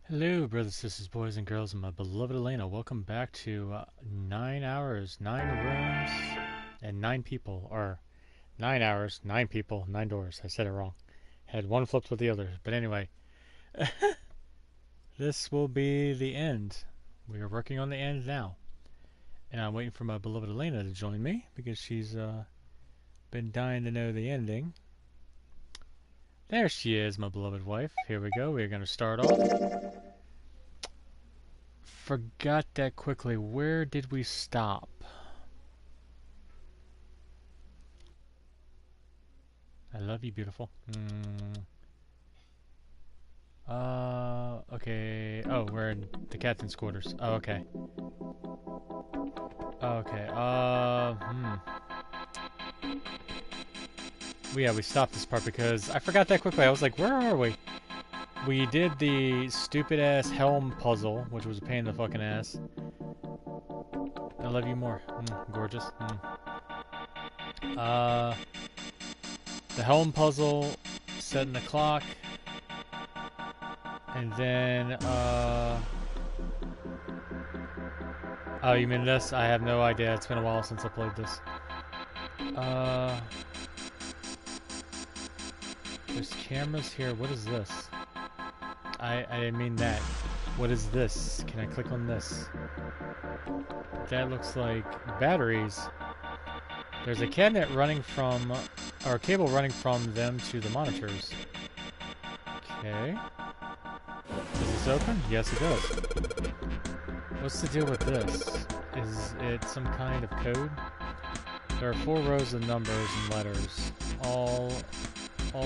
Hello, brothers, sisters, boys, and girls, and my beloved Elena. Welcome back to 9 hours, 9 rooms, and 9 people. Or 9 hours, 9 people, 9 doors. I said it wrong. Had one flipped with the other. But anyway, this will be the end. We are working on the end now. And I'm waiting for my beloved Elena to join me because she's been dying to know the ending. There she is, my beloved wife. Here we go. We're going to start off. Forgot that quickly. Where did we stop? I love you, beautiful. Okay. Oh, we're in the captain's quarters. Oh, okay. Okay, yeah, we stopped this part because I forgot that quickly. I was like, where are we? We did the stupid-ass helm puzzle, which was a pain in the fucking ass. I love you more. Gorgeous. The helm puzzle, setting the clock, and then, oh, you mean this? I have no idea. It's been a while since I played this. There's cameras here. What is this? I didn't mean that. What is this? Can I click on this? That looks like batteries. There's a cabinet running from, or a cable running from them to the monitors. Okay. Does this open? Yes, it does. What's the deal with this? Is it some kind of code? There are 4 rows of numbers and letters. All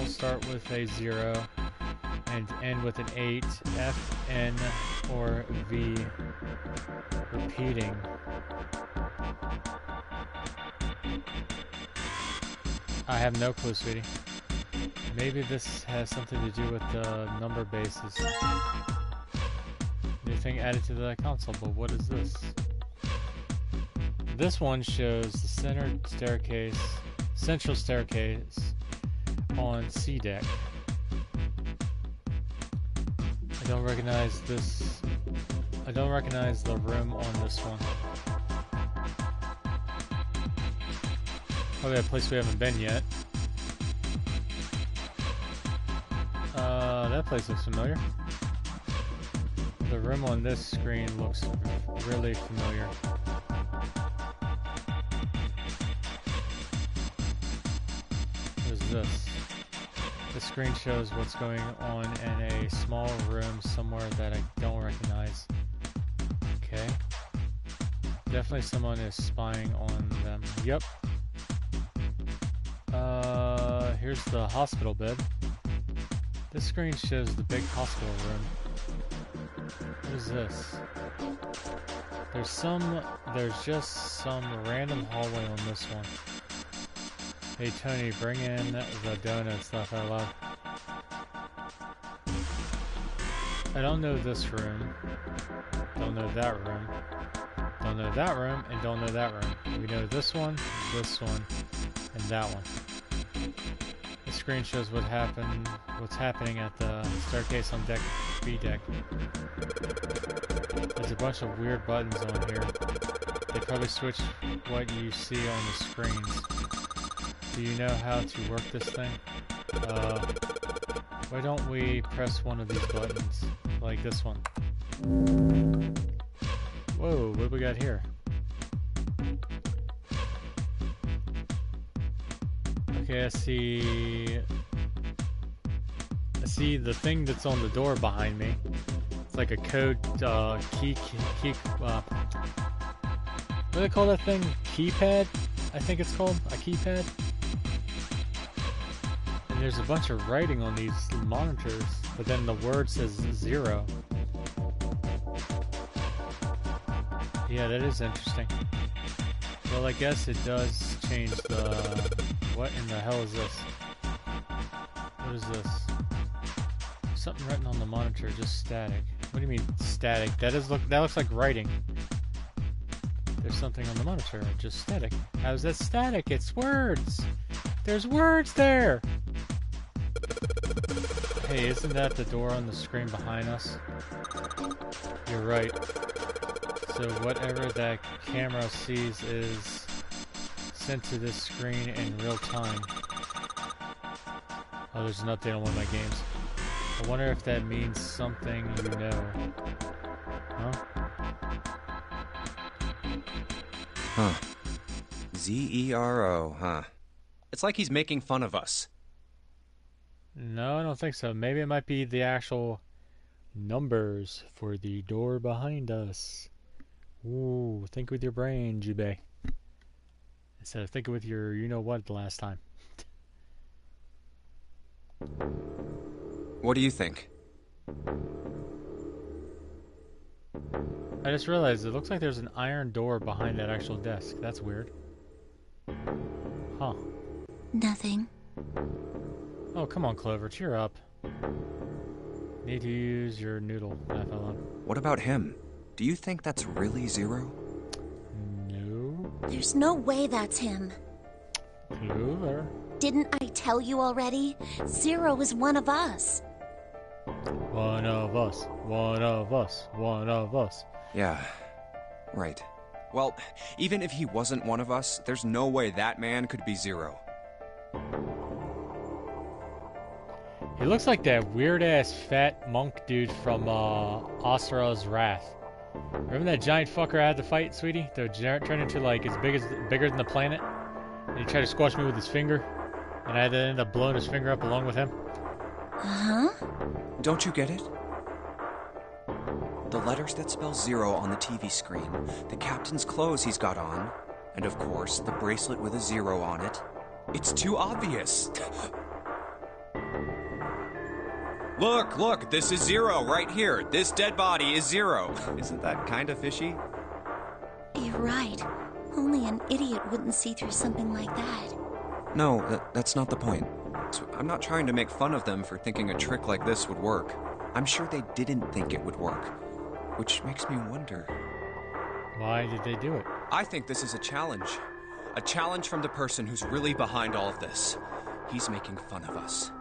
start with a 0 and end with an 8, F, N, or V. Repeating. I have no clue, sweetie. Maybe this has something to do with the number bases. New thing added to the console, but what is this? This one shows the central staircase on C deck. I don't recognize this. I don't recognize the room on this one. Probably a place we haven't been yet. That place looks familiar. The room on this screen looks really familiar. What is this? The screen shows what's going on in a small room somewhere that I don't recognize. Okay. Definitely someone is spying on them. Yep. Here's the hospital bed. This screen shows the big hospital room. What is this? There's just some random hallway on this one. Hey Tony, bring in the donuts, laugh out loud. I don't know this room. Don't know that room. Don't know that room, and don't know that room. We know this one, and that one. The screen shows what's happening at the staircase on deck B deck. There's a bunch of weird buttons on here. They probably switch what you see on the screens. Do you know how to work this thing? Why don't we press one of these buttons? Like this one. Whoa, what do we got here? Okay, I see the thing that's on the door behind me. It's like a code, key, what do they call that thing? Keypad? I think it's called, a keypad. And there's a bunch of writing on these monitors, but then the word says 0. Yeah, that is interesting. Well, I guess it does change the... What in the hell is this? What is this? Something written on the monitor, just static. What do you mean static? That looks like writing. There's something on the monitor, just static. How's that static? It's words! There's words there! Hey, isn't that the door on the screen behind us? You're right. So whatever that camera sees is sent to this screen in real time. Oh, there's an update on one of my games. I wonder if that means something you know. Huh? Huh. Zero, huh? It's like he's making fun of us. No, I don't think so. Maybe it might be the actual numbers for the door behind us. Ooh, think with your brain, Jubei. Instead of thinking with your you-know-what the last time. What do you think? I just realized it looks like there's an iron door behind that actual desk. That's weird. Huh. Nothing. Oh, come on, Clover. Cheer up. Need to use your noodle, FLM. What about him? Do you think that's really Zero? No. There's no way that's him. Clover. Didn't I tell you already? Zero is one of us. One of us. One of us. One of us. Yeah, right. Well, even if he wasn't one of us, there's no way that man could be Zero. He looks like that weird-ass fat monk dude from Asura's Wrath. Remember that giant fucker I had to fight, sweetie? That turned into like bigger than the planet? And he tried to squash me with his finger? And I had to end up blowing his finger up along with him? Huh? Don't you get it? The letters that spell Zero on the TV screen, the captain's clothes he's got on, and of course, the bracelet with a zero on it. It's too obvious. Look, this is Zero right here. This dead body is Zero. Isn't that kind of fishy? You're right. Only an idiot wouldn't see through something like that. No, that's not the point. I'm not trying to make fun of them for thinking a trick like this would work. I'm sure they didn't think it would work, which makes me wonder. Why did they do it? I think this is a challenge. A challenge from the person who's really behind all of this. He's making fun of us.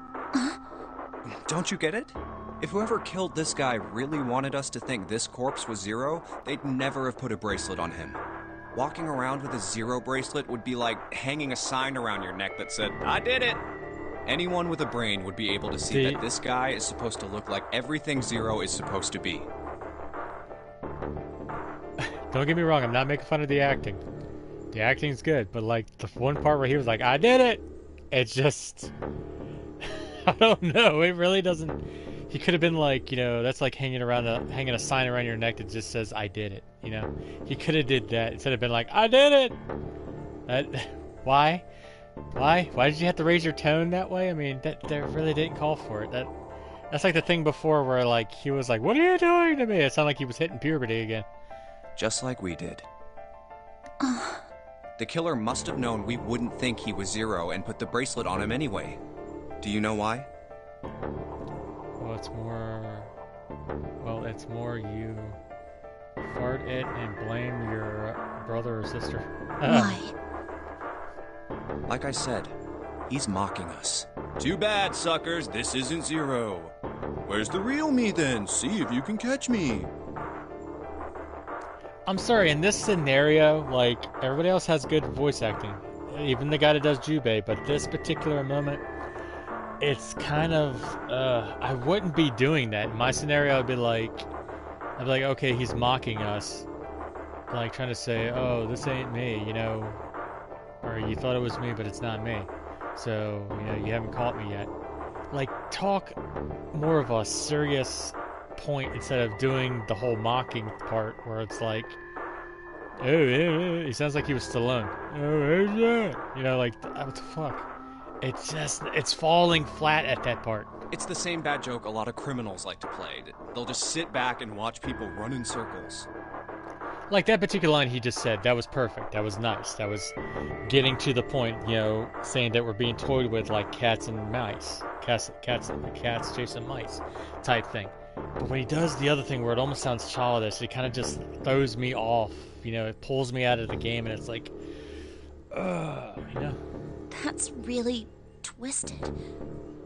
Don't you get it? If whoever killed this guy really wanted us to think this corpse was Zero, they'd never have put a bracelet on him. Walking around with a Zero bracelet would be like hanging a sign around your neck that said, "I did it!" Anyone with a brain would be able to see that this guy is supposed to look like everything Zero is supposed to be. Don't get me wrong, I'm not making fun of the acting. The acting's good, but like the one part where he was like, "I did it!" It's just... I don't know, it really doesn't... He could have been like, that's like hanging a sign around your neck that just says, "I did it," He could have did that instead of been like, "I did it!" Why? Why did you have to raise your tone that way? I mean, that really didn't call for it. That's like the thing before where like he was like, "What are you doing to me?" It sounded like he was hitting puberty again. Just like we did. The killer must have known we wouldn't think he was Zero and put the bracelet on him anyway. Do you know why? Well, it's more you fart it and blame your brother or sister. Why? Like I said, he's mocking us. Too bad, suckers, this isn't Zero. Where's the real me then? See if you can catch me. I'm sorry, in this scenario, like, everybody else has good voice acting. Even the guy that does Jubei, but this particular moment, it's kind of, I wouldn't be doing that. In my scenario, I'd be like, okay, he's mocking us. Like, trying to say, "Oh, this ain't me, or you thought it was me, but it's not me. So, you haven't caught me yet." Like, talk more of a serious point instead of doing the whole mocking part where it's like, "Oh, he sounds like he was Stallone. Oh, who's that?" Like, what the fuck? It's falling flat at that part. It's the same bad joke a lot of criminals like to play. They'll just sit back and watch people run in circles. Like that particular line he just said, that was perfect. That was nice. That was getting to the point, saying that we're being toyed with like cats and mice. Cats chasing mice type thing. But when he does the other thing where it almost sounds childish, it kind of just throws me off. It pulls me out of the game and it's like, That's really twisted.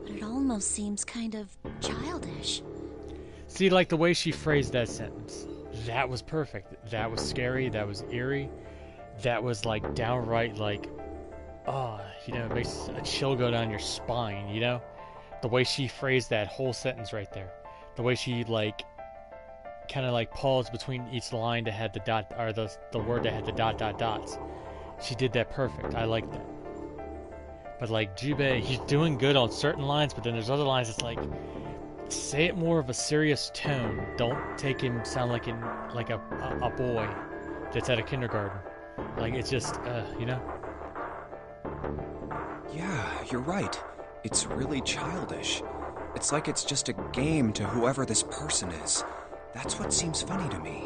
but it almost seems kind of childish. See, like the way she phrased that sentence. That was perfect. That was scary. That was eerie. That was like downright like, oh, you know, it makes a chill go down your spine, you know? The way she phrased that whole sentence right there. The way she like kind of like paused between each line that had the dot, or the word that had the dots. She did that perfect. I like that. But like Jubei, he's doing good on certain lines, but then there's other lines that's like, say it more of a serious tone. Don't take him sound like a boy that's at a kindergarten. Like it's just you know. Yeah, you're right. It's really childish. It's like it's just a game to whoever this person is. That's what seems funny to me.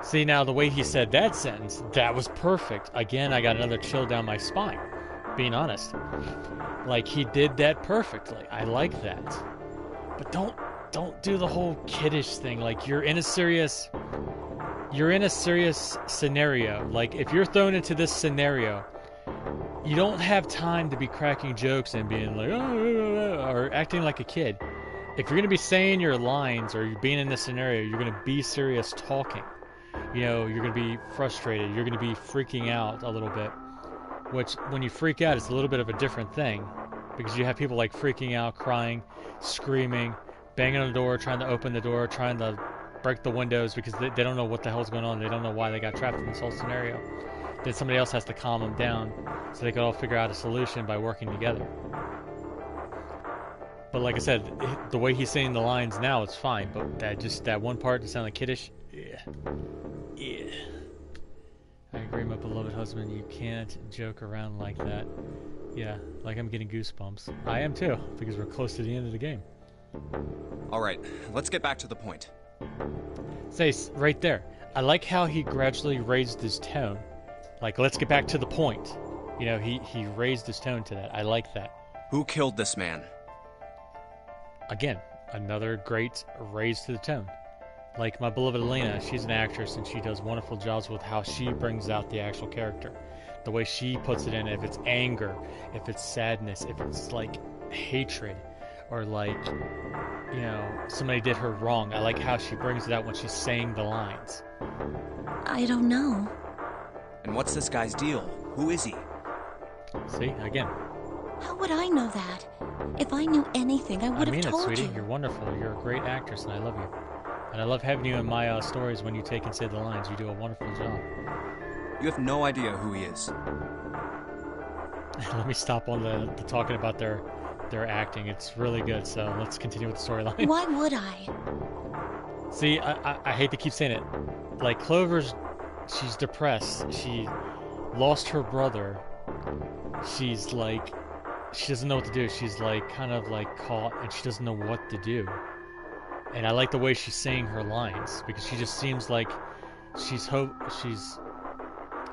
See, now the way he said that sentence, that was perfect. Again, I got another chill down my spine, being honest. Like, he did that perfectly. I like that. But don't do the whole kiddish thing. Like, you're in a serious scenario. Like, if you're thrown into this scenario, you don't have time to be cracking jokes and being like, or acting like a kid. If you're going to be saying your lines or you're being in this scenario, you're going to be serious talking. You know, you're going to be frustrated. You're going to be freaking out a little bit. Which, when you freak out, it's a little bit of a different thing. Because you have people like freaking out, crying, screaming, banging on the door, trying to open the door, trying to break the windows because they don't know what the hell's going on. They don't know why they got trapped in this whole scenario. Then somebody else has to calm them down so they can all figure out a solution by working together. But like I said, the way he's saying the lines now, it's fine. But that one part that sounded kiddish, yeah. I agree, my beloved husband. You can't joke around like that. Yeah, like I'm getting goosebumps. I am too, because we're close to the end of the game. Alright, let's get back to the point. Say, right there. I like how he gradually raised his tone. Like, let's get back to the point. You know, he raised his tone to that. I like that. Who killed this man? Again, another great raise to the tone. Like my beloved Elena, she's an actress and she does wonderful jobs with how she brings out the actual character. The way she puts it in, if it's anger, if it's sadness, if it's like hatred, or like, you know, somebody did her wrong. I like how she brings it out when she's saying the lines. I don't know. And what's this guy's deal? Who is he? See, again. How would I know that? If I knew anything, I would have told sweetie. you. You're wonderful. You're a great actress, and I love you. And I love having you in my stories when you take and say the lines. You do a wonderful job. You have no idea who he is. Let me stop on the talking about their acting. It's really good, so let's continue with the storyline. Why would I? See, I hate to keep saying it. Like, Clover's, she's depressed. She lost her brother. She's like, she doesn't know what to do. She's like, kind of like caught, and she doesn't know what to do. And I like the way she's saying her lines, because she just seems like she's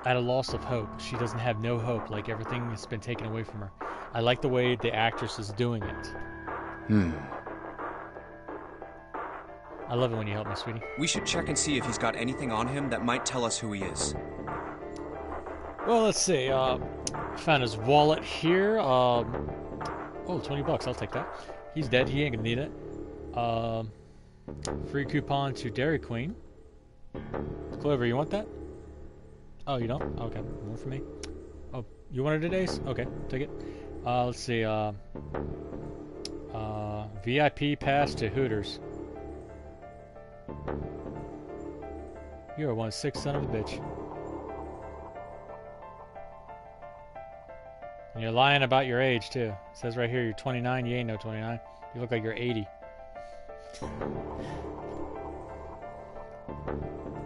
at a loss of hope. She doesn't have no hope, like everything has been taken away from her. I like the way the actress is doing it. I love it when you help me, sweetie. We should check and see if he's got anything on him that might tell us who he is. Well, let's see. Found his wallet here. Oh, $20. I'll take that. He's dead. He ain't gonna need it. Free coupon to Dairy Queen. Clover, you want that? Oh, you don't? Okay, more for me. Oh, you wanted today's? Okay, take it. Let's see. VIP pass to Hooters. You're a 1-6 son of a bitch. And you're lying about your age, too. It says right here you're 29. You ain't no 29. You look like you're 80.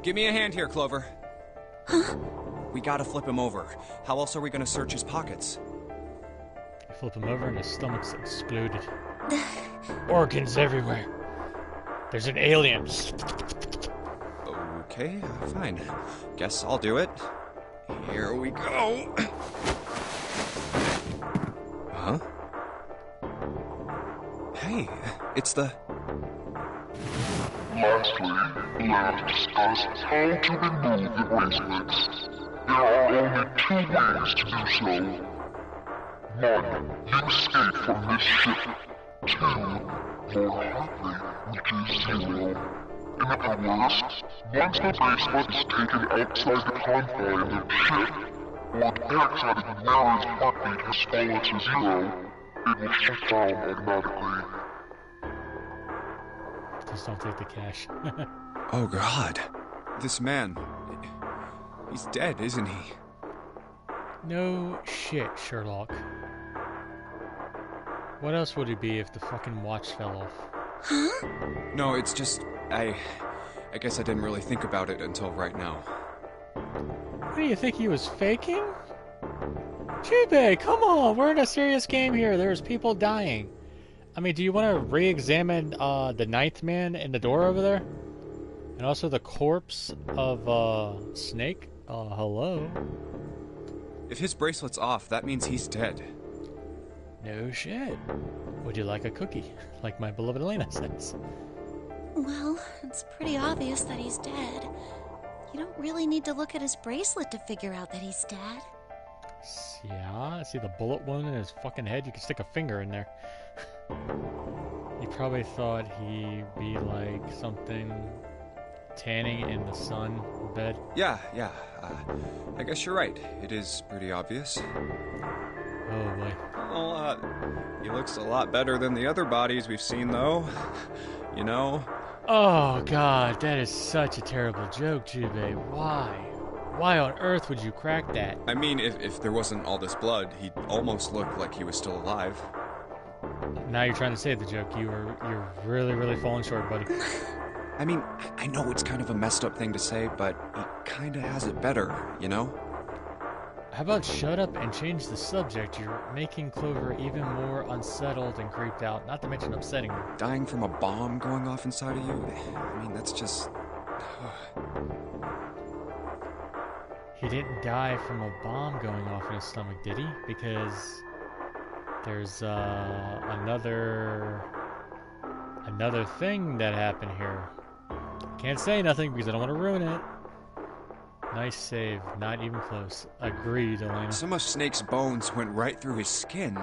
Give me a hand here, Clover. Huh? We gotta flip him over. How else are we gonna search his pockets? You flip him over and his stomach's exploded. Organs everywhere. There's an alien. Okay, fine. Guess I'll do it. Here we go. Huh? Hey, it's the... Lastly, let us discuss how to remove the bracelets. There are only 2 ways to do so. 1. You escape from this ship. 2. Your heart rate reaches 0. In other words, once the bracelet is taken outside the confines of the ship, or the parastatic Nary's heartbeat has fallen to 0, it will shut down automatically. Just don't take the cash. Oh God. This man... he's dead, isn't he? No shit, Sherlock. What else would he be if the fucking watch fell off? Huh? No, it's just... I guess I didn't really think about it until right now. What do you think he was faking? Jubei, come on, we're in a serious game here. There's people dying. I mean, do you want to re-examine the ninth man in the door over there? And also the corpse of Snake? Hello? If his bracelet's off, that means he's dead. No shit. Would you like a cookie? Like my beloved Elena says. Well, it's pretty obvious that he's dead. You don't really need to look at his bracelet to figure out that he's dead. Yeah, see the bullet wound in his fucking head? You could stick a finger in there. You probably thought he'd be like something tanning in the sun bed. Yeah. I guess you're right. It is pretty obvious. Oh boy. Well, he looks a lot better than the other bodies we've seen, though. You know? Oh god, that is such a terrible joke, Jubei. Why? Why on earth would you crack that? I mean, if there wasn't all this blood, he'd almost look like he was still alive. Now you're trying to save the joke. You're really falling short, buddy. I mean, I know it's kind of a messed up thing to say, but he kinda has it better, you know? How about shut up and change the subject? You're making Clover even more unsettled and creeped out, not to mention upsetting her. Dying from a bomb going off inside of you? I mean, that's just... He didn't die from a bomb going off in his stomach, did he? Because there's another thing that happened here. Can't say nothing because I don't want to ruin it. Nice save. Not even close. Agreed, Elena. Some of Snake's bones went right through his skin.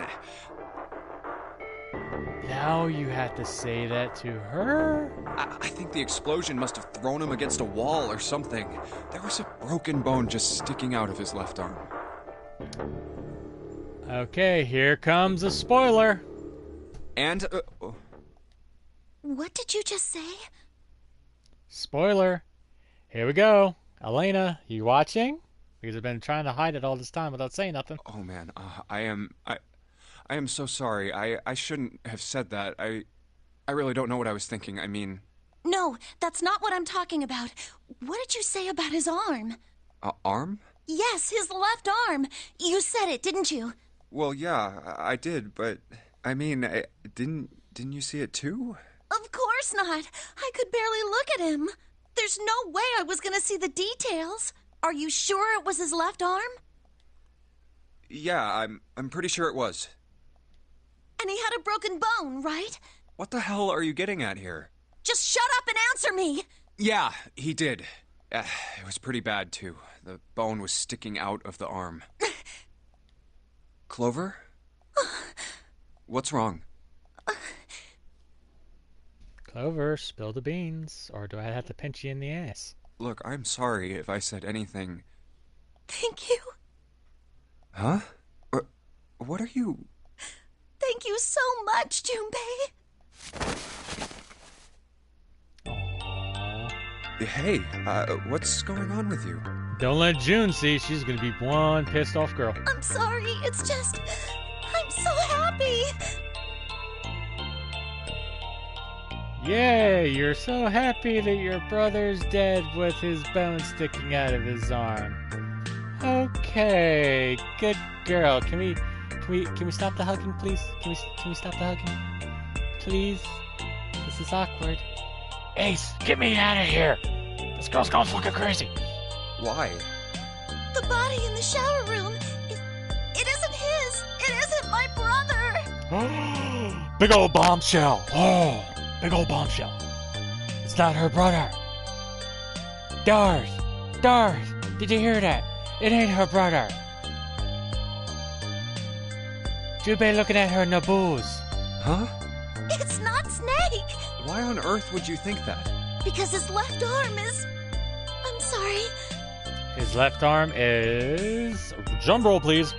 Now you have to say that to her? I think the explosion must have thrown him against a wall or something. There was a broken bone just sticking out of his left arm. Okay, here comes a spoiler. And, What did you just say? Spoiler. Here we go. Elena, you watching? Because I've been trying to hide it all this time without saying nothing. oh man, I am so sorry. I shouldn't have said that. I really don't know what I was thinking. I mean... No, that's not what I'm talking about. What did you say about his arm? Arm? Yes, his left arm. You said it, didn't you? Well, yeah, I did, but... I mean, didn't you see it too? Of course not. I could barely look at him. There's no way I was gonna see the details. Are you sure it was his left arm? Yeah, I'm pretty sure it was. And he had a broken bone, right? What the hell are you getting at here? Just shut up and answer me! Yeah, he did. It was pretty bad, too. The bone was sticking out of the arm. Clover? What's wrong? Clover, spill the beans, or do I have to pinch you in the ass? Look, I'm sorry if I said anything... Thank you. Huh? What are you... Thank you so much, Junpei. Aww. Hey, what's going on with you? Don't let June see. She's gonna be one pissed off girl. I'm sorry, it's just... I'm so happy. Yay, you're so happy that your brother's dead with his bone sticking out of his arm. Okay, good girl. Can we stop the hugging, please? Can we stop the hugging? Please? This is awkward. Ace, get me out of here! This girl's going fucking crazy. Why? The body in the shower room, it isn't his. It isn't my brother. Big old bombshell. Oh, big old bombshell. It's not her brother. Dars, did you hear that? It ain't her brother. Junpei looking at her nose. Huh? It's not Snake! Why on earth would you think that? Because his left arm is... I'm sorry. His left arm is... Drum roll, please.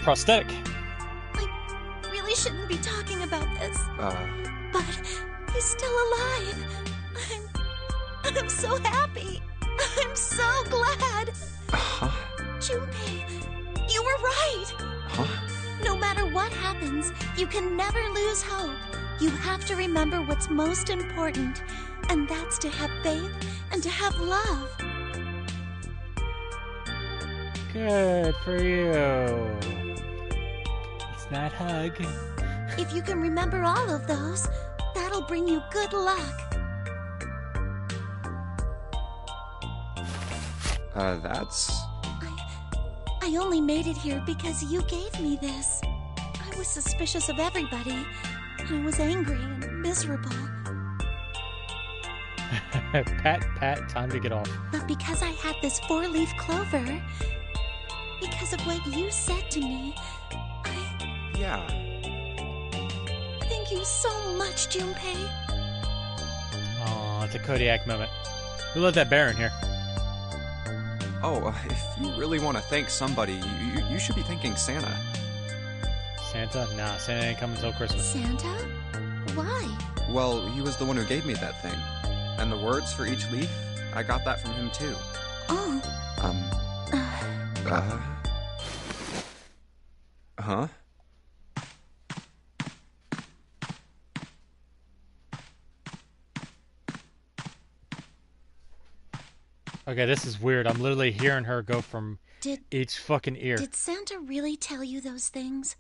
Prosthetic. I really shouldn't be talking about this. But he's still alive. I'm so happy. I'm so glad. Huh? Junpei, you were right. Huh? No matter what happens, you can never lose hope. You have to remember what's most important, and that's to have faith and to have love. Good for you. It's not hug. If you can remember all of those, that'll bring you good luck. That's... I only made it here because you gave me this. I was suspicious of everybody. I was angry and miserable. Pat, time to get off. But because I had this 4-leaf clover, because of what you said to me, Yeah. thank you so much, Junpei. Aw, it's a Kodiak moment. Who let that bear in here? Oh, if you really want to thank somebody, you should be thanking Santa. Santa? Nah, Santa ain't coming till Christmas. Santa? Why? Well, he was the one who gave me that thing. And the words for each leaf, I got that from him too. Oh. Huh? Okay, this is weird. I'm literally hearing her go from each fucking ear. Did Santa really tell you those things?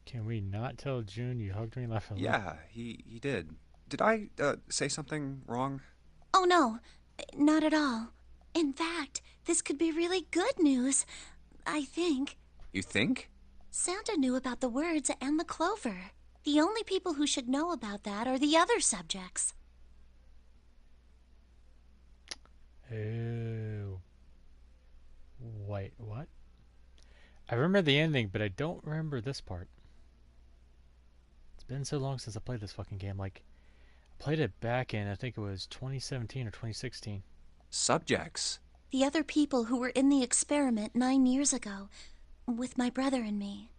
Can we not tell June you hugged me and left alone? Yeah, he did. Did I, say something wrong? Oh, no. Not at all. In fact, this could be really good news. I think. You think? Santa knew about the words and the clover. The only people who should know about that are the other subjects. Oh. Wait, what? I remember the ending, but I don't remember this part. It's been so long since I played this fucking game. Like, I played it back in, I think it was 2017 or 2016. Subjects? The other people who were in the experiment 9 years ago, with my brother and me.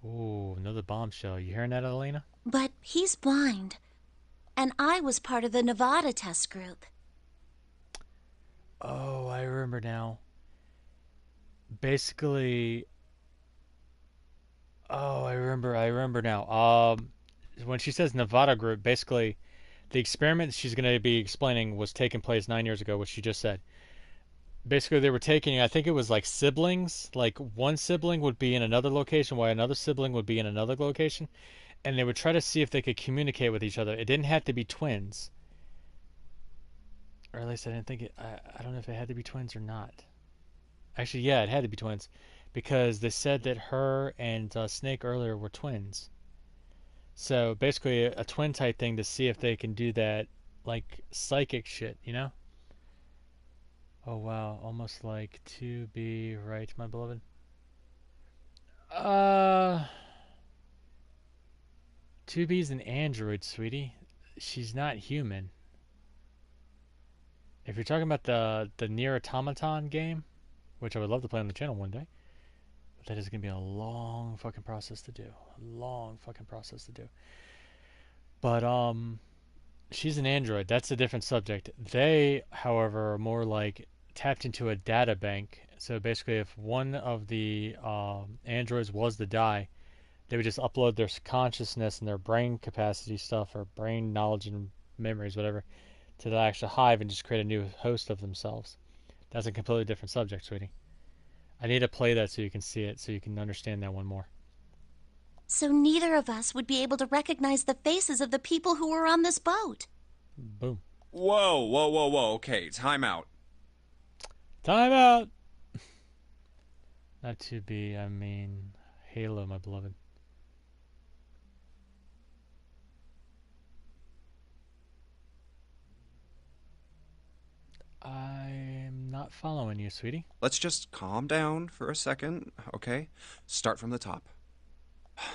Ooh, another bombshell. You hearing that, Elena? But he's blind. And I was part of the Nevada test group. Oh, I remember now. Basically... Oh, I remember now. When she says Nevada group, basically, the experiment she's going to be explaining was taking place 9 years ago, which she just said. Basically, they were taking, I think it was like siblings. Like, one sibling would be in another location while another sibling would be in another location. And they would try to see if they could communicate with each other. It didn't have to be twins. Or at least I didn't think it... I don't know if it had to be twins or not. Actually, yeah, it had to be twins. Because they said that her and Snake earlier were twins. So, basically, a twin type thing to see if they can do that, like, psychic shit, you know? Oh, wow. Almost like to be right, my beloved. 2B's an android, sweetie. She's not human. If you're talking about the Nier Automaton game, which I would love to play on the channel one day, but that is going to be a long fucking process to do. A long fucking process to do. But, she's an android. That's a different subject. They, however, are more like tapped into a data bank. So basically, if one of the androids was to die, they would just upload their consciousness and their brain capacity stuff, or brain knowledge and memories, whatever, to the actual hive and just create a new host of themselves. That's a completely different subject, sweetie. I need to play that so you can see it, so you can understand that one more. So neither of us would be able to recognize the faces of the people who were on this boat. Boom. Whoa. Okay, time out. Time out! Not to be, I mean, Halo, my beloved. I'm not following you, sweetie. Let's just calm down for a second, okay? Start from the top.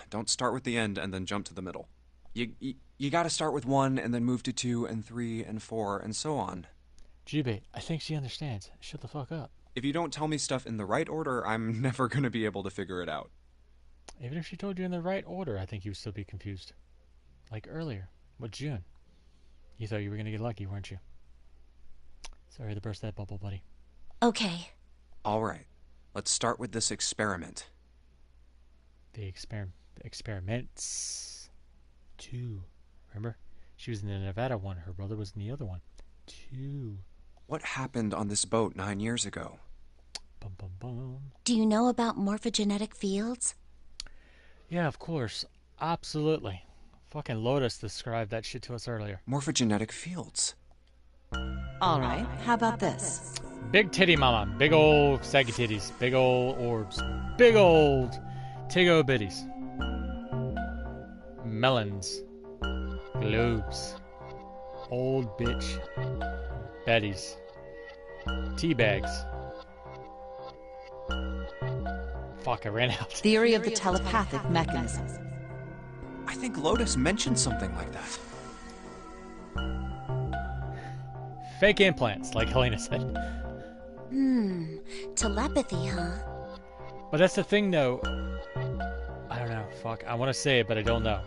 Don't start with the end and then jump to the middle. You gotta start with 1 and then move to 2 and 3 and 4 and so on. Jubei, I think she understands. Shut the fuck up. If you don't tell me stuff in the right order, I'm never gonna be able to figure it out. Even if she told you in the right order, I think you would still be confused. Like earlier, with June. You thought you were gonna get lucky, weren't you? Sorry to burst that bubble, buddy. Okay. Alright, let's start with this experiment. The experiments. 2. Remember? She was in the Nevada one. Her brother was in the other one. 2. What happened on this boat 9 years ago? Bum, bum, bum. Do you know about morphogenetic fields? Yeah, of course. Absolutely. Fucking Lotus described that shit to us earlier. Morphogenetic fields. All right, how about this? Big titty mama. Big old saggy titties. Big old orbs. Big old tiggo bitties. Melons. Globes. Old bitch. Betties. Tea bags. Fuck, I ran out. Theory of the telepathic mechanism. I think Lotus mentioned something like that. Fake implants, like Helena said. Telepathy, huh? But that's the thing, though. I don't know. Fuck. I want to say it, but I don't know.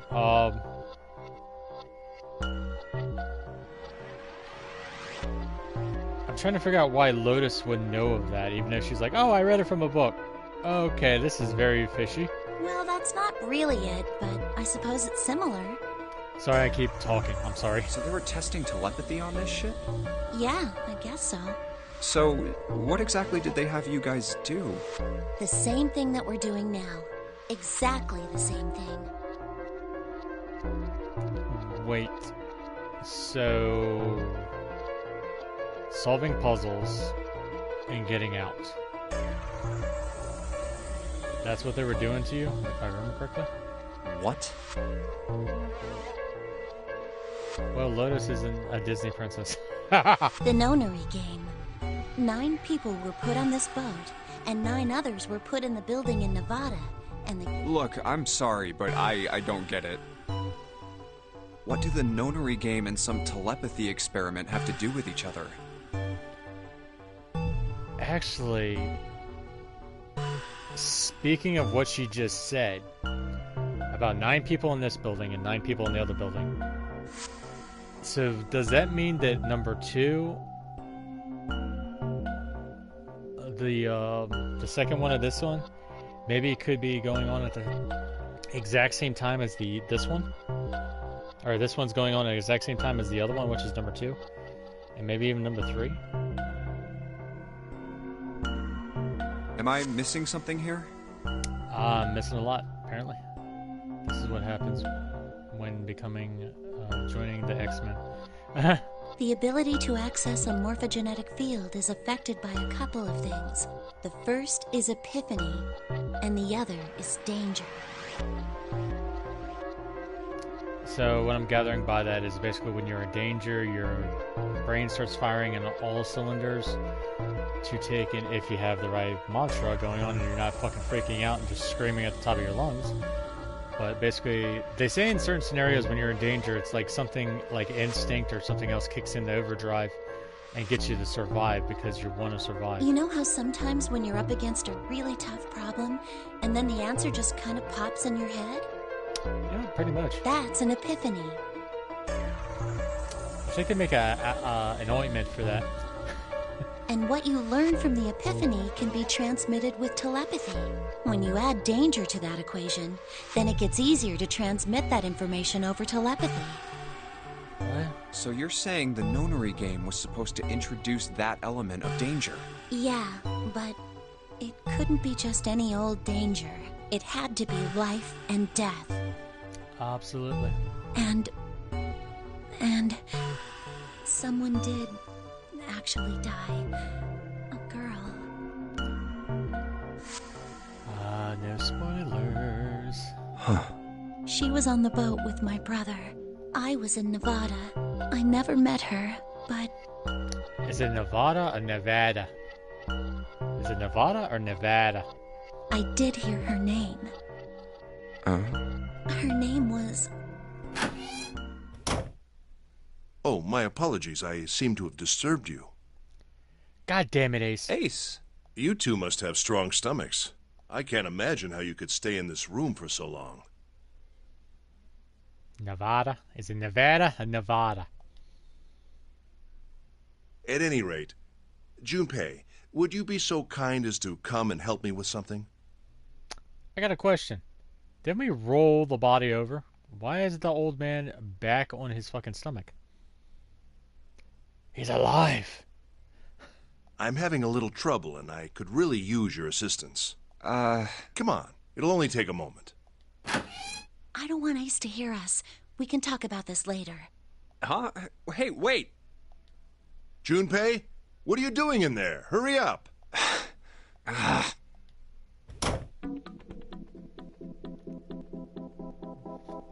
I'm trying to figure out why Lotus would know of that, even though she's like, oh, I read it from a book. Okay, this is very fishy. Well, that's not really it, but I suppose it's similar. Sorry, I keep talking. I'm sorry. So they were testing telepathy on this shit? Yeah, I guess so. So, what exactly did they have you guys do? The same thing that we're doing now. Exactly the same thing. Wait. So... solving puzzles and getting out. That's what they were doing to you, if I remember correctly? What? Well, Lotus isn't a Disney princess. The Nonary game. 9 people were put on this boat, and 9 others were put in the building in Nevada, and the... Look, I'm sorry, but I don't get it. What do the Nonary game and some telepathy experiment have to do with each other? Actually, speaking of what she just said, about 9 people in this building and 9 people in the other building. So does that mean that number 2, the second one of this one, maybe it could be going on at the exact same time as this one? Or this one's going on at the exact same time as the other one, which is number 2? And maybe even number 3? Am I missing something here? I'm missing a lot, apparently. This is what happens when joining the X-Men. The ability to access a morphogenetic field is affected by a couple of things. The first is epiphany, and the other is danger. So what I'm gathering by that is basically when you're in danger, your brain starts firing in all cylinders to take in if you have the right mantra going on and you're not fucking freaking out and just screaming at the top of your lungs. But basically, they say in certain scenarios when you're in danger, it's like something like instinct or something else kicks into overdrive and gets you to survive because you want to survive. You know how sometimes when you're up against a really tough problem, and then the answer just kind of pops in your head? Yeah, pretty much. That's an epiphany. I think they make an ointment for that. And what you learn from the epiphany can be transmitted with telepathy. When you add danger to that equation, then it gets easier to transmit that information over telepathy. What? So you're saying the Nonary game was supposed to introduce that element of danger? Yeah, but it couldn't be just any old danger. It had to be life and death. Absolutely. And someone did actually die. A girl. No spoilers. Huh. She was on the boat with my brother. I was in Nevada. I never met her, but... Is it Nevada or Nevada? Is it Nevada or Nevada? I did hear her name. Her name was... Oh, my apologies. I seem to have disturbed you. God damn it, Ace. Ace. You two must have strong stomachs. I can't imagine how you could stay in this room for so long. Nevada? Is it Nevada or Nevada? At any rate, Junpei, would you be so kind as to come and help me with something? I got a question. Didn't we roll the body over? Why is the old man back on his fucking stomach? He's alive. I'm having a little trouble, and I could really use your assistance. Come on. It'll only take a moment. I don't want Ace to hear us. We can talk about this later. Huh? Hey, wait. Junpei, what are you doing in there? Hurry up.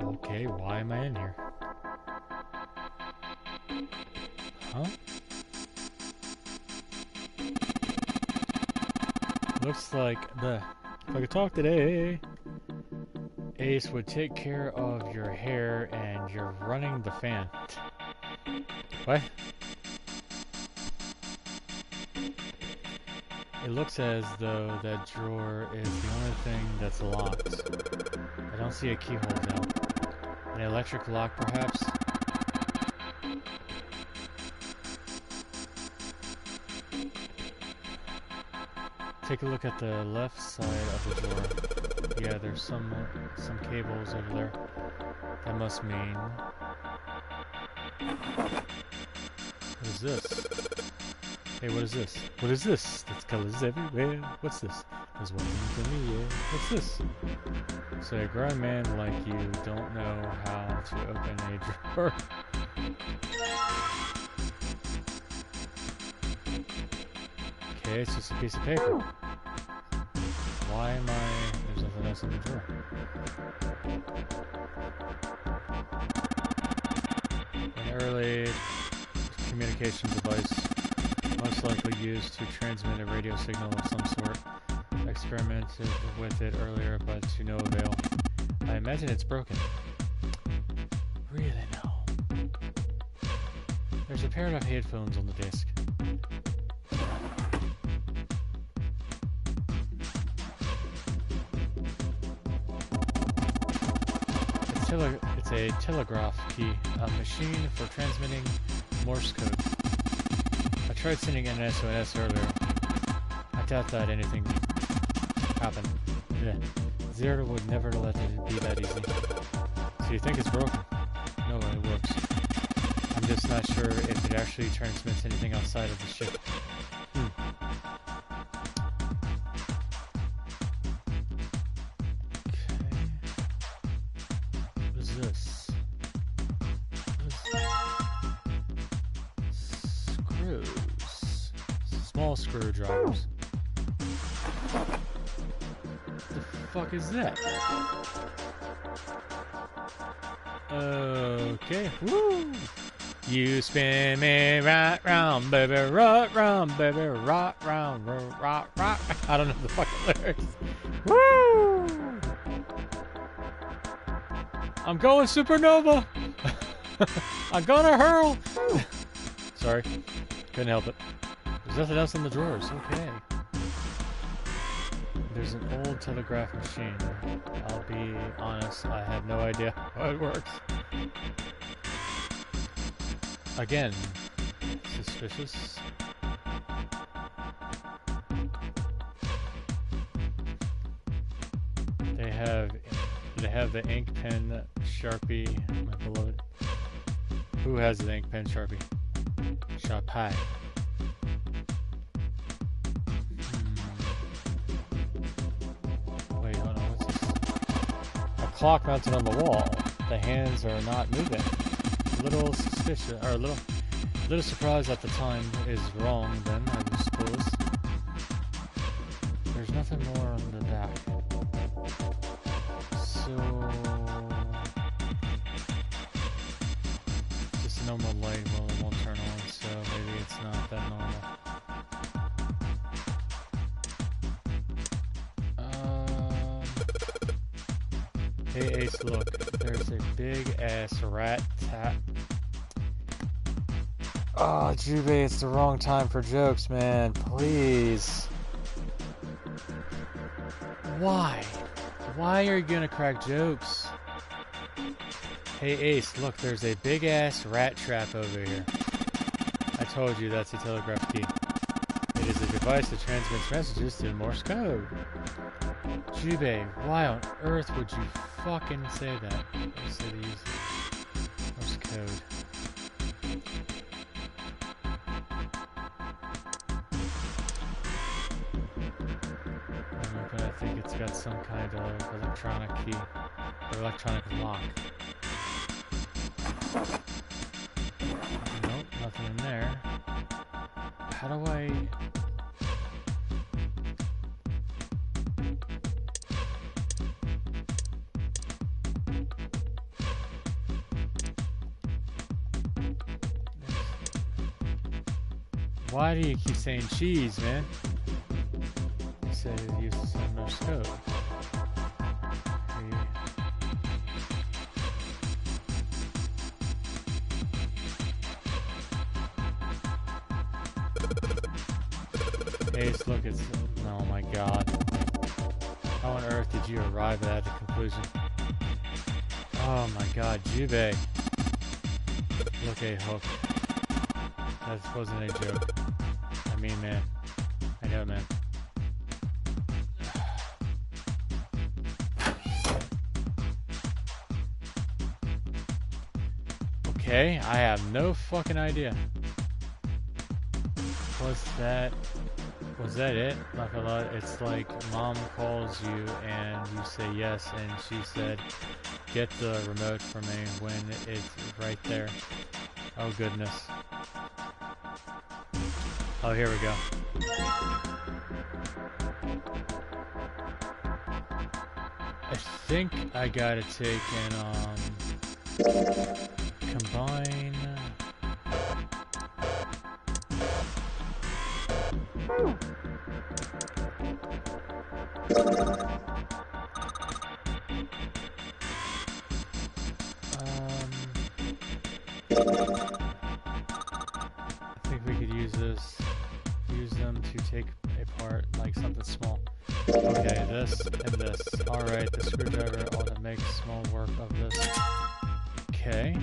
Okay, why am I in here? Huh? Looks like if I could talk today, Ace would take care of your hair and you're running the fan. What? It looks as though that drawer is the only thing that's locked. I don't see a keyhole though. An electric lock perhaps? Take a look at the left side of the drawer. Yeah, there's some cables over there. That must mean... What is this? Hey, what is this? What is this? There's colors everywhere. What's this? There's one thing to me, yeah. What's this? So a grown man like you don't know how to open a drawer. Okay, it's just a piece of paper. Why am I... There's nothing else in the drawer. An early communication device, most likely used to transmit a radio signal of some sort. I experimented with it earlier, but to no avail. I imagine it's broken. Really no. There's a pair of headphones on the desk. It's a telegraph key, a machine for transmitting Morse code. I tried sending an SOS earlier. I doubt that anything happened. Yeah. Zero would never let it be that easy. So you think it's broken? No, it works. I'm just not sure if it actually transmits anything outside of the ship. This. Screws. Small screwdrivers. The fuck is that? Okay. Woo! You spin me right round, baby, right round, baby, right round, right. I don't know the fucking lyrics. Woo! I'm going supernova! I'm gonna hurl! Sorry, couldn't help it. There's nothing else in the drawers, okay. There's an old telegraph machine. I'll be honest, I have no idea how it works. Again, suspicious. They have the ink pen Sharpie, my beloved. Who has the ink pen Sharpie? Sharpie. Wait, hold on, what's this? A clock mounted on the wall. The hands are not moving. A little suspicious, or a little surprised that the time is wrong then, I suppose. There's nothing more on the back. So, just a normal light, well it won't turn on, so maybe it's not that normal. Hey Ace, look, there's a big ass rat tap. Oh, Jubei, it's the wrong time for jokes, man. Please. Why? Why are you gonna crack jokes? Hey Ace, look, there's a big ass rat trap over here. I told you that's a telegraph key. It is a device that transmits messages to Morse code. Jubei, why on earth would you fucking say that? I said to use Morse code. But I think it's got some kind of electronic key or electronic lock. Nope, nothing in there. How do I... Why do you keep saying cheese, man? You said it uses some Morse code. Ace, look, it's... Oh my god. How on earth did you arrive at the conclusion? Oh my god, Jubei. Look, a hook. That wasn't a joke. I mean, man. I know, man. Okay, I have no fucking idea. Was that it? Like a lot. It's like mom calls you and you say yes, and she said, "Get the remote for me," when it's right there. Oh goodness. Oh, here we go. I think I gotta take and combine. I think we could use them to take apart like something small. Okay, this and this. Alright, the screwdriver ought to make small work of this. Okay.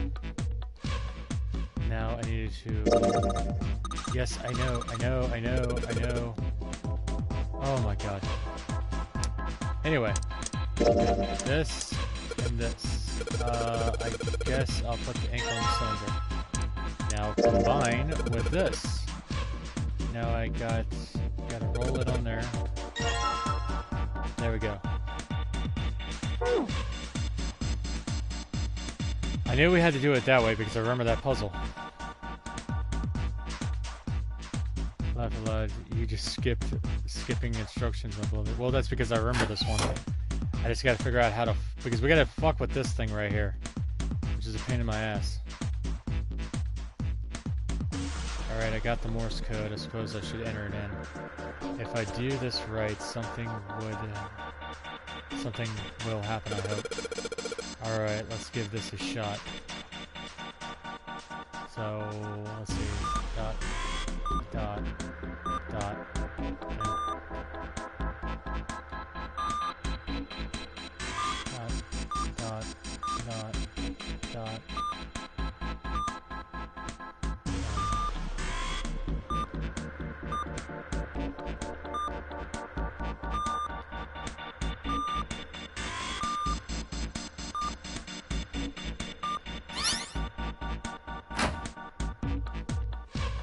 Now I need to... Yes, I know. Oh my god. Anyway. This and this. I guess I'll put the ink on the cylinder. Now combine with this. Now I gotta roll it on there. There we go. I knew we had to do it that way because I remember that puzzle. You just skipping instructions a little bit. Well, that's because I remember this one. I just gotta figure out how to, because we gotta fuck with this thing right here, which is a pain in my ass. Alright, I got the Morse code. I suppose I should enter it in. If I do this right, something will happen, I hope. Alright, let's give this a shot. So, let's see. Dot. And dot.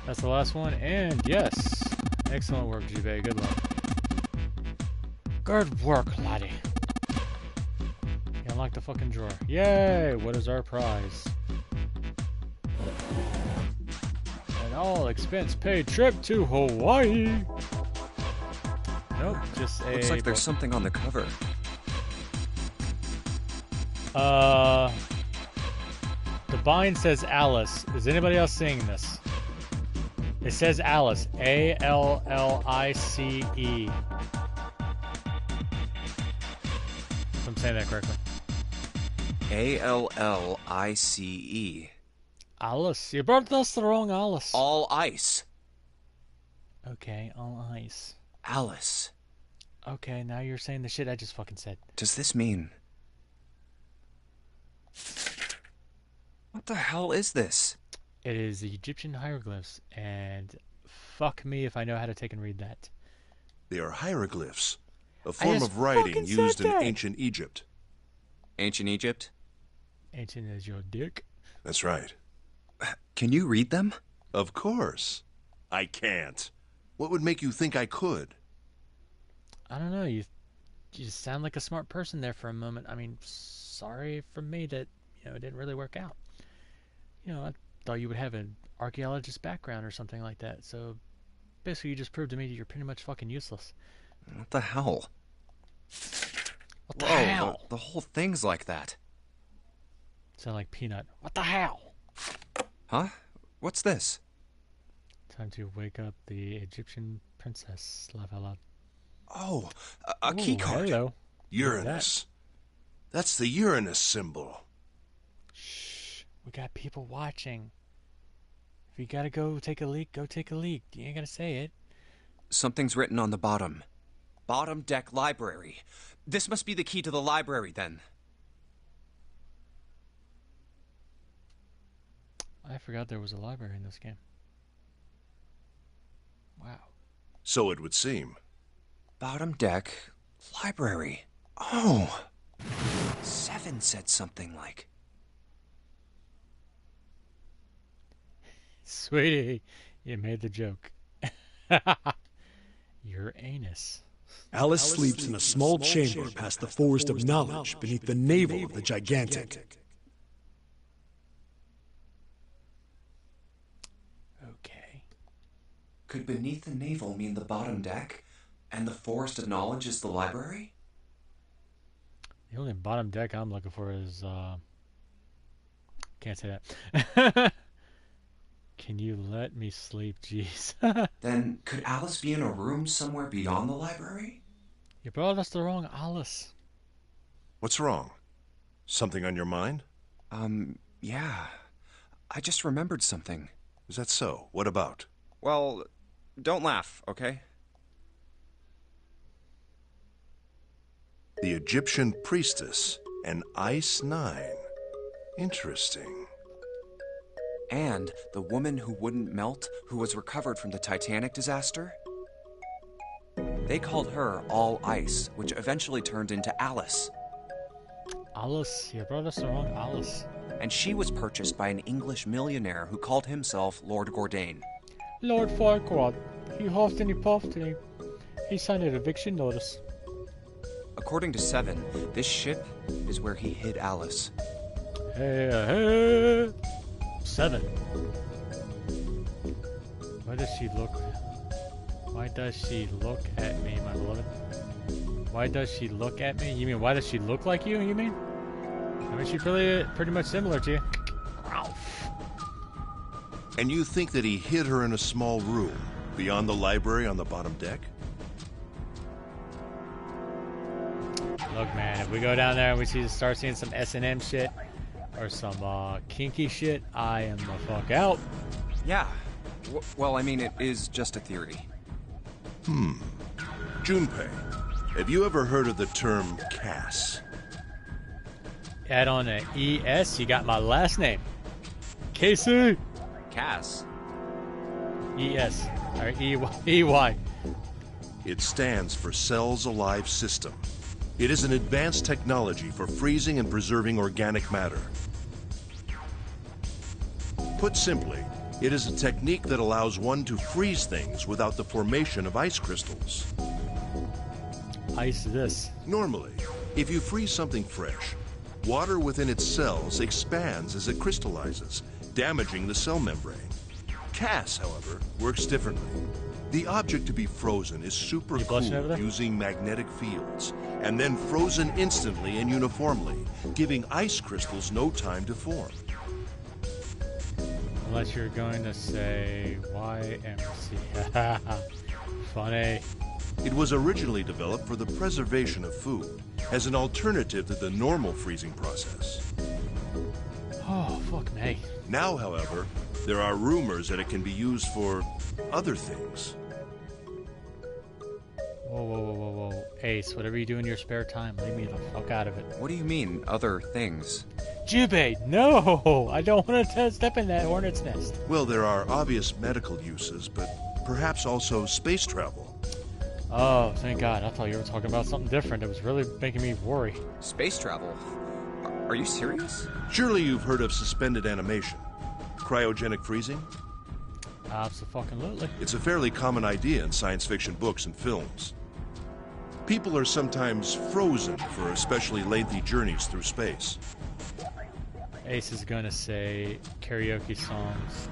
That's the last one, and yes! Excellent work, Jubei. Good luck. Good work, laddie. You unlock the fucking drawer. Yay! What is our prize? An all-expense paid trip to Hawaii! Nope, just a... Looks like there's something on the cover. The bind says Alice. Is anybody else seeing this? It says Alice. A-L-L-I-C-E. If I'm saying that correctly. Allice. Alice. You brought us the wrong Alice. All ice. Okay, all ice. Alice. Okay, now you're saying the shit I just fucking said. Does this mean... What the hell is this? It is the Egyptian hieroglyphs, and fuck me if I know how to take and read that. They are hieroglyphs, a form of writing used in ancient Egypt. Ancient Egypt? Ancient as your dick? That's right. Can you read them? Of course. I can't. What would make you think I could? I don't know. You just sound like a smart person there for a moment. I mean, sorry for me that, it didn't really work out. I thought you would have an archaeologist background or something like that. So basically you just proved to me that you're pretty much fucking useless. What the hell? What the hell? The whole thing's like that. Sound like Peanut. What the hell? Huh? What's this? Time to wake up the Egyptian princess. Laugh out loud. Oh, a key card. Hello. Uranus. That's the Uranus symbol. Shh. We got people watching. If you gotta go take a leak, go take a leak. You ain't gotta say it. Something's written on the bottom. Bottom deck library. This must be the key to the library, then. I forgot there was a library in this game. Wow. So it would seem. Bottom deck library. Oh. 7 said something like... Sweetie, you made the joke. Your anus. Alice sleeps in a small chamber past the forest of knowledge beneath the navel of the gigantic. Okay. Could beneath the navel mean the bottom deck? And the forest of knowledge is the library? The only bottom deck I'm looking for is, can't say that. Can you let me sleep, jeez? Then, could Alice be in a room somewhere beyond the library? You brought us the wrong Alice. What's wrong? Something on your mind? Yeah. I just remembered something. Is that so? What about? Well, don't laugh, okay? The Egyptian priestess, an Ice 9. Interesting. And the woman who wouldn't melt, who was recovered from the Titanic disaster? They called her All Ice, which eventually turned into Alice. Alice, you brought us the wrong Alice. And she was purchased by an English millionaire who called himself Lord Gordain. Lord Farquaad. He huffed and he puffed and he signed an eviction notice. According to 7, this ship is where he hid Alice. Hey. 7. Why does she look... Why does she look at me, my beloved? Why does she look at me? You mean, why does she look like you, you mean? I mean, she's pretty much similar to you. And you think that he hid her in a small room, beyond the library on the bottom deck? Look, man, if we go down there and we start seeing some S&M shit, or some kinky shit, I am the fuck out. Yeah. Well, I mean, it is just a theory. Junpei, have you ever heard of the term Cass? Add on an ES, you got my last name. KC. Cass? ES. Or EY. It stands for Cells Alive System. It is an advanced technology for freezing and preserving organic matter. Put simply, it is a technique that allows one to freeze things without the formation of ice crystals. Ice this. Normally, if you freeze something fresh, water within its cells expands as it crystallizes, damaging the cell membrane. Cass, however, works differently. The object to be frozen is super cool using magnetic fields, and then frozen instantly and uniformly, giving ice crystals no time to form. Unless you're going to say YMC. Funny. It was originally developed for the preservation of food, as an alternative to the normal freezing process. Oh, fuck me. Now, however, there are rumors that it can be used for other things. Whoa, whoa, whoa, whoa, whoa. Ace, whatever you do in your spare time, leave me the fuck out of it. What do you mean, other things? Jubei, no! I don't want to step in that hornet's nest. Well, there are obvious medical uses, but perhaps also space travel. Oh, thank God. I thought you were talking about something different. It was really making me worry. Space travel? Are you serious? Surely you've heard of suspended animation. Cryogenic freezing? Absolutely. It's a fairly common idea in science fiction books and films. People are sometimes frozen for especially lengthy journeys through space. Ace is gonna say karaoke songs.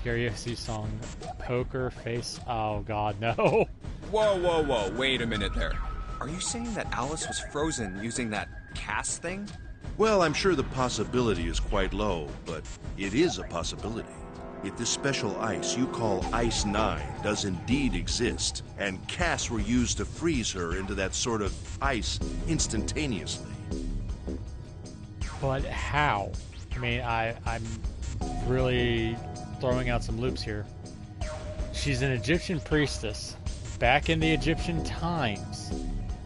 Karaoke song, poker face. Oh God, no! Whoa, whoa, whoa! Wait a minute there. Are you saying that Alice was frozen using that cast thing? Well, I'm sure the possibility is quite low, but it is a possibility. If this special ice you call Ice 9 does indeed exist, and casts were used to freeze her into that sort of ice instantaneously. But how? I mean, I'm really throwing out some loops here. She's an Egyptian priestess. Back in the Egyptian times,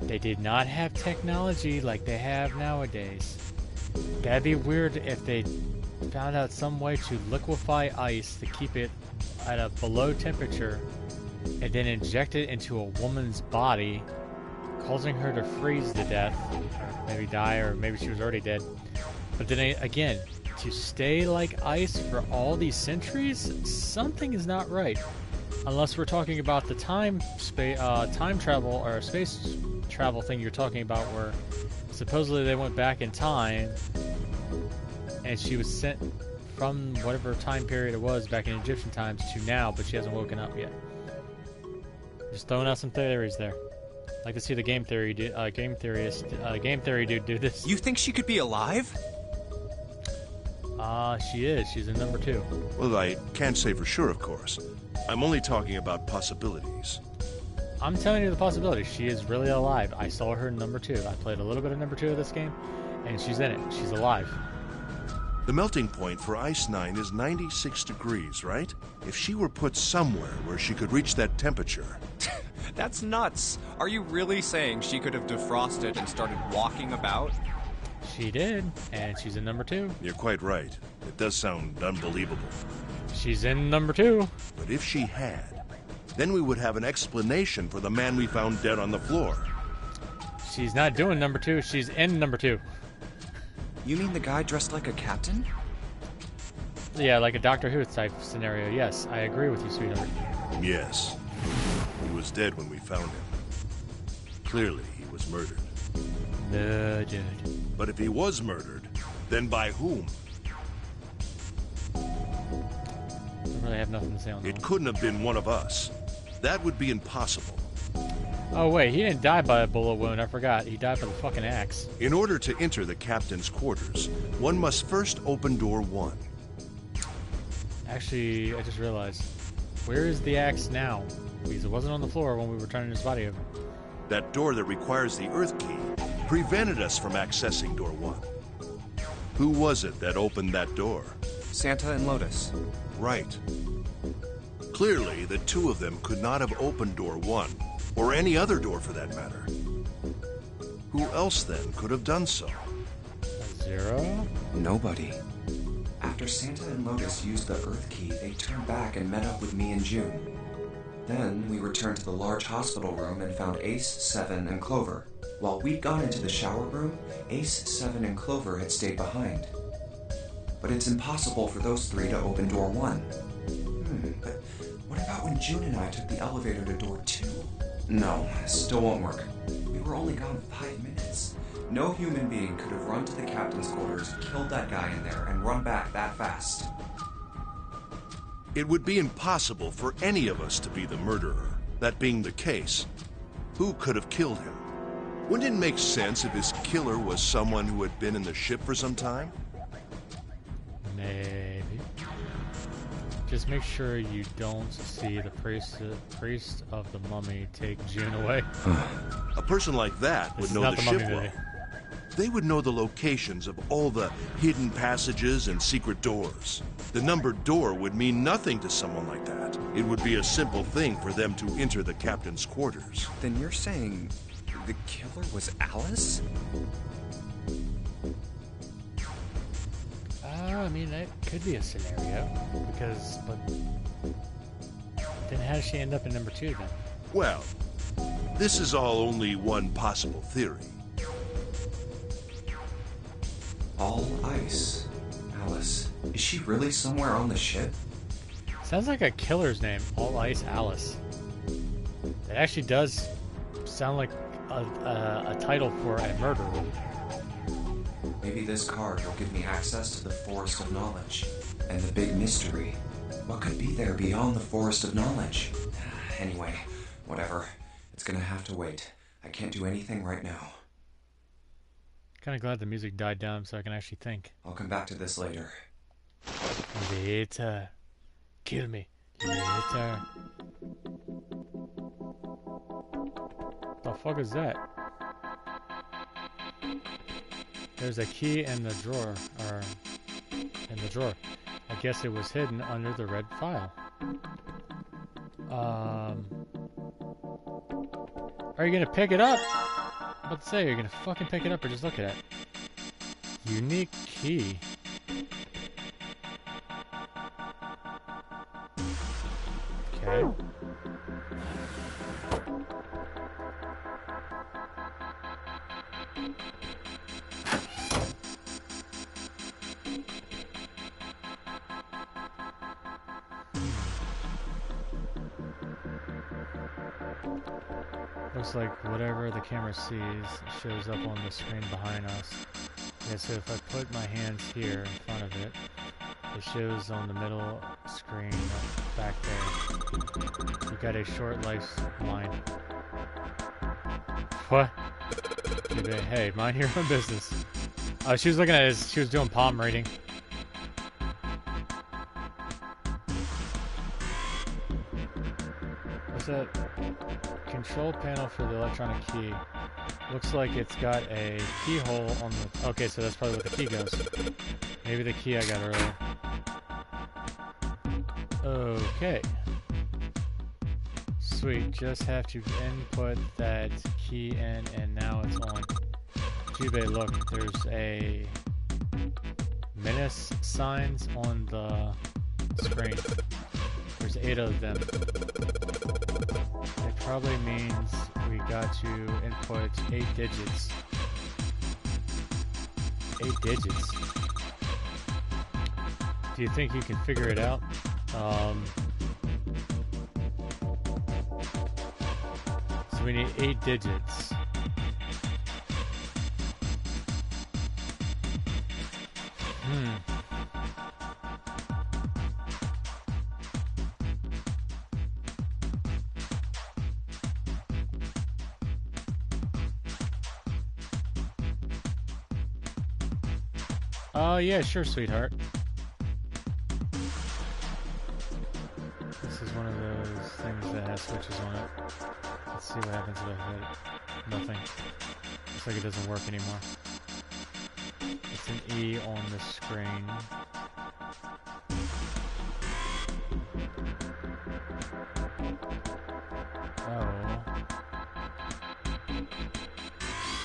they did not have technology like they have nowadays. That'd be weird if they found out some way to liquefy ice to keep it at a below temperature and then inject it into a woman's body, causing her to freeze to death, or maybe die, or maybe she was already dead. But then again, to stay like ice for all these centuries, something is not right. Unless we're talking about the time travel or space travel thing you're talking about, where supposedly they went back in time and she was sent from whatever time period it was back in Egyptian times to now, but she hasn't woken up yet. Just throwing out some theories there. I'd like to see the game theory dude do this. You think she could be alive? She is. She's in number 2. Well, I can't say for sure, of course. I'm only talking about possibilities. I'm telling you the possibility. She is really alive. I saw her in number 2. I played a little bit of number 2 of this game, and she's in it. She's alive. The melting point for Ice 9 is 96 degrees, right? If she were put somewhere where she could reach that temperature... That's nuts. Are you really saying she could have defrosted and started walking about? She did, and she's in number 2. You're quite right. It does sound unbelievable. She's in number 2. But if she had, then we would have an explanation for the man we found dead on the floor. She's not doing number 2. She's in number 2. You mean the guy dressed like a captain? Yeah, like a Doctor Who type scenario. Yes, I agree with you, sweetheart. Yes. He was dead when we found him. Clearly, he was murdered. Murdered. But if he was murdered, then by whom? I really have nothing to say on that. It couldn't have been one of us. That would be impossible. Oh, wait, he didn't die by a bullet wound. I forgot. He died by the fucking axe. In order to enter the captain's quarters, one must first open door 1. Actually, I just realized. Where is the axe now? Because it wasn't on the floor when we were turning his body over. That door that requires the Earth key prevented us from accessing door 1. Who was it that opened that door? Santa and Lotus. Right. Clearly, the two of them could not have opened door 1, or any other door for that matter. Who else then could have done so? 0? Nobody. After Santa and Lotus used the Earth key, they turned back and met up with me and June. Then we returned to the large hospital room and found Ace, 7, and Clover. While we'd gone into the shower room, Ace, 7, and Clover had stayed behind. But it's impossible for those 3 to open door 1. But what about when June and I took the elevator to door 2? No, still won't work. We were only gone 5 minutes. No human being could have run to the captain's quarters, killed that guy in there, and run back that fast. It would be impossible for any of us to be the murderer. That being the case, who could have killed him? Wouldn't it make sense if his killer was someone who had been in the ship for some time? Maybe. Just make sure you don't see the priest of the mummy take June away. A person like that would know the ship well. They would know the locations of all the hidden passages and secret doors. The numbered door would mean nothing to someone like that. It would be a simple thing for them to enter the captain's quarters. Then you're saying the killer was Alice? I mean, that could be a scenario, but then how does she end up in number 2 then? Well, this is all only one possible theory. All ice. Alice. Is she really somewhere on the ship? Sounds like a killer's name, All Ice Alice. It actually does sound like a title for a murderer. Maybe this card will give me access to the Forest of Knowledge. And the big mystery. What could be there beyond the Forest of Knowledge? Anyway, whatever. It's gonna have to wait. I can't do anything right now. Kind of glad the music died down so I can actually think. I'll come back to this later. Later. Kill me. Later. The fuck is that? There's a key in the drawer, I guess it was hidden under the red file. Are you gonna pick it up? I'm about to say, you're gonna fucking pick it up or just look at it. Unique key. Okay. Looks like whatever the camera sees shows up on the screen behind us. Yeah, so if I put my hands here in front of it, it shows on the middle screen back there. You got a short lifeline. What? Hey, mind your own business. Oh, she was looking at his, she was doing palm reading. What's that? Control panel for the electronic key. Looks like it's got a keyhole on the... Okay, so that's probably where the key goes. Maybe the key I got earlier. Okay. Sweet, just have to input that key in and now it's on. Jubei, look, there's a menace signs on the screen. There's 8 of them. It probably means we got to input 8 digits. 8 digits. Do you think you can figure it out? So we need 8 digits. Oh, yeah, sure, sweetheart. This is one of those things that has switches on it. Let's see what happens if I hit it. Nothing. Looks like it doesn't work anymore. It's an E on the screen. Oh.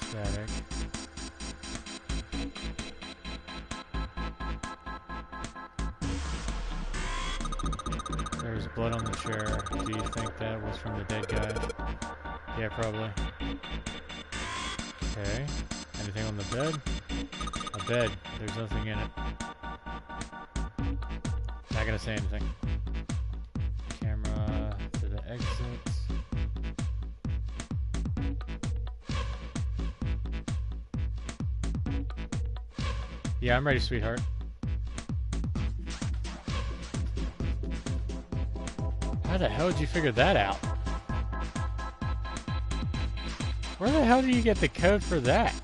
Static. There's blood on the chair. Do you think that was from the dead guy? Yeah, probably. Okay. Anything on the bed? A bed. There's nothing in it. Not gonna say anything. Camera to the exit. Yeah, I'm ready, sweetheart. How the hell did you figure that out? Where the hell did you get the code for that?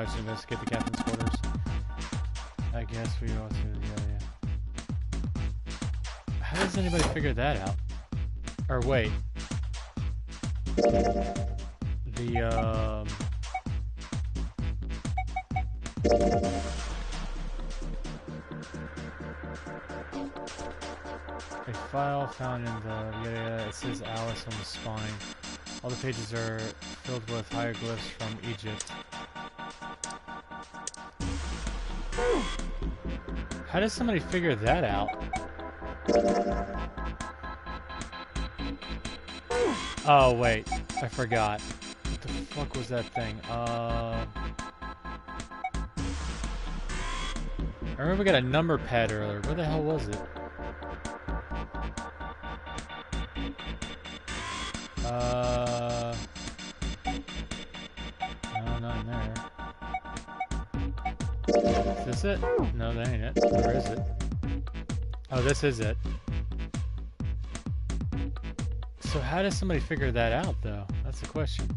quarters to investigate the captain's quarters. I guess we ought to. Yeah. How does anybody figure that out? Or wait. A file found in the it says Alice on the spine. All the pages are filled with hieroglyphs from Egypt. How does somebody figure that out? Oh wait, I forgot. What the fuck was that thing? I remember we got a number pad earlier. Where the hell was it? No, not in there. Is this it? No, that ain't it. Where is it? Oh, this is it. So how does somebody figure that out, though? That's the question.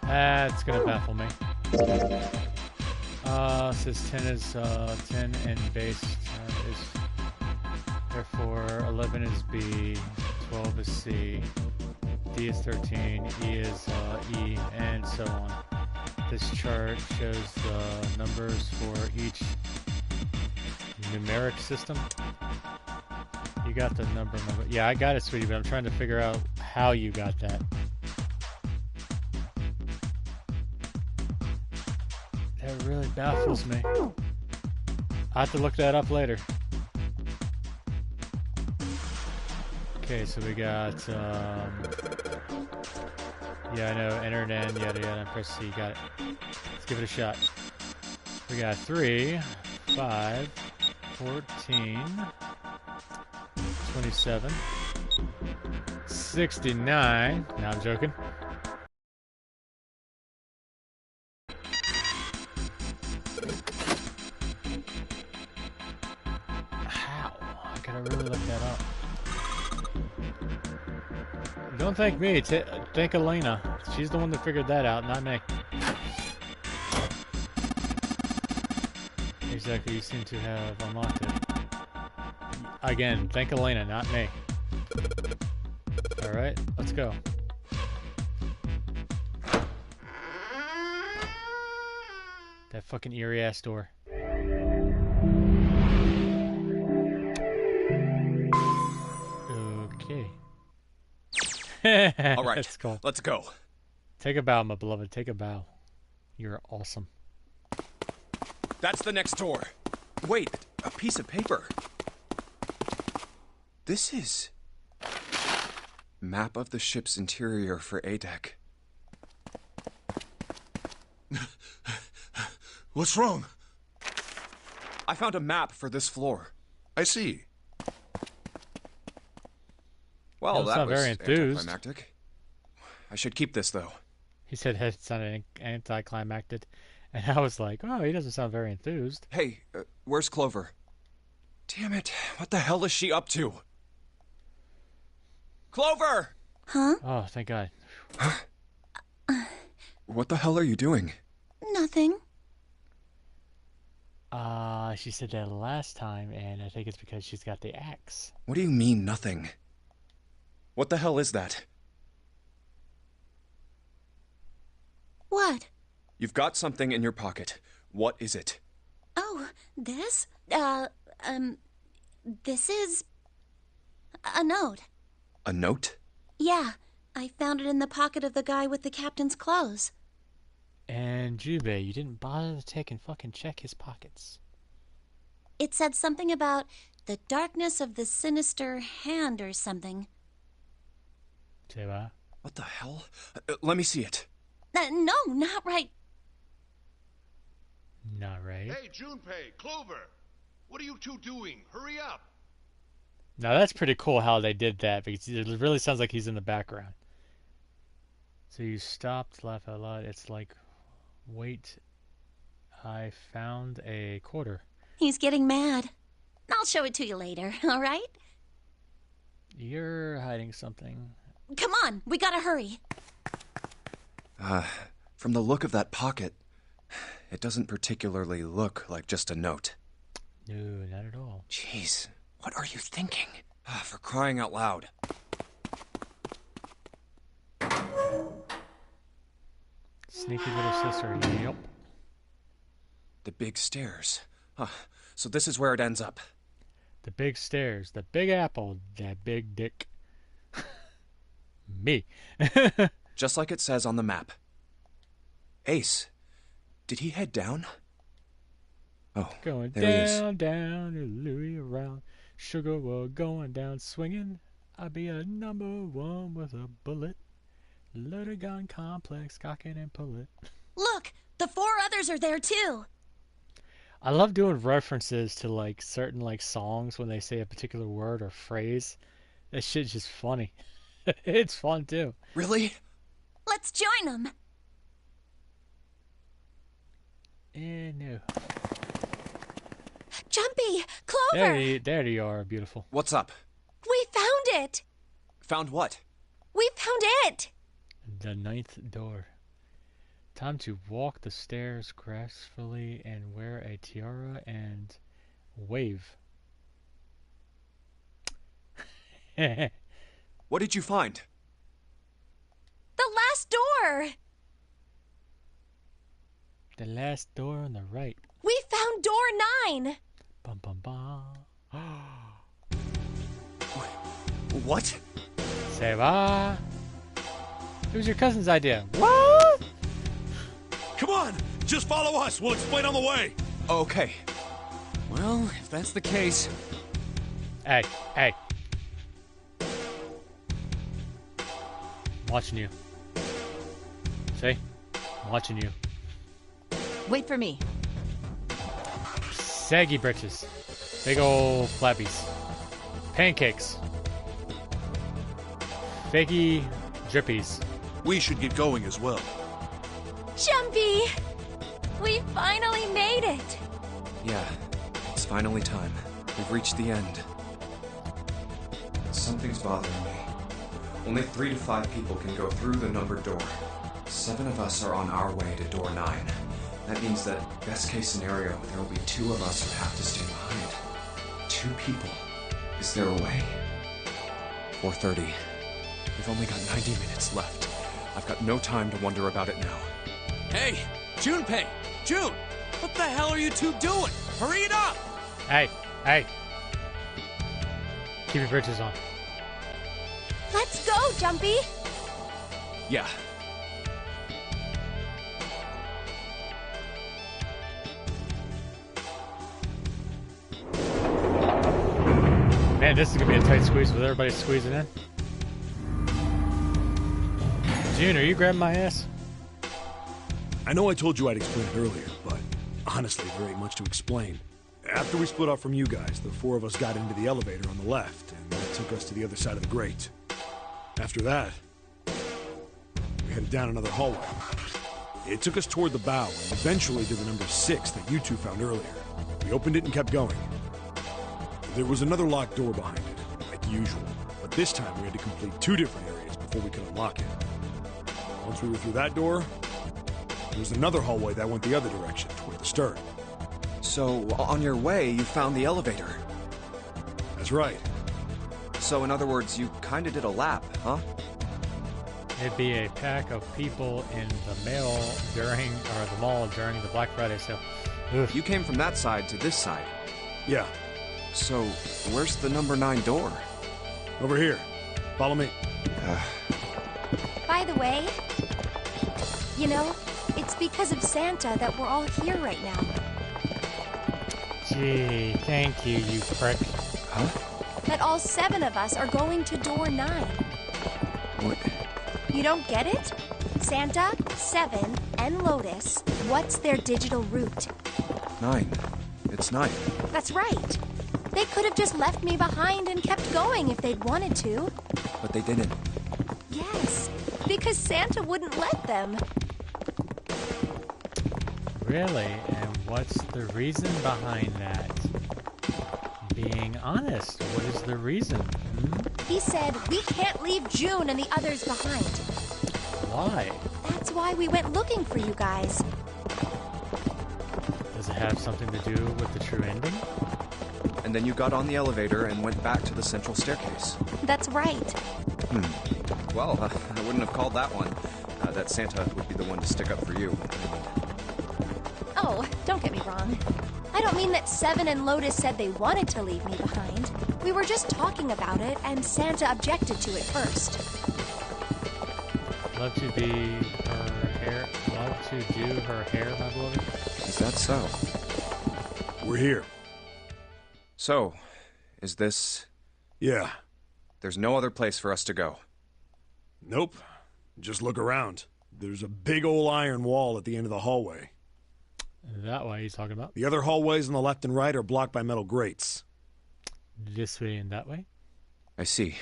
That's gonna baffle me. Says 10 is 10 and base is therefore 11 is B, 12 is C, D is 13, E is E, and so on. This chart shows the numbers for each numeric system. You got the number. Yeah, I got it, sweetie, but I'm trying to figure out how you got that. That really baffles me. I'll have to look that up later. Okay, so we got, yeah, I know, enter and end, yada yada, press C, got it. Let's give it a shot. We got 3, 5, 14, 27, 69, no, I'm joking. How? I gotta really look that up. Don't thank me, thank Elena. She's the one that figured that out, not me. Exactly, you seem to have unlocked it. Again, thank Elena, not me. Alright, let's go. That fucking eerie ass door. Okay. All right, that's cool. Let's go. Take a bow, my beloved. Take a bow. You're awesome. That's the next door. Wait, a piece of paper. This is... map of the ship's interior for ADEC. What's wrong? I found a map for this floor. I see. Well, that was very enthused. anticlimactic. I should keep this, though. He said it sounded anticlimactic, and I was like, oh, he doesn't sound very enthused. Hey, where's Clover? Damn it, what the hell is she up to? Clover! Huh? Oh, thank God. What the hell are you doing? Nothing. She said that last time, and I think it's because she's got the axe. What do you mean, nothing? What the hell is that? What? You've got something in your pocket. What is it? Oh, this? This is... a note. A note? Yeah, I found it in the pocket of the guy with the captain's clothes. And Jubei, you didn't bother to take and fucking check his pockets. It said something about the darkness of the sinister hand or something. Say what? What the hell? Let me see it. No, not right. Not right. Hey, Junpei, Clover! What are you two doing? Hurry up! Now that's pretty cool how they did that, because it really sounds like he's in the background. So you stopped, laugh out loud. It's like, wait, I found a quarter. He's getting mad. I'll show it to you later, all right? You're hiding something. Come on, we gotta hurry. From the look of that pocket, it doesn't particularly look like just a note. No, not at all. Jeez, what are you thinking? For crying out loud. Sneaky little sister, yep. The big stairs. So this is where it ends up. The big stairs, the big apple, that big dick. Me. Just like it says on the map. Ace, did he head down? Oh, going there he is. down, down, and Louis around. Sugar was going down swinging. I'd be a number one with a bullet. Loaded gun complex, cock it and pull it. Look, the 4 others are there too. I love doing references to like certain like songs when they say a particular word or phrase. That shit's just funny. It's fun too. Really? Let's join them. No. Jumpy, Clover. There you are, beautiful. What's up? We found it. Found what? We found it. The 9th door. Time to walk the stairs gracefully and wear a tiara and wave. What did you find? The last door. The last door on the right. We found door 9. Bum bum bum. What? Say bye. It was your cousin's idea. What? Come on! Just follow us. We'll explain on the way. Okay. Well, if that's the case... Hey. I'm watching you. See? I'm watching you. Wait for me. Saggy britches. Big old flappies. Pancakes. Fakey drippies. We should get going as well. Jumpy. We finally made it. Yeah, it's finally time. We've reached the end. Something's bothering me. Only 3 to 5 people can go through the numbered door. 7 of us are on our way to door 9. That means that, best case scenario, there will be 2 of us who have to stay behind. 2 people. Is there a way? 4:30. We've only got 90 minutes left. I've got no time to wonder about it now. Hey, Junpei! June! What the hell are you two doing? Hurry it up! Hey. Keep your britches on. Let's go, Jumpy. Yeah. Man, this is gonna be a tight squeeze with everybody squeezing in. June, are you grabbing my ass? I know I told you I'd explain it earlier, but honestly, there ain't much to explain. After we split off from you guys, the 4 of us got into the elevator on the left, and that took us to the other side of the grate. After that, we headed down another hallway. It took us toward the bow, and eventually to the number 6 that you two found earlier. We opened it and kept going. There was another locked door behind it, like usual, but this time we had to complete 2 different areas before we could unlock it. Once we were through that door, there was another hallway that went the other direction, toward the stern. So, on your way, you found the elevator. That's right. So, in other words, you kinda did a lap, huh? It'd be a pack of people in the mall during the Black Friday sale. Oof. You came from that side to this side. Yeah, So, where's the number 9 door? over here. Follow me. By the way, you know, it's because of Santa that we're all here right now. Gee, thank you, you prick. Huh? That all 7 of us are going to door 9. What? You don't get it? Santa, 7, and Lotus, what's their digital route? 9. It's 9. That's right. They could have just left me behind and kept going if they'd wanted to. But they didn't. Yes, because Santa wouldn't let them. Really? And what's the reason behind that? Being honest. What is the reason? He said we can't leave June and the others behind. Why? That's why we went looking for you guys. Does it have something to do with the true ending? And then you got on the elevator and went back to the central staircase. That's right. Well, I wouldn't have called that one. That Santa would be the one to stick up for you. Oh, don't get me wrong. I don't mean that Seven and Lotus said they wanted to leave me behind. We were just talking about it, and Santa objected to it first. Love to be her hair. Love to do her hair, my beloved. Is that so? We're here. So, is this... Yeah. There's no other place for us to go. Nope. Just look around. There's a big old iron wall at the end of the hallway. That way he's talking about? The other hallways on the left and right are blocked by metal grates. This way and that way? I see.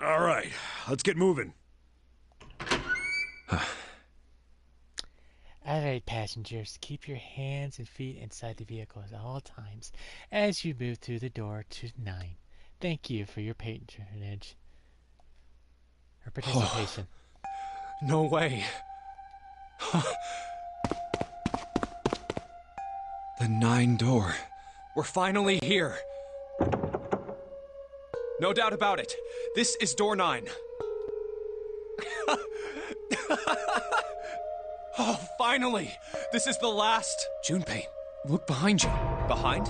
All right, let's get moving. Alright, passengers, keep your hands and feet inside the vehicle at all times as you move through the door to 9. Thank you for your patronage. Or participation. No way. The 9 door. We're finally here. No doubt about it. This is door 9. Oh, finally! This is the last... Junpei, look behind you. Behind?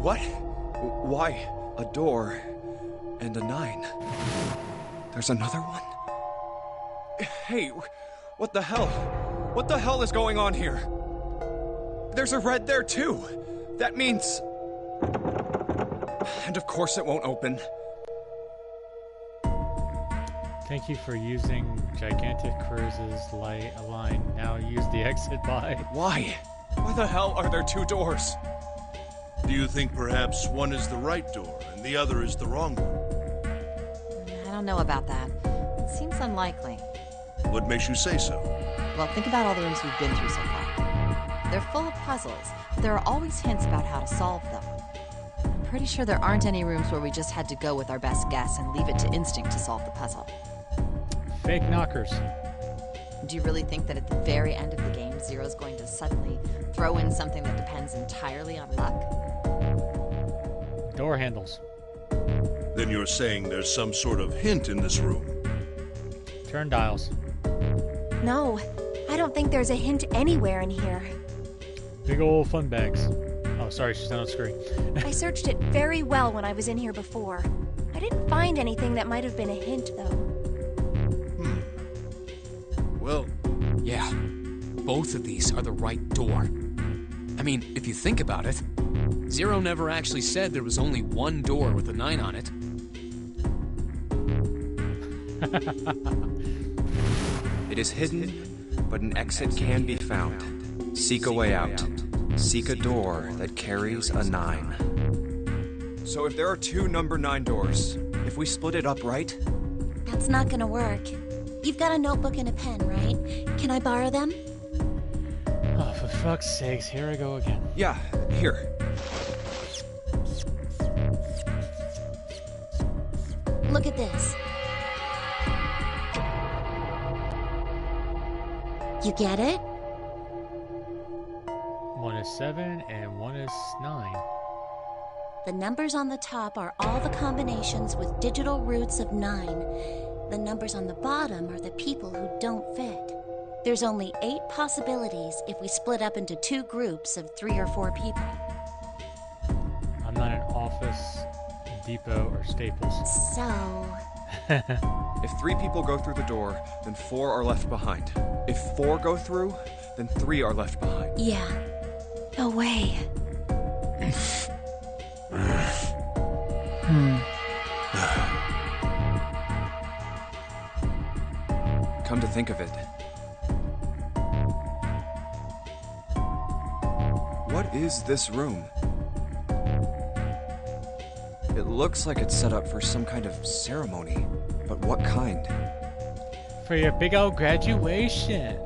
What? Why? A door and a 9. There's another one? Hey, what the hell? What the hell is going on here? There's a red there too. That means... And of course it won't open. Thank you for using Gigantic Cruises line. Now use the exit by. Why? Why the hell are there 2 doors? Do you think perhaps one is the right door and the other is the wrong one? I don't know about that. It seems unlikely. What makes you say so? Well, think about all the rooms we've been through so far. They're full of puzzles, but there are always hints about how to solve them. I'm pretty sure there aren't any rooms where we just had to go with our best guess and leave it to instinct to solve the puzzle. Fake knockers. Do you really think that at the very end of the game, Zero's going to suddenly throw in something that depends entirely on luck? Door handles. Then you're saying there's some sort of hint in this room. Turn dials. No, I don't think there's a hint anywhere in here. Big ol' fun bags. Oh, sorry, she's not on screen. I searched it very well when I was in here before. I didn't find anything that might have been a hint, though. Well... Yeah, both of these are the right door. I mean, if you think about it, Zero never actually said there was only one door with a 9 on it. It is hidden, but an exit can be found. Seek a way out. Seek a door that carries a 9. So if there are 2 number 9 doors, if we split it up right... That's not gonna work. You've got a notebook and a pen, right? Can I borrow them? Oh, for fuck's sakes, here I go again. Yeah, here. Look at this. You get it? One is 7 and one is 9. The numbers on the top are all the combinations with digital roots of 9. The numbers on the bottom are the people who don't fit. There's only 8 possibilities if we split up into 2 groups of 3 or 4 people. I'm not an Office Depot or Staples. So... If 3 people go through the door, then 4 are left behind. If 4 go through, then 3 are left behind. Yeah. No way. Come to think of it, what is this room? It looks like it's set up for some kind of ceremony, but what kind? For your big old graduation.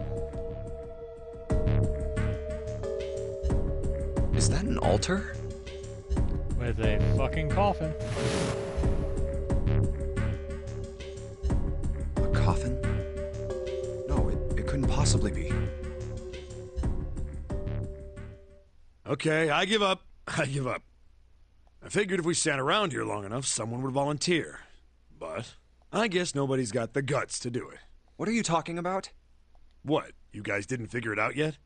Is that an altar? With a fucking coffin. A coffin? No, it couldn't possibly be. Okay, I give up. I give up. I figured if we sat around here long enough, someone would volunteer. But I guess nobody's got the guts to do it. What are you talking about? What? You guys didn't figure it out yet?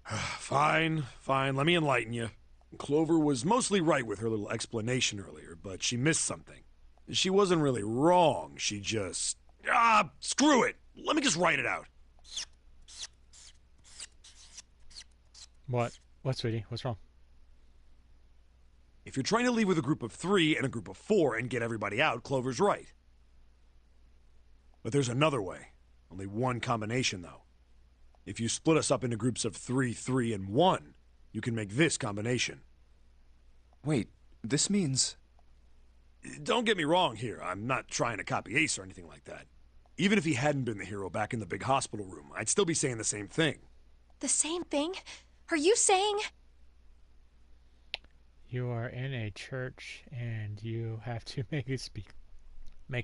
Fine, let me enlighten you. Clover was mostly right with her little explanation earlier, but she missed something. She wasn't really wrong, she just... screw it! Let me just write it out. What? What, sweetie? What's wrong? If you're trying to leave with a group of 3 and a group of 4 and get everybody out, Clover's right. But there's another way. Only one combination, though. If you split us up into groups of 3, 3, and 1, you can make this combination. Wait, this means... Don't get me wrong here. I'm not trying to copy Ace or anything like that. Even if he hadn't been the hero back in the big hospital room, I'd still be saying the same thing. The same thing? Are you saying... You are in a church and you have to make a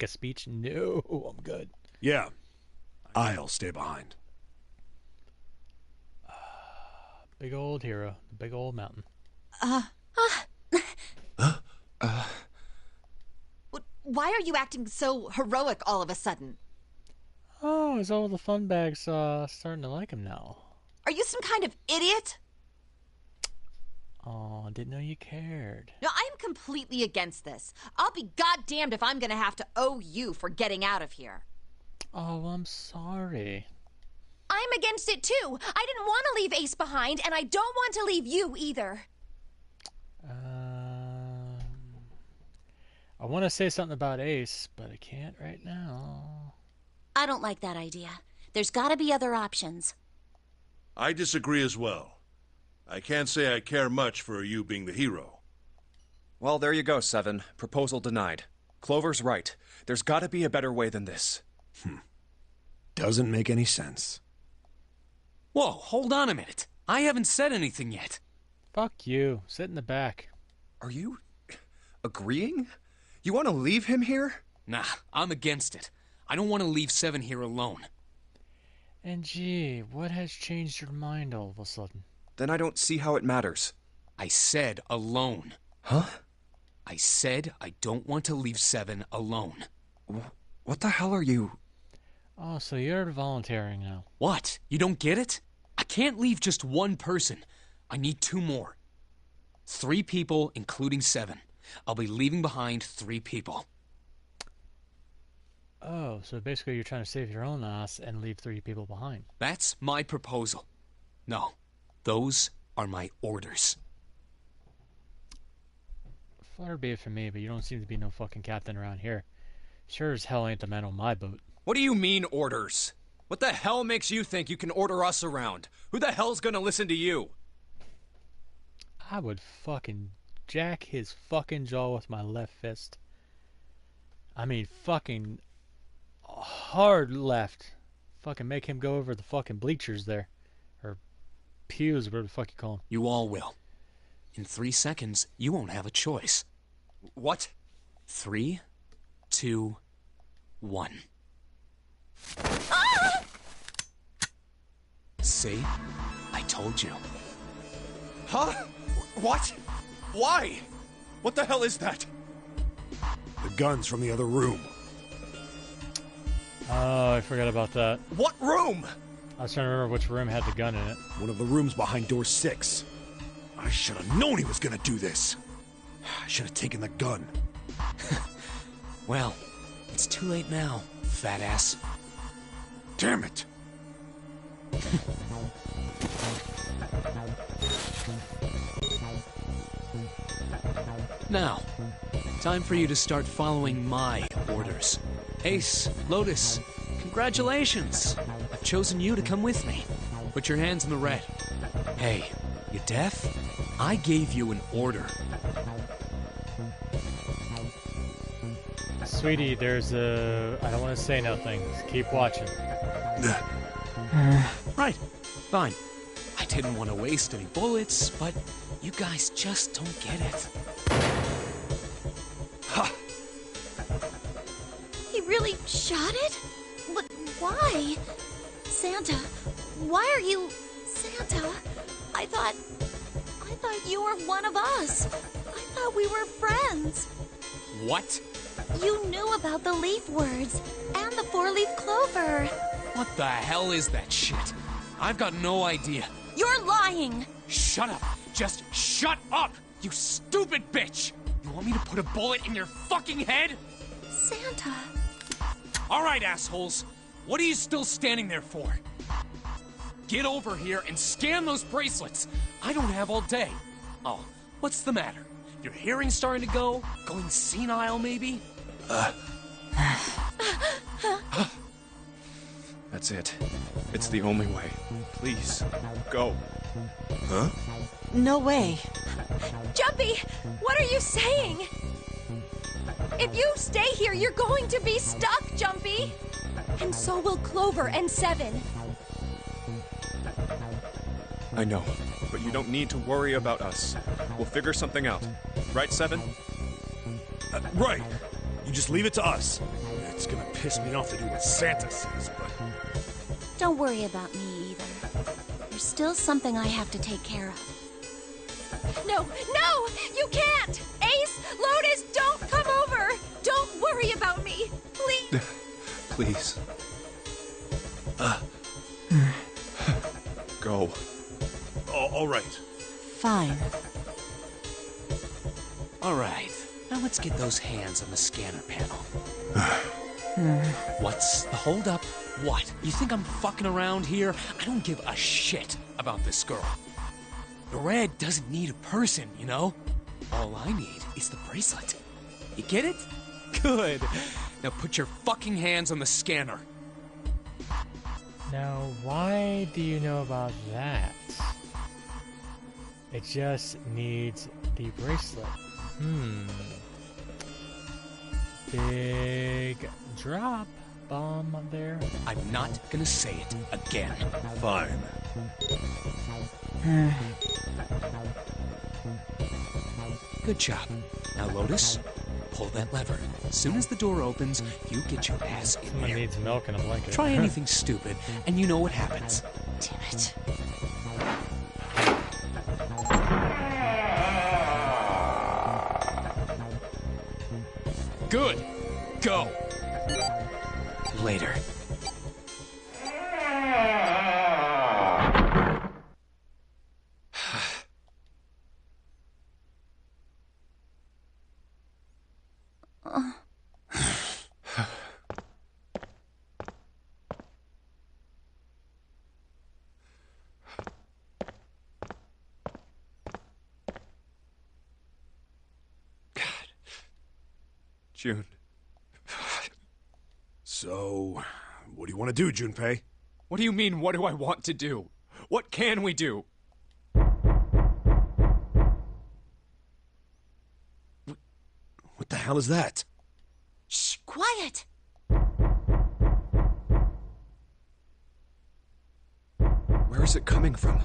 speech? No, I'm good. Yeah. I'll stay behind. Big old hero. The big old mountain. Why are you acting so heroic all of a sudden? Oh, is all the fun bags starting to like him now? Are you some kind of idiot? Oh, didn't know you cared. No, I am completely against this. I'll be goddamned if I'm gonna have to owe you for getting out of here. Oh, I'm sorry. I'm against it too. I didn't want to leave Ace behind, and I don't want to leave you either. I want to say something about Ace, but I can't right now. I don't like that idea. There's got to be other options. I disagree as well. I can't say I care much for you being the hero. Well, there you go, Seven. Proposal denied. Clover's right. There's gotta be a better way than this. Doesn't make any sense. Whoa, hold on a minute. I haven't said anything yet. Fuck you. Sit in the back. Are you... agreeing? You want to leave him here? Nah, I'm against it. I don't want to leave Seven here alone. And gee, what has changed your mind all of a sudden? Then I don't see how it matters. I said alone. Huh? I said I don't want to leave Seven alone. What the hell are you... Oh, so you're volunteering now. What? You don't get it? I can't leave just one person. I need 2 more. 3 people, including Seven. I'll be leaving behind 3 people. Oh, so basically you're trying to save your own ass and leave 3 people behind. That's my proposal. No, those are my orders. Far be it from me, but you don't seem to be no fucking captain around here. Sure as hell ain't the man on my boat. What do you mean, orders? What the hell makes you think you can order us around? Who the hell's gonna listen to you? I would fucking jack his fucking jaw with my left fist. I mean, fucking hard left. Fucking make him go over the fucking bleachers there. Or pews, whatever the fuck you call them. You all will. In 3 seconds, you won't have a choice. What? 3, 2, 1. See? I told you. Huh? What? Why? What the hell is that? The gun's from the other room. Oh, I forgot about that. What room? I was trying to remember which room had the gun in it. One of the rooms behind door 6. I should have known he was gonna do this. I should have taken the gun. Well, it's too late now, fat ass. Damn it! Now, time for you to start following my orders. Ace, Lotus, congratulations! I've chosen you to come with me. Put your hands in the red. Hey, you deaf? I gave you an order. Sweetie, there's a... I don't want to say nothing. Just keep watching. Right, fine. I didn't want to waste any bullets, but you guys just don't get it. He really shot it? But why? Santa, why are you... Santa, I thought you were one of us. I thought we were friends. What? You knew about the leaf words and the four-leaf clover. What the hell is that shit? I've got no idea. You're lying. Shut up. Just shut up, you stupid bitch! You want me to put a bullet in your fucking head? Santa. All right, assholes. What are you still standing there for? Get over here and scan those bracelets. I don't have all day. Oh, what's the matter? Your hearing's starting to go? Going senile, maybe? That's it. It's the only way. Please, go. Huh? No way. Jumpy, what are you saying? If you stay here, you're going to be stuck, Jumpy. And so will Clover and Seven. I know, but you don't need to worry about us. We'll figure something out. Right, Seven? Right. You just leave it to us. It's gonna piss me off to do what Santa says, but... Don't worry about me either. There's still something I have to take care of. No, you can't! Ace, Lotus, don't come over! Don't worry about me, please! Please. Go. all right. Fine. All right. Now let's get those hands on the scanner panel. What's the holdup? What? You think I'm fucking around here? I don't give a shit about this girl. The red doesn't need a person, you know? All I need is the bracelet. You get it? Good. Now put your fucking hands on the scanner. Now, why do you know about that? It just needs the bracelet. Big drop bomb there. I'm not gonna say it again. Fine. Good job. Now, Lotus, pull that lever. As soon as the door opens, you get your ass in Someone there. needs milk and a blanket. Try anything stupid, and you know what happens. Damn it. Good. Go. Later. June. So, what do you want to do, Junpei? What do you mean, what do I want to do? What can we do? What the hell is that? Shh, quiet! Where is it coming from?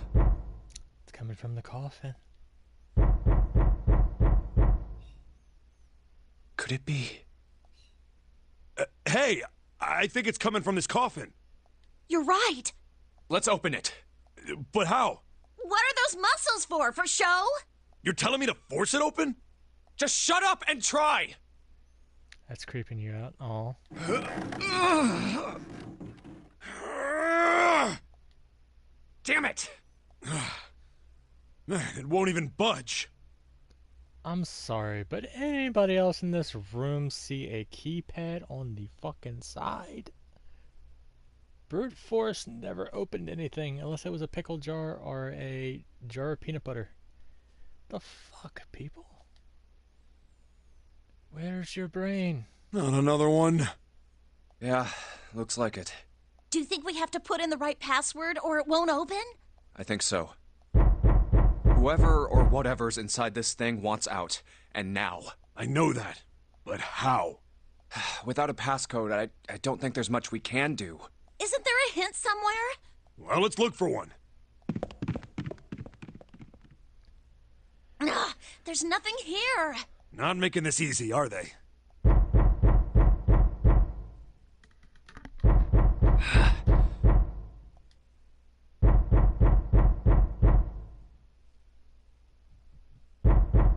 It's coming from the coffin. Could it be? Hey, I think it's coming from this coffin. You're right. Let's open it. But how? What are those muscles for? For show? You're telling me to force it open? Just shut up and try! That's creeping you out. Oh. Damn it! Man, it won't even budge. I'm sorry, but anybody else in this room see a keypad on the fucking side? Brute force never opened anything unless it was a pickle jar or a jar of peanut butter. The fuck, people? Where's your brain? Not another one. Yeah, looks like it. Do you think we have to put in the right password or it won't open? I think so. Whoever or whatever's inside this thing wants out. And now. I know that. But how? Without a passcode, I don't think there's much we can do. Isn't there a hint somewhere? Well, let's look for one. There's nothing here. Not making this easy, are they?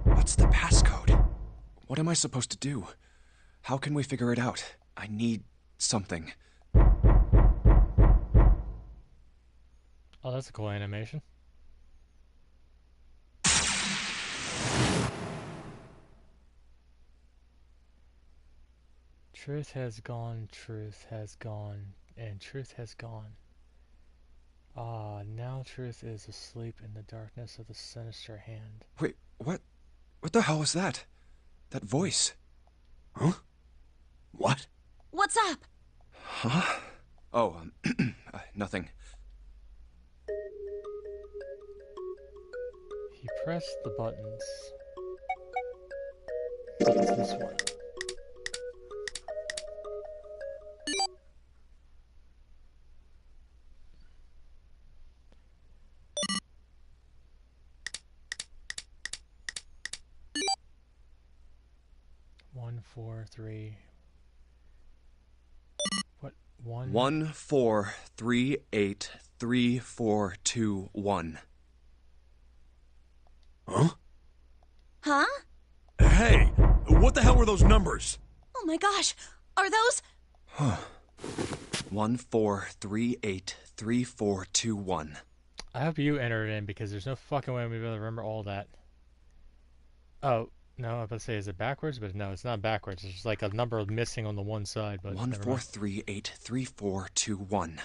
What's the passcode? What am I supposed to do? How can we figure it out? I need something. Oh, that's a cool animation. Truth has gone, and truth has gone. Ah, now truth is asleep in the darkness of the sinister hand. Wait, what? What the hell was that? That voice? Huh? What? What's up? Huh? Oh, nothing. He pressed the buttons. It's this one. One, four, three. What? 1438342 Huh? Huh? Hey, what the hell were those numbers? Oh my gosh, are those... 1438342 I hope you enter it in because there's no fucking way I'm gonna be able to remember all that. Oh, no, I was about to say, is it backwards? But no, it's not backwards. It's just like a number missing on the one side, but 1438342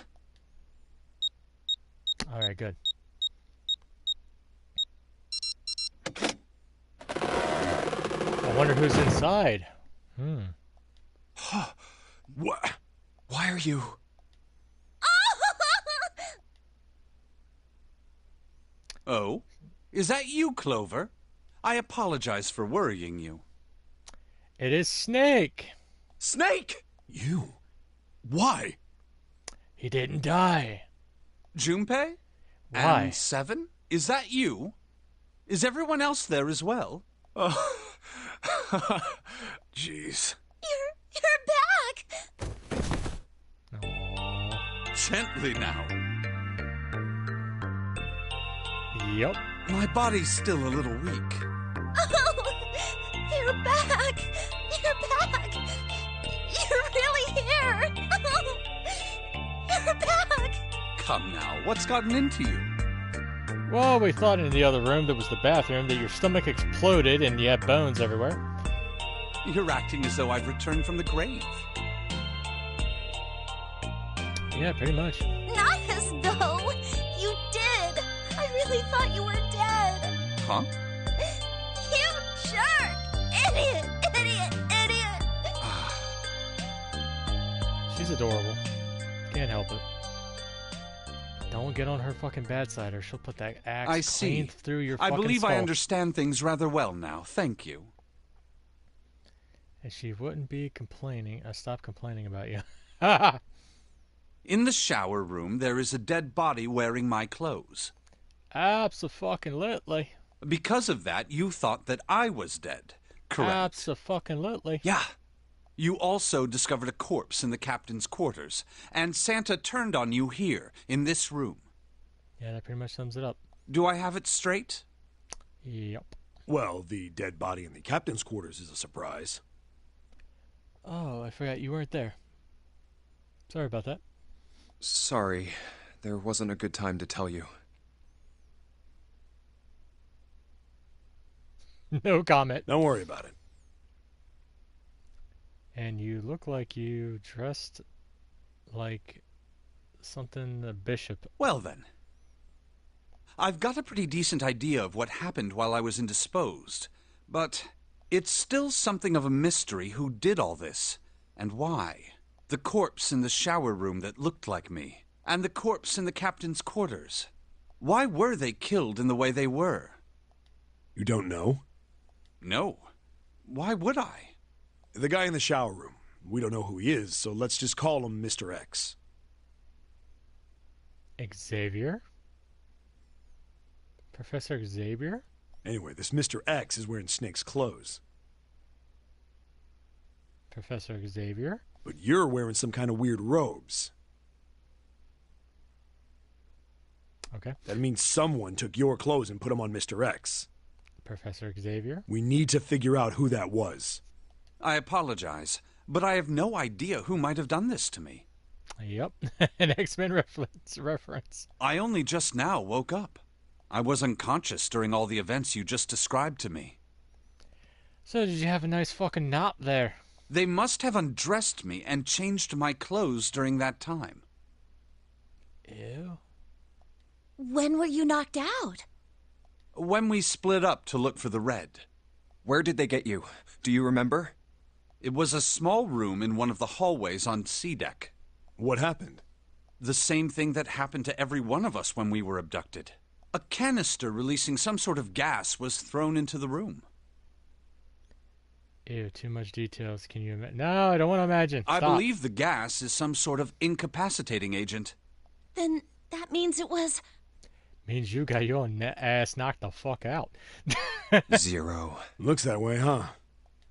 Alright, good. I wonder who's inside. What? Why are you... Oh? Is that you, Clover? I apologize for worrying you. It is Snake! Snake! You? Why? He didn't die. Junpei? Why? And Seven? Is that you? Is everyone else there as well? Oh. Jeez. You're back! Aww. Gently now. Yep. My body's still a little weak. Oh, you're back! You're back! You're really here! You're back! Come now, what's gotten into you? Well, we thought in the other room that was the bathroom that your stomach exploded and you had bones everywhere. You're acting as though I've returned from the grave. Yeah, pretty much. Not as though you did! I really thought you were dead! Huh? You jerk! Idiot! Idiot! Idiot! She's adorable. Can't help it. Don't get on her fucking bad side or she'll put that axe I clean see. through your I fucking believe skull. I understand things rather well now. Thank you. And she wouldn't be complaining. Stop complaining about you. In the shower room, there is a dead body wearing my clothes. Abso-fucking-lutely. Because of that, you thought that I was dead. Correct. Abso-fucking-lutely. Yeah. You also discovered a corpse in the captain's quarters, and Santa turned on you here, in this room. Yeah, that pretty much sums it up. Do I have it straight? Yep. Well, the dead body in the captain's quarters is a surprise. Oh, I forgot you weren't there. Sorry about that. Sorry, there wasn't a good time to tell you. No comment. Don't worry about it. And you look like you dressed like something the bishop. Well then. I've got a pretty decent idea of what happened while I was indisposed, but it's still something of a mystery who did all this, and why. The corpse in the shower room that looked like me, and the corpse in the captain's quarters. Why were they killed in the way they were? You don't know? No. Why would I? The guy in the shower room. We don't know who he is, so let's just call him Mr. X. Xavier? Professor Xavier? Anyway, this Mr. X is wearing Snake's clothes. Professor Xavier. But you're wearing some kind of weird robes. Okay. That means someone took your clothes and put them on Mr. X. Professor Xavier. We need to figure out who that was. I apologize, but I have no idea who might have done this to me. Yep. An X-Men reference. I only just now woke up. I was unconscious during all the events you just described to me. So did you have a nice fucking nap there? They must have undressed me and changed my clothes during that time. Ew. When were you knocked out? When we split up to look for the red. Where did they get you? Do you remember? It was a small room in one of the hallways on C deck. What happened? The same thing that happened to every one of us when we were abducted. A canister releasing some sort of gas was thrown into the room. Ew, too much details. Can you imagine? No, I don't want to imagine. I Stop. believe the gas is some sort of incapacitating agent. Then that means it was... Means you got your ass knocked the fuck out. Zero. Looks that way, huh?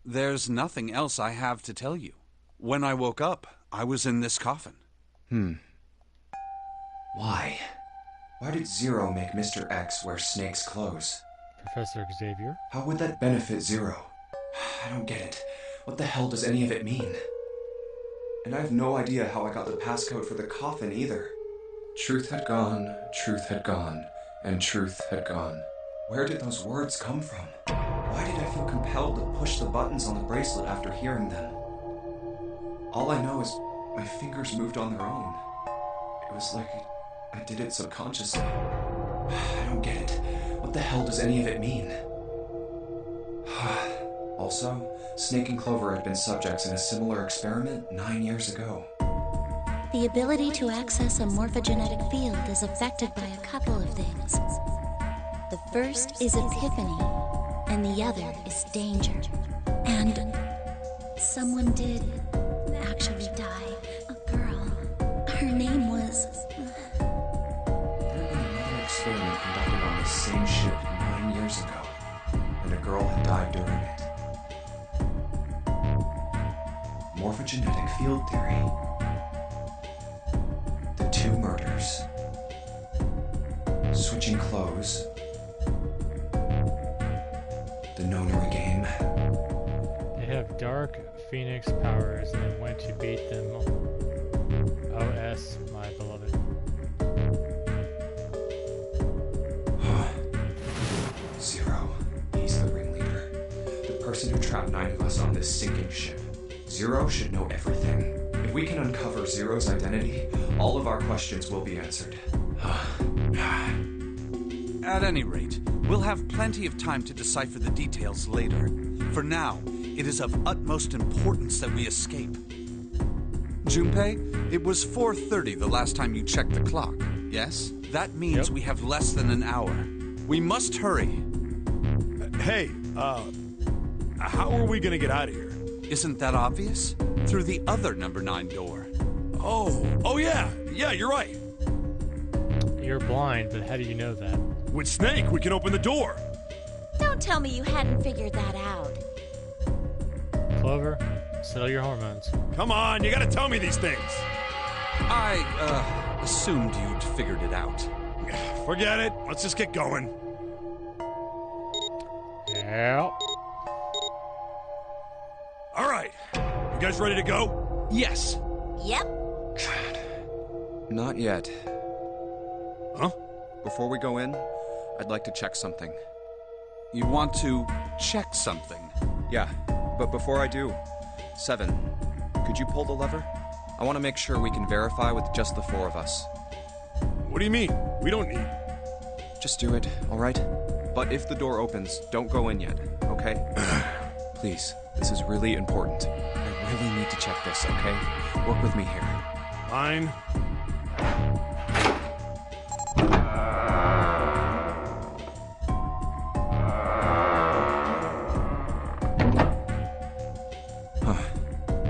There's nothing else I have to tell you. When I woke up, I was in this coffin. Why? Why did Zero make Mr. X wear Snake's clothes? Professor Xavier. How would that benefit Zero? I don't get it. What the hell does any of it mean? And I have no idea how I got the passcode for the coffin either. Truth had gone, and truth had gone. Where did those words come from? Why did I feel compelled to push the buttons on the bracelet after hearing them? All I know is my fingers moved on their own. It was like I did it subconsciously. I don't get it. What the hell does any of it mean? Also, Snake and Clover had been subjects in a similar experiment 9 years ago. The ability to access a morphogenetic field is affected by a couple of things. The first is epiphany, and the other is danger. And someone did actually die. A girl. Her name was... There had been another experiment conducted on this same ship 9 years ago, and a girl had died during it. Morphogenetic field theory. The two murders. Switching clothes. The Nonary game. They have dark phoenix powers and went to beat them. OS, my beloved. Zero. He's the ringleader. The person who trapped 9 of us on this sinking ship. Zero should know everything. If we can uncover Zero's identity, all of our questions will be answered. At any rate, we'll have plenty of time to decipher the details later. For now, it is of utmost importance that we escape. Junpei, it was 4:30 the last time you checked the clock, yes? That means we have less than an hour. We must hurry. Hey, how are we gonna get out of here? Isn't that obvious? Through the other number 9 door. Oh yeah, you're right. You're blind, but how do you know that? With Snake, we can open the door. Don't tell me you hadn't figured that out. Clover, settle your hormones. Come on, you gotta tell me these things. I, assumed you'd figured it out. Forget it. Let's just get going. Yeah. All right. You guys ready to go? Yes. Yep. Not yet. Huh? Before we go in, I'd like to check something. You want to check something? Yeah, but before I do, 7, could you pull the lever? I want to make sure we can verify with just the 4 of us. What do you mean? We don't need... Just do it, alright? But if the door opens, don't go in yet, okay? Please, this is really important. I really need to check this, okay? Work with me here. Fine.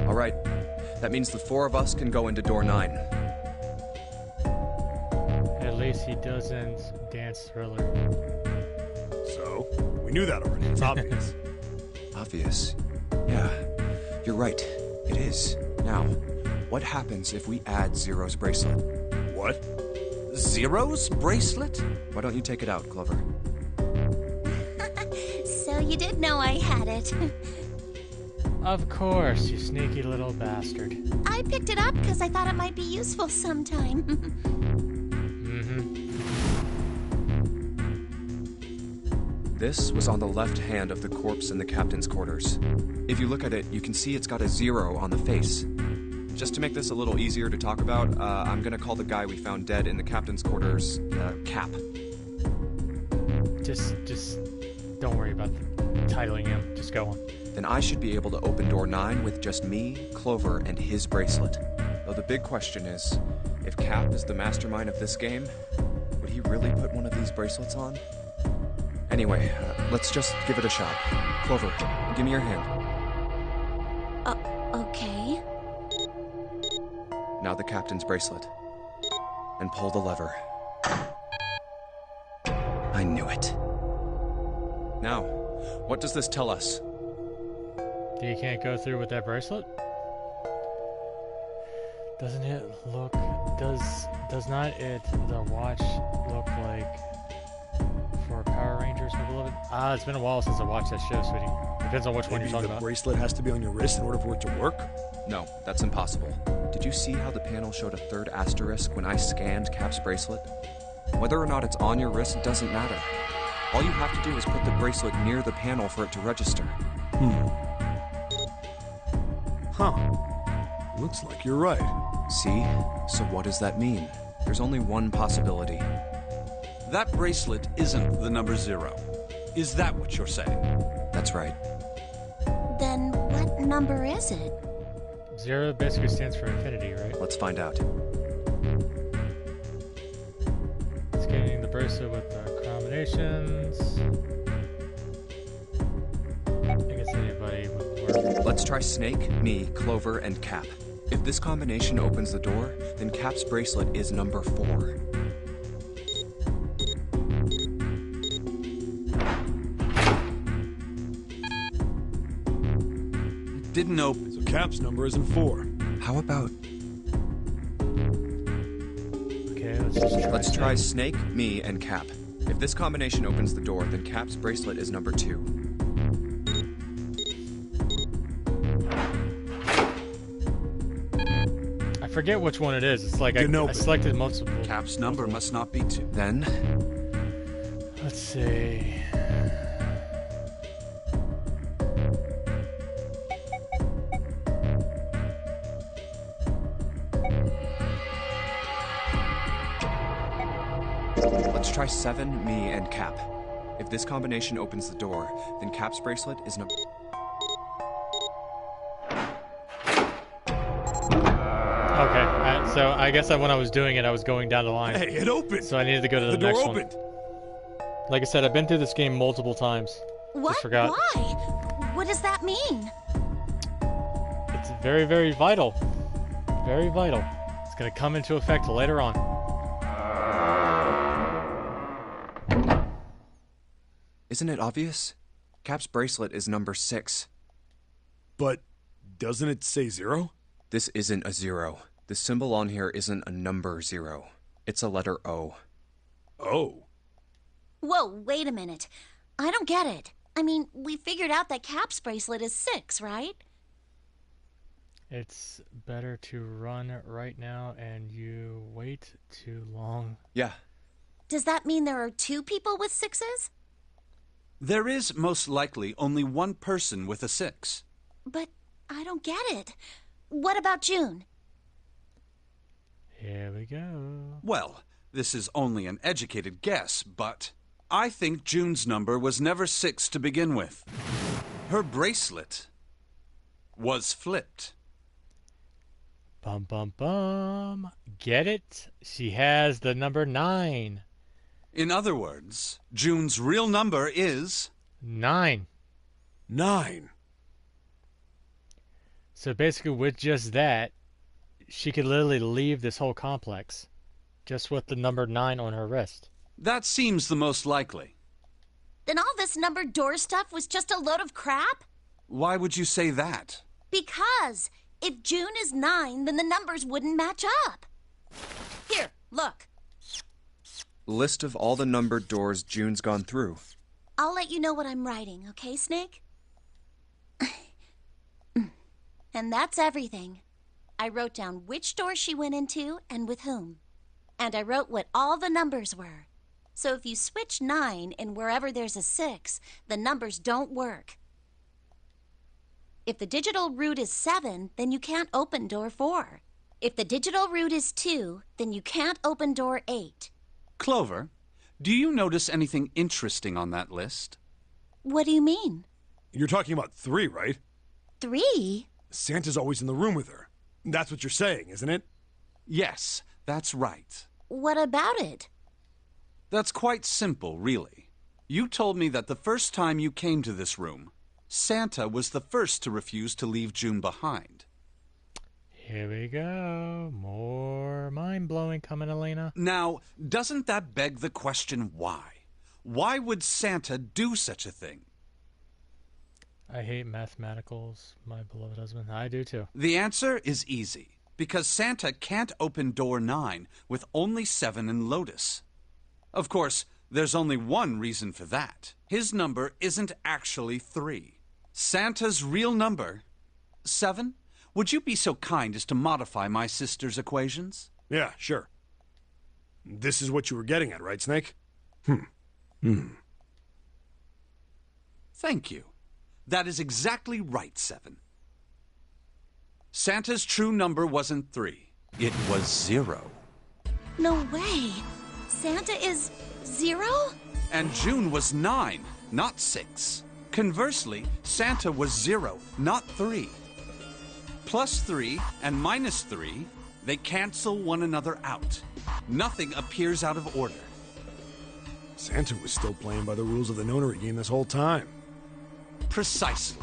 Alright, that means the 4 of us can go into door 9. At least he doesn't dance Thriller. So, we knew that already. It's obvious. Obvious. Yeah, you're right. It is. Now, what happens if we add Zero's bracelet? What? Zero's bracelet? Why don't you take it out, Clover? So you did know I had it. Of course, you sneaky little bastard. I picked it up because I thought it might be useful sometime. This was on the left hand of the corpse in the captain's quarters. If you look at it, you can see it's got a 0 on the face. Just to make this a little easier to talk about, I'm gonna call the guy we found dead in the captain's quarters, Cap. Just don't worry about titling him. Just go on. Then I should be able to open door 9 with just me, Clover, and his bracelet. Though the big question is, if Cap is the mastermind of this game, would he really put one of these bracelets on? Anyway, let's just give it a shot. Clover, give me your hand. Okay. Now the captain's bracelet. And pull the lever. I knew it. Now, what does this tell us? You can't go through with that bracelet? Doesn't it look... Does not it, the watch, look like... for Power Rangers, my beloved? It's been a while since I watched that show, sweetie. Depends on which one you're talking about. The bracelet has to be on your wrist in order for it to work? No, that's impossible. Did you see how the panel showed a 3rd asterisk when I scanned Cap's bracelet? Whether or not it's on your wrist doesn't matter. All you have to do is put the bracelet near the panel for it to register. Huh. Looks like you're right. See? So what does that mean? There's only one possibility. That bracelet isn't the number 0. Is that what you're saying? That's right. Then what number is it? 0 basically stands for infinity, right? Let's find out. Scanning the bracelet with the combinations. I guess anybody would work. Let's try Snake, me, Clover, and Cap. If this combination opens the door, then Cap's bracelet is number 4. Didn't open. So Cap's number isn't 4. How about... Okay, let's try Snake, me, and Cap. If this combination opens the door, then Cap's bracelet is number 2. I forget which one it is. It's like I selected multiple. Cap's number must not be 2. Then... Let's see... Let's try 7, me, and Cap. If this combination opens the door, then Cap's bracelet is number... Okay, so I guess that when I was doing it, I was going down the line. Hey, it opened! So I needed to go to the door next opened. one. Like I said, I've been through this game multiple times. What? Just forgot. Why? What does that mean? It's very, very vital. Very vital. It's going to come into effect later on. Isn't it obvious? Cap's bracelet is number 6. But doesn't it say 0? This isn't a 0. The symbol on here isn't a number 0. It's a letter O. Oh. Whoa, wait a minute. I don't get it. I mean, we figured out that Cap's bracelet is 6, right? It's better to run right now and you wait too long. Yeah. Does that mean there are 2 people with 6s? There is most likely only one person with a 6. But I don't get it. What about June? Here we go. Well, this is only an educated guess, but I think June's number was never 6 to begin with. Her bracelet was flipped. Bum, bum, bum. Get it? She has the number 9. In other words, June's real number is... 9. 9. So basically, with just that, she could literally leave this whole complex just with the number 9 on her wrist. That seems the most likely. Then all this numbered door stuff was just a load of crap? Why would you say that? Because If June is 9, then the numbers wouldn't match up. Here, look. List of all the numbered doors June's gone through. I'll let you know what I'm writing, okay, Snake? And that's everything. I wrote down which door she went into and with whom. And I wrote what all the numbers were. So if you switch 9 in wherever there's a 6, the numbers don't work. If the digital root is 7, then you can't open door 4. If the digital root is 2, then you can't open door 8. Clover, do you notice anything interesting on that list? What do you mean? You're talking about 3, right? 3? Santa's always in the room with her. That's what you're saying, isn't it? Yes, that's right. What about it? That's quite simple, really. You told me that the first time you came to this room, Santa was the first to refuse to leave June behind. Here we go. More mind-blowing coming, Elena. Now, doesn't that beg the question why? Why would Santa do such a thing? I hate mathematicals, my beloved husband. I do too. The answer is easy. Because Santa can't open door 9 with only 7 in Lotus. Of course, there's only one reason for that. His number isn't actually 3. Santa's real number, 7? Would you be so kind as to modify my sister's equations? Yeah, sure. This is what you were getting at, right, Snake? Thank you. That is exactly right, 7. Santa's true number wasn't 3. It was 0. No way. Santa is 0? And June was 9, not 6. Conversely, Santa was 0, not 3. Plus 3 and minus 3, they cancel one another out. Nothing appears out of order. Santa was still playing by the rules of the Nonary game this whole time. Precisely.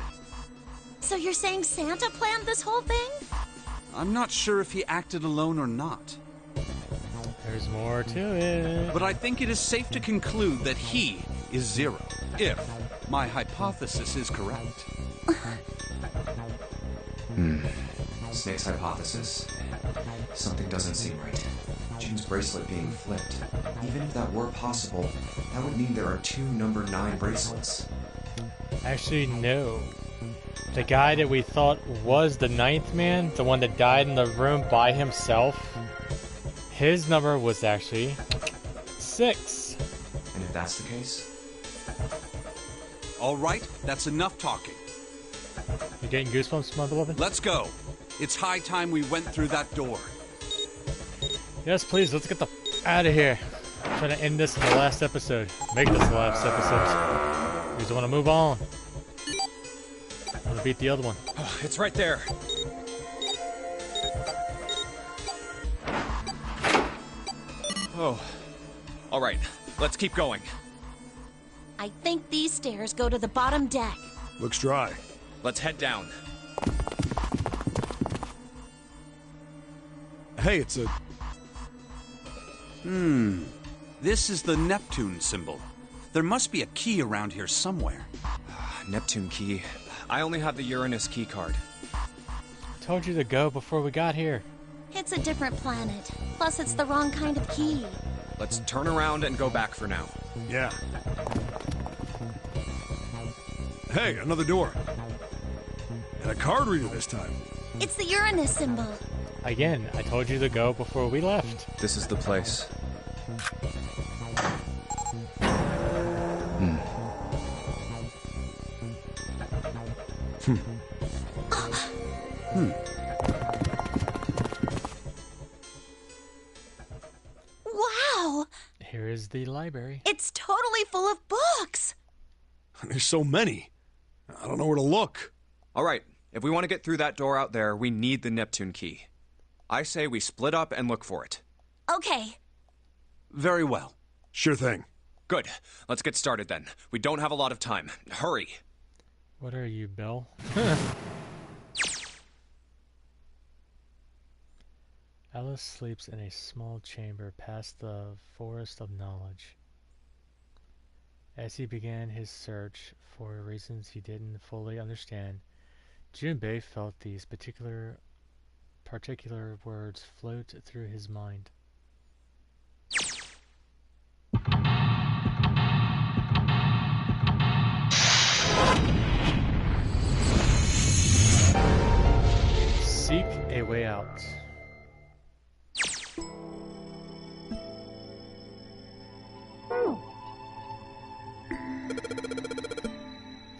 So you're saying Santa planned this whole thing? I'm not sure if he acted alone or not. There's more to it. But I think it is safe to conclude that he is 0, if my hypothesis is correct. Snake's hypothesis? Something doesn't seem right. June's bracelet being flipped. Even if that were possible, that would mean there are 2 number 9 bracelets. Actually, no. The guy that we thought was the 9th man, the one that died in the room by himself, his number was actually 6. And if that's the case? All right, that's enough talking. You getting goosebumps, my beloved? Let's go. It's high time we went through that door. Yes, please, let's get the out of here. I'm trying to end this in the last episode. Make this the last episode. We just want to move on. I want to beat the other one. Oh, it's right there. Oh. All right, let's keep going. I think these stairs go to the bottom deck. Looks dry. Let's head down. Hey, it's a... This is the Neptune symbol. There must be a key around here somewhere. Neptune key. I only have the Uranus key card. I told you to go before we got here. It's a different planet. Plus, it's the wrong kind of key. Let's turn around and go back for now. Yeah. Hey, another door. And a card reader this time. It's the Uranus symbol. Again, I told you to go before we left. This is the place. Wow! Here is the library. It's totally full of books! There's so many. I don't know where to look. All right, if we want to get through that door out there, we need the Neptune key. I say we split up and look for it. Okay. Very well. Sure thing. Good. Let's get started then. We don't have a lot of time. Hurry. What are you, Bill? Alice sleeps in a small chamber past the forest of knowledge. As he began his search for reasons he didn't fully understand, Junbei felt these particular words float through his mind. Seek a way out.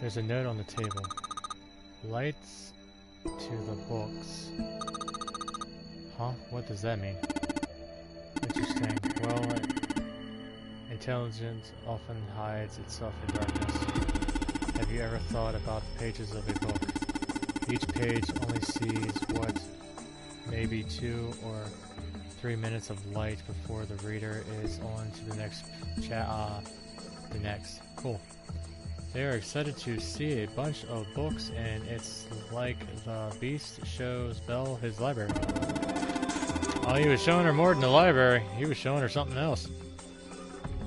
There's a note on the table. Lights to the books. Huh? What does that mean? Interesting. Well, intelligence often hides itself in darkness. Have you ever thought about the pages of a book? Each page only sees what, maybe 2 or 3 minutes of light before the reader is on to the next the next. Cool. They are excited to see a bunch of books, and it's like the beast shows Belle his library. Oh, he was showing her more than the library. He was showing her something else.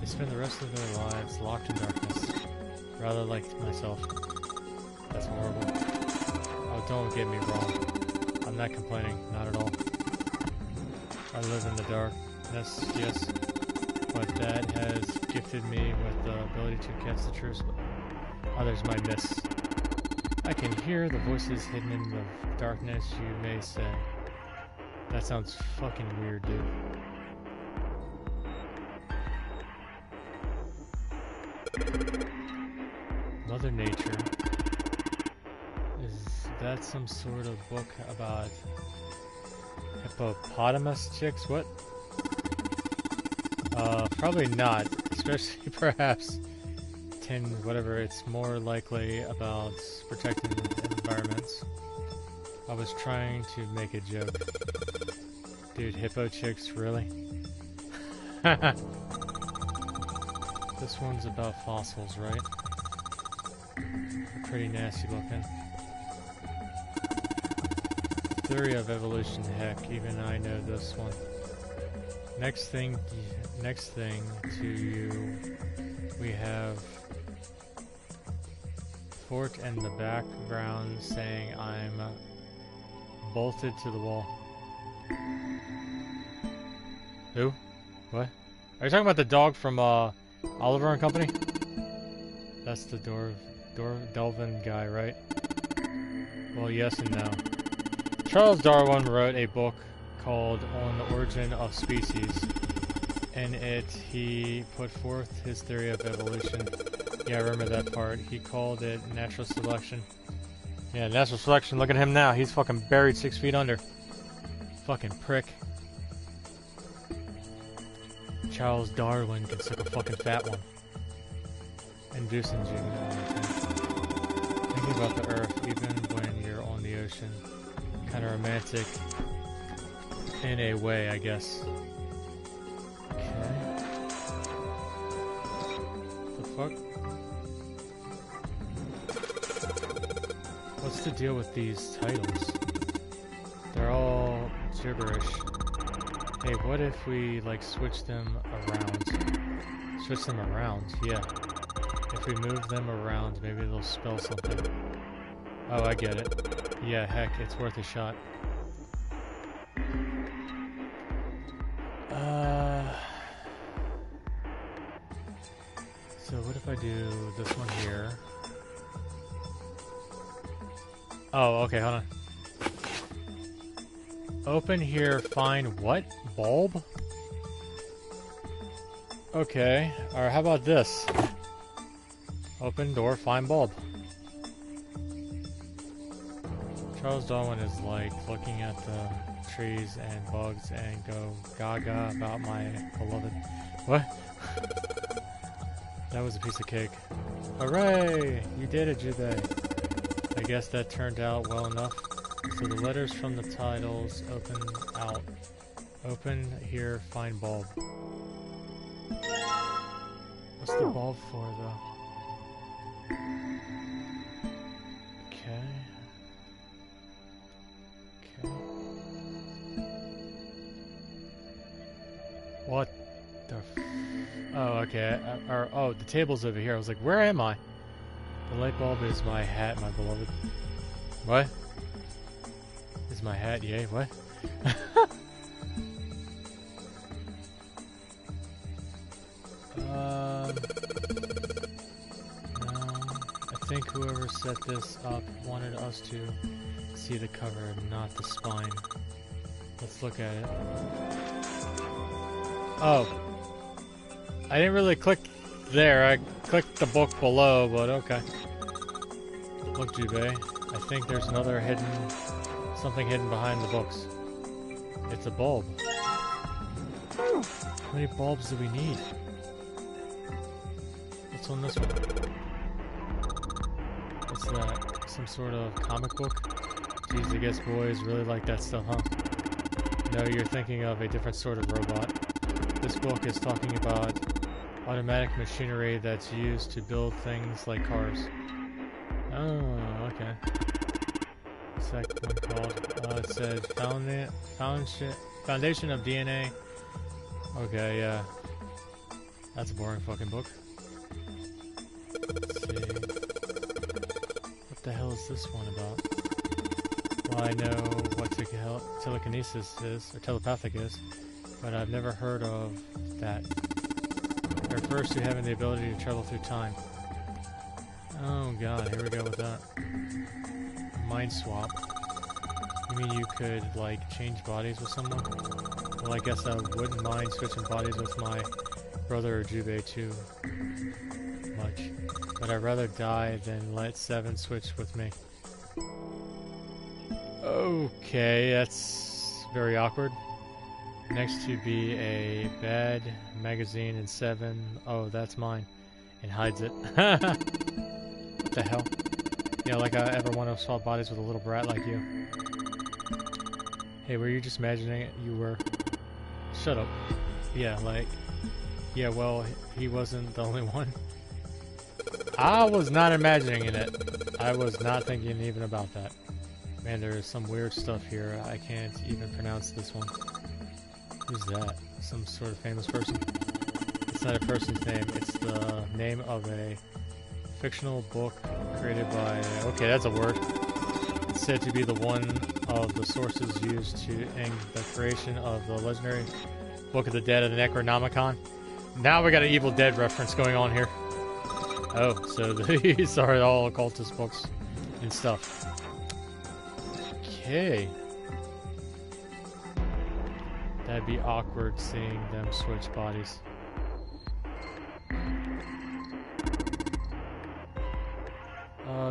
They spend the rest of their lives locked in darkness. Rather like myself. That's horrible. Oh, don't get me wrong. I'm not complaining. Not at all. I live in the darkness, yes. But that has gifted me with the ability to catch the truth. Others might miss. I can hear the voices hidden in the darkness, you may say. That sounds fucking weird, dude. Mother Nature. Is that some sort of book about hippopotamus chicks? What? Probably not. Especially perhaps whatever. It's more likely about protecting environments. I was trying to make a joke. Dude, hippo chicks, really? This one's about fossils, right? They're pretty nasty looking. Theory of evolution, heck, even I know this one. Next thing to you, we have Fort in the background saying I'm bolted to the wall. Who? What? Are you talking about the dog from Oliver and Company? That's the Delvin guy, right? Well, yes and no. Charles Darwin wrote a book called On the Origin of Species. In it, he put forth his theory of evolution. Yeah, I remember that part. He called it natural selection. Yeah, natural selection. Look at him now. He's fucking buried 6 feet under. Fucking prick. Charles Darwin can suck a fucking fat one. Inducing you know. Thinking about the Earth, even when you're on the ocean. Kind of romantic. In a way, I guess. Okay. The fuck? What's the deal with these titles? They're all gibberish. Hey, what if we, like, switch them around? Switch them around, yeah. If we move them around, maybe they'll spell something. Oh, I get it. Yeah, heck, it's worth a shot. So what if I do this one here? Oh, okay, hold on. Open here, find what? Bulb? Okay, or how about this? Open door, find bulb. Charles Darwin is like looking at the trees and bugs and go gaga about my beloved. What? That was a piece of cake. Hooray! You did it, Jubei. I guess that turned out well enough. So the letters from the titles open out. Open here, find bulb. What's the bulb for, though? Okay. Okay. What the oh, okay. Oh, the table's over here. I was like, where am I? The light bulb is my hat, my beloved. What? Is my hat yay? What? No. I think whoever set this up wanted us to see the cover, not the spine. Let's look at it. Oh. I didn't really click there. I clicked the book below, but okay. Look, Jubei. I think there's another something hidden behind the books. It's a bulb. How many bulbs do we need? What's on this one? What's that? Some sort of comic book? Jeez, I guess boys really like that stuff, huh? No, you're thinking of a different sort of robot. This book is talking about automatic machinery that's used to build things like cars. Oh, okay. What's that one called? It says Foundation of DNA. Okay, yeah. That's a boring fucking book. Let's see. What the hell is this one about? Well, I know what telekinesis is, or telepathic is, but I've never heard of that. It refers to having the ability to travel through time. Oh god, here we go with that. Mind swap. You mean you could, like, change bodies with someone? Well, I guess I wouldn't mind switching bodies with my brother or Jubei too much. But I'd rather die than let Seven switch with me. Okay, that's very awkward. Next to be a bad magazine and Seven. Oh, that's mine. And hides it. What the hell? Yeah, like I ever want to swap bodies with a little brat like you. Hey, were you just imagining it? You were. Shut up. Yeah, like... Yeah, well, he wasn't the only one. I was not imagining it. I was not thinking even about that. Man, there's some weird stuff here. I can't even pronounce this one. Who's that? Some sort of famous person? It's not a person's name. It's the name of a fictional book created by... Okay, that's a word. It's said to be the one of the sources used in the creation of the legendary Book of the Dead of the Necronomicon. Now we got an Evil Dead reference going on here. Oh, so these are all occultist books and stuff. Okay. That'd be awkward seeing them switch bodies.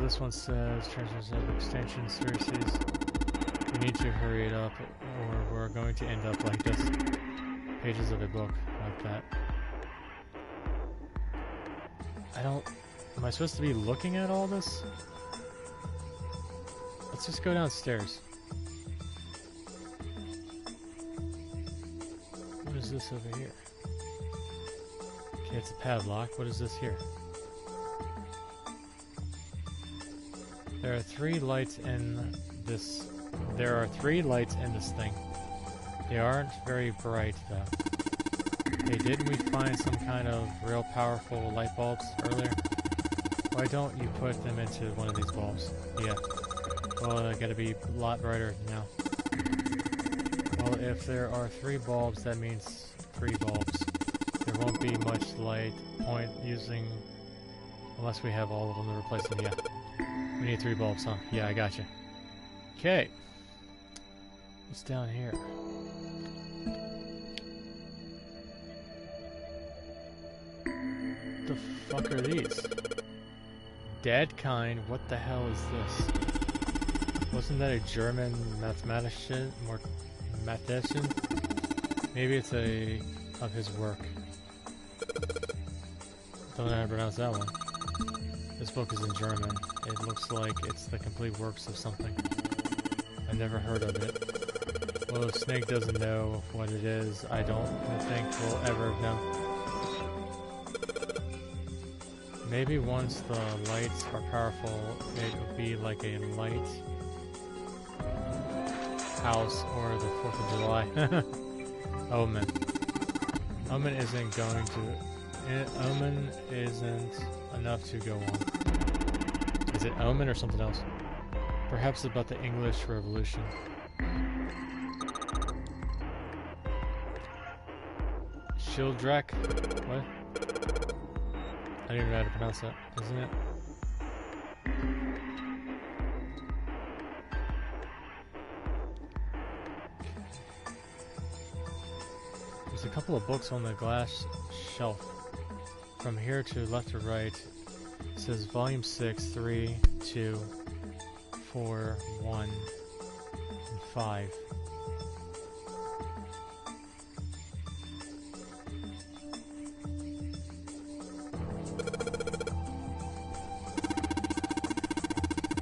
This one says Treasures of Extension Series. We need to hurry it up or we're going to end up like this. Pages of a book like that. Am I supposed to be looking at all this? Let's just go downstairs. What is this over here? Okay, it's a padlock. What is this here? There are 3 lights in this. There are 3 lights in this thing. They aren't very bright, though. Hey, didn't we find some kind of real powerful light bulbs earlier? Why don't you put them into one of these bulbs? Yeah. Well, they gotta be a lot brighter now. Well, if there are 3 bulbs, that means 3 bulbs. There won't be much light point using... Unless we have all of them to replace them, yeah. We need 3 bulbs, huh? Yeah, I gotcha. Okay. What's down here? The fuck are these? Dead kind? What the hell is this? Wasn't that a German mathematician? Maybe it's of his work. Don't know how to pronounce that one. This book is in German. It looks like it's the complete works of something. I've never heard of it. Well, if Snake doesn't know what it is, I don't think we'll ever know. Maybe once the lights are powerful, it'll be like a light house or the 4th of July. Omen. Omen isn't going to... Omen isn't enough to go on. Is it Omen or something else? Perhaps about the English Revolution. Shieldrak? What? I don't even know how to pronounce that, isn't it? There's a couple of books on the glass shelf. From here to left to right, it says Volume 6, 3, 2, 4, 1, and 5.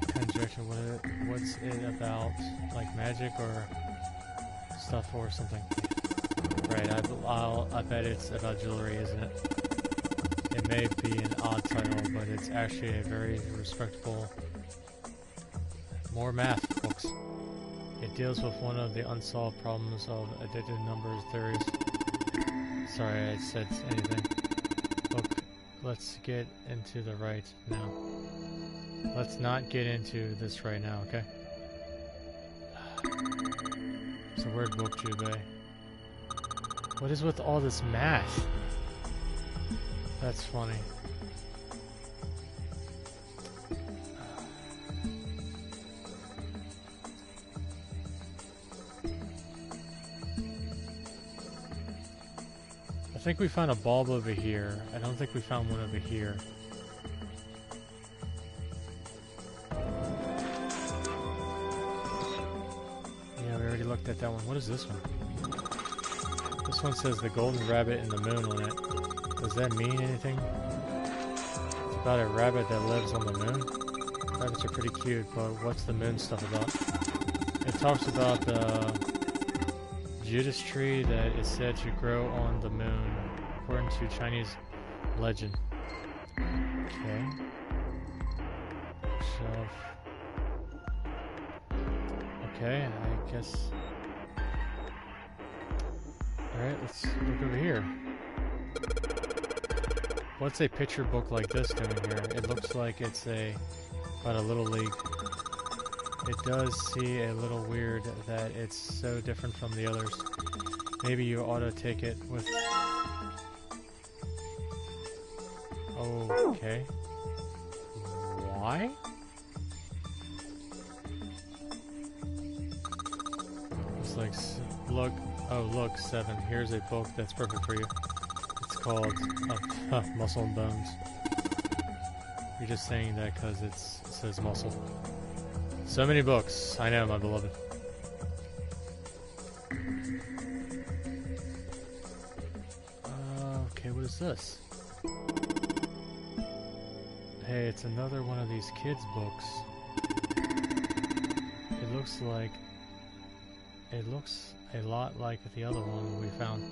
Conjecture, what's it about? Like magic or stuff or something? Right, I bet it's about jewelry, isn't it? It may be an odd title, but it's actually a very respectable... More math books. It deals with one of the unsolved problems of addicted numbers theories. Sorry I said anything. Look, let's get into the right now. Let's not get into this right now, okay? It's a weird book, Jubei. What is with all this math? That's funny. I think we found a bulb over here. I don't think we found one over here. Yeah, we already looked at that one. What is this one? This one says the golden rabbit and the moon on it. Does that mean anything? It's about a rabbit that lives on the moon? Rabbits are pretty cute, but what's the moon stuff about? It talks about the Judas tree that is said to grow on the moon, according to Chinese legend. Okay. Shelf. Okay, I guess... Alright, let's look over here. What's a picture book like this doing here? It looks like it's about a Little League. It does see a little weird that it's so different from the others. Maybe you ought to take it with... Okay. Why? It's like, look, oh look, 7. Here's a book that's perfect for you. It's called Muscle and Bones. You're just saying that because it says muscle. So many books. I know, my beloved. Okay, what is this? Hey, it's another one of these kids' books. It looks a lot like the other one we found.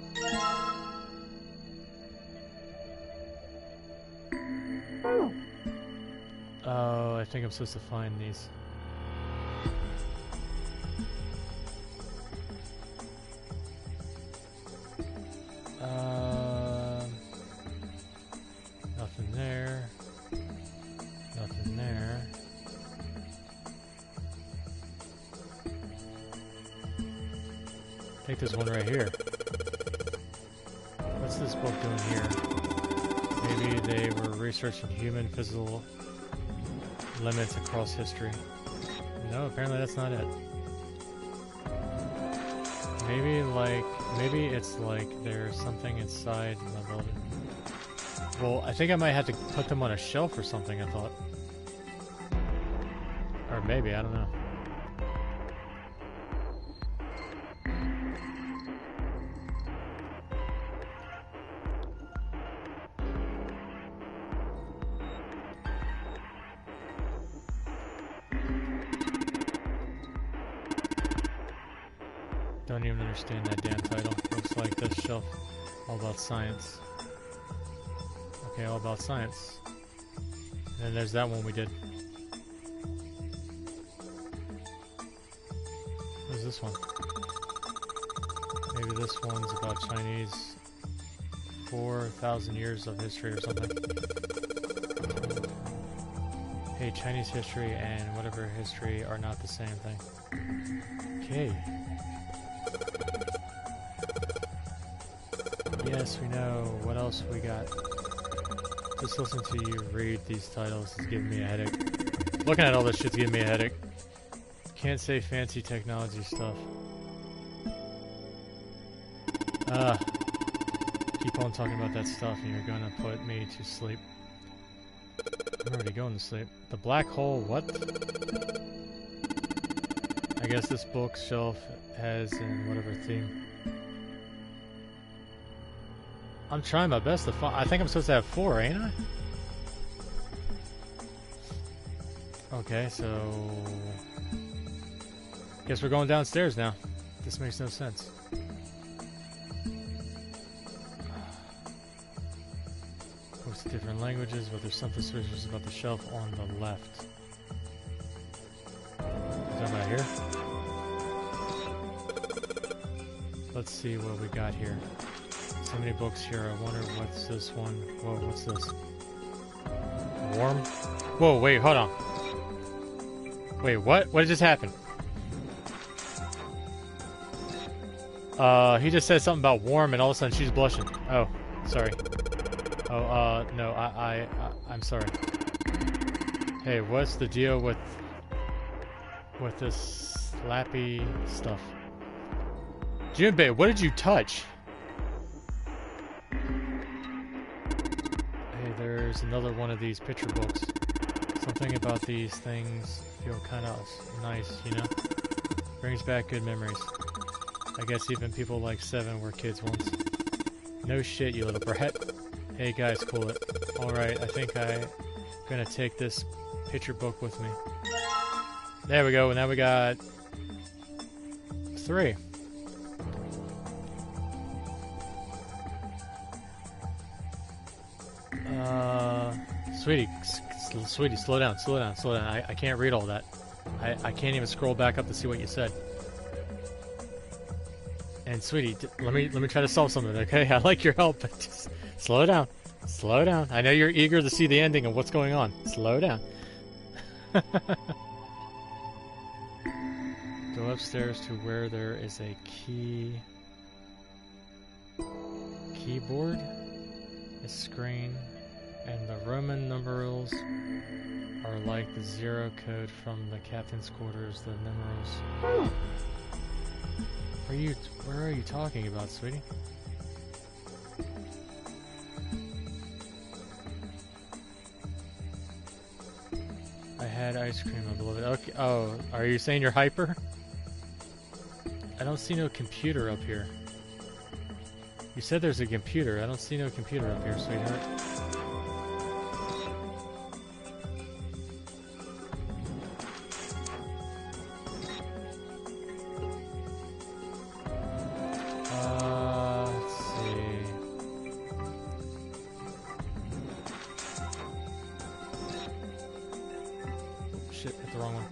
Oh, I think I'm supposed to find these. Nothing there. Nothing there. I think there's one right here. What's this book doing here? Maybe they were researching human physical limits across history. No, apparently that's not it. Maybe it's like there's something inside my building. Well, I think I might have to put them on a shelf or something, I thought. Or maybe, I don't know. Don't even understand that damn title. Looks like this shelf, all about science. Okay, all about science. And then there's that one we did. What's this one? Maybe this one's about Chinese 4,000 years of history or something. Hey, Chinese history and whatever history are not the same thing. Okay. Yes, we know. What else we got? Just listen to you read these titles is giving me a headache. Looking at all this shit's giving me a headache. Can't say fancy technology stuff. Keep on talking about that stuff and you're gonna put me to sleep. I'm already going to sleep. The black hole, what? I guess this bookshelf has in whatever theme. I'm trying my best to find. I think I'm supposed to have 4, ain't I? Okay, so guess we're going downstairs now. This makes no sense. Books of different languages, but there's something suspicious about the shelf on the left. Is that right here? Let's see what we got here. So many books here. I wonder what's this one. Whoa, what's this? Warm? Whoa, wait, hold on. Wait, what? What just happened? He just said something about warm and all of a sudden she's blushing. Oh, sorry. Oh, no, I'm sorry. Hey, what's the deal with this slappy stuff? Junpei, what did you touch? Hey, there's another one of these picture books. Something about these things feel kind of nice, you know? Brings back good memories. I guess even people like 7 were kids once. No shit, you little brat. Hey guys, cool it. Alright, I think I'm gonna take this picture book with me. There we go, now we got 3. Sweetie, slow down. I can't read all that. I can't even scroll back up to see what you said. And sweetie, let me try to solve something, okay? I like your help, but just slow down. Slow down. I know you're eager to see the ending of what's going on. Slow down. Go upstairs to where there is a keyboard, a screen, and the Roman numerals are like the 0 code from the captain's quarters. The numerals. Where are you talking about, sweetie? I had ice cream, my beloved. Okay. Oh, are you saying you're hyper? I don't see no computer up here. You said there's a computer. I don't see no computer up here, sweetheart. Let's see. Shit, hit the wrong one.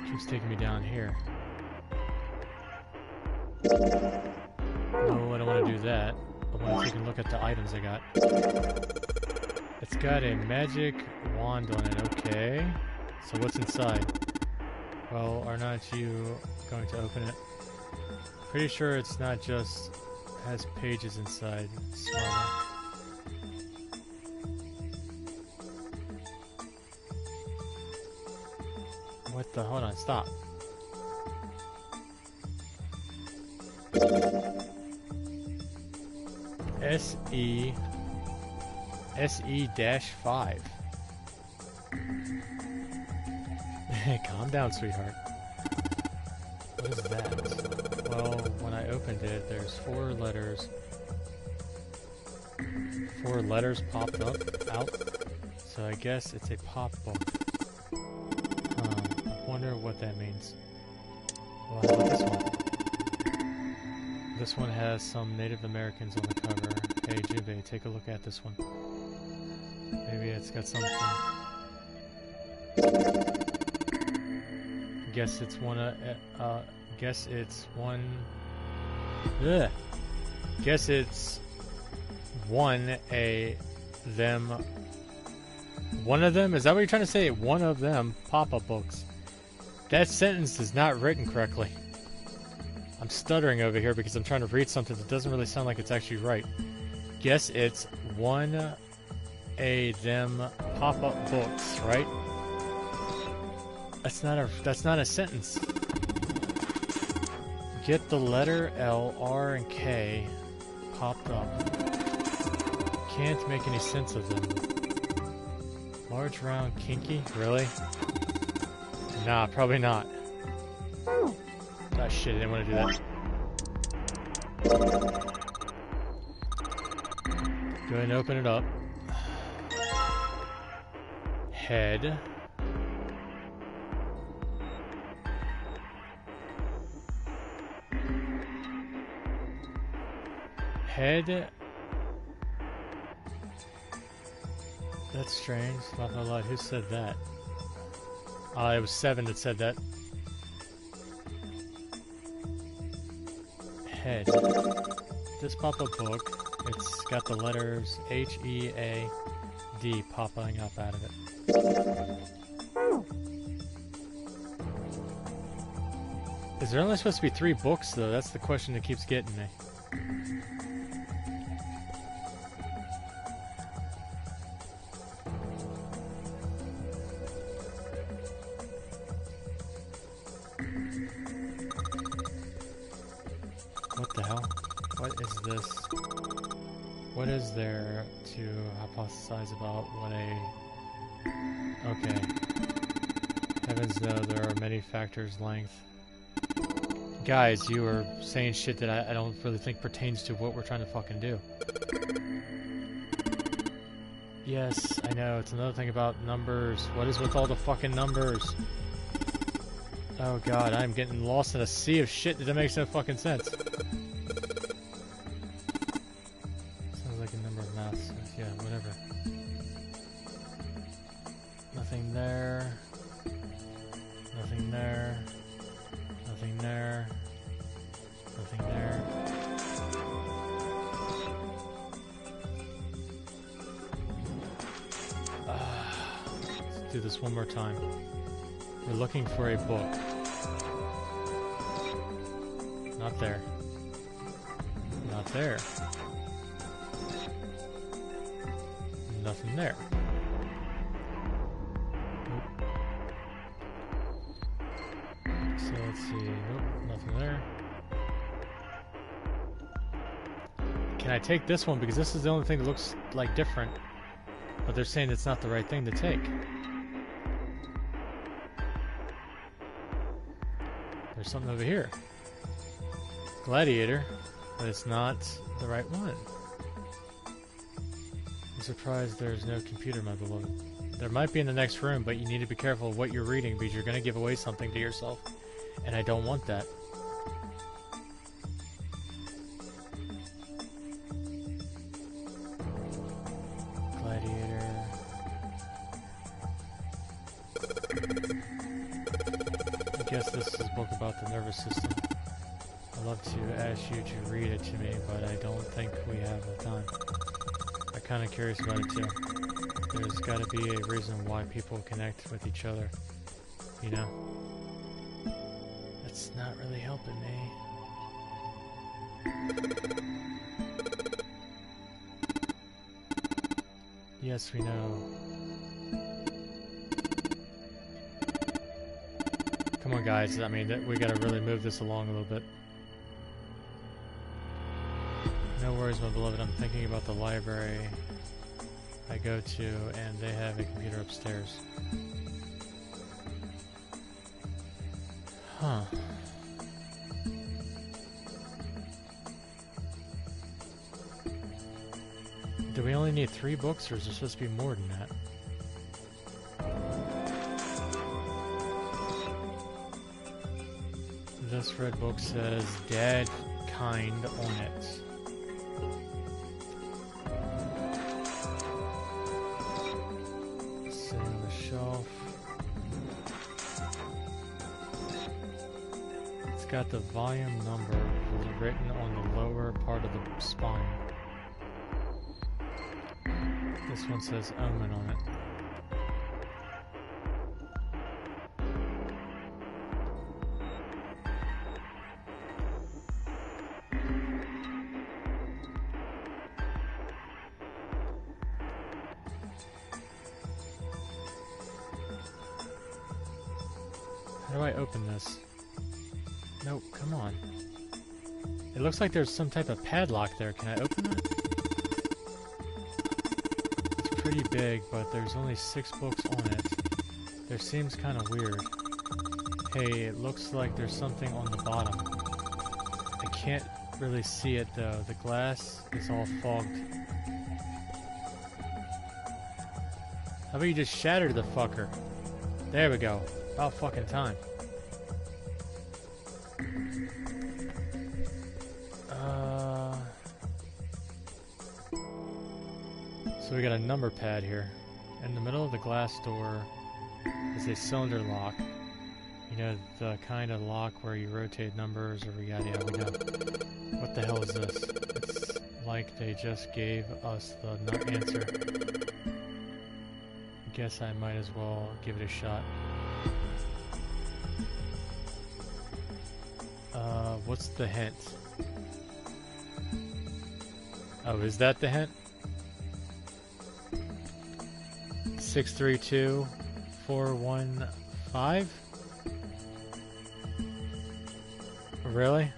Keeps taking me down here. No, I don't want to do that. I want to take a look at the items I got. It's got a magic wand on it, okay. So what's inside? Well, are not you going to open it? Pretty sure it's not just has pages inside. Smart. What the? Hold on, stop. SE-5. Calm down, sweetheart. What is that? Well, when I opened it, there's 4 letters. 4 letters popped up, out. So I guess it's a pop book. I wonder what that means. Well, how about this one? This one has some Native Americans on the cover. Hey, Jubei, take a look at this one. Maybe it's got something. Guess it's one. Guess it's one of them? Is that what you're trying to say? One of them pop-up books. That sentence is not written correctly. I'm stuttering over here because I'm trying to read something that doesn't really sound like it's actually right. Guess it's one them pop-up books, right? That's not a sentence. Get the letter L, R, and K popped up. Can't make any sense of them. Large, round, kinky? Really? Nah, probably not. Oh shit, I didn't want to do that. Go ahead and open it up. Head. Head. That's strange. Not gonna lie. Who said that? It was 7 that said that. Head. This pop-up book, it's got the letters H-E-A-D popping up out of it. Is there only supposed to be 3 books, though? That's the question that keeps getting me. What the hell? What is this? What is there to hypothesize about what a... Okay. Heavens no, there are many factors, length. Guys, you are saying shit that I don't really think pertains to what we're trying to fucking do. Yes, I know, it's another thing about numbers. What is with all the fucking numbers? Oh god, I'm getting lost in a sea of shit that makes no fucking sense. Sounds like a number of maths. Yeah, whatever. Nothing there. Nothing there. Nothing there. Nothing there. Let's do this one more time. We're looking for a book. Not there. Not there. Nothing there. Nope. So let's see. Nope, nothing there. Can I take this one? Because this is the only thing that looks like different. But they're saying it's not the right thing to take. There's something over here. Gladiator, but it's not the right one. I'm surprised there's no computer, my beloved. There might be in the next room, but you need to be careful of what you're reading because you're going to give away something to yourself. And I don't want that. Gladiator. I guess this is a book about the nervous system. I'd love to ask you to read it to me, but I don't think we have the time. I'm kind of curious about it too. There's got to be a reason why people connect with each other, you know? That's not really helping me. Yes, we know. Come on, guys. I mean, we gotta really move this along a little bit. No worries, my beloved. I'm thinking about the library I go to, and they have a computer upstairs. Huh. Do we only need 3 books, or is there supposed to be more than that? This red book says Dad Kind on it. Sitting on the shelf. It's got the volume number written on the lower part of the spine. This one says Omen on it. How do I open this? No, come on. It looks like there's some type of padlock there. Can I open that? It's pretty big, but there's only 6 books on it. There seems kind of weird. Hey, it looks like there's something on the bottom. I can't really see it though. The glass is all fogged. How about you just shatter the fucker? There we go. About fucking time. So we got a number pad here. In the middle of the glass door is a cylinder lock. You know, the kind of lock where you rotate numbers or yada yada. We know. What the hell is this? It's like they just gave us the answer. I guess I might as well give it a shot. What's the hint? Oh, is that the hint? 632415? Really?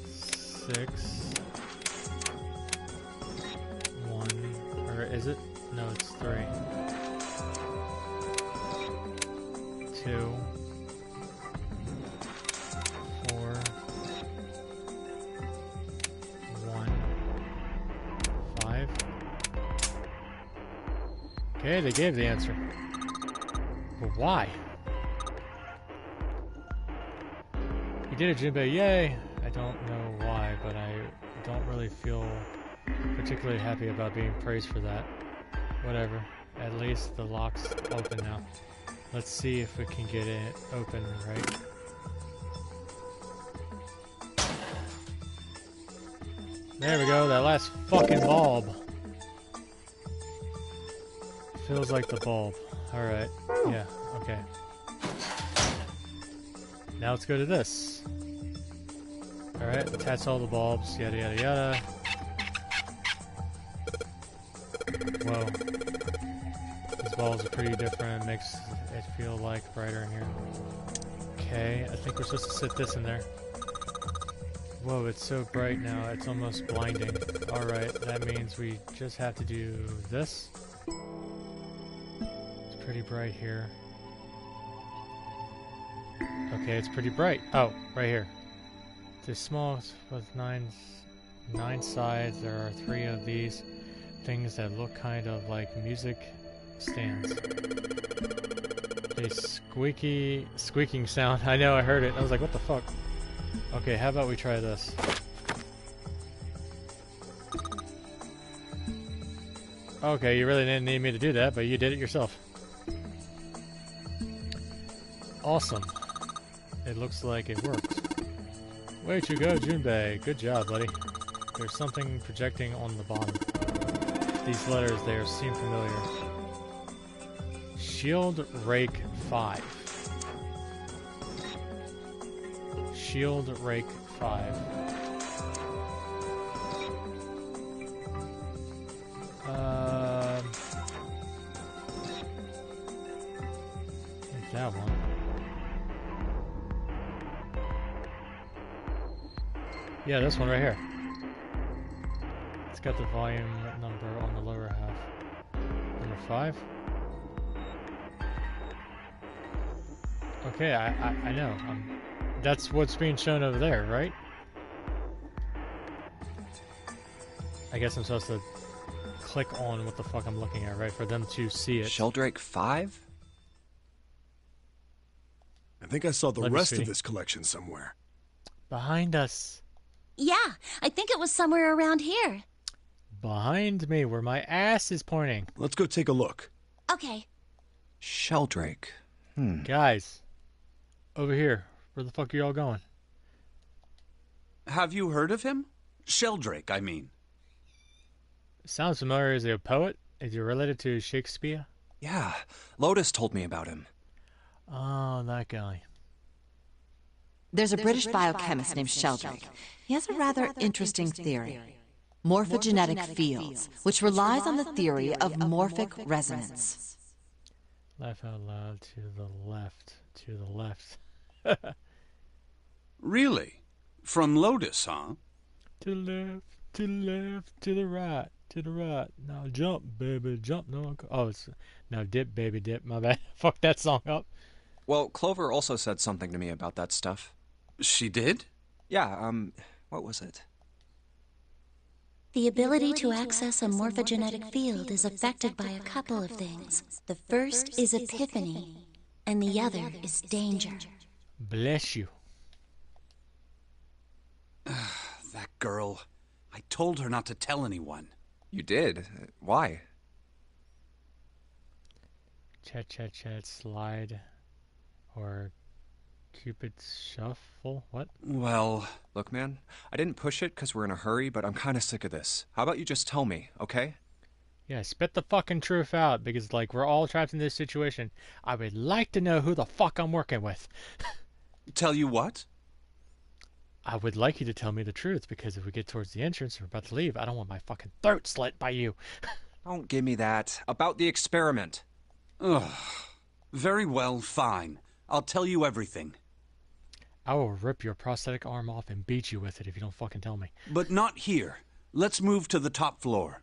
Six, one, or is it? No, it's 3. 2, 4, 1, 5. Okay, they gave the answer. But why? You did it, Jinbei. Yay! I don't know why, but I don't really feel particularly happy about being praised for that. Whatever. At least the lock's open now. Let's see if we can get it open, right? There we go, that last fucking bulb. Feels like the bulb. Alright, yeah, okay. Now let's go to this. Alright, attach all the bulbs, yada yada yada. Whoa. These bulbs are pretty different, makes it feel like brighter in here. Okay, I think we're supposed to sit this in there. Whoa, it's so bright now, it's almost blinding. Alright, that means we just have to do this. It's pretty bright here. Okay, it's pretty bright. Oh, right here. It's small with nine sides. There are 3 of these things that look kind of like music stands. A squeaking sound. I know, I heard it. I was like, what the fuck? Okay, how about we try this? Okay, you really didn't need me to do that, but you did it yourself. Awesome. It looks like it works. Way to go, Junbei. Good job, buddy. There's something projecting on the bottom. These letters there seem familiar. Shield Rake 5. Shield Rake 5. That one. Yeah, this one right here. It's got the volume number on the lower half. Number 5. Okay, I know. That's what's being shown over there, right? I guess I'm supposed to click on what the fuck I'm looking at, right? For them to see it. Sheldrake 5? I think I saw the rest of this collection somewhere. Behind us. Yeah, I think it was somewhere around here. Behind me, where my ass is pointing. Let's go take a look. Okay. Sheldrake. Guys, over here. Where the fuck are y'all going? Have you heard of him? Sheldrake, I mean. Sounds familiar. Is he a poet? Is he related to Shakespeare? Yeah, Lotus told me about him. Oh, that guy. There's a British biochemist named Sheldrake. He has a rather interesting theory. Morphogenetic fields, which relies on the theory of morphic resonance. Laugh out loud. To the left. To the left. Really? From Lotus, huh? To the left. To the left. To the right. To the right. Now jump, baby, jump. No, oh, it's now dip, baby, dip. My bad. Fuck that song up. Well, Clover also said something to me about that stuff. She did? Yeah, what was it? The ability to access a morphogenetic field is affected by a couple of things. The first is epiphany, and the other is danger. Bless you. That girl. I told her not to tell anyone. You did? Why? Chat, chat, chat, slide. Or Cupid's shuffle? What? Well... Look, man, I didn't push it because we're in a hurry, but I'm kind of sick of this. How about you just tell me, okay? Yeah, spit the fucking truth out, because, like, we're all trapped in this situation. I would like to know who the fuck I'm working with. Tell you what? I would like you to tell me the truth, because if we get towards the entrance and we're about to leave, I don't want my fucking throat slit by you. Don't give me that. About the experiment. Ugh. Very well, fine. I'll tell you everything. I will rip your prosthetic arm off and beat you with it if you don't fucking tell me. But not here. Let's move to the top floor.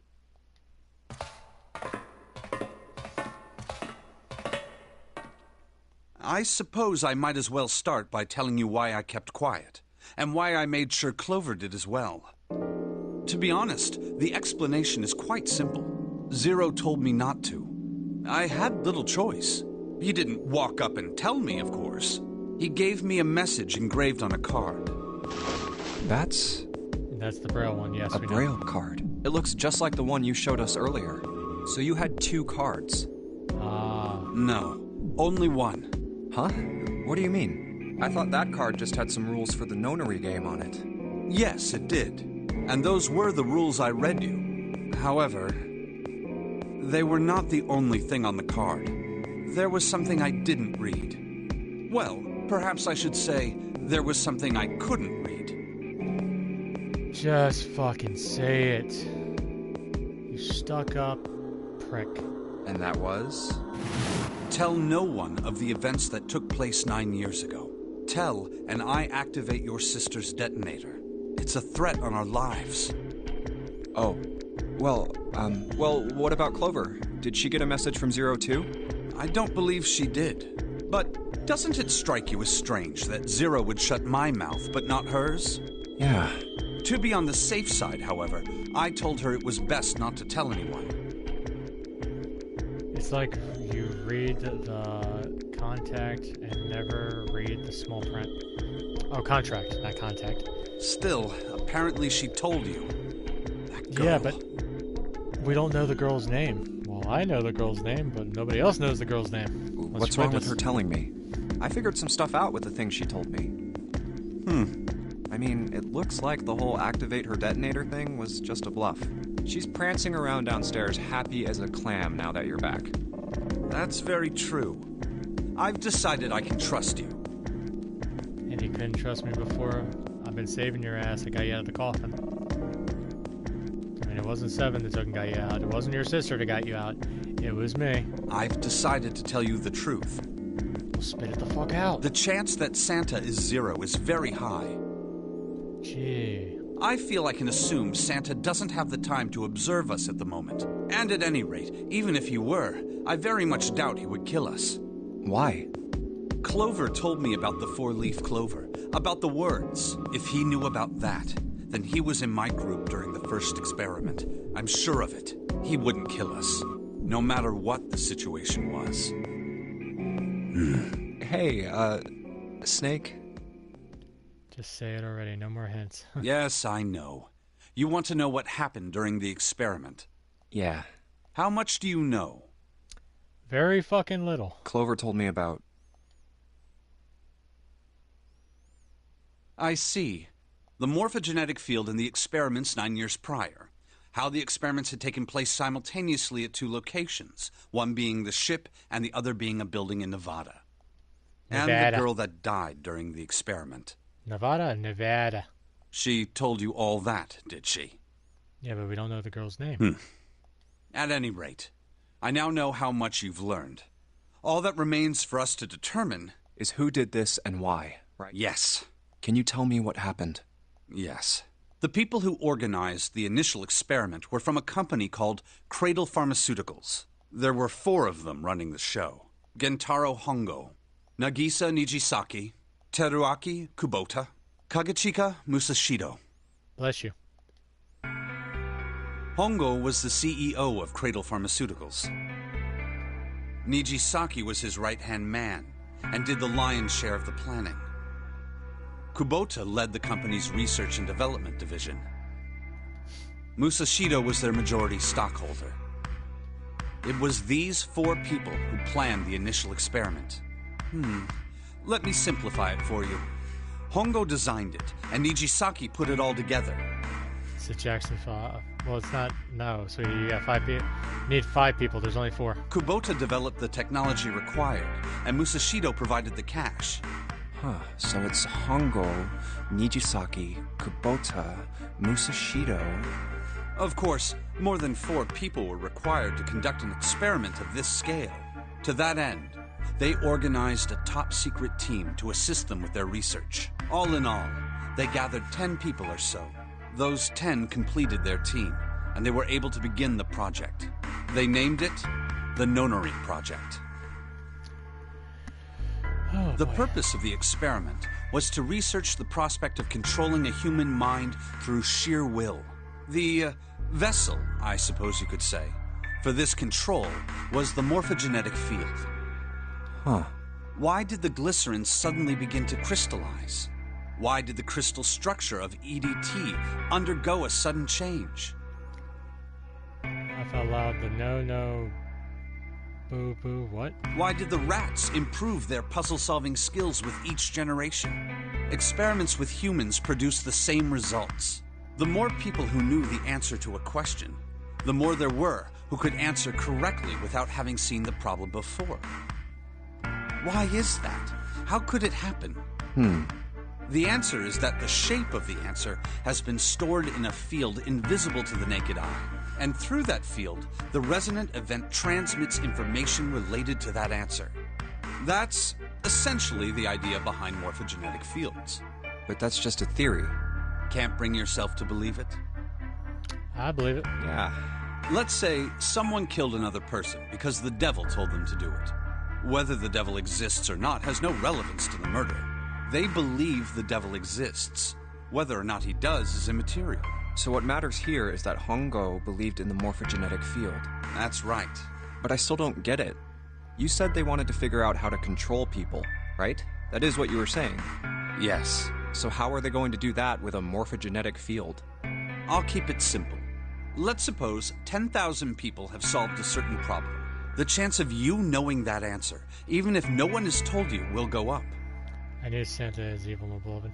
I suppose I might as well start by telling you why I kept quiet, and why I made sure Clover did as well. To be honest, the explanation is quite simple. Zero told me not to. I had little choice. He didn't walk up and tell me, of course. He gave me a message engraved on a card. That's the Braille one, yes. a Braille card. It looks just like the one you showed us earlier. So you had 2 cards. No, only one. Huh? What do you mean? I thought that card just had some rules for the Nonary game on it. Yes, it did. And those were the rules I read you. However, they were not the only thing on the card. There was something I didn't read. Well, perhaps I should say there was something I couldn't read. Just fucking say it. You stuck up prick. And that was? Tell no one of the events that took place 9 years ago. Tell, and I activate your sister's detonator. It's a threat on our lives. Oh. Well, what about Clover? Did she get a message from Zero too? I don't believe she did. But doesn't it strike you as strange that Zero would shut my mouth, but not hers? Yeah. To be on the safe side, however, I told her it was best not to tell anyone. It's like you read the contact and never read the small print. Oh, contract, not contact. Still, apparently she told you. That girl. Yeah, but we don't know the girl's name. Well, I know the girl's name, but nobody else knows the girl's name. What's wrong with her telling me? I figured some stuff out with the things she told me. I mean, it looks like the whole activate her detonator thing was just a bluff. She's prancing around downstairs happy as a clam now that you're back. That's very true. I've decided I can trust you. And you couldn't trust me before. I've been saving your ass. I got you out of the coffin. I mean, it wasn't Seven that took and got you out. It wasn't your sister that got you out. It was me. I've decided to tell you the truth. Well, spit it the fuck out. The chance that Santa is Zero is very high. Gee. I feel I can assume Santa doesn't have the time to observe us at the moment. And at any rate, even if he were, I very much doubt he would kill us. Why? Clover told me about the 4-leaf clover, about the words. If he knew about that, then he was in my group during the first experiment. I'm sure of it. He wouldn't kill us, no matter what the situation was. Hey, Snake? Just say it already. No more hints. Yes, I know. You want to know what happened during the experiment? Yeah. How much do you know? Very fucking little. Clover told me about... I see. the morphogenetic field in the experiments 9 years prior, how the experiments had taken place simultaneously at 2 locations, one being the ship and the other being a building in Nevada. And the girl that died during the experiment. Nevada. She told you all that, did she? Yeah, but we don't know the girl's name. At any rate, I now know how much you've learned. All that remains for us to determine is who did this and why, right? Yes. Can you tell me what happened? Yes. The people who organized the initial experiment were from a company called Cradle Pharmaceuticals. There were 4 of them running the show. Gentaro Hongo, Nagisa Nijisaki, Teruaki Kubota, Kagechika Musashido. Bless you. Hongo was the CEO of Cradle Pharmaceuticals. Nijisaki was his right-hand man and did the lion's share of the planning. Kubota led the company's research and development division. Musashido was their majority stockholder. It was these 4 people who planned the initial experiment. Let me simplify it for you. Hongo designed it, and Nijisaki put it all together. It's a Jackson 5. Well, it's not. No, so you got 5 people. You need 5 people. There's only 4. Kubota developed the technology required, and Musashido provided the cash. So it's Hongo, Nijisaki, Kubota, Musashido. Of course, more than 4 people were required to conduct an experiment of this scale. To that end, they organized a top-secret team to assist them with their research. All in all, they gathered 10 people or so. Those 10 completed their team, and they were able to begin the project. They named it the Nonary Project. The purpose of the experiment was to research the prospect of controlling a human mind through sheer will. The vessel, I suppose you could say, for this control was the morphogenetic field. Why did the glycerin suddenly begin to crystallize? Why did the crystal structure of EDT undergo a sudden change? I felt loud. The no. Boo boo, what? Why did the rats improve their puzzle-solving skills with each generation? Experiments with humans produced the same results. The more people who knew the answer to a question, the more there were who could answer correctly without having seen the problem before. Why is that? How could it happen? The answer is that the shape of the answer has been stored in a field invisible to the naked eye. And through that field, the resonant event transmits information related to that answer. That's essentially the idea behind morphogenetic fields. But that's just a theory. Can't bring yourself to believe it? I believe it. Yeah. Let's say someone killed another person because the devil told them to do it. Whether the devil exists or not has no relevance to the murder. They believe the devil exists. Whether or not he does is immaterial. So what matters here is that Hongo believed in the morphogenetic field. That's right. But I still don't get it. You said they wanted to figure out how to control people, right? That is what you were saying. Yes. So how are they going to do that with a morphogenetic field? I'll keep it simple. Let's suppose 10,000 people have solved a certain problem. The chance of you knowing that answer, even if no one has told you, will go up. I knew Santa is evil, my beloved.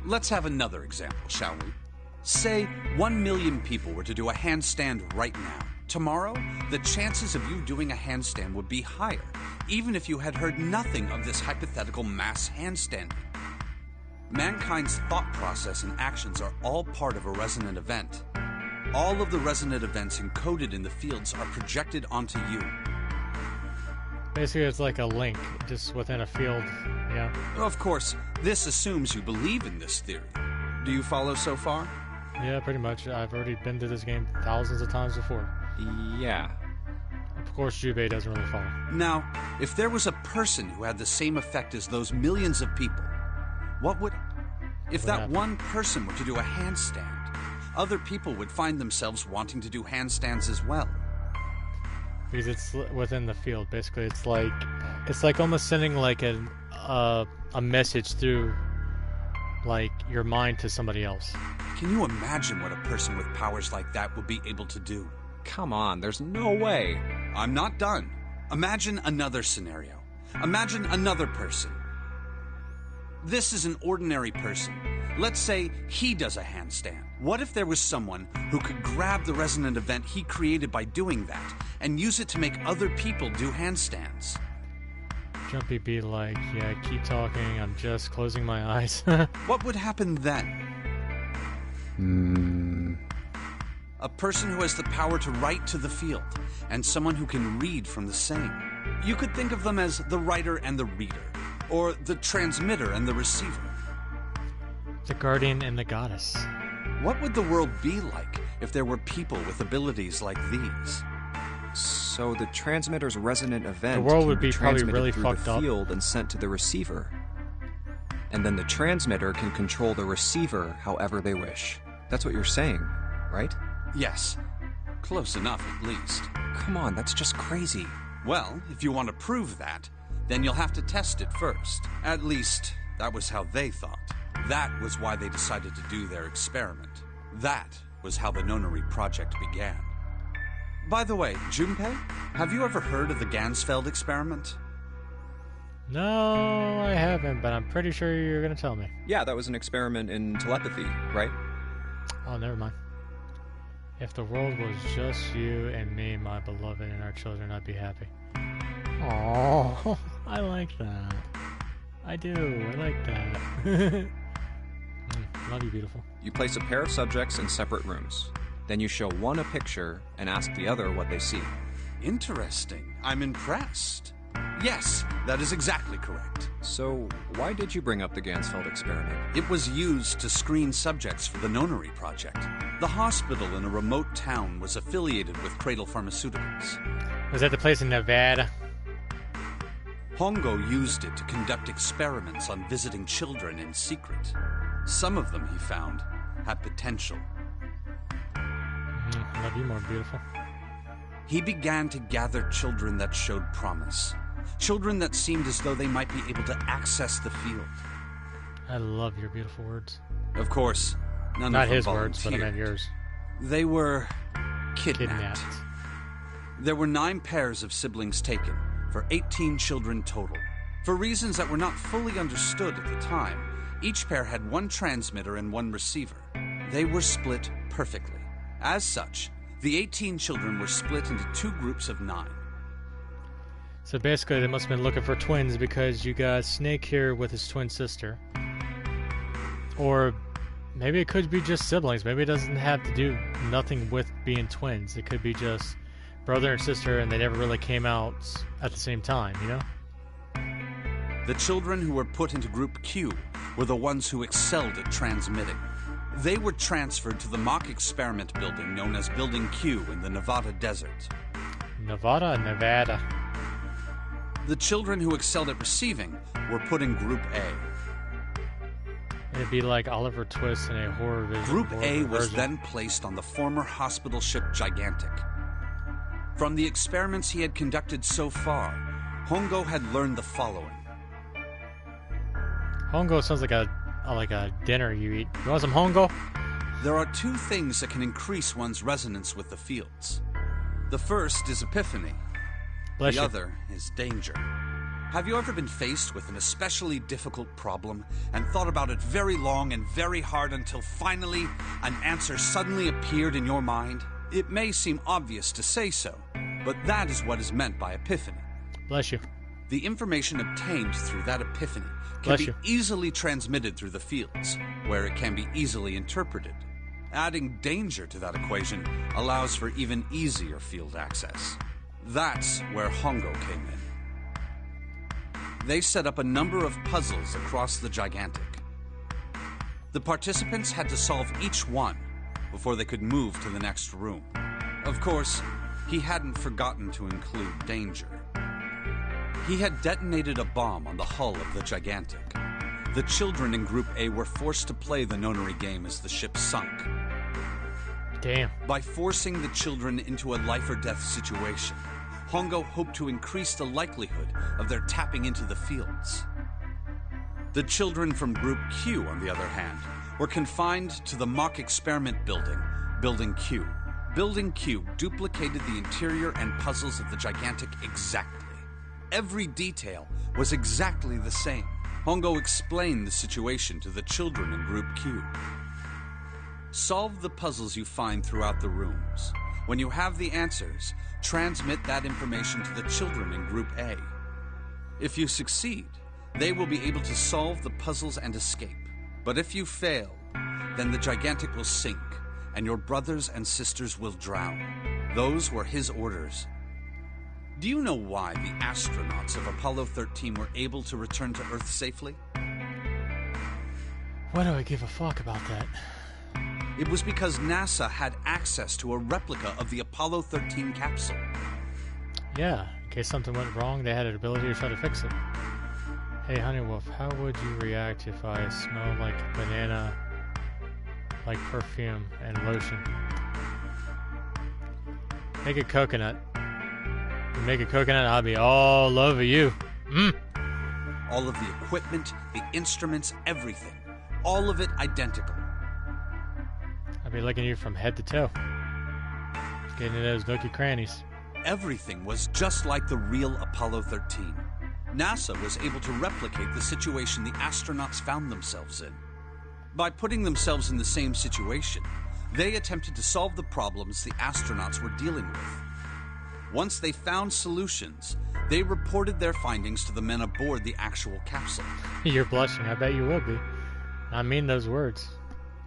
Let's have another example, shall we? Say 1 million people were to do a handstand right now. Tomorrow, the chances of you doing a handstand would be higher, even if you had heard nothing of this hypothetical mass handstanding. Mankind's thought process and actions are all part of a resonant event. All of the resonant events encoded in the fields are projected onto you. Basically, it's like a link, just within a field, yeah. Of course, this assumes you believe in this theory. Do you follow so far? Yeah, pretty much. I've already been to this game thousands of times before. Yeah. Of course, Jubei doesn't really follow. Now, if there was a person who had the same effect as those millions of people, what would... If that happened? one person were to do a handstand, other people would find themselves wanting to do handstands as well. Because it's within the field. Basically, it's like almost sending like a message through like your mind to somebody else. Can you imagine what a person with powers like that would be able to do? Come on, there's no way. I'm not done. Imagine another scenario. Imagine another person. This is an ordinary person. Let's say he does a handstand. What if there was someone who could grab the resonant event he created by doing that and use it to make other people do handstands? Jumpy be like, yeah, keep talking, I'm just closing my eyes. What would happen then? A person who has the power to write to the field, and someone who can read from the same. You could think of them as the writer and the reader, or the transmitter and the receiver. The guardian and the goddess. What would the world be like if there were people with abilities like these? So the transmitter's resonant event The world can would be probably transmitted really through fucked the up. field and sent to the receiver. And then the transmitter can control the receiver however they wish. That's what you're saying, right? Yes. Close enough, at least. Come on, that's just crazy. Well, if you want to prove that, then you'll have to test it first. At least, that was how they thought. That was why they decided to do their experiment. That was how the Nonary project began. By the way, Junpei, have you ever heard of the Gansfeld experiment? No, I haven't, but I'm pretty sure you're gonna tell me. Yeah, that was an experiment in telepathy, right? Oh, never mind. If the world was just you and me, my beloved, and our children, I'd be happy. Oh, I like that. I do. I like that. Love you, beautiful. You place a pair of subjects in separate rooms. Then you show one a picture and ask the other what they see. Interesting. I'm impressed. Yes, that is exactly correct. So, why did you bring up the Gansfeld experiment? It was used to screen subjects for the Nonary project. The hospital in a remote town was affiliated with Cradle Pharmaceuticals. Was that the place in Nevada? Hongo used it to conduct experiments on visiting children in secret. Some of them, he found, had potential. Love you more, beautiful. He began to gather children that showed promise. Children that seemed as though they might be able to access the field. I love your beautiful words. Of course, none Not of them his words, but I volunteered. meant yours. They were kidnapped. Kidnapped. There were 9 pairs of siblings taken, for 18 children total. For reasons that were not fully understood at the time, each pair had 1 transmitter and 1 receiver. They were split perfectly. As such, the 18 children were split into 2 groups of 9. So basically, they must have been looking for twins because you got Snake here with his twin sister. Or maybe it could be just siblings. Maybe it doesn't have to do nothing with being twins. It could be just brother and sister and they never really came out at the same time, you know? The children who were put into Group Q were the ones who excelled at transmitting. They were transferred to the mock experiment building known as Building Q in the Nevada desert. Nevada. The children who excelled at receiving were put in Group A. It'd be like Oliver Twist in a horror vision. Group A was version. then placed on the former hospital ship Gigantic. From the experiments he had conducted so far, Hongo had learned the following. Hongo sounds like a dinner you eat. You want some hongo? There are 2 things that can increase one's resonance with the fields. The first is epiphany. Bless The you. other is danger. Have you ever been faced with an especially difficult problem and thought about it very long and very hard until finally an answer suddenly appeared in your mind? It may seem obvious to say so, but that is what is meant by epiphany. Bless you. The information obtained through that epiphany can Bless be you. easily transmitted through the fields, where it can be easily interpreted. Adding danger to that equation allows for even easier field access. That's where Hongo came in. They set up a number of puzzles across the Gigantic. The participants had to solve each one before they could move to the next room. Of course, he hadn't forgotten to include danger. He had detonated a bomb on the hull of the Gigantic. The children in Group A were forced to play the Nonary game as the ship sunk. Damn. By forcing the children into a life-or-death situation, Hongo hoped to increase the likelihood of their tapping into the fields. The children from Group Q, on the other hand, were confined to the mock experiment building, Building Q. Building Q duplicated the interior and puzzles of the Gigantic exactly. Every detail was exactly the same. Hongo explained the situation to the children in Group Q. Solve the puzzles you find throughout the rooms. When you have the answers, transmit that information to the children in Group A. If you succeed, they will be able to solve the puzzles and escape. But if you fail, then the Gigantic will sink, and your brothers and sisters will drown. Those were his orders. Do you know why the astronauts of Apollo 13 were able to return to Earth safely? Why do I give a fuck about that? It was because NASA had access to a replica of the Apollo 13 capsule. Yeah, in case something went wrong, they had an ability to try to fix it. Hey, Honey Wolf, how would you react if I smell like banana, like perfume and lotion? Make a coconut. You make a coconut, I'll be all over you. All of the equipment, the instruments, everything. All of it identical. I'll be licking you from head to toe. Getting into those nookie crannies. Everything was just like the real Apollo 13. NASA was able to replicate the situation the astronauts found themselves in. By putting themselves in the same situation, they attempted to solve the problems the astronauts were dealing with. Once they found solutions, they reported their findings to the men aboard the actual capsule. You're blushing, I bet you will be. I mean those words.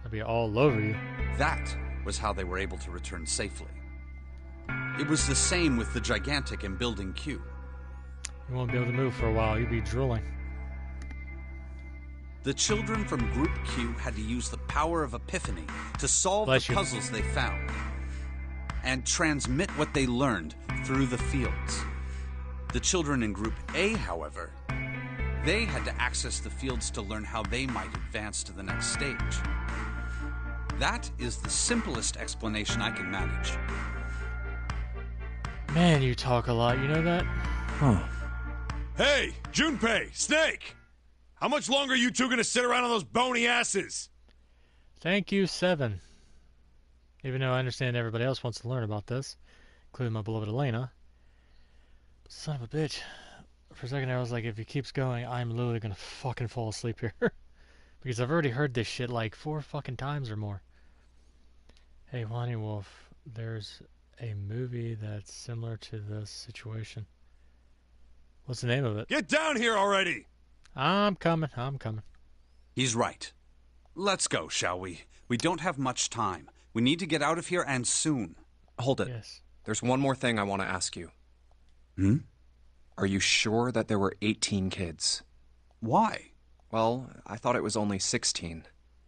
I'll be all over you. That was how they were able to return safely. It was the same with the Gigantic in Building Q. You won't be able to move for a while, you'll be drooling. The children from Group Q had to use the power of Epiphany to solve the puzzles they found and transmit what they learned through the fields. The children in Group A, however, they had to access the fields to learn how they might advance to the next stage. That is the simplest explanation I can manage. Man, you talk a lot, you know that? Huh. Hey, Junpei, Snake! How much longer are you two gonna sit around on those bony asses? Thank you, 7. Even though I understand everybody else wants to learn about this, including my beloved Elena. But son of a bitch. For a second I was like, if he keeps going, I'm literally gonna fucking fall asleep here. Because I've already heard this shit like 4 fucking times or more. Hey, Honey Wolf, there's a movie that's similar to this situation. What's the name of it? Get down here already! I'm coming. He's right. Let's go, shall we? We don't have much time. We need to get out of here, and soon. Hold it. Yes. There's one more thing I want to ask you. Are you sure that there were 18 kids? Why? Well, I thought it was only 16.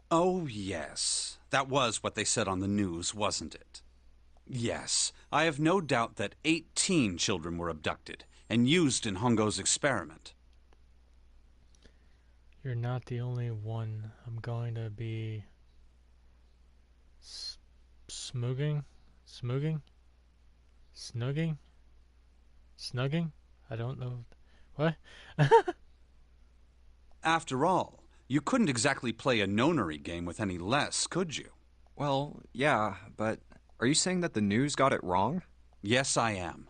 Oh, yes. That was what they said on the news, wasn't it? Yes, I have no doubt that 18 children were abducted and used in Hongo's experiment. You're not the only one. I'm going to be smugging? Snugging? I don't know. What? After all, you couldn't exactly play a Nonary game with any less, could you? Well, yeah, but are you saying that the news got it wrong? Yes, I am.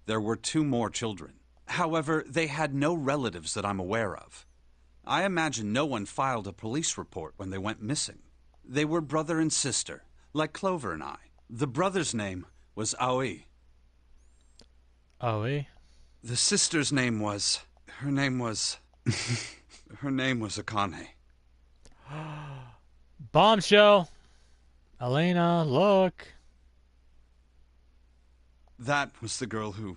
There were 2 more children. However, they had no relatives that I'm aware of. I imagine no one filed a police report when they went missing. They were brother and sister, like Clover and I. The brother's name was Aoi. Aoi? The sister's name was... Her name was Akane. Bombshell! Elena, look! That was the girl who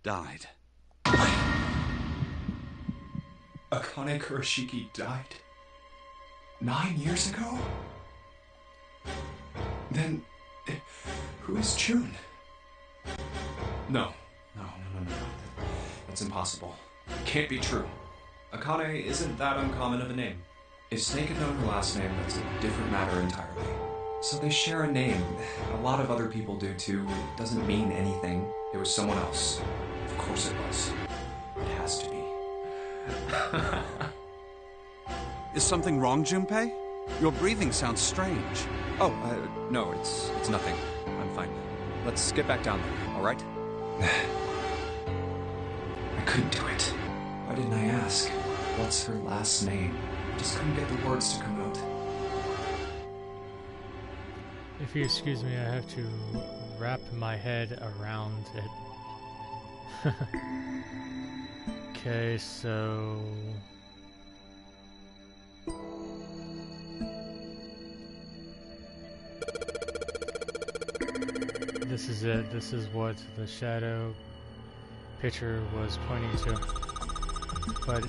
died. Akane Kurashiki died 9 years ago? Then, who is June? No. That's impossible. Can't be true. Akane isn't that uncommon of a name. If Snake had known her last name, that's a different matter entirely. So they share a name. A lot of other people do too. It doesn't mean anything. It was someone else. Of course it was. It has to be. Is something wrong, Junpei? Your breathing sounds strange. Oh, no, it's nothing. I'm fine. Let's get back down there, all right? I couldn't do it. Why didn't I ask? What's her last name? I just couldn't get the words to come out. If you excuse me, I have to wrap my head around it. Okay, so... This is it. This is what the shadow picture was pointing to. But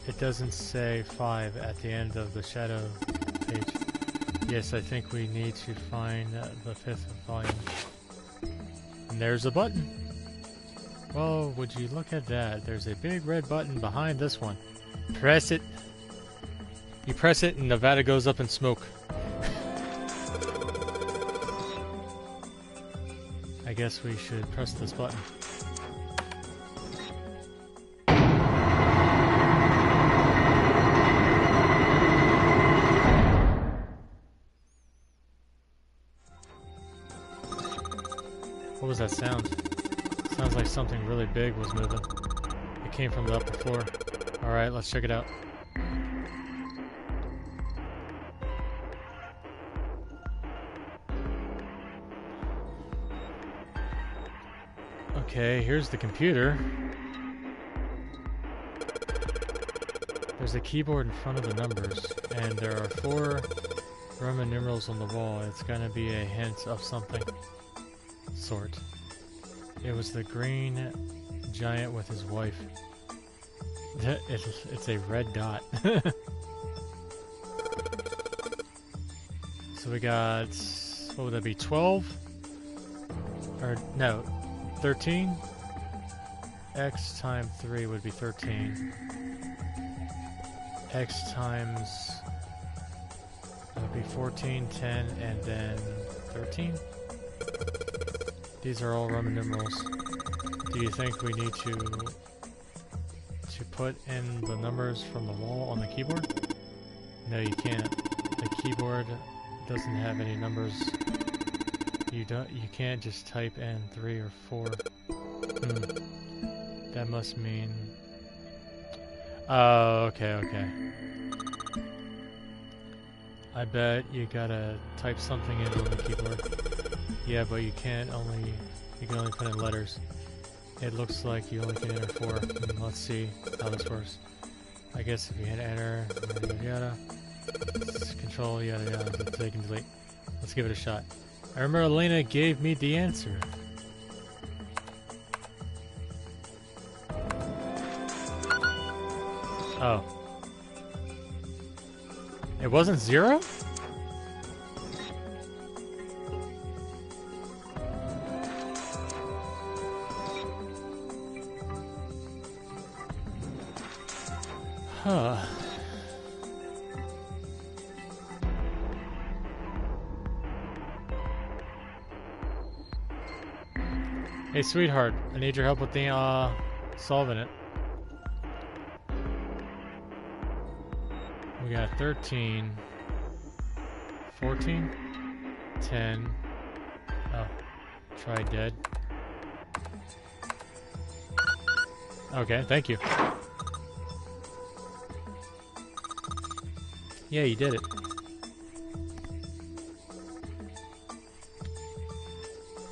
it doesn't say 5 at the end of the shadow page. Yes, I think we need to find the 5th volume. And there's a button. Well, would you look at that? There's a big red button behind this one. Press it. You press it and Nevada goes up in smoke. I guess we should press this button. What was that sound? Sounds like something really big was moving. It came from the upper floor. Alright, let's check it out. Okay, here's the computer. There's a keyboard in front of the numbers, and there are 4 Roman numerals on the wall. It's gonna be a hint of something sort. It was the green giant with his wife. It's a red dot. So we got, what would that be, 12? Or no, 13? X times 3 would be 13. X times, that would be 14, 10, and then 13? These are all Roman numerals. Do you think we need to put in the numbers from the wall on the keyboard? No, you can't. The keyboard doesn't have any numbers. You can't just type in 3 or 4. That must mean... Oh, okay. I bet you gotta type something in on the keyboard. Yeah, but you can only put in letters. It looks like you only can enter 4. Let's see how this works. I guess if you hit enter, yada, control, yada, take and delete. Let's give it a shot. I remember Elena gave me the answer. Oh. It wasn't 0? Huh. Hey, sweetheart, I need your help with the, solving it. We got 13, 14, 10, oh, try dead. Okay, thank you. Yeah, you did it.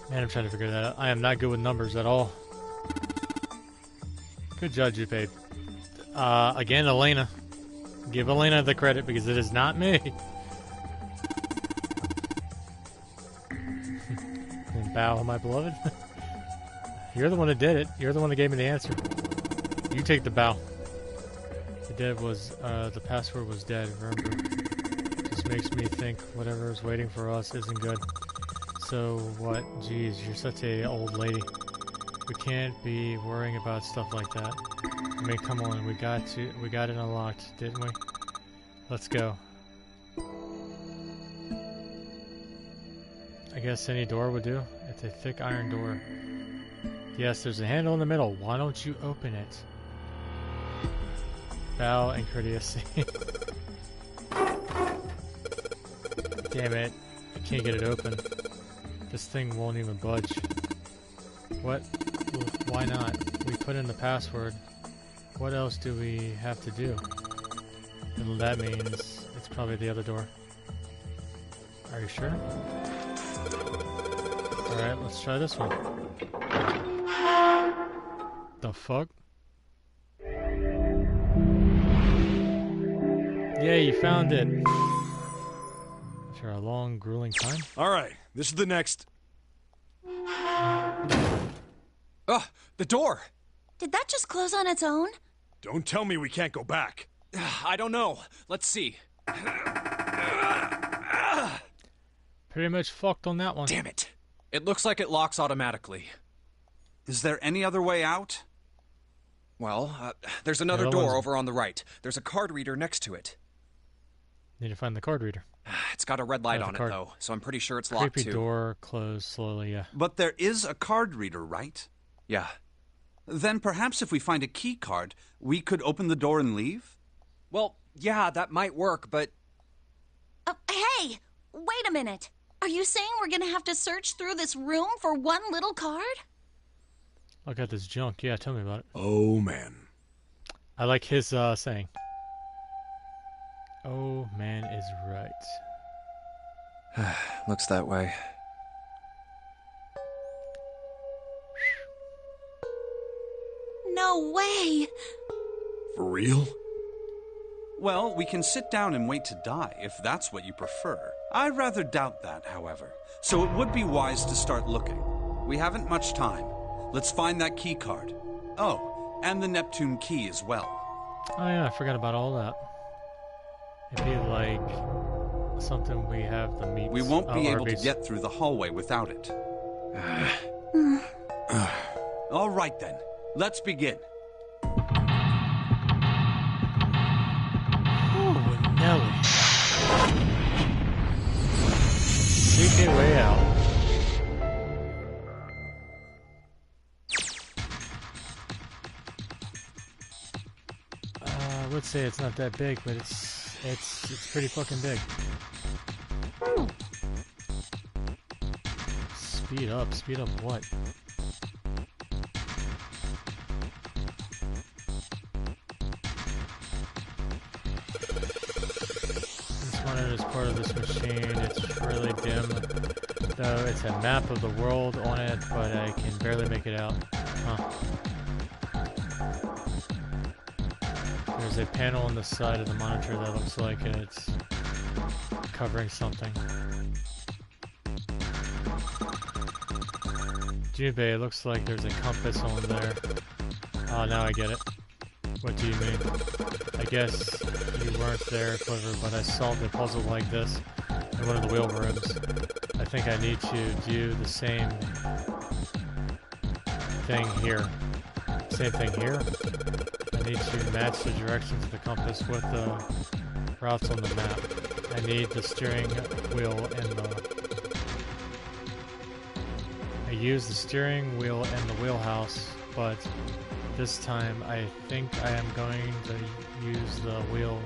Man, I'm trying to figure that out. I am not good with numbers at all. Good judge, you paid. Again, Elena. Give Elena the credit because it is not me. And bow, my beloved. You're the one that did it. You're the one that gave me the answer. You take the bow. The dead was, the password was dead, remember? Just makes me think whatever is waiting for us isn't good. So what? Geez, you're such a old lady. We can't be worrying about stuff like that. I mean, come on, we got it unlocked, didn't we? Let's go. I guess any door would do. It's a thick iron door. Yes, there's a handle in the middle. Why don't you open it? Bow and courtesy. Damn it. I can't get it open. This thing won't even budge. What? Why not? We put in the password. What else do we have to do? And that means it's probably the other door. Are you sure? Alright, let's try this one. The fuck? Yeah, you found it. After a long, grueling time. Alright, this is the next. Ugh, the door! Did that just close on its own? Don't tell me we can't go back. I don't know. Let's see. Pretty much fucked on that one. Damn it. It looks like it locks automatically. Is there any other way out? Well, there's another The other door one's- over on the right. There's a card reader next to it. Need to find the card reader. It's got a red light the on it, card. though, so I'm pretty sure it's locked, Creepy too. door, closed slowly, yeah. But there is a card reader, right? Yeah. Then perhaps if we find a key card, we could open the door and leave? Well, yeah, that might work, but... Hey! Wait a minute. Are you saying we're gonna have to search through this room for one little card? Look at this junk. Yeah, tell me about it. Oh, man. I like his saying. Oh, man is right. Looks that way. No way! For real? Well, we can sit down and wait to die, if that's what you prefer. I rather doubt that, however. So it would be wise to start looking. We haven't much time. Let's find that key card. Oh, and the Neptune key as well. Oh yeah, I forgot about all that. It'd be like something we have the meat. We won't be able to Arby's. get through the hallway without it. All right then, let's begin. Ooh, Nelly. Secret way out. I would say it's not that big, but it's pretty fucking big. Speed up what? This monitor is part of this machine. It's really dim, though it's a map of the world on it, but I can barely make it out. Huh. There's a panel on the side of the monitor that looks like it's covering something. Junpei, it looks like there's a compass on there. Oh, now I get it. What do you mean? I guess you weren't there, Clover, but I solved a puzzle like this in one of the wheel rooms. I think I need to do the same thing here. Same thing here? I need to match the directions of the compass with the routes on the map. I need the steering wheel and the... I use the steering wheel and the wheelhouse, but this time I think I am going to use the wheel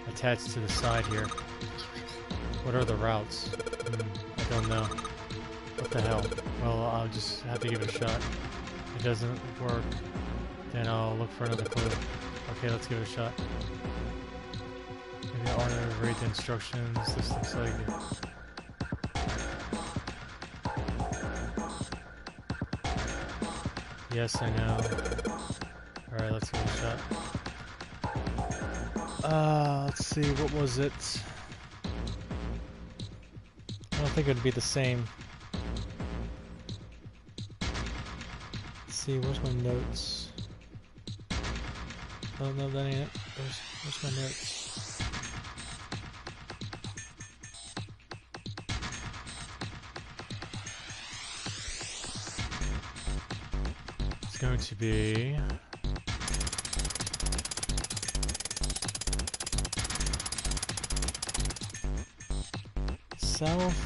attached to the side here. What are the routes? I don't know. What the hell? Well, I'll just have to give it a shot. If it doesn't work, then I'll look for another clue. Okay, let's give it a shot. Maybe I want to read the instructions. This looks like it. Yes, I know. Alright, let's give it a shot. Let's see, what was it? I don't think it would be the same. Let's see, where's my notes? Oh, no, that ain't it. Where's my notes? It's going to be... South...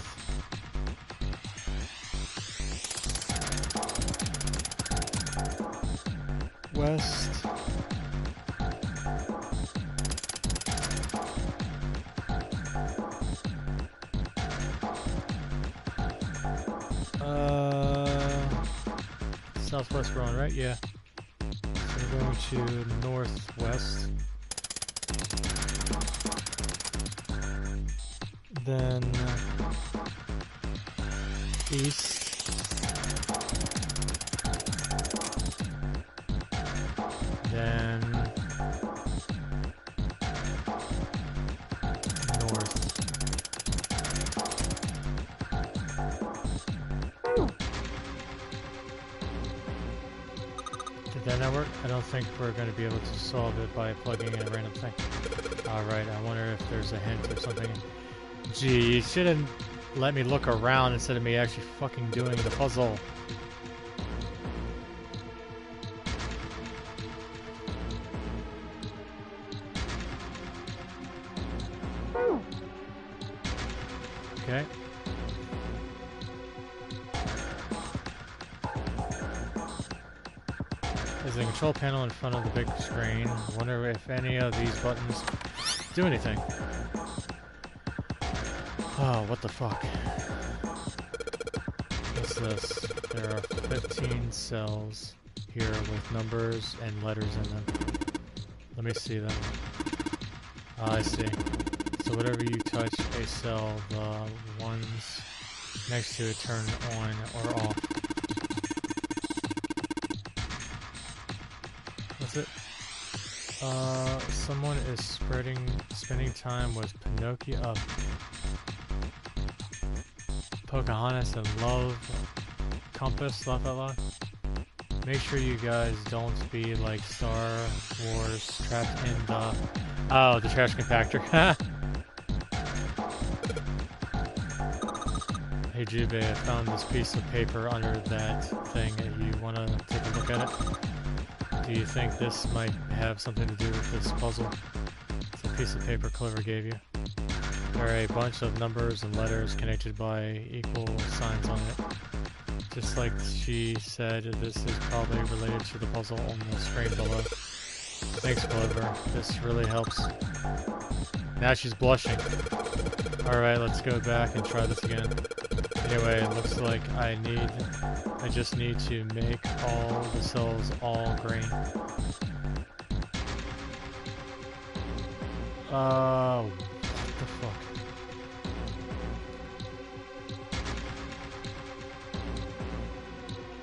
West... Southwest we're on, right? Yeah. So we're going to northwest. Then east. Then north. Did that not work? I don't think we're going to be able to solve it by plugging in a random thing. Alright, I wonder if there's a hint or something. Gee, you shouldn't let me look around instead of me actually fucking doing the puzzle. Okay. There's a control panel in front of the big screen. Wonder if any of these buttons do anything. Oh, what the fuck? What's this? There are 15 cells here with numbers and letters in them. Let me see them. Oh, I see. So whatever you touch a cell, the ones next to it turn on or off. What's it? Someone is spending time with Pinocchio. Pocahontas and Love Compass, laugh out loud. Make sure you guys don't be like Star Wars trapped in the... Oh, the trash compactor. Hey Jube, I found this piece of paper under that thing. You wanna take a look at it? Do you think this might have something to do with this puzzle? It's a piece of paper Clover gave you. There are a bunch of numbers and letters connected by equal signs on it. Just like she said, this is probably related to the puzzle on the screen below. Thanks, Clover. This really helps. Now she's blushing. Alright, let's go back and try this again. Anyway, it looks like I just need to make all the cells all green. What the fuck?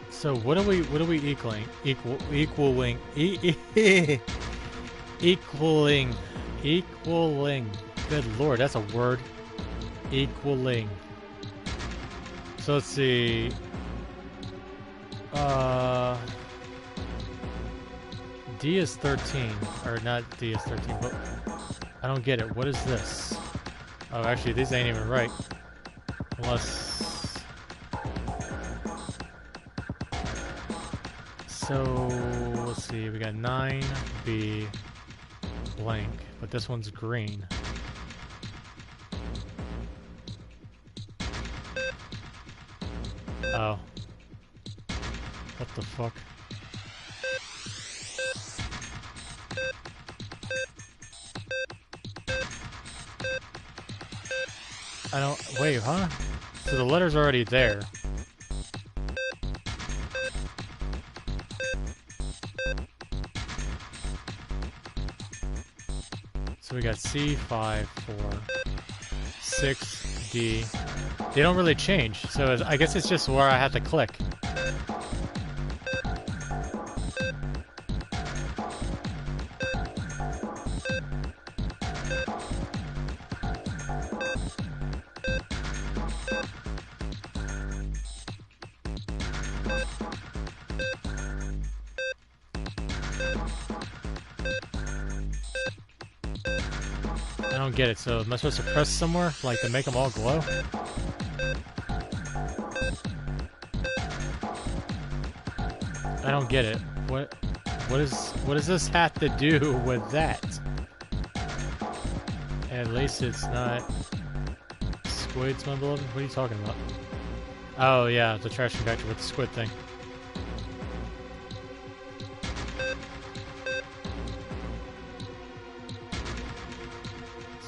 So what are we equaling? Equaling. Good lord, that's a word. Equaling. So let's see. D is 13, or not D is 13, but I don't get it. What is this? Oh, actually, these ain't even right. Unless... So, let's see. We got 9B blank, but this one's green. Oh. What the fuck? I don't... Wait, huh? So the letter's already there. So we got C, 5, 4, 6, D. They don't really change, so I guess it's just where I have to click. I don't get it, so am I supposed to press somewhere, like, to make them all glow? I don't get it. What does this have to do with that? At least it's not squids, my beloved. What are you talking about? Oh yeah, the trash compactor with the squid thing.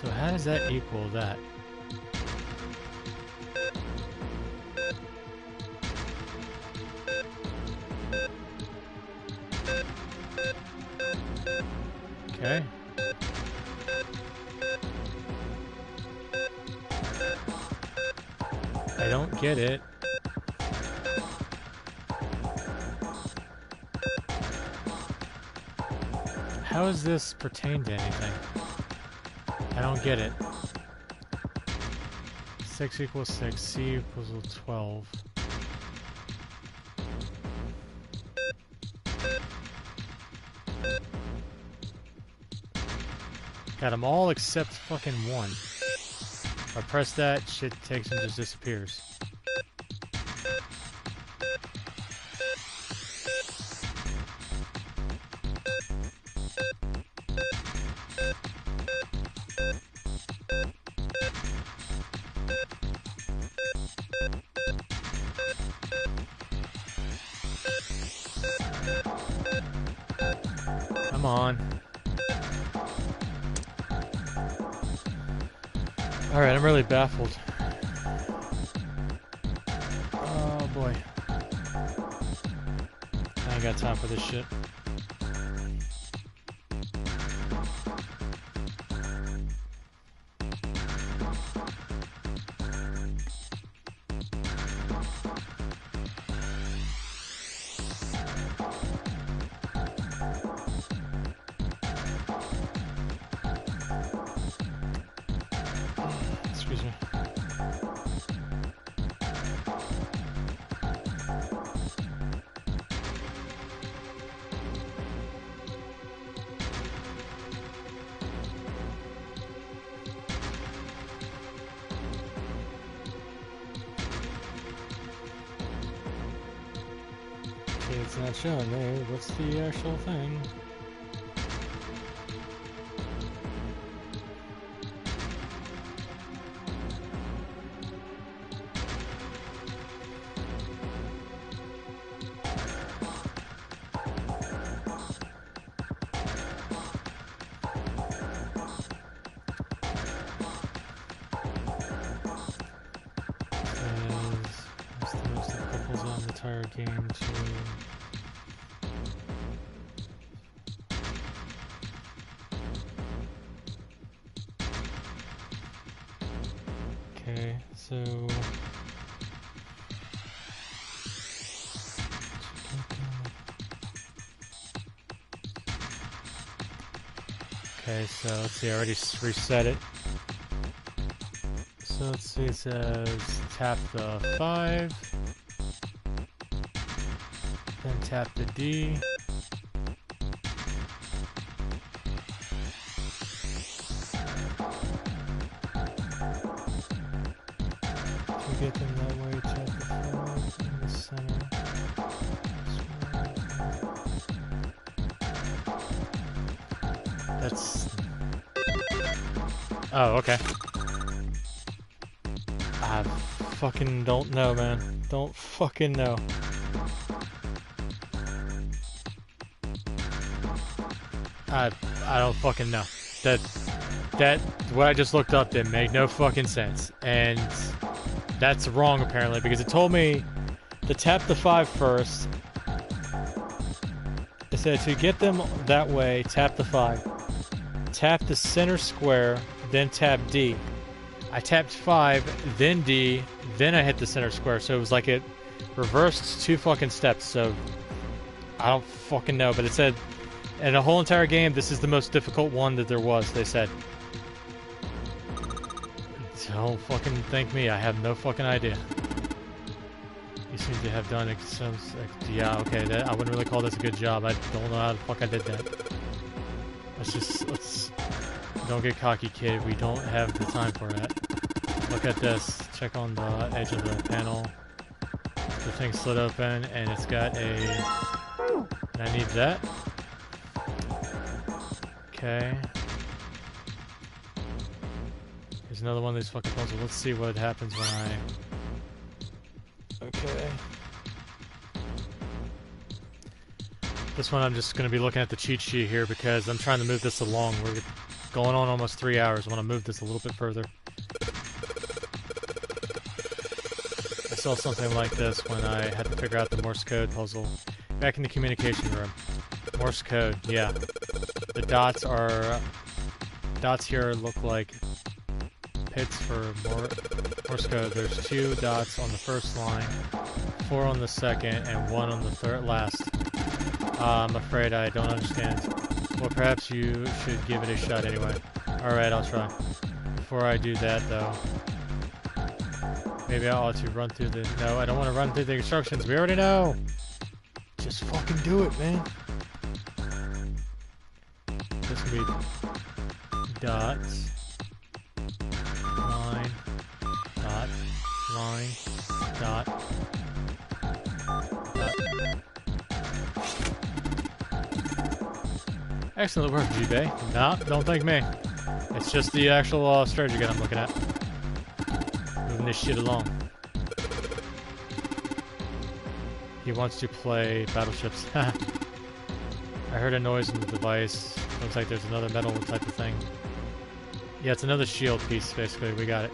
So how does that equal that? Okay. I don't get it. How does this pertain to anything? I don't get it. 6 equals 6, C equals 12. Got them all except fucking one. If I press that, shit takes and just disappears. Come on. Alright, I'm really baffled. Oh boy. I ain't got time for this shit. Excuse me. Okay, it's not showing me. What's the actual thing? What's the most difficult puzzle on the entire game to... Okay, so... Okay, so let's see, I already reset it. So let's see, it says tap the 5, then tap the D. To get them that way, tap the 5 in the center. That's... Oh, okay. I fucking don't know, man. Don't fucking know. I don't fucking know. That what I just looked up didn't make no fucking sense. And that's wrong apparently because it told me to tap the 5 first. It said to get them that way, tap the 5. Tap the center square, then tap D. I tapped 5, then D, then I hit the center square. So it was like it reversed 2 fucking steps. So I don't fucking know. But it said in the whole entire game, this is the most difficult one that there was, they said. Don't fucking thank me. I have no fucking idea. You seem to have done it. Yeah, okay. I wouldn't really call this a good job. I don't know how the fuck I did that. Let's don't get cocky, kid. We don't have the time for that. Look at this. Check on the edge of the panel. The thing slid open, and it's got a... And I need that. Okay. Here's another one of these fucking puzzles. Let's see what happens when I... Okay. This one I'm just going to be looking at the cheat sheet here because I'm trying to move this along. We're going on almost 3 hours. I want to move this a little bit further. I saw something like this when I had to figure out the Morse code puzzle. Back in the communication room. Morse code, yeah. The dots here look like pits for Morse code. There's 2 dots on the first line, 4 on the second, and 1 on the third last. I'm afraid I don't understand. Well, perhaps you should give it a shot anyway. Alright, I'll try. Before I do that, though, maybe I ought to run through the... No, I don't want to run through the instructions. We already know! Just fucking do it, man. This can be dots, line, dot, line, dot, dot. Excellent work, G-Bay. Nah, don't thank me. It's just the actual strategy guide I'm looking at. Moving this shit along. He wants to play battleships. I heard a noise in the device. Looks like there's another metal type of thing. Yeah, it's another shield piece, basically. We got it.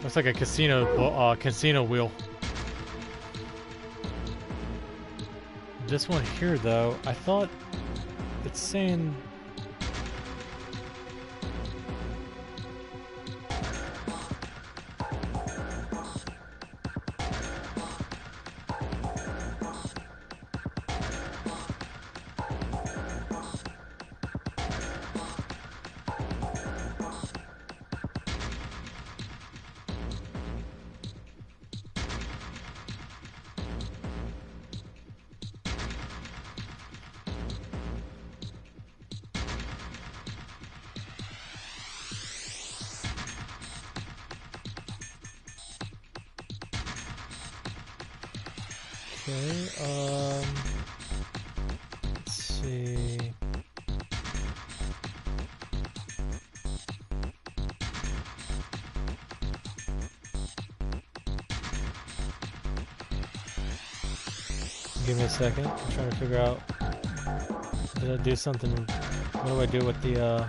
Looks like a casino wheel. This one here, though, I thought it's saying... Okay, let's see. Give me a second. I'm trying to figure out. Did I do something? What do I do with the,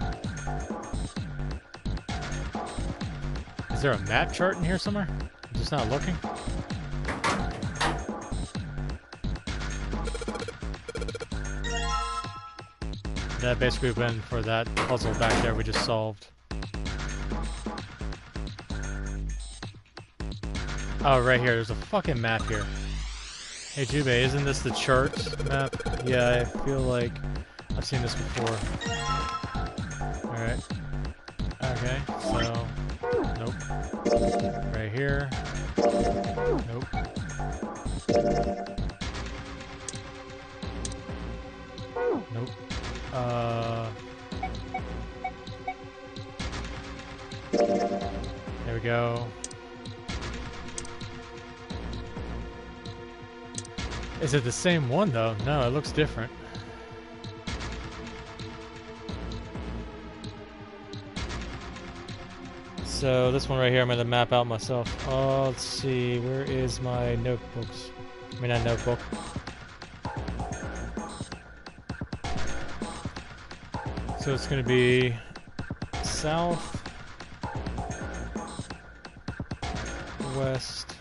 Is there a map chart in here somewhere? I'm just not looking. That basically went for that puzzle back there we just solved. Oh, right here. There's a fucking map here. Hey, Jube, isn't this the chart map? Yeah, I feel like I've seen this before. Alright. Okay, so... Nope. Right here. Nope. Nope. There we go. Is it the same one though? No, it looks different. So this one right here, I'm gonna map out myself. Oh, let's see. Where is my notebooks? I mean, not notebook. So it's going to be south, west,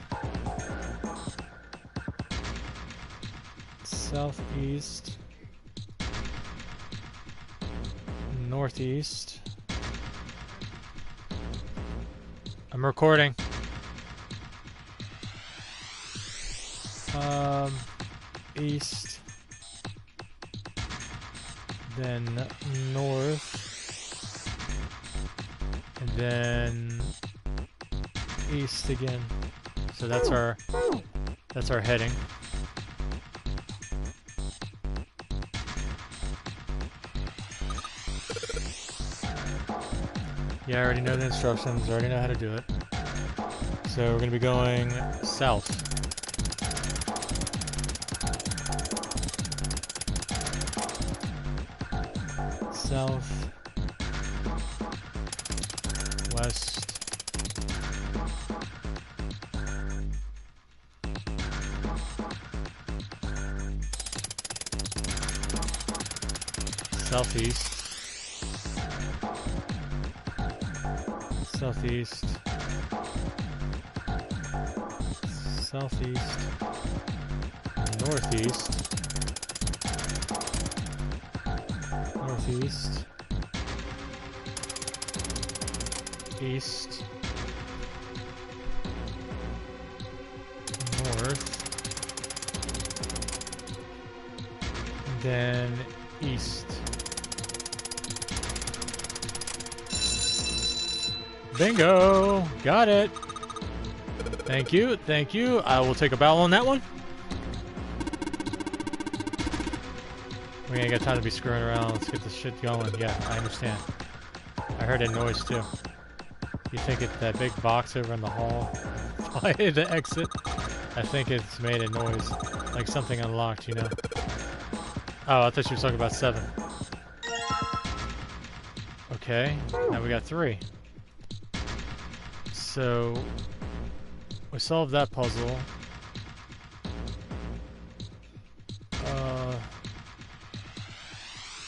southeast, northeast. I'm recording. East. Then north, and then east again. So that's our heading. Yeah, I already know the instructions. I already know how to do it. So we're gonna be going south. South, west, southeast, southeast, southeast, northeast, East. East. North. Then east. Bingo! Got it! Thank you, thank you. I will take a bow on that one. We ain't got time to be screwing around. Let's get this shit going. Yeah, I understand. I heard a noise too. You think it's that big box over in the hall by the exit? I think it's made a noise. Like something unlocked, you know? Oh, I thought you were talking about 7. Okay, now we got 3. So, we solved that puzzle.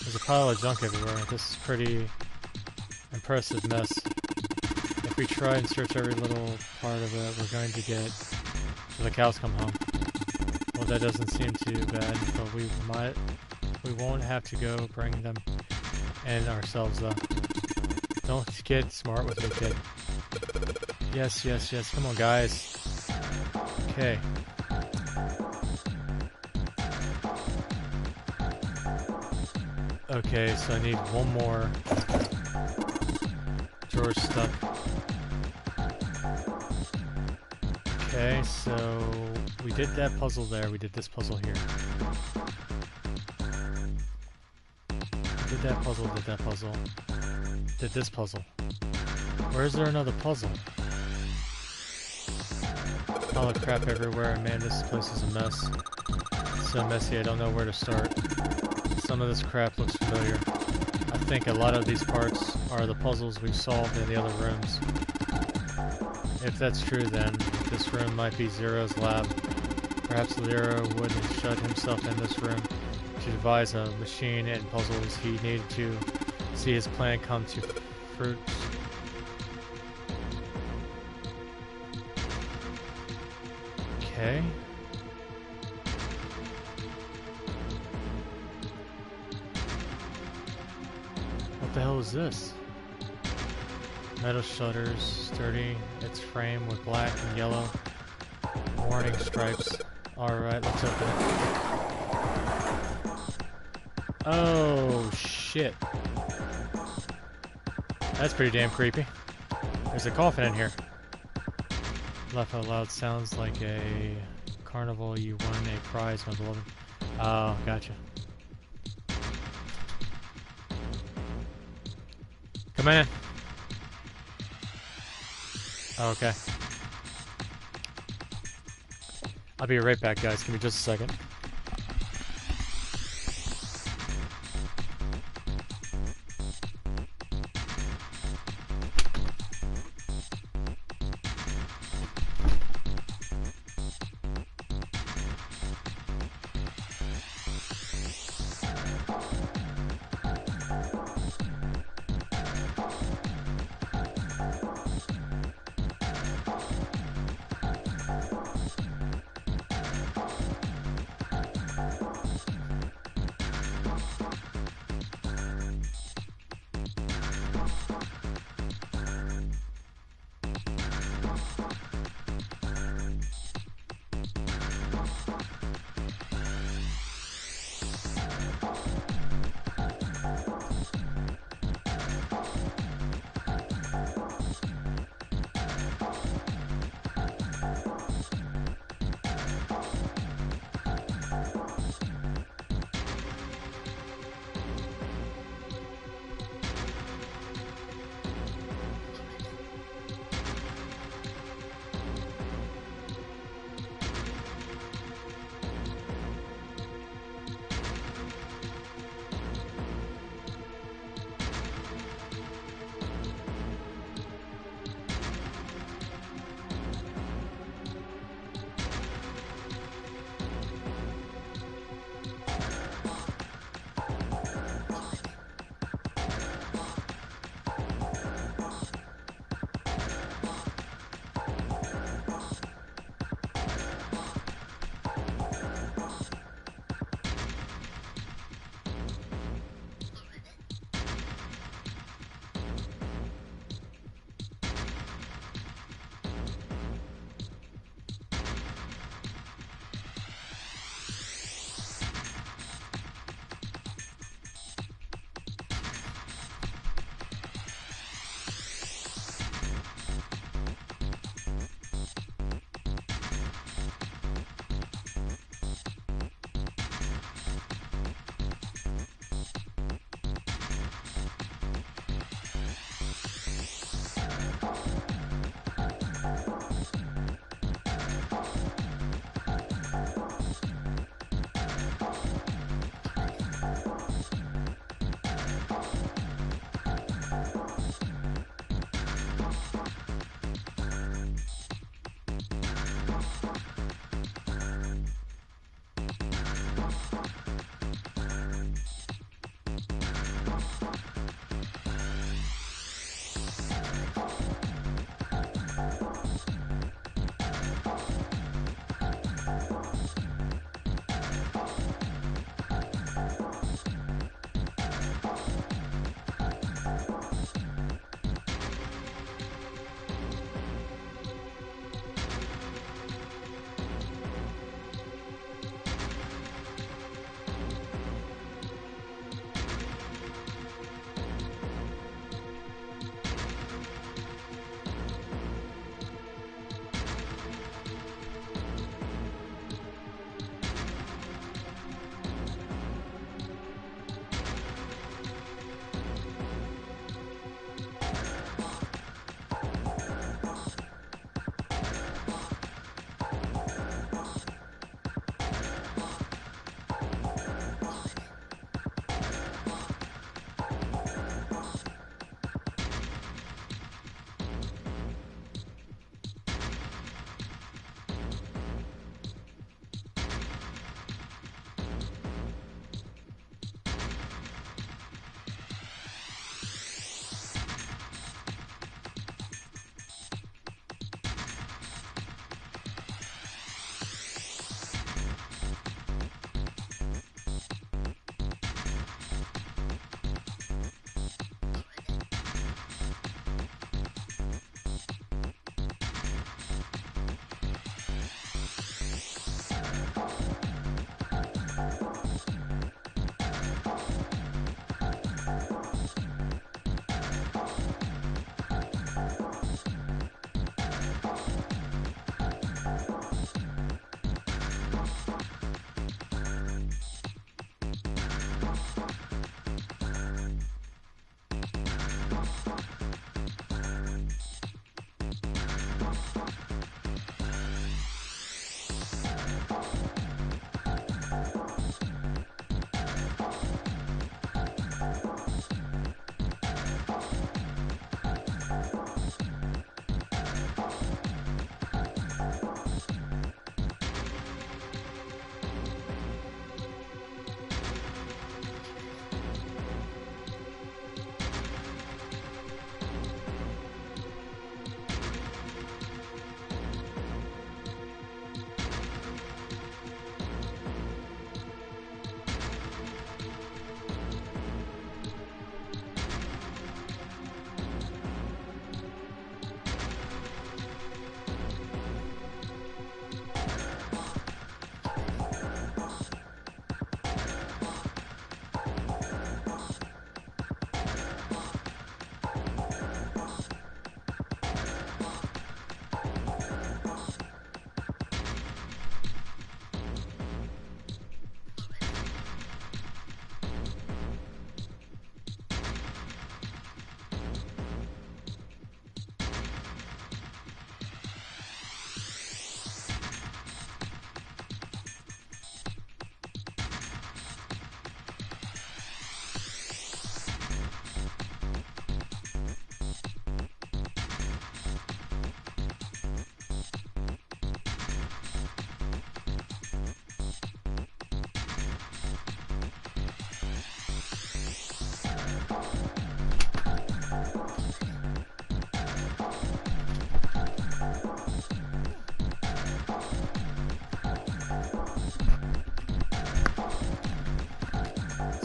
There's a pile of junk everywhere. This is pretty impressive mess. If we try and search every little part of it, we're going to get till the cows come home. Well, that doesn't seem too bad, but we won't have to go bring them in ourselves, though. Don't get smart with me, kid. Yes, yes, yes. Come on, guys. Okay. Okay, so I need one more. Drawer stuck. Okay, so we did that puzzle there. We did this puzzle here. Did that puzzle, did that puzzle. Did this puzzle. Where is there another puzzle? Pile of crap everywhere. Man, this place is a mess. It's so messy, I don't know where to start. Some of this crap looks familiar. I think a lot of these parts are the puzzles we've solved in the other rooms. If that's true, then this room might be Zero's lab. Perhaps Zero would have shut himself in this room to devise a machine and puzzles he needed to see his plan come to fruit. Okay. What the hell is this? Metal shutters, sturdy, its frame with black and yellow warning stripes. Alright, let's open it. Oh, shit. That's pretty damn creepy. There's a coffin in here. Laugh out loud sounds like a carnival. You won a prize, my beloved. Oh, gotcha. Come in. Oh, okay. I'll be right back, guys. Give me just a second.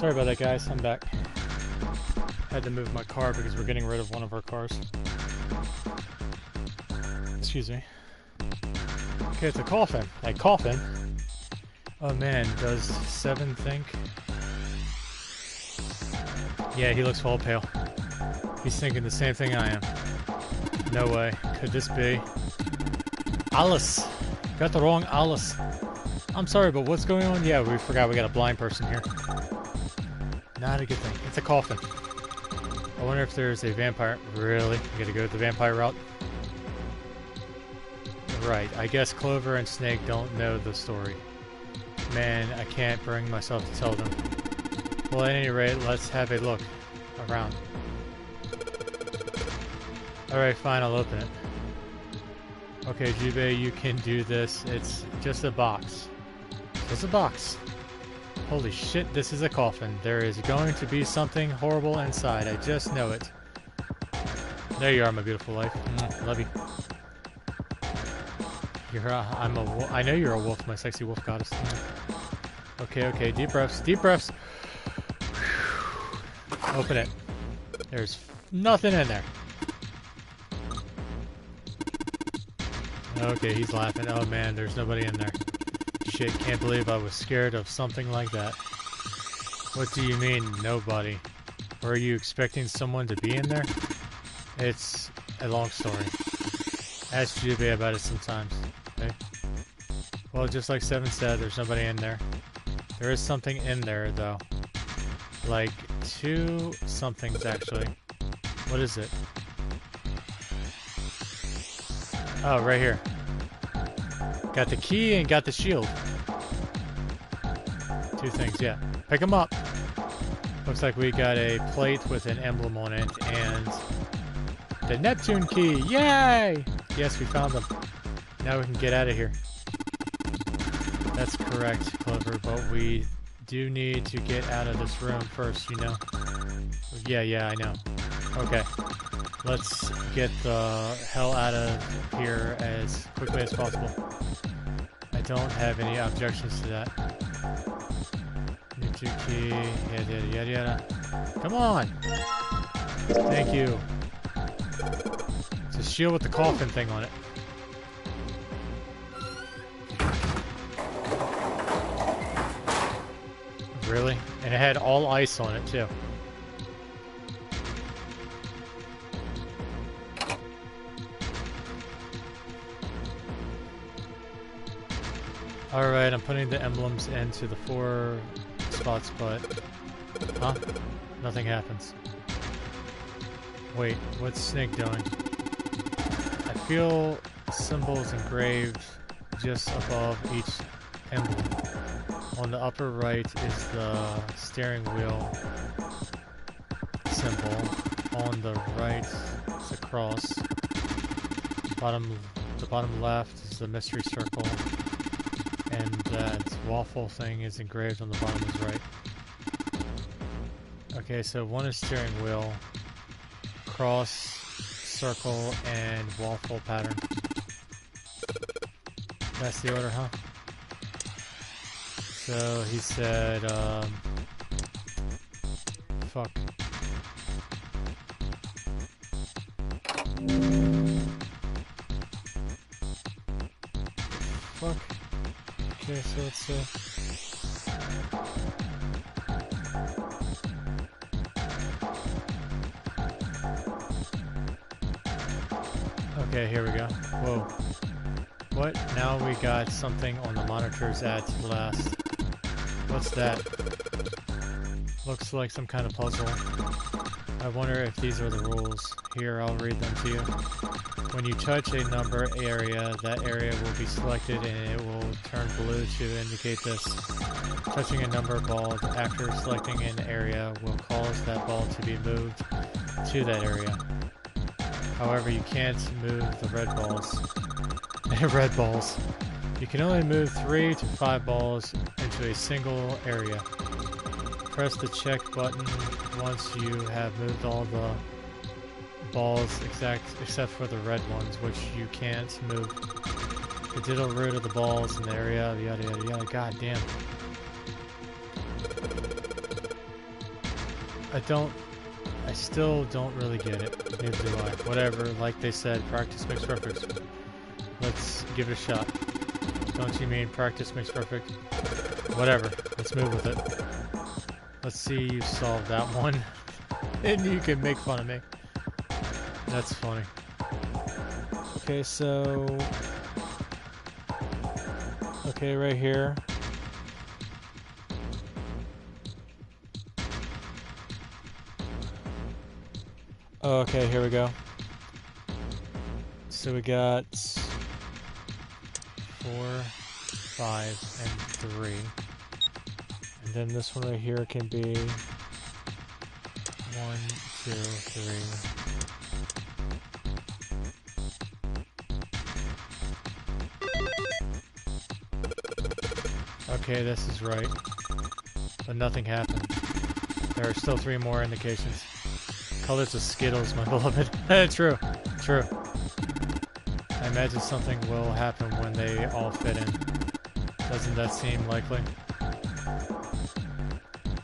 Sorry about that, guys. I'm back. Had to move my car because we're getting rid of one of our cars. Excuse me. Okay, it's a coffin. A coffin? Oh man, does Seven think? Yeah, he looks all pale. He's thinking the same thing I am. No way. Could this be? Alice! Got the wrong Alice. I'm sorry, but what's going on? Yeah, we forgot we got a blind person here. Not a good thing. It's a coffin. I wonder if there's a vampire. Really? You gotta go the vampire route? Right. I guess Clover and Snake don't know the story. Man, I can't bring myself to tell them. Well, at any rate, let's have a look around. Alright, fine, I'll open it. Okay, Jubei, you can do this. It's just a box. Just a box. Holy shit, this is a coffin. There is going to be something horrible inside. I just know it. There you are, my beautiful wife. Love you. I know you're a wolf, my sexy wolf goddess. Okay, okay, deep breaths, deep breaths. Open it. There's nothing in there. Okay, he's laughing. Oh man, there's nobody in there. Shit, can't believe I was scared of something like that. What do you mean, nobody? Were you expecting someone to be in there? It's a long story. Ask Jubei about it sometimes. Okay? Well, just like Seven said, there's nobody in there. There is something in there, though. Like, 2 somethings, actually. What is it? Oh, right here. Got the key and got the shield. 2 things, yeah. Pick them up. Looks like we got a plate with an emblem on it and the Neptune key. Yay! Yes, we found them. Now we can get out of here. That's correct, Clover, but we do need to get out of this room first, you know? Yeah, I know. Okay. Let's get the hell out of here as quickly as possible. I don't have any objections to that. Neptune key, yada. Come on! Thank you. It's a shield with the coffin thing on it. Really? And it had all ice on it, too. Alright, I'm putting the emblems into the 4 spots, but... Huh? Nothing happens. Wait, what's Snake doing? I feel symbols engraved just above each emblem. On the upper right is the steering wheel symbol. On the right is a cross. The bottom left is the mystery circle. And that waffle thing is engraved on the bottom is right. Okay, so one is steering wheel, cross, circle, and waffle pattern. That's the order, huh? So he said, fuck. Fuck. Okay, so let's see. Okay, here we go. Whoa. What? Now we got something on the monitors at last. What's that? Looks like some kind of puzzle. I wonder if these are the rules. Here, I'll read them to you. When you touch a number area, that area will be selected and it will turn blue to indicate this. Touching a number ball after selecting an area will cause that ball to be moved to that area. However, you can't move the red balls. Red balls. You can only move 3 to 5 balls into a single area. Press the check button once you have moved all the balls except for the red ones, which you can't move. The digital root of the balls in the area, yada yada yada. God damn. I still don't really get it. Neither do I. Whatever, like they said, practice makes perfect. Let's give it a shot. Don't you mean practice makes perfect? Whatever, let's move with it. Let's see you solve that one. And you can make fun of me. That's funny. Okay, so... Okay, right here. Okay, here we go. So we got 4, 5, and 3. And then this one right here can be 1, 2, 3. Okay, this is right. But nothing happened. There are still 3 more indications. Colors of Skittles, my beloved. True. True. I imagine something will happen when they all fit in. Doesn't that seem likely?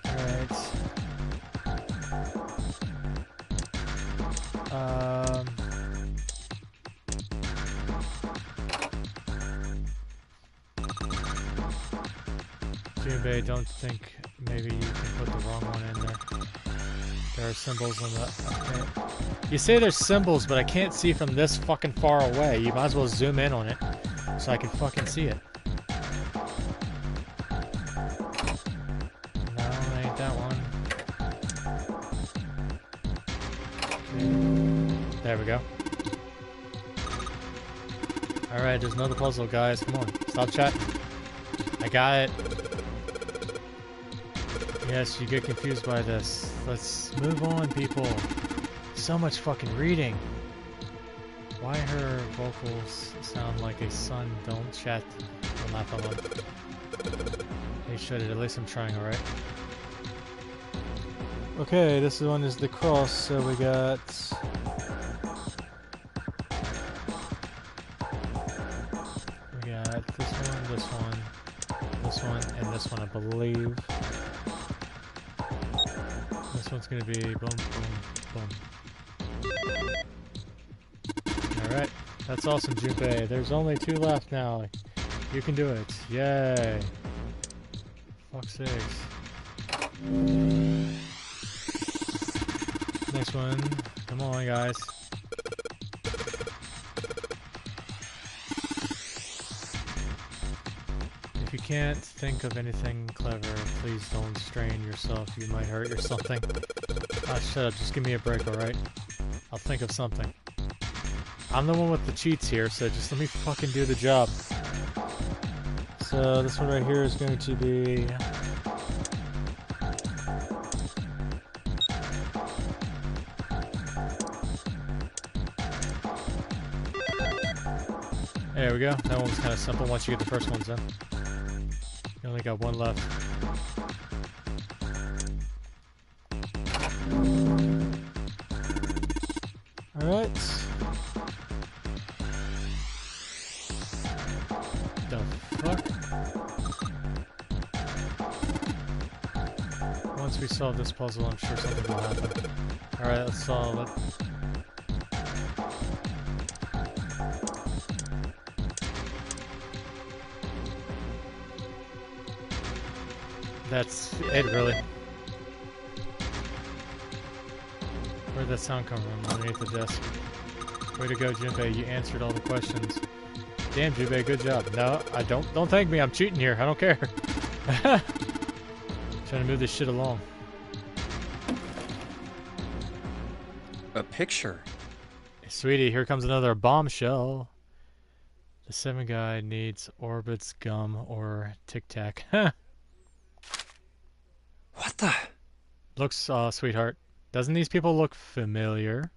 Alright. Junbei, don't think maybe you can put the wrong one in there. There are symbols on the... Okay. You say there's symbols, but I can't see from this fucking far away. You might as well zoom in on it so I can fucking see it. No, it ain't that one. Okay. There we go. Alright, there's another puzzle, guys. Come on, stop chatting. I got it. Yes, you get confused by this. Let's move on, people. So much fucking reading. Why her vocals sound like a son? Don't chat. I'll laugh alone. Hey, should it? At least I'm trying, alright? Okay, this one is the cross, so we got... We got this one, this one, this one, and this one, I believe. This one's gonna be boom, boom, boom. Alright, that's awesome, Junpei. There's only 2 left now. You can do it. Yay. Fuck's sakes. Next one. Come on, guys. If you can't think of anything clever, please don't strain yourself. You might hurt or something. Ah, shut up. Just give me a break, alright? I'll think of something. I'm the one with the cheats here, so just let me fucking do the job. So this one right here is going to be... There we go. That one's kind of simple once you get the first ones in. You only got one left. Alright. The fuck? Once we solve this puzzle, I'm sure something will happen. Alright, let's solve it. That's it, really. Where'd that sound come from? Underneath the desk. Way to go, Junpei. You answered all the questions. Damn, Junpei, good job. No, I don't. Don't thank me. I'm cheating here. I don't care. Trying to move this shit along. A picture. Hey, sweetie, here comes another bombshell. The 7 guy needs Orbit's gum or Tic Tac. What the? Looks, sweetheart. Doesn't these people look familiar?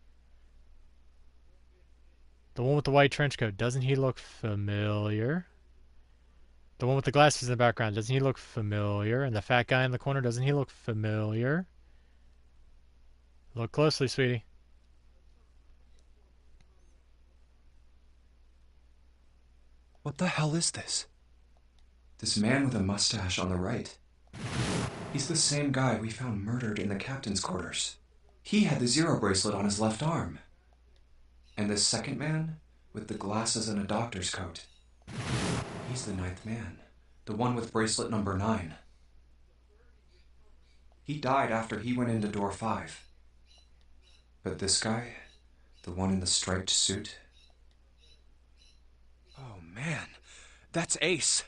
The one with the white trench coat, doesn't he look familiar? The one with the glasses in the background, doesn't he look familiar? And the fat guy in the corner, doesn't he look familiar? Look closely, sweetie. What the hell is this? This man with a mustache on the right. He's the same guy we found murdered in the captain's quarters. He had the zero bracelet on his left arm. And this second man, with the glasses and a doctor's coat. He's the 9th man, the one with bracelet number 9. He died after he went into door 5. But this guy, the one in the striped suit... Oh man, that's Ace.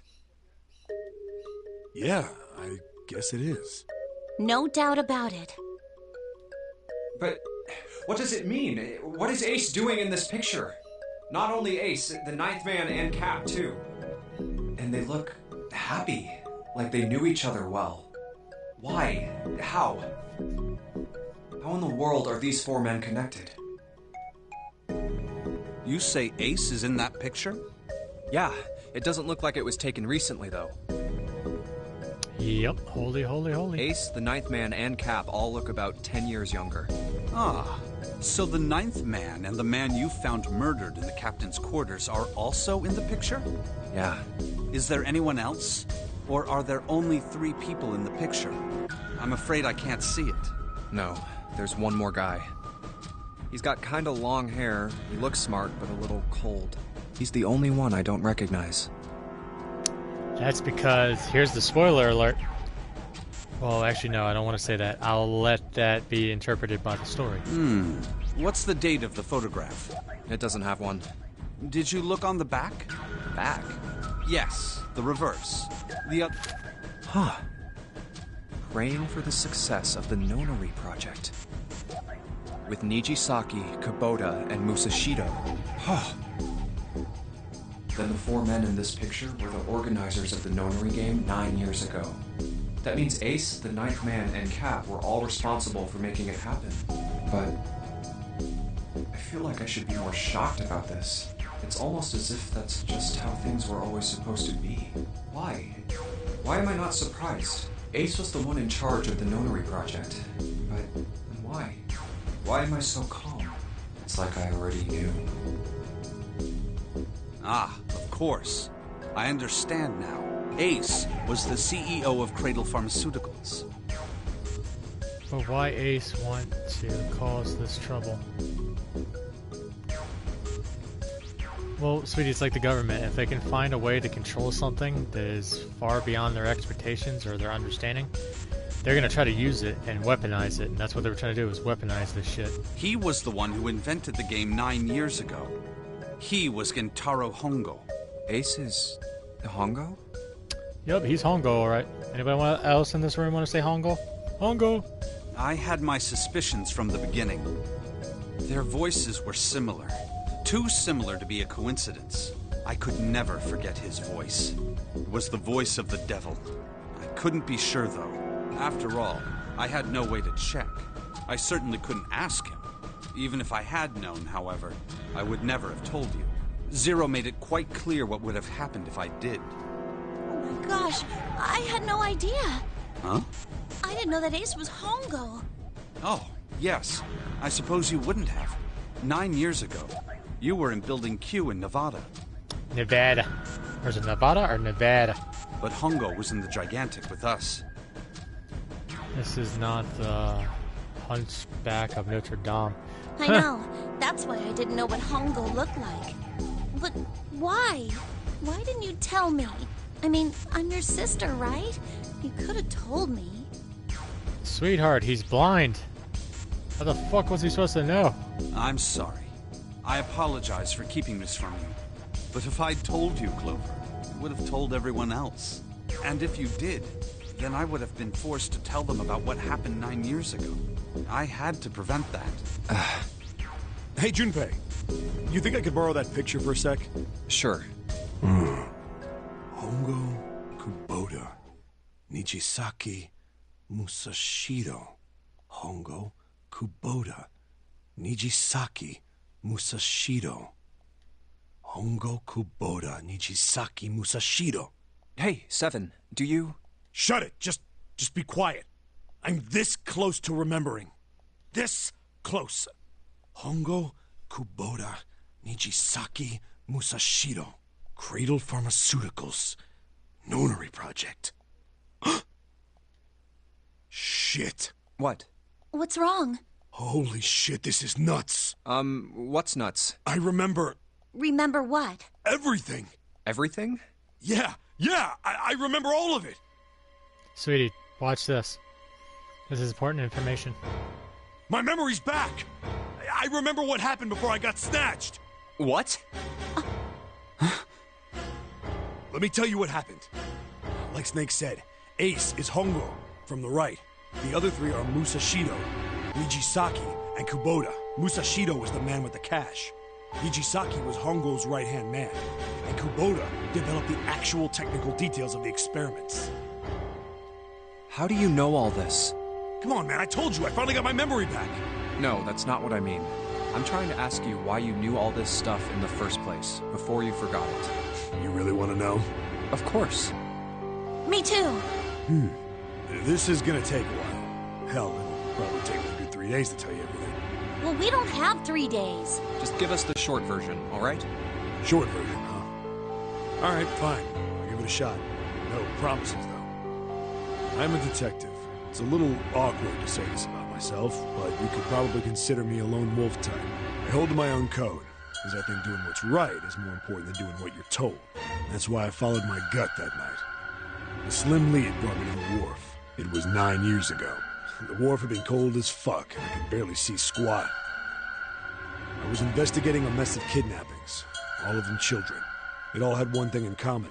Yeah, I guess it is. No doubt about it. But what does it mean? What is Ace doing in this picture? Not only Ace, the 9th man and Cap too. And they look happy, like they knew each other well. Why? How? How in the world are these 4 men connected? You say Ace is in that picture? Yeah, it doesn't look like it was taken recently though. Yep, holy, holy, holy. Ace, the 9th man, and Cap all look about 10 years younger. Ah, so the 9th man and the man you found murdered in the captain's quarters are also in the picture? Yeah. Is there anyone else? Or are there only 3 people in the picture? I'm afraid I can't see it. No, there's one more guy. He's got kinda long hair, he looks smart, but a little cold. He's the only one I don't recognize. That's because, here's the spoiler alert. Well, actually, no, I don't want to say that. I'll let that be interpreted by the story. What's the date of the photograph? It doesn't have one. Did you look on the back? Back? Yes, the reverse. The Huh. Praying for the success of the Nonary project. With Nijisaki, Kubota, and Musashido. Huh. Then the 4 men in this picture were the organizers of the Nonary game 9 years ago. That means Ace, the 9th man, and Cap were all responsible for making it happen. But I feel like I should be more shocked about this. It's almost as if that's just how things were always supposed to be. Why? Why am I not surprised? Ace was the one in charge of the Nonary project. But then why? Why am I so calm? It's like I already knew. Ah, of course. I understand now. Ace was the CEO of Cradle Pharmaceuticals. But why Ace want to cause this trouble? Well, sweetie, it's like the government. If they can find a way to control something that is far beyond their expectations or their understanding, they're going to try to use it and weaponize it. And that's what they were trying to do, is weaponize this shit. He was the one who invented the game 9 years ago. He was Gentaro Hongo. Ace is Hongo? Yep, he's Hongo, alright. Anybody else in this room want to say Hongo? Hongo! I had my suspicions from the beginning. Their voices were similar. Too similar to be a coincidence. I could never forget his voice. It was the voice of the devil. I couldn't be sure, though. After all, I had no way to check. I certainly couldn't ask him. Even if I had known, however, I would never have told you. Zero made it quite clear what would have happened if I did. Oh my gosh, I had no idea. Huh? I didn't know that Ace was Hongo. Oh, yes. I suppose you wouldn't have. 9 years ago, you were in Building Q in Nevada. Nevada. Or is it Nevada or Nevada? But Hongo was in the Gigantic with us. This is not the Hunchback of Notre Dame. I know. That's why I didn't know what Hongo looked like. But why? Why didn't you tell me? I mean, I'm your sister, right? You could have told me. Sweetheart, he's blind. How the fuck was he supposed to know? I'm sorry. I apologize for keeping this from you. But if I'd told you, Clover, you would have told everyone else. And if you did, then I would have been forced to tell them about what happened 9 years ago. I had to prevent that. Hey, Junpei. You think I could borrow that picture for a sec? Sure. Hongo Kubota. Nijisaki Musashiro. Hongo Kubota. Nijisaki Musashiro. Hongo Kubota. Nijisaki Musashiro. Hey, Seven, do you... Shut it! Just be quiet. I'm this close to remembering. This close. Hongo Kubota Nijisaki Musashiro. Cradle Pharmaceuticals. Nonary Project. Shit. What? What's wrong? Holy shit, this is nuts. What's nuts? I remember... Remember what? everything. Everything? Yeah, I remember all of it. Sweetie, watch this. This is important information. My memory's back. I remember what happened before I got snatched. What? Let me tell you what happened. Like Snake said, Ace is Hongo from the right. The other three are Musashiro, Nijisaki, and Kubota. Musashiro was the man with the cash. Nijisaki was Hongo's right-hand man. And Kubota developed the actual technical details of the experiments. How do you know all this? Come on, man, I told you, I finally got my memory back. No, that's not what I mean. I'm trying to ask you why you knew all this stuff in the first place, before you forgot it. You really want to know? Of course. Me too. This is gonna take a while. Hell, it'll probably take me a good 3 days to tell you everything. Well, we don't have 3 days. Just give us the short version, alright? Short version, huh? Alright, fine. I'll give it a shot. No promises, though. I'm a detective. It's a little awkward to say this about myself, but you could probably consider me a lone wolf type. I hold to my own code, because I think doing what's right is more important than doing what you're told. That's why I followed my gut that night. The slim lead brought me to the wharf. It was 9 years ago. The wharf had been cold as fuck, and I could barely see squat. I was investigating a mess of kidnappings, all of them children. It all had one thing in common.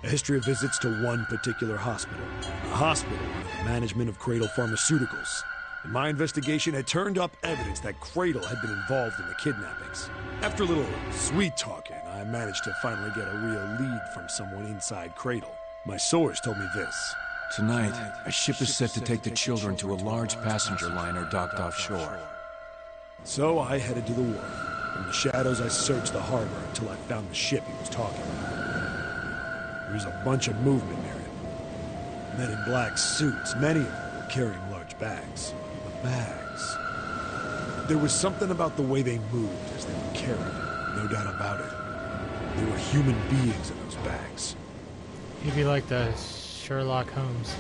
A history of visits to one particular hospital. A hospital under the management of Cradle Pharmaceuticals. And my investigation had turned up evidence that Cradle had been involved in the kidnappings. After a little sweet talking, I managed to finally get a real lead from someone inside Cradle. My source told me this. Tonight, a ship is set to take the children to a large passenger liner docked offshore. So I headed to the wharf. In the shadows, I searched the harbor until I found the ship he was talking about. There was a bunch of movement near it. Men in black suits, many of them were carrying large bags. The bags. There was something about the way they moved as they were carried. No doubt about it. There were human beings in those bags. He'd be like the Sherlock Holmes.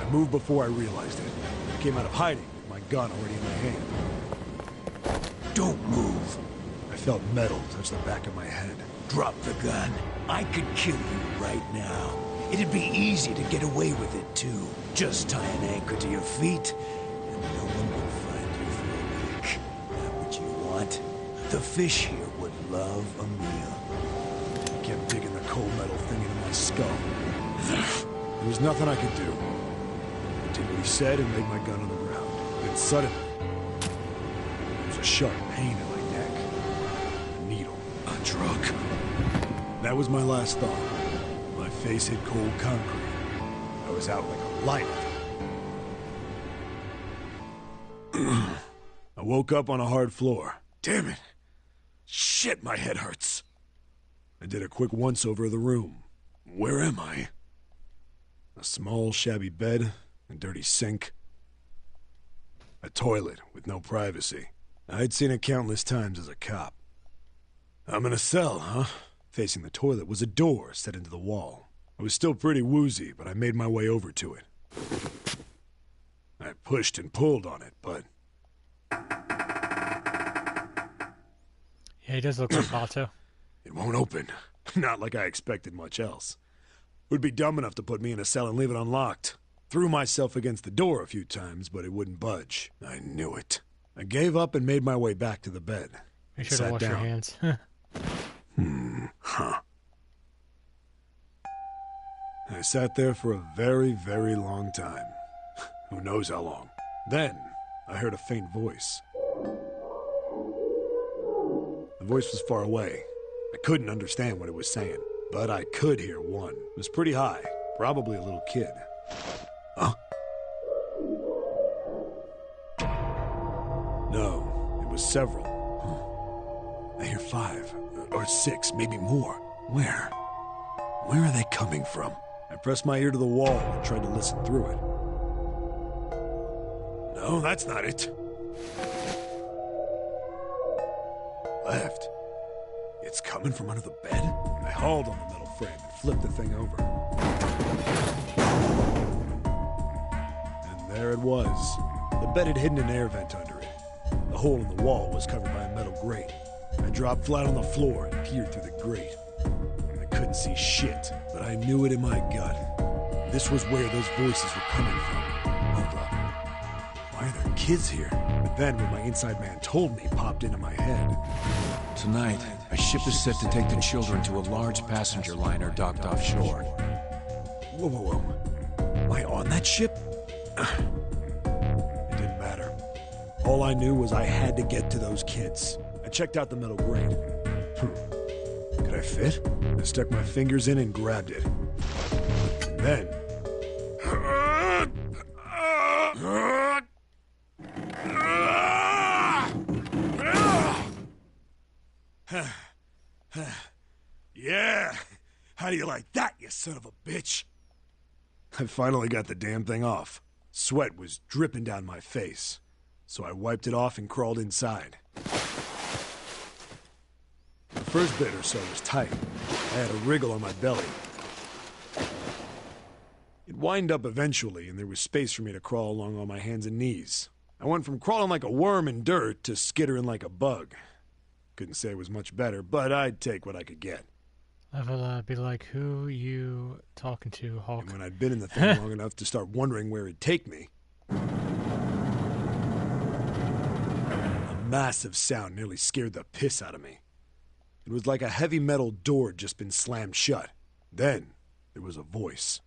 I moved before I realized it. I came out of hiding with my gun already in my hand. Don't move. I felt metal touch the back of my head. Drop the gun. I could kill you right now. It'd be easy to get away with it, too. Just tie an anchor to your feet, and no one will find you for a week. That what you want? The fish here would love a meal. I kept digging the cold metal thing into my skull. There was nothing I could do. I did what he said and laid my gun on the ground. Then suddenly, there was a sharp pain in my neck. A needle. A drug. That was my last thought. My face hit cold concrete. I was out like a light. I woke up on a hard floor. Damn it. Shit, my head hurts. I did a quick once-over of the room. Where am I? A small, shabby bed, a dirty sink. A toilet with no privacy. I'd seen it countless times as a cop. I'm in a cell, huh? Facing the toilet was a door set into the wall. I was still pretty woozy, but I made my way over to it. I pushed and pulled on it, but... Yeah, he does look like Bato. It won't open. Not like I expected much else. Would be dumb enough to put me in a cell and leave it unlocked. Threw myself against the door a few times, but it wouldn't budge. I knew it. I gave up and made my way back to the bed. Make sure to wash your hands. Huh. I sat there for a very, very long time. Who knows how long. Then, I heard a faint voice. The voice was far away. I couldn't understand what it was saying, but I could hear one. It was pretty high, probably a little kid. Huh? No, it was several. I hear 5, or 6, maybe more. Where? Where are they coming from? I pressed my ear to the wall and tried to listen through it. No, that's not it. Left. It's coming from under the bed? I hauled on the metal frame and flipped the thing over. And there it was. The bed had hidden an air vent under it. The hole in the wall was covered by a metal grate. I dropped flat on the floor and peered through the grate. I couldn't see shit, but I knew it in my gut. This was where those voices were coming from. Hold up. Why are there kids here? But then what my inside man told me popped into my head. Tonight, a ship is set to take the children to a large passenger liner docked offshore. Whoa, whoa, whoa. Am I on that ship? It didn't matter. All I knew was I had to get to those kids. I checked out the metal grate. Could I fit? I stuck my fingers in and grabbed it. And then... Yeah! How do you like that, you son of a bitch? I finally got the damn thing off. Sweat was dripping down my face, so I wiped it off and crawled inside. The first bit or so was tight. I had a wriggle on my belly. It wind up eventually, and there was space for me to crawl along on my hands and knees. I went from crawling like a worm in dirt to skittering like a bug. Couldn't say it was much better, but I'd take what I could get. I would be like, who you talking to, Hulk? And when I'd been in the thing long enough to start wondering where it'd take me, a massive sound nearly scared the piss out of me. It was like a heavy metal door had just been slammed shut. Then, there was a voice.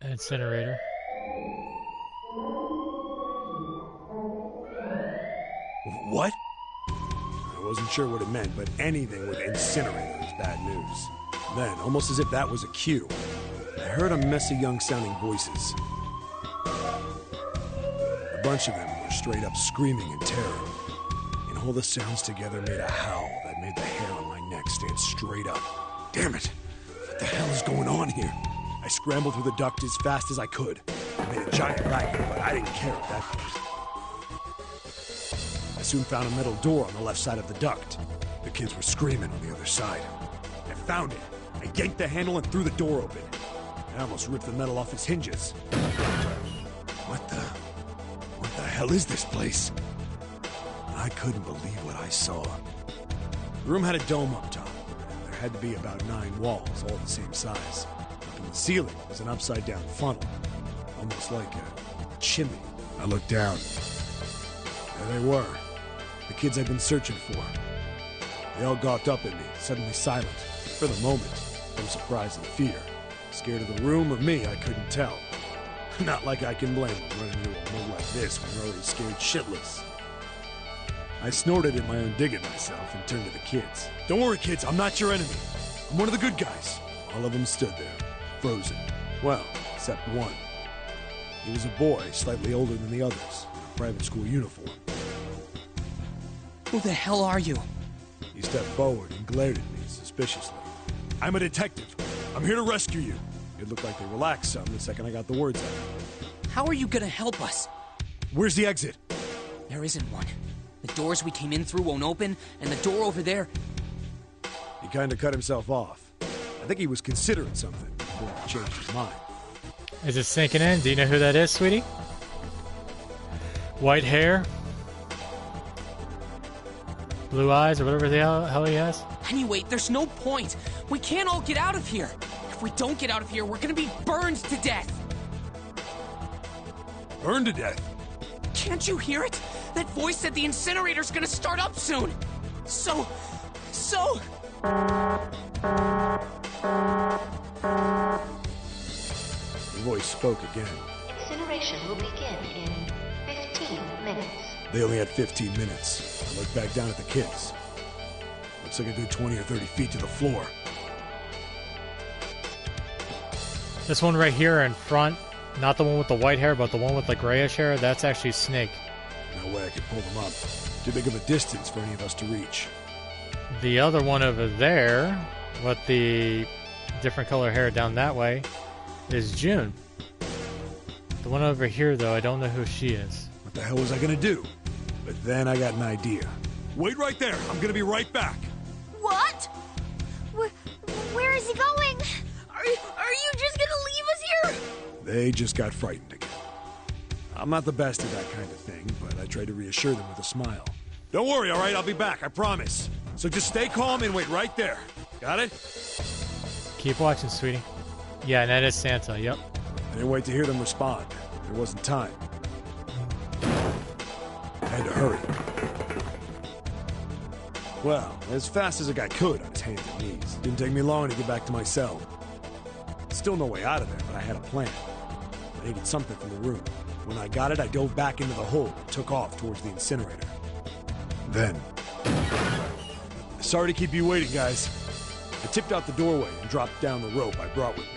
Incinerator. What? I wasn't sure what it meant, but anything with incinerator was bad news. Then, almost as if that was a cue, I heard a mess of young-sounding voices. A bunch of them were straight up screaming in terror. And all the sounds together made a howl that made the hair on my neck stand straight up. Damn it! What the hell is going on here? I scrambled through the duct as fast as I could. I made a giant racket, but I didn't care at that point. I soon found a metal door on the left side of the duct. The kids were screaming on the other side. I found it. I yanked the handle and threw the door open. I almost ripped the metal off its hinges. What the hell is this place? I couldn't believe what I saw. The room had a dome up top. There had to be about 9 walls, all the same size. Up in the ceiling was an upside-down funnel, almost like a chimney. I looked down. There they were, the kids I'd been searching for. They all gawked up at me, suddenly silent, for the moment, from surprise and fear. Scared of the room or me, I couldn't tell. Not like I can blame them running into a mode like this when they're already scared shitless. I snorted at my own dig at myself and turned to the kids. Don't worry, kids, I'm not your enemy. I'm one of the good guys. All of them stood there, frozen. Well, except one. He was a boy, slightly older than the others, in a private school uniform. Who the hell are you? He stepped forward and glared at me suspiciously. I'm a detective. I'm here to rescue you. It looked like they relaxed some the second I got the words out. How are you gonna help us? Where's the exit? There isn't one. The doors we came in through won't open, and the door over there... He kinda cut himself off. I think he was considering something before he changed his mind. Is it sinking in? Do you know who that is, sweetie? White hair? Blue eyes, or whatever the hell he has? Anyway, there's no point. We can't all get out of here. If we don't get out of here, we're gonna be burned to death. Burned to death? Can't you hear it? That voice said the incinerator's gonna start up soon. So... The voice spoke again. Incineration will begin in 15 minutes. They only had 15 minutes. I looked back down at the kids. Looks like a good 20 or 30 feet to the floor. This one right here in front, not the one with the white hair, but the one with the grayish hair, that's actually Snake. No way I could pull them up. Too big of a distance for any of us to reach. The other one over there, with the different color hair down that way, is June. The one over here, though, I don't know who she is. What the hell was I gonna do? But then I got an idea. Wait right there. I'm gonna be right back. What? Where is he going? Are you just gonna leave us here? They just got frightened again. I'm not the best at that kind of thing, but I tried to reassure them with a smile. Don't worry, all right? I'll be back, I promise. So just stay calm and wait right there. Got it? Keep watching, sweetie. Yeah, and that is Santa, yep. I didn't wait to hear them respond. There wasn't time. I had to hurry. Well, as fast as a guy could on his hands and knees. Didn't take me long to get back to my cell. Still no way out of there, but I had a plan. I needed something from the room. When I got it, I dove back into the hole and took off towards the incinerator. Then... Sorry to keep you waiting, guys. I tipped out the doorway and dropped down the rope I brought with me.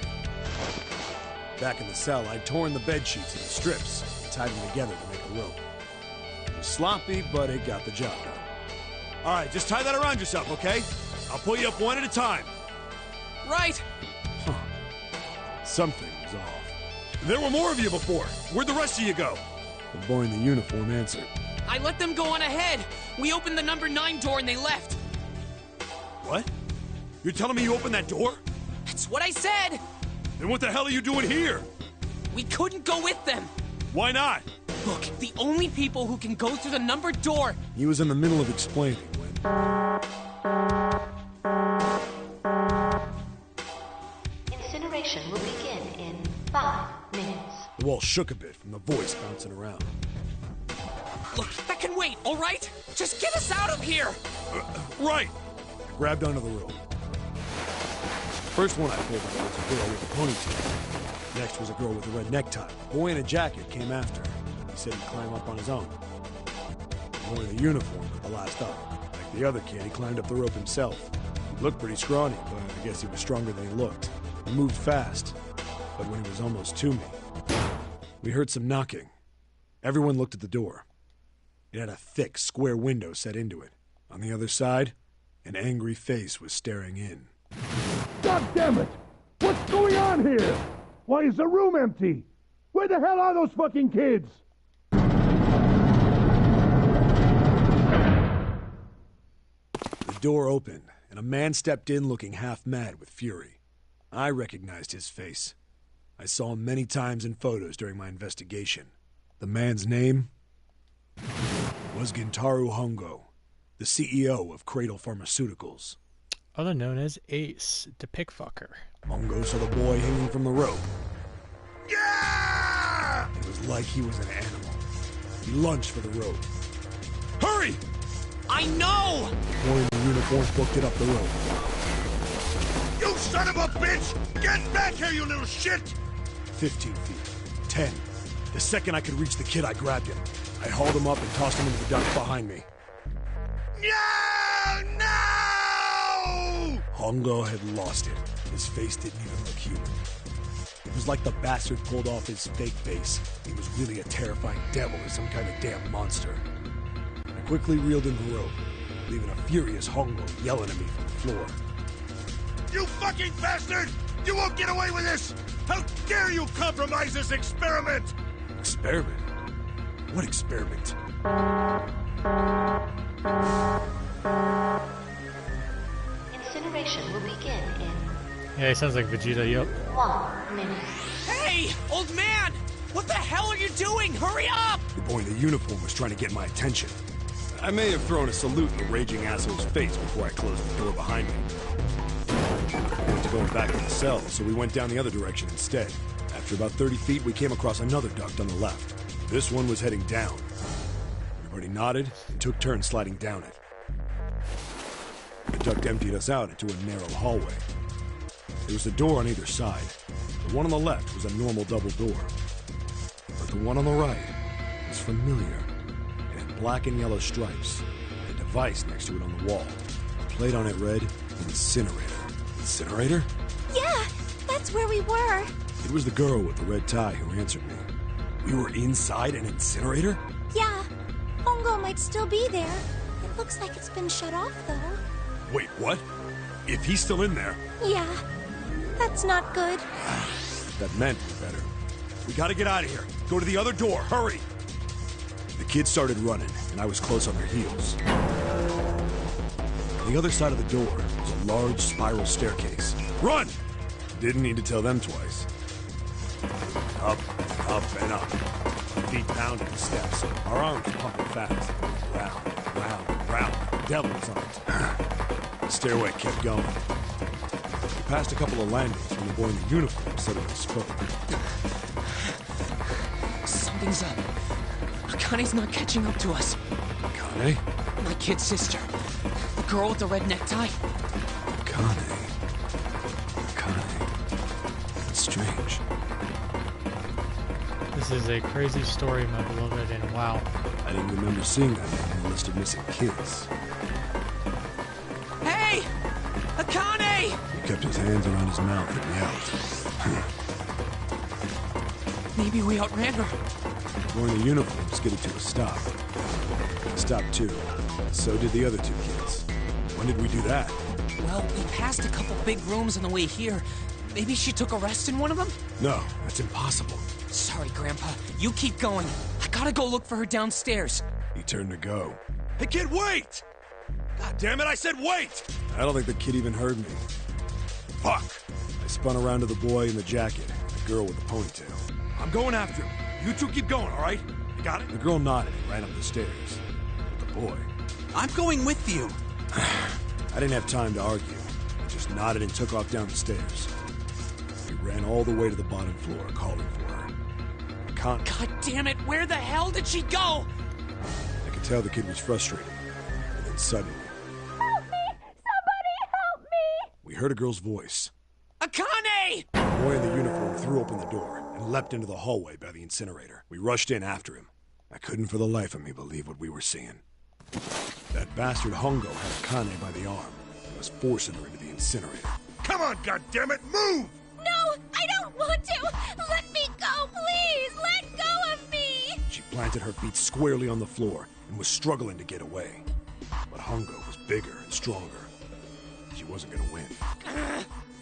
Back in the cell, I'd torn the bed sheets into strips and tied them together to make a rope. It was sloppy, but it got the job done. All right, just tie that around yourself, okay? I'll pull you up one at a time. Right. Huh. Something was off. There were more of you before. Where'd the rest of you go? The boy in the uniform answered. I let them go on ahead. We opened the number 9 door and they left. What? You're telling me you opened that door? That's what I said. Then what the hell are you doing here? We couldn't go with them. Why not? Look, the only people who can go through the numbered door... He was in the middle of explaining when... Incineration will begin in 5 minutes. The wall shook a bit from the voice bouncing around. Look, that can wait, all right? Just get us out of here! Right! I grabbed onto the rope. First one I pulled out was a girl with a ponytail. Next was a girl with a red necktie. A boy in a jacket came after her. He said he'd climb up on his own. The boy in the uniform was the last up. Like the other kid, he climbed up the rope himself. He looked pretty scrawny, but I guess he was stronger than he looked. He moved fast, but when he was almost to me, we heard some knocking. Everyone looked at the door. It had a thick, square window set into it. On the other side, an angry face was staring in. God damn it! What's going on here? Why is the room empty? Where the hell are those fucking kids? The door opened, and a man stepped in looking half mad with fury. I recognized his face. I saw him many times in photos during my investigation. The man's name was Gintaro Hongo, the CEO of Cradle Pharmaceuticals. Other known as Ace, the pickfucker. Hongo saw the boy hanging from the rope. Yeah! It was like he was an animal. He lunged for the rope. Hurry! I know! The boy in the uniform booked it up the rope. You son of a bitch! Get back here, you little shit! 15 feet. 10. The second I could reach the kid, I grabbed him. I hauled him up and tossed him into the duct behind me. No! No! Hongo had lost it. His face didn't even look human. It was like the bastard pulled off his fake face. He was really a terrifying devil or some kind of damn monster. I quickly reeled in the rope, leaving a furious Hongo yelling at me from the floor. You fucking bastard! You won't get away with this! How dare you compromise this experiment! Experiment? What experiment? Incineration will begin in Yeah, he sounds like Vegeta, yup. 1 minute. Hey, old man! What the hell are you doing? Hurry up! The boy in the uniform was trying to get my attention. I may have thrown a salute in the raging asshole's face before I closed the door behind me. I wanted to go back to the cell, so we went down the other direction instead. After about 30 feet, we came across another duct on the left. This one was heading down. Everybody nodded and took turns sliding down it. The duct emptied us out into a narrow hallway. There was a door on either side. The one on the left was a normal double door. But the one on the right was familiar. It had black and yellow stripes, and a device next to it on the wall. A plate on it read, Incinerator. Incinerator? Yeah, that's where we were. It was the girl with the red tie who answered me. We were inside an incinerator? Yeah, Hongo might still be there. It looks like it's been shut off, though. Wait, what? If he's still in there... Yeah, that's not good. That meant better. We gotta get out of here. Go to the other door. Hurry! The kids started running, and I was close on their heels. On the other side of the door was a large spiral staircase. Run! Didn't need to tell them twice. Up, and up. Feet pounding the steps. Our arms pumping fast. Round. Devils on it. The stairway kept going. We passed a couple of landings when the boy in the uniform suddenly spoke. Something's up. Akane's not catching up to us. Akane? My kid's sister. The girl with the red necktie. Akane. That's strange. This is a crazy story, my beloved, and wow. I didn't remember seeing that name on the list of missing kids. Hey! Akane! He kept his hands around his mouth and yelled. Maybe we outran her. The boy in the uniform skidded to a stop. I stopped too. So did the other two kids. When did we do that? Well, we passed a couple big rooms on the way here. Maybe she took a rest in one of them? No, that's impossible. Sorry, Grandpa. You keep going. I gotta go look for her downstairs. He turned to go. Hey, kid, wait! God damn it, I said wait! I don't think the kid even heard me. Fuck! I spun around to the boy in the jacket, the girl with the ponytail. I'm going after him. You two keep going, all right? You got it? The girl nodded and ran up the stairs. But the boy... I'm going with you. I didn't have time to argue. I just nodded and took off down the stairs. We ran all the way to the bottom floor, calling for her. God damn it! Where the hell did she go? I could tell the kid was frustrated. And then suddenly... Help me! Somebody help me! We heard a girl's voice. Akane! The boy in the uniform threw open the door and leapt into the hallway by the incinerator. We rushed in after him. I couldn't for the life of me believe what we were seeing. That bastard Hongo had Akane by the arm and was forcing her into the incinerator. Come on, goddammit, move! No, I don't want to! Let me go, please! Let go of me! She planted her feet squarely on the floor and was struggling to get away. But Hongo was bigger and stronger. She wasn't gonna win.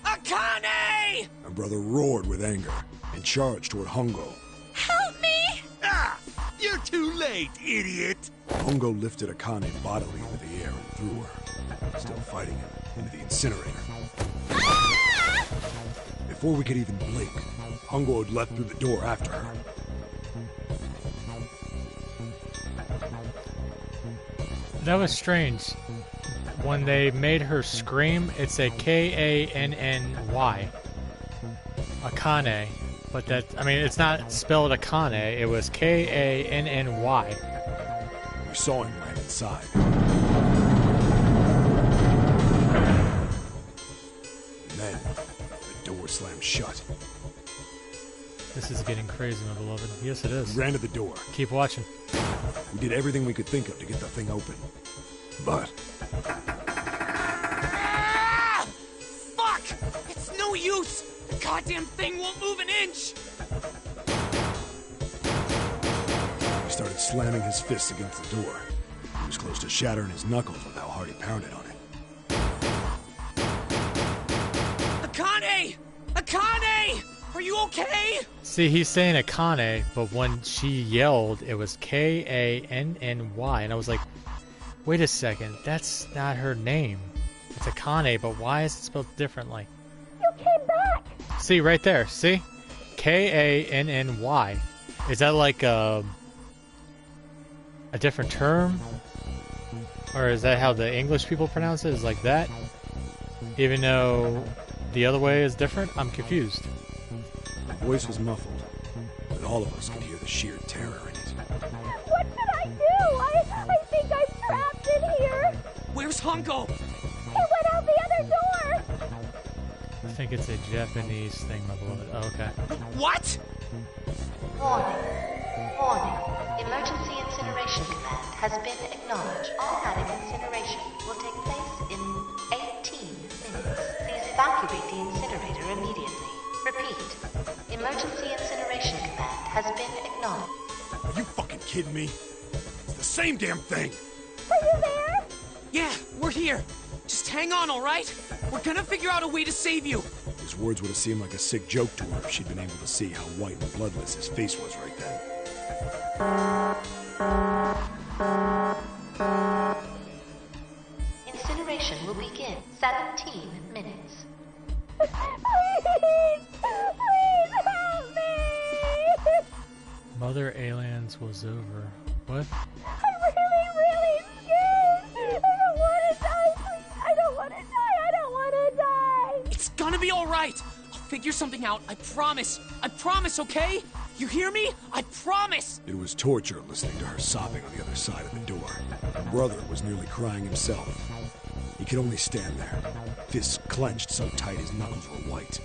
Akane! My brother roared with anger and charged toward Hongo. Help me! Ah! You're too late, idiot! Hongo lifted Akane bodily into the air and threw her, still fighting him, into the incinerator. Ah! Before we could even blink, Hongo had leapt through the door after her. That was strange. When they made her scream, it's a K-A-N-N-Y. Akane. But that, I mean, it's not spelled Akane, it was K-A-N-N-Y. We saw him right inside. Then, slammed shut. This is getting crazy, my beloved. Yes, it is. We ran to the door. Keep watching. We did everything we could think of to get the thing open. But... Ah! Fuck! It's no use! The goddamn thing won't move an inch! He started slamming his fists against the door. He was close to shattering his knuckles with how hard he pounded on it. Akane! Akane! Are you okay? See, he's saying Akane, but when she yelled, it was Kanny, and I was like, wait a second, that's not her name. It's Akane, but why is it spelled differently? You came back! See, right there, see? Kanny. Is that like a different term? Or is that how the English people pronounce it? Is like that? Even though the other way is different? I'm confused. The voice was muffled, but all of us could hear the sheer terror in it. What should I do? I think I'm trapped in here. Where's Hongo? He went out the other door. I think it's a Japanese thing, my beloved. Oh, okay. What? Warning. Warning. Emergency incineration command has been acknowledged. Automatic incineration will take place in 18 minutes. Please evacuate the incinerator immediately. Repeat. Emergency incineration command has been acknowledged. Are you fucking kidding me? It's the same damn thing! Are you there? Yeah, we're here. Just hang on, alright? We're gonna figure out a way to save you. His words would have seemed like a sick joke to her if she'd been able to see how white and bloodless his face was right then. Incineration will begin 17 minutes. Please! Please help me! Mother Aliens was over. What? I'm really scared! I don't want to die, please! I don't want to die! I don't want to die! It's gonna be alright. I'll figure something out. I promise. I promise, okay? You hear me? I promise! It was torture listening to her sobbing on the other side of the door. Her brother was nearly crying himself. He could only stand there, fists clenched so tight his knuckles were white.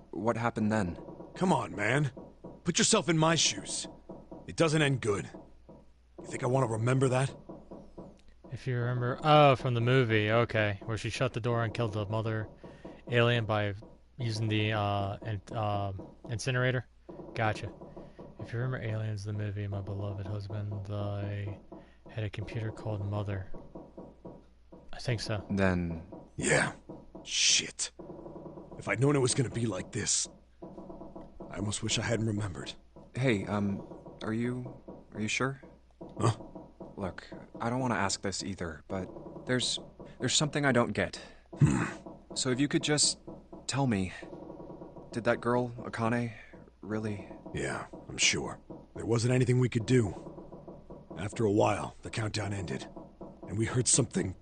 What happened then? Come on, man. Put yourself in my shoes. It doesn't end good. You think I want to remember that? If you remember... Oh, from the movie. Okay. Where she shut the door and killed the mother alien by using the incinerator? Gotcha. If you remember Aliens, the movie, my beloved husband, they had a computer called Mother. I think so. Then... Yeah. Shit. If I'd known it was gonna be like this, I almost wish I hadn't remembered. Hey, are you sure? Huh? Look, I don't want to ask this either, but there's something I don't get. So if you could just tell me, did that girl, Akane, really... Yeah, I'm sure. There wasn't anything we could do. After a while, the countdown ended, and we heard something...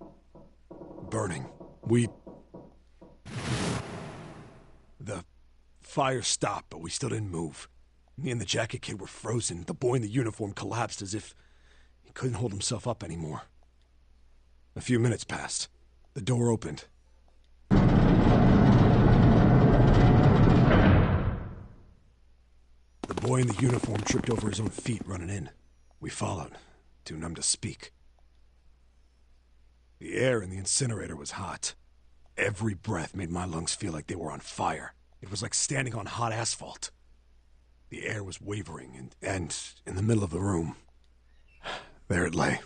burning. The fire stopped, but we still didn't move. Me and the jacket kid were frozen. The boy in the uniform collapsed as if he couldn't hold himself up anymore. A few minutes passed. The door opened. The boy in the uniform tripped over his own feet running in. We followed, too numb to speak. The air in the incinerator was hot. Every breath made my lungs feel like they were on fire. It was like standing on hot asphalt. The air was wavering, and in the middle of the room, there it lay.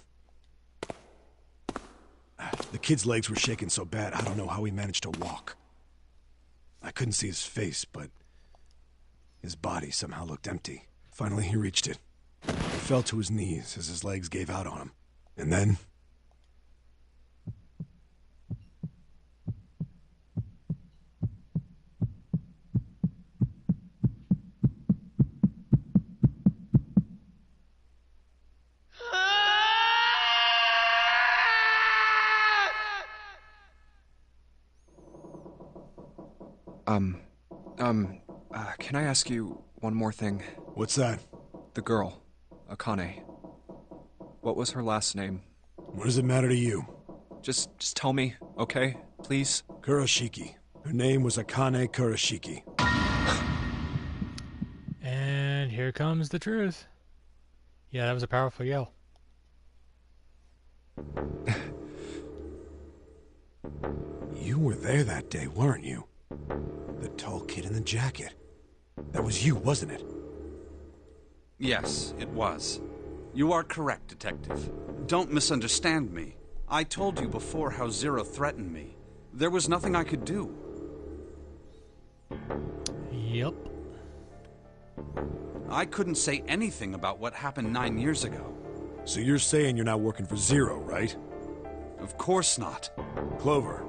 The kid's legs were shaking so bad, I don't know how he managed to walk. I couldn't see his face, but his body somehow looked empty. Finally, he reached it. He fell to his knees as his legs gave out on him. And then... can I ask you one more thing? What's that? The girl, Akane. What was her last name? What does it matter to you? Just tell me, okay? Please? Kurashiki. Her name was Akane Kurashiki. And here comes the truth. Yeah, that was a powerful yell. You were there that day, weren't you? The tall kid in the jacket. That was you, wasn't it? Yes, it was. You are correct, Detective. Don't misunderstand me. I told you before how Zero threatened me. There was nothing I could do. Yep. I couldn't say anything about what happened 9 years ago. So you're saying you're not working for Zero, right? Of course not. Clover,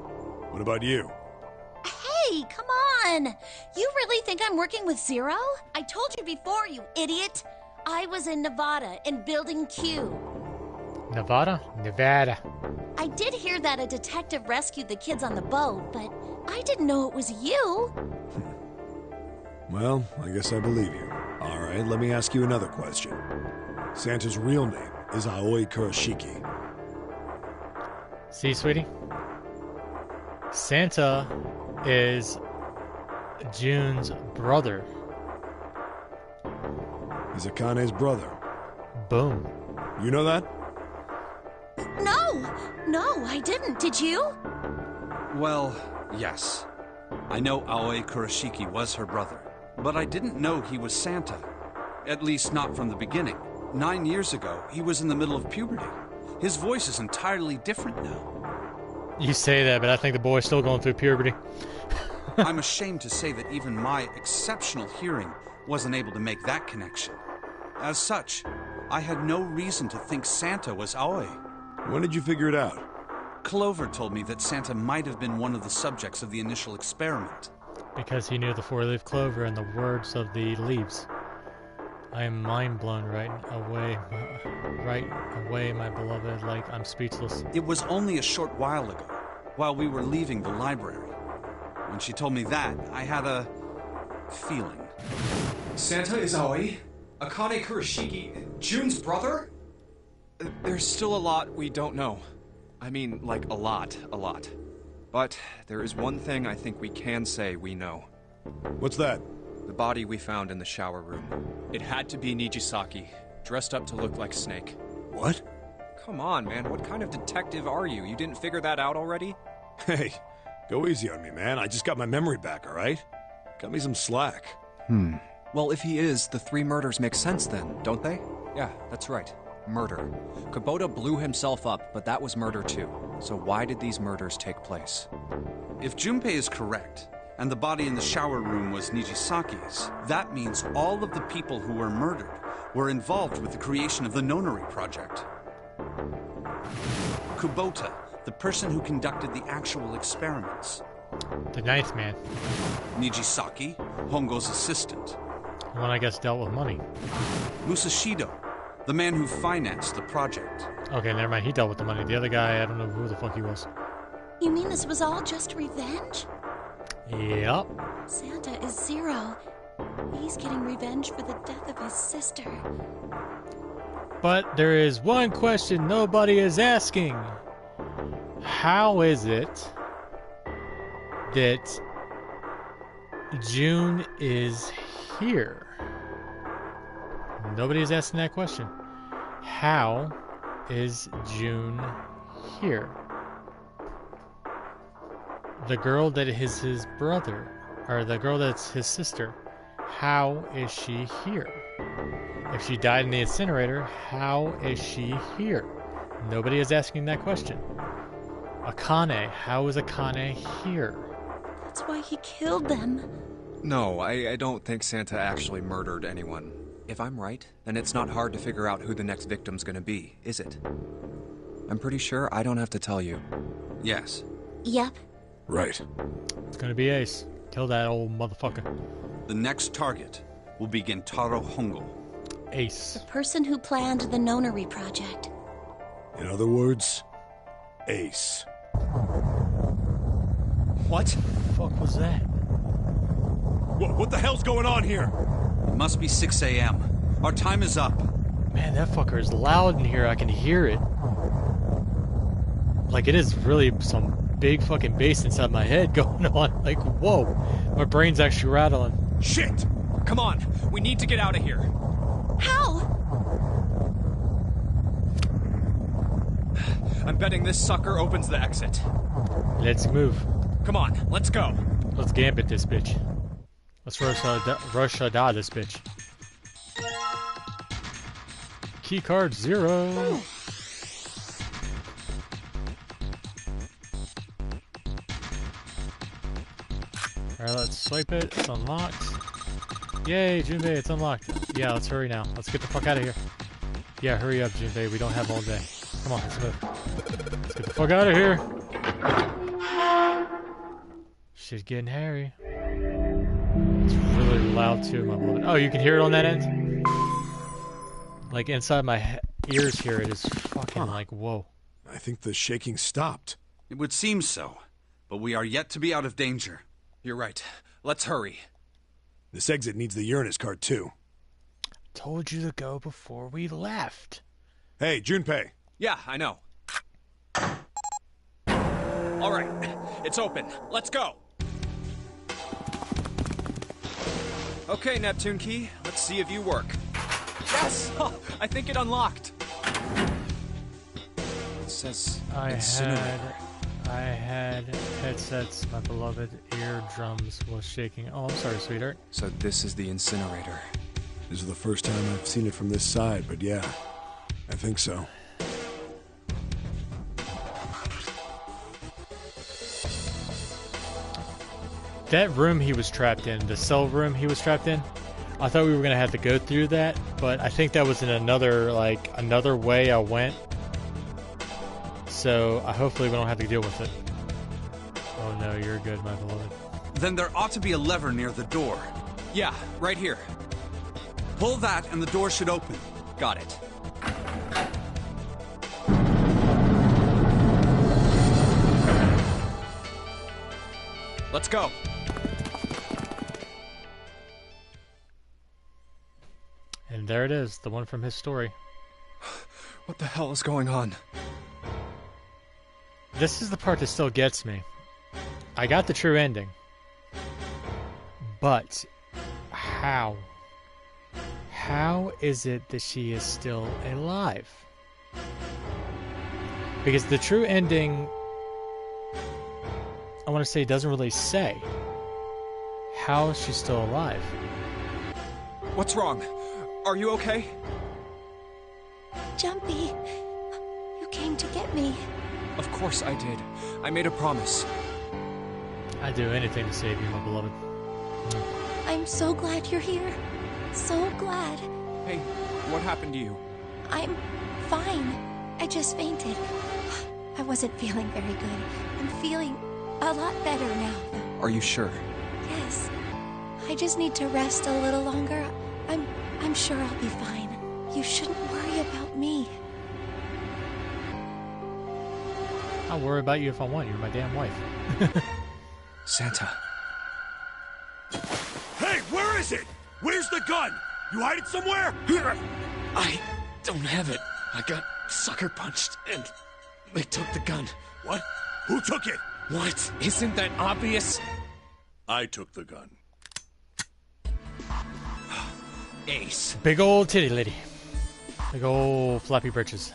what about you? Hey, come on! You really think I'm working with Zero? I told you before, you idiot! I was in Nevada, in Building Q. Nevada? Nevada. I did hear that a detective rescued the kids on the boat, but I didn't know it was you. Well, I guess I believe you. All right, let me ask you another question. Santa's real name is Aoi Kurashiki. See, sweetie? Santa is June's brother. He's Akane's brother. Boom. You know that? No, I didn't. Did you? Well, yes. I know Aoi Kurashiki was her brother, but I didn't know he was Santa. At least not from the beginning. 9 years ago, he was in the middle of puberty. His voice is entirely different now. You say that, but I think the boy's still going through puberty. I'm ashamed to say that even my exceptional hearing wasn't able to make that connection. As such, I had no reason to think Santa was Aoi. When did you figure it out? Clover told me that Santa might have been one of the subjects of the initial experiment. Because he knew the four-leaf clover and the words of the leaves. I am mind blown right away, my beloved, like I'm speechless. It was only a short while ago, while we were leaving the library. When she told me that, I had a feeling. Santa is Aoi? Akane Kurashiki? June's brother? There's still a lot we don't know. I mean, like a lot. But there is one thing I think we can say we know. What's that? The body we found in the shower room. It had to be Nijisaki, dressed up to look like Snake. What? Come on, man. What kind of detective are you? You didn't figure that out already? Hey, go easy on me, man. I just got my memory back, all right? Cut me some slack. Well, if he is, the 3 murders make sense then, don't they? Yeah, that's right. Murder. Kubota blew himself up, but that was murder too. So why did these murders take place? If Junpei is correct, and the body in the shower room was Nijisaki's, that means all of the people who were murdered were involved with the creation of the Nonary project. Kubota, the person who conducted the actual experiments. The ninth man. Nijisaki, Hongo's assistant. The one I guess dealt with money. Musashido, the man who financed the project. Okay, never mind. He dealt with the money. The other guy, I don't know who the fuck he was. You mean this was all just revenge? Yep. Santa is Zero. He's getting revenge for the death of his sister. But there is one question nobody is asking. How is it that June is here? Nobody is asking that question. How is June here? The girl that is his brother, or the girl that's his sister, how is she here? If she died in the incinerator, how is she here? Nobody is asking that question. Akane, how is Akane here? That's why he killed them. No, I don't think Santa actually murdered anyone. If I'm right, then it's not hard to figure out who the next victim's gonna be, is it? I'm pretty sure I don't have to tell you. Yes. Yep. Right. It's gonna be Ace. Kill that old motherfucker. The next target will be Gentaro Hongo. Ace. The person who planned the Nonary project. In other words, Ace. What the fuck was that? What the hell's going on here? It must be 6 a.m. Our time is up. Man, that fucker is loud in here. I can hear it. Like, it is really some big fucking bass inside my head going on. Like, whoa. My brain's actually rattling. Shit! Come on, we need to get out of here. How? I'm betting this sucker opens the exit. Let's move. Come on, let's go. Let's gambit this bitch. Let's rush-a-da this bitch. Key card 0. Alright, let's swipe it. It's unlocked. Yay, Junpei, it's unlocked. Yeah, let's hurry now. Let's get the fuck out of here. Yeah, hurry up, Junpei. We don't have all day. Come on, let's move. Let's get the fuck out of here. Shit's getting hairy. It's really loud too, my beloved. Oh, you can hear it on that end? Like inside my ears here, it is fucking like, whoa. I think the shaking stopped. It would seem so, but we are yet to be out of danger. You're right. Let's hurry. This exit needs the Uranus card too. Told you to go before we left. Hey, Junpei. Yeah, I know. All right, it's open. Let's go. Okay, Neptune Key, let's see if you work. Yes! Oh, I think it unlocked. It says incinerator. I had headsets, my beloved eardrums was shaking. Oh, I'm sorry, sweetheart. So this is the incinerator. This is the first time I've seen it from this side, but yeah, I think so. That room he was trapped in, the cell room he was trapped in, I thought we were gonna have to go through that, but I think that was in another way I went. So hopefully we don't have to deal with it. Oh no, you're good, my beloved. Then there ought to be a lever near the door. Yeah, right here. Pull that and the door should open. Got it. Let's go. And there it is, the one from his story. What the hell is going on? This is the part that still gets me. I got the true ending. But how? How is it that she is still alive? Because the true ending, I want to say, doesn't really say. How is she still alive? What's wrong? Are you okay? Jumpy, you came to get me. Of course I did. I made a promise. I'd do anything to save you, my beloved. I'm so glad you're here. So glad. Hey, what happened to you? I'm fine. I just fainted. I wasn't feeling very good. I'm feeling a lot better now, though. Are you sure? Yes. I just need to rest a little longer. I'm sure I'll be fine. You shouldn't worry about me. I'll worry about you if I want. You're my damn wife. Santa. Hey, where is it? Where's the gun? You hide it somewhere? I don't have it. I got sucker punched and they took the gun. What? Who took it? What? Isn't that obvious? I took the gun. Ace. Big old titty lady. Big old floppy britches.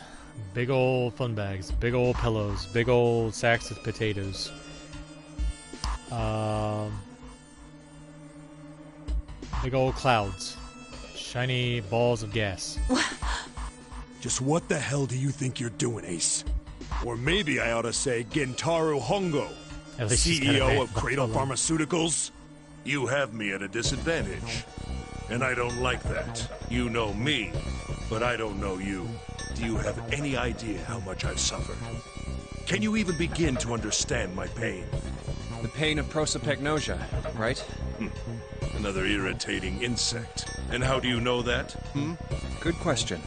Big old fun bags. Big old pillows. Big old sacks of potatoes. Big old clouds. Shiny balls of gas. Just what the hell do you think you're doing, Ace? Or maybe I ought to say Gentaro Hongo, At least he's kinda CEO bad, of but Cradle hold on. Pharmaceuticals. You have me at a disadvantage. And I don't like that. You know me, but I don't know you. Do you have any idea how much I've suffered? Can you even begin to understand my pain? The pain of prosopagnosia, right? Another irritating insect. And how do you know that? Good question.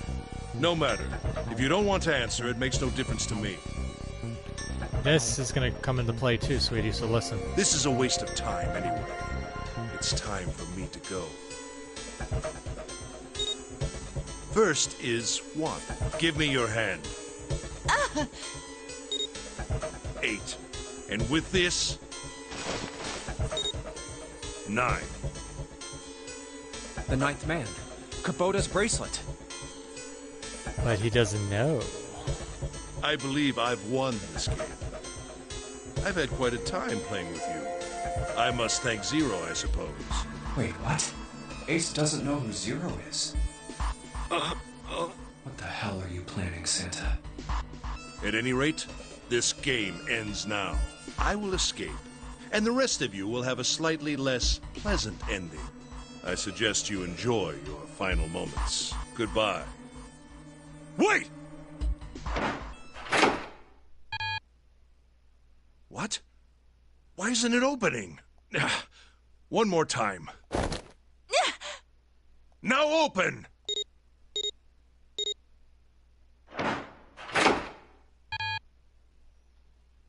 No matter. If you don't want to answer, it makes no difference to me. This is gonna come into play too, sweetie, so listen. This is a waste of time anyway. It's time for me to go. First is 1. Give me your hand. 8. And with this, 9. The 9th man. Kubota's bracelet. But he doesn't know. I believe I've won this game. I've had quite a time playing with you. I must thank Zero, I suppose. Wait, what? Ace doesn't know who Zero is. What the hell are you planning, Santa? At any rate, this game ends now. I will escape, and the rest of you will have a slightly less pleasant ending. I suggest you enjoy your final moments. Goodbye. Wait! What? Why isn't it opening? One more time. Now open!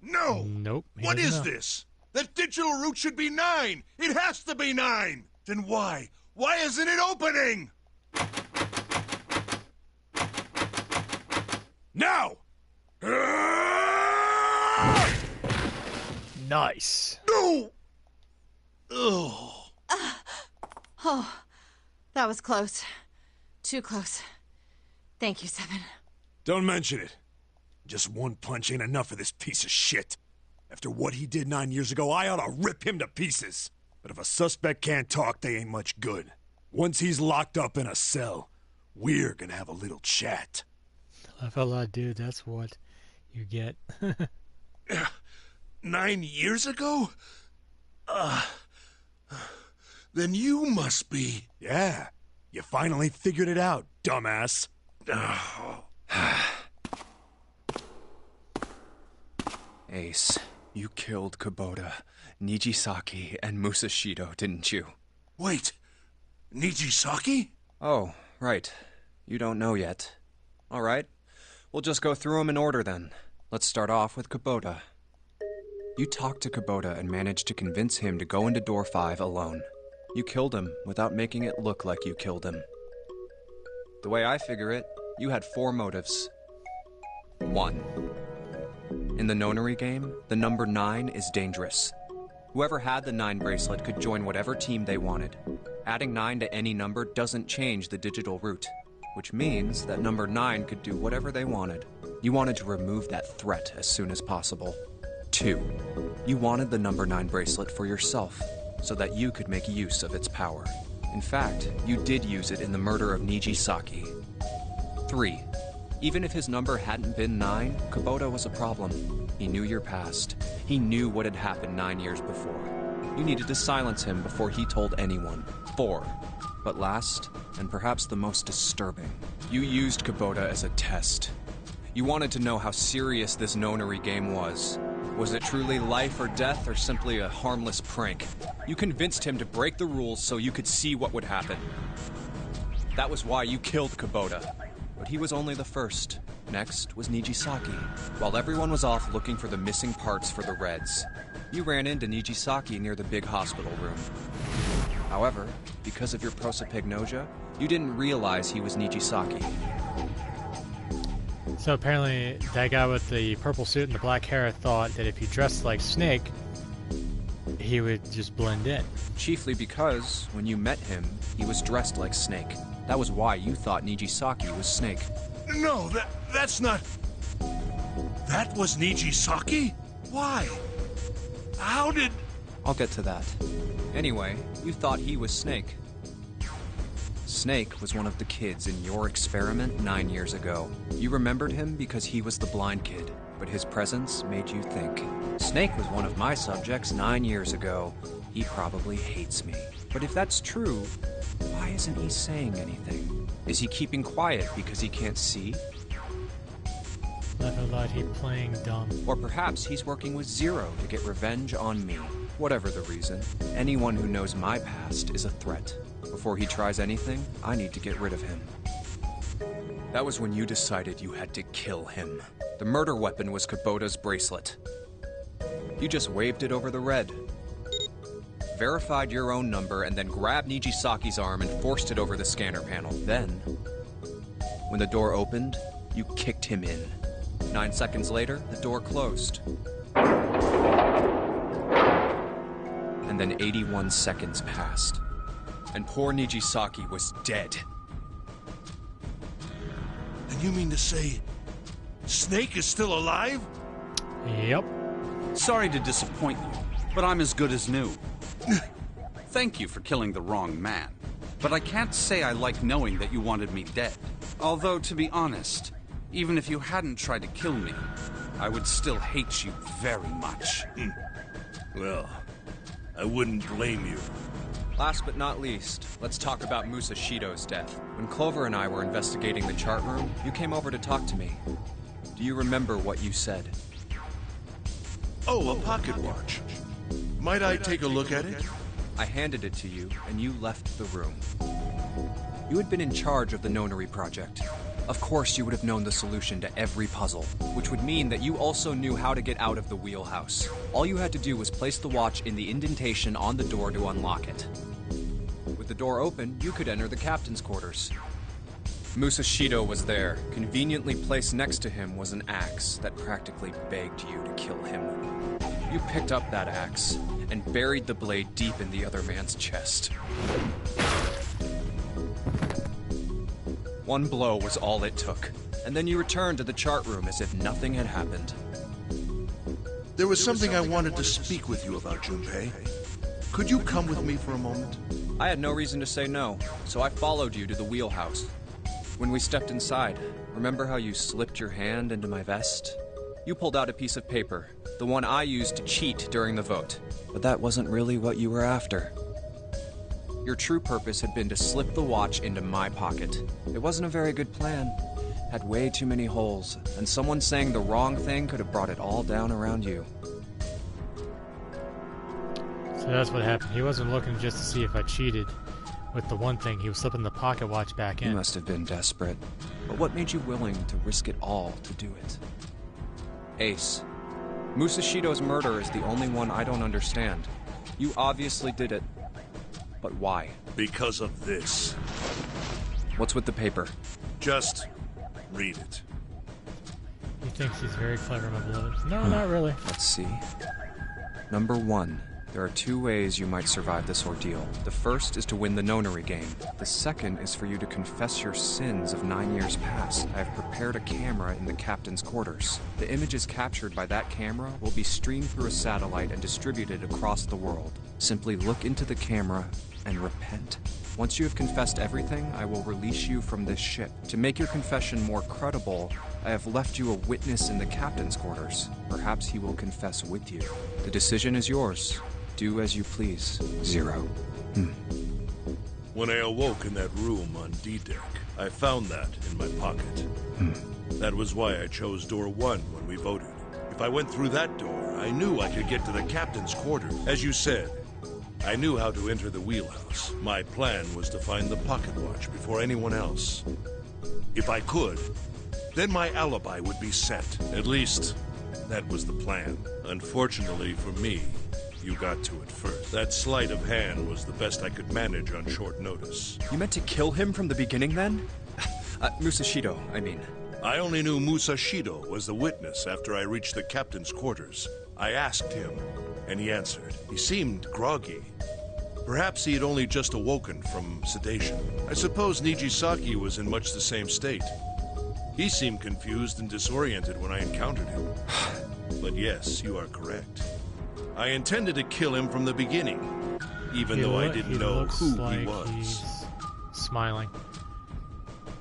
No! Nope. What is this? That digital route should be 9! It has to be 9! Then why? Why isn't it opening? Now! Nice. No! Ugh. Oh, that was close. Too close. Thank you, Seven. Don't mention it. Just one punch ain't enough for this piece of shit. After what he did 9 years ago, I ought to rip him to pieces. But if a suspect can't talk, they ain't much good. Once he's locked up in a cell, we're gonna have a little chat. Laugh a lot, dude. That's what you get. 9 years ago? Then you must be... Yeah, you finally figured it out, dumbass. Ace, you killed Kubota, Nijisaki, and Musashido, didn't you? Wait, Nijisaki? Oh, right. You don't know yet. All right. We'll just go through them in order then. Let's start off with Kubota. You talked to Kubota and managed to convince him to go into door 5 alone. You killed him without making it look like you killed him. The way I figure it, you had 4 motives. 1. In the Nonary game, the number 9 is dangerous. Whoever had the 9 bracelet could join whatever team they wanted. Adding 9 to any number doesn't change the digital route, which means that number 9 could do whatever they wanted. You wanted to remove that threat as soon as possible. 2. You wanted the number 9 bracelet for yourself, so that you could make use of its power. In fact, you did use it in the murder of Nijisaki. 3. Even if his number hadn't been 9, Kubota was a problem. He knew your past. He knew what had happened 9 years before. You needed to silence him before he told anyone. 4. But last, and perhaps the most disturbing, you used Kubota as a test. You wanted to know how serious this Nonary game was. Was it truly life or death, or simply a harmless prank? You convinced him to break the rules so you could see what would happen. That was why you killed Kubota. But he was only the first. Next was Nijisaki. While everyone was off looking for the missing parts for the Reds, you ran into Nijisaki near the big hospital room. However, because of your prosopagnosia, you didn't realize he was Nijisaki. So apparently that guy with the purple suit and the black hair thought that if he dressed like Snake, he would just blend in. Chiefly because, when you met him, he was dressed like Snake. That was why you thought Nijisaki was Snake. No, that's not... That was Nijisaki? Why? How did... I'll get to that. Anyway, you thought he was Snake. Snake was one of the kids in your experiment 9 years ago. You remembered him because he was the blind kid, but his presence made you think. Snake was one of my subjects 9 years ago. He probably hates me. But if that's true, why isn't he saying anything? Is he keeping quiet because he can't see? Laugh a lot, he playing dumb. Or perhaps he's working with Zero to get revenge on me. Whatever the reason, anyone who knows my past is a threat. Before he tries anything, I need to get rid of him. That was when you decided you had to kill him. The murder weapon was Kubota's bracelet. You just waved it over the red. Verified your own number and then grabbed Nijisaki's arm and forced it over the scanner panel. Then, When the door opened, you kicked him in. 9 seconds later, the door closed. And then 81 seconds passed. And poor Nijisaki was dead. And you mean to say Snake is still alive? Yep. Sorry to disappoint you, but I'm as good as new. Thank you for killing the wrong man. But I can't say I like knowing that you wanted me dead. Although, to be honest, even if you hadn't tried to kill me, I would still hate you very much. Well, I wouldn't blame you. Last but not least, let's talk about Musashido's death. When Clover and I were investigating the chart room, you came over to talk to me. Do you remember what you said? Oh, a pocket watch. Might I take a look at it? I handed it to you, and you left the room. You had been in charge of the Nonary project. Of course you would have known the solution to every puzzle, which would mean that you also knew how to get out of the wheelhouse. All you had to do was place the watch in the indentation on the door to unlock it. With the door open, you could enter the captain's quarters. Musashido was there. Conveniently placed next to him was an axe that practically begged you to kill him. You picked up that axe and buried the blade deep in the other man's chest. One blow was all it took, and then you returned to the chart room as if nothing had happened. There was something I wanted to speak with you about, Junpei. Could you come with me for a moment? I had no reason to say no, so I followed you to the wheelhouse. When we stepped inside, remember how you slipped your hand into my vest? You pulled out a piece of paper, the one I used to cheat during the vote. But that wasn't really what you were after. Your true purpose had been to slip the watch into my pocket. It wasn't a very good plan. Had way too many holes, and someone saying the wrong thing could have brought it all down around you. So that's what happened. He wasn't looking just to see if I cheated with the one thing. He was slipping the pocket watch back in. You must have been desperate. But what made you willing to risk it all to do it? Ace, Musashido's murder is the only one I don't understand. You obviously did it. But why? Because of this. What's with the paper? Just read it. He thinks he's very clever, my beloved. No, not really. Let's see. Number 1. There are 2 ways you might survive this ordeal. The first is to win the Nonary game. The second is for you to confess your sins of 9 years past. I have prepared a camera in the captain's quarters. The images captured by that camera will be streamed through a satellite and distributed across the world. Simply look into the camera and repent. Once you have confessed everything, I will release you from this ship. To make your confession more credible, I have left you a witness in the captain's quarters. Perhaps he will confess with you. The decision is yours. Do as you please, Zero. When I awoke in that room on D-Deck, I found that in my pocket. That was why I chose door 1 when we voted. If I went through that door, I knew I could get to the captain's quarters. As you said, I knew how to enter the wheelhouse. My plan was to find the pocket watch before anyone else. If I could, then my alibi would be set. At least, that was the plan. Unfortunately for me, you got to it first. That sleight of hand was the best I could manage on short notice. You meant to kill him from the beginning, then? Musashido, I mean. I only knew Musashido was the witness after I reached the captain's quarters. I asked him, and he answered. He seemed groggy. Perhaps he had only just awoken from sedation. I suppose Nijisaki was in much the same state. He seemed confused and disoriented when I encountered him. But yes, you are correct. I intended to kill him from the beginning, even though I didn't know who he was. He's smiling.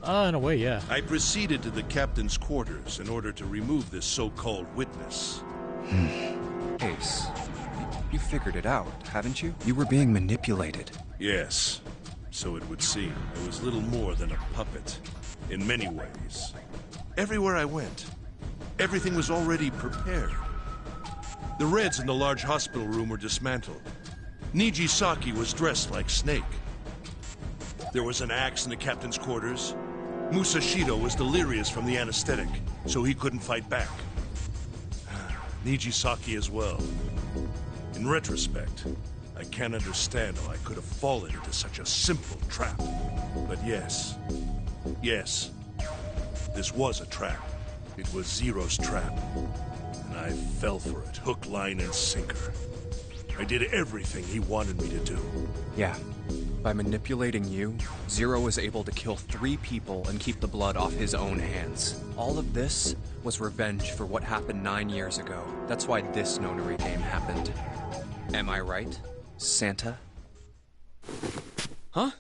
In a way, yeah. I proceeded to the captain's quarters in order to remove this so-called witness. Ace, you figured it out, haven't you? You were being manipulated. Yes, so it would seem. I was little more than a puppet, in many ways. Everywhere I went, everything was already prepared. The Reds in the large hospital room were dismantled. Nijisaki was dressed like Snake. There was an axe in the captain's quarters. Musashido was delirious from the anesthetic, so he couldn't fight back. Nijisaki as well. In retrospect, I can't understand how I could have fallen into such a simple trap. But yes, This was a trap. It was Zero's trap. And I fell for it, hook, line, and sinker. I did everything he wanted me to do. Yeah. By manipulating you, Zero was able to kill 3 people and keep the blood off his own hands. All of this was revenge for what happened 9 years ago. That's why this Nonary game happened. Am I right, Santa? Huh?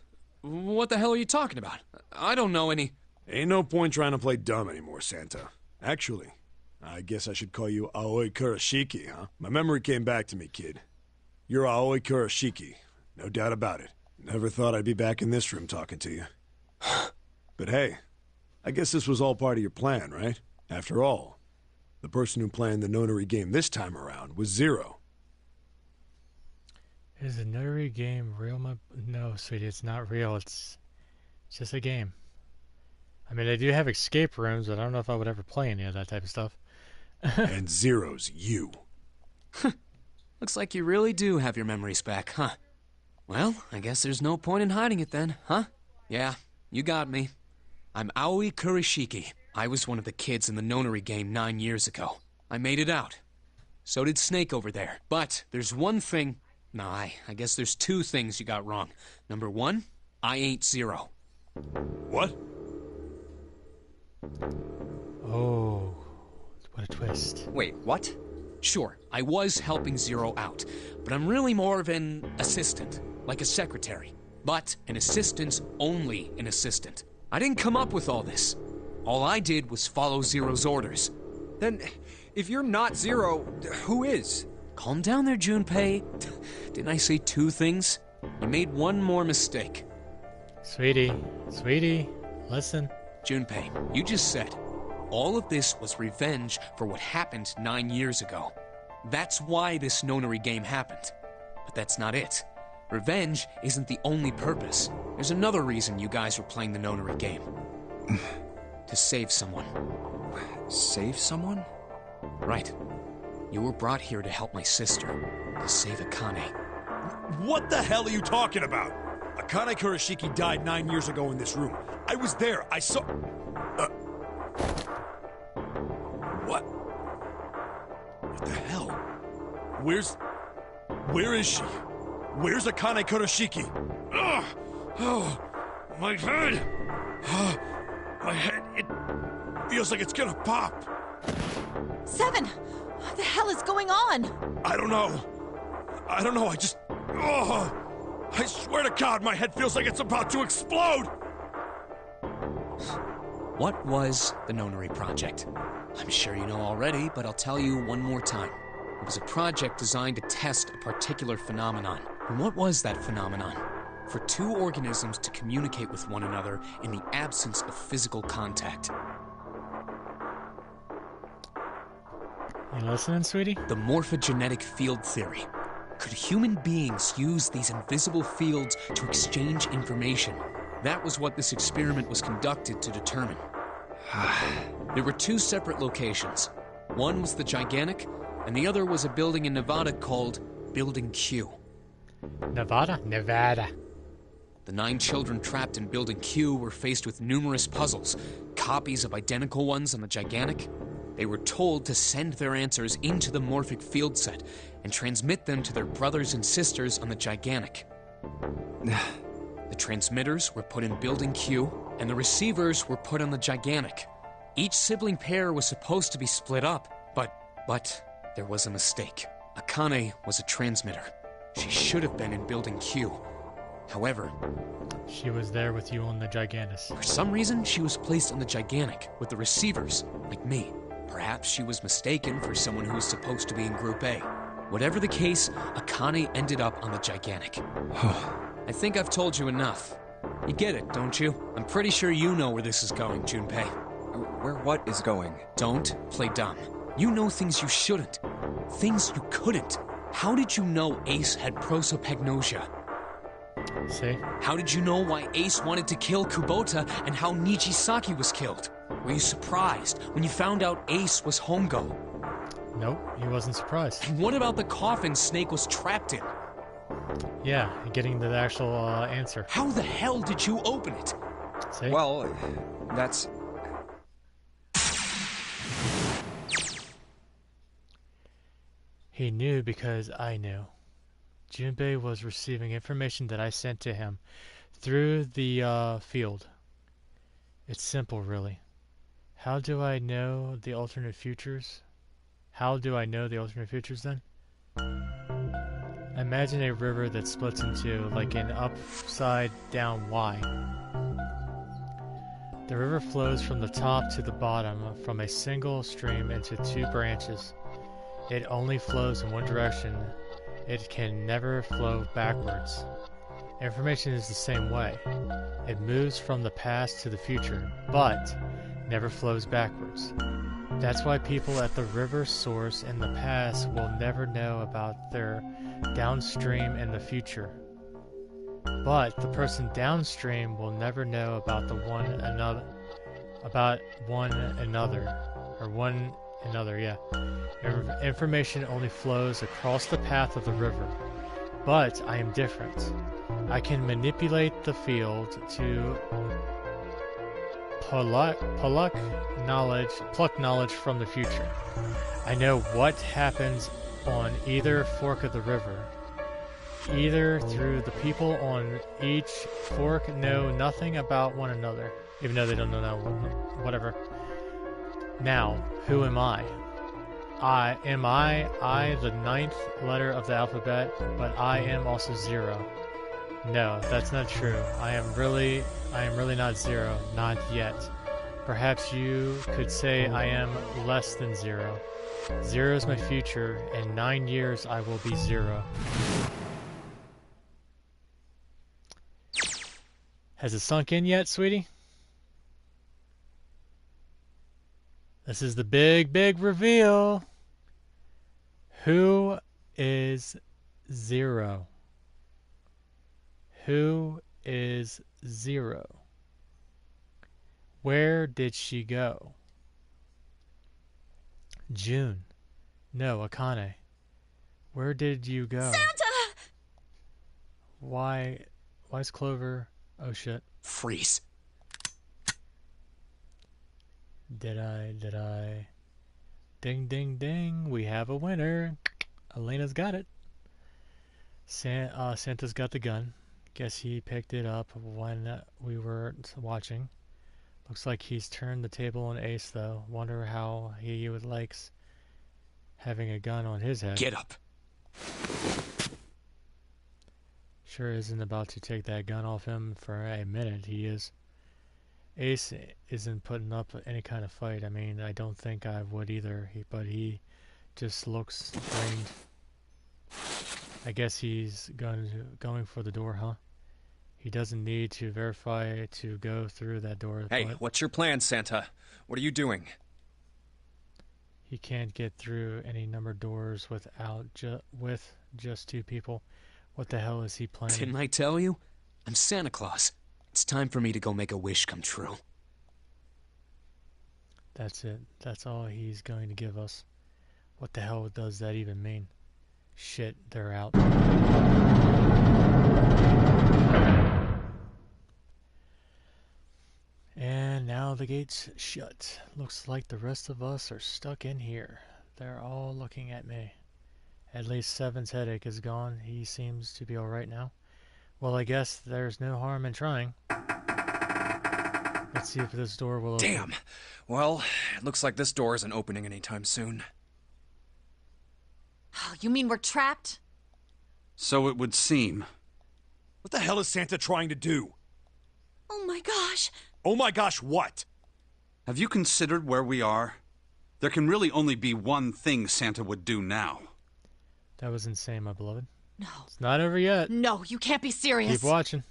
What the hell are you talking about? I don't know any... Ain't no point trying to play dumb anymore, Santa. Actually, I guess I should call you Aoi Kurashiki, huh? My memory came back to me, kid. You're Aoi Kurashiki, no doubt about it. Never thought I'd be back in this room talking to you. But hey, I guess this was all part of your plan, right? After all, the person who planned the Nonary game this time around was Zero. Is the Nonary game real? No, sweetie, it's not real. It's just a game. I mean, I do have escape rooms, but I don't know if I would ever play any of that type of stuff. And Zero's you. Looks like you really do have your memories back, huh? Well, I guess there's no point in hiding it then, huh? Yeah, you got me. I'm Aoi Kurashiki. I was one of the kids in the Nonary game 9 years ago. I made it out. So did Snake over there. But there's one thing... Nah, I guess there's 2 things you got wrong. Number 1, I ain't Zero. What? Oh, what a twist. Wait, what? Sure, I was helping Zero out, but I'm really more of an assistant, like a secretary. But an assistant's only an assistant. I didn't come up with all this. All I did was follow Zero's orders. Then, if you're not Zero, who is? Calm down there, Junpei. Didn't I say 2 things? You made one more mistake. Sweetie, listen. Junpei, you just said all of this was revenge for what happened 9 years ago. That's why this Nonary game happened. But that's not it. Revenge isn't the only purpose. There's another reason you guys were playing the Nonary game. To save someone. Save someone? Right. You were brought here to help my sister, to save Akane. What the hell are you talking about? Akane Kurashiki died 9 years ago in this room. I was there. I saw... What? What the hell? Where is she? Where's Akane Kurashiki? Ugh! Oh, my head! My head, it feels like it's gonna pop. 7! What the hell is going on? I don't know, I just... Oh! I swear to God, my head feels like it's about to explode! What was the Nonary Project? I'm sure you know already, but I'll tell you one more time. It was a project designed to test a particular phenomenon. And what was that phenomenon? For 2 organisms to communicate with one another in the absence of physical contact. You listening, sweetie? The morphogenetic field theory. Could human beings use these invisible fields to exchange information? That was what this experiment was conducted to determine. There were 2 separate locations. One was the Gigantic, and the other was a building in Nevada called Building Q. Nevada? Nevada. The 9 children trapped in Building Q were faced with numerous puzzles, copies of identical ones on the Gigantic. They were told to send their answers into the morphic field set and transmit them to their brothers and sisters on the Gigantic. The transmitters were put in Building Q, and the receivers were put on the Gigantic. Each sibling pair was supposed to be split up, but there was a mistake. Akane was a transmitter. She should have been in Building Q. However, she was there with you on the Gigantus. For some reason, she was placed on the Gigantic with the receivers, like me. Perhaps she was mistaken for someone who was supposed to be in Group A. Whatever the case, Akane ended up on the Gigantic. I think I've told you enough. You get it, don't you? I'm pretty sure you know where this is going, Junpei. Where what is going? Don't play dumb. You know things you shouldn't. Things you couldn't. How did you know Ace had prosopagnosia? See? How did you know why Ace wanted to kill Kubota and how Nijisaki was killed? Were you surprised when you found out Ace was Hongo? Nope, he wasn't surprised. And what about the coffin Snake was trapped in? Yeah, getting to the actual answer. How the hell did you open it? See? Well, that's... He knew because I knew. Junpei was receiving information that I sent to him through the field. It's simple, really. How do I know the alternate futures? How do I know the alternate futures then? Imagine a river that splits into like an upside down Y. The river flows from the top to the bottom from a single stream into two branches. It only flows in one direction. It can never flow backwards. Information is the same way. It moves from the past to the future, but never flows backwards. That's why people at the river source in the past will never know about their downstream in the future. But the person downstream will never know about one another, yeah. Information only flows across the path of the river. But I am different. I can manipulate the field to pluck knowledge from the future. I know what happens on either fork of the river. Either through the people on each fork know nothing about one another, even though they don't know whatever. Now, who am I? Am I the 9th letter of the alphabet, but I am also 0. No, that's not true. I am really not 0, not yet. Perhaps you could say I am less than 0. 0 is my future, in 9 years I will be 0. Has it sunk in yet, sweetie? This is the big reveal. Who is 0? Who is 0? Where did she go? June. No, Akane. Where did you go? Santa! Why's Clover? Oh shit. Freeze. Did I? Ding, ding, ding. We have a winner. Elena's got it. Santa's got the gun. Guess he picked it up when we were watching. Looks like he's turned the table on Ace, though. Wonder how he would likes having a gun on his head. Get up. Sure isn't about to take that gun off him for a minute. He is. Ace isn't putting up any kind of fight. I mean, I don't think I would either. But he just looks drained. I guess he's going for the door, huh? He doesn't need to verify to go through that door. Hey, what's your plan, Santa? What are you doing? He can't get through any numbered doors with just 2 people. What the hell is he planning? Didn't I tell you? I'm Santa Claus. It's time for me to go make a wish come true. That's it. That's all he's going to give us. What the hell does that even mean? Shit, they're out. And now the gate's shut. Looks like the rest of us are stuck in here. They're all looking at me. At least Seven's headache is gone. He seems to be alright now. Well, I guess there's no harm in trying. Let's see if this door will open. Damn! Well, it looks like this door isn't opening anytime soon. Oh, you mean we're trapped? So it would seem. What the hell is Santa trying to do? Oh my gosh! Oh my gosh, what? Have you considered where we are? There can really only be one thing Santa would do now. That was insane, my beloved. No. It's not over yet. No, you can't be serious. Keep watching.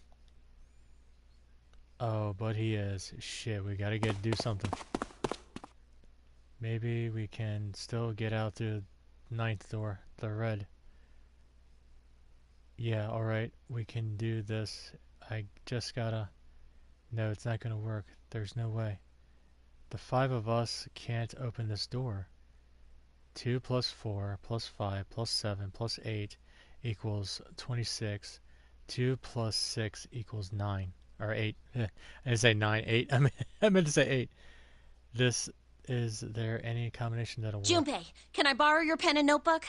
Oh, but he is. Shit, we gotta do something. Maybe we can still get out through the 9th door, the red. Yeah, alright, we can do this. I just gotta... No, it's not gonna work. There's no way. The 5 of us can't open this door. 2 plus 4 plus 5 plus 7 plus 8 equals 26. 2 plus 6 equals 9. Or 8. I didn't say 9, 8. I meant to say 8. Is there any combination that'll work? Junpei, can I borrow your pen and notebook?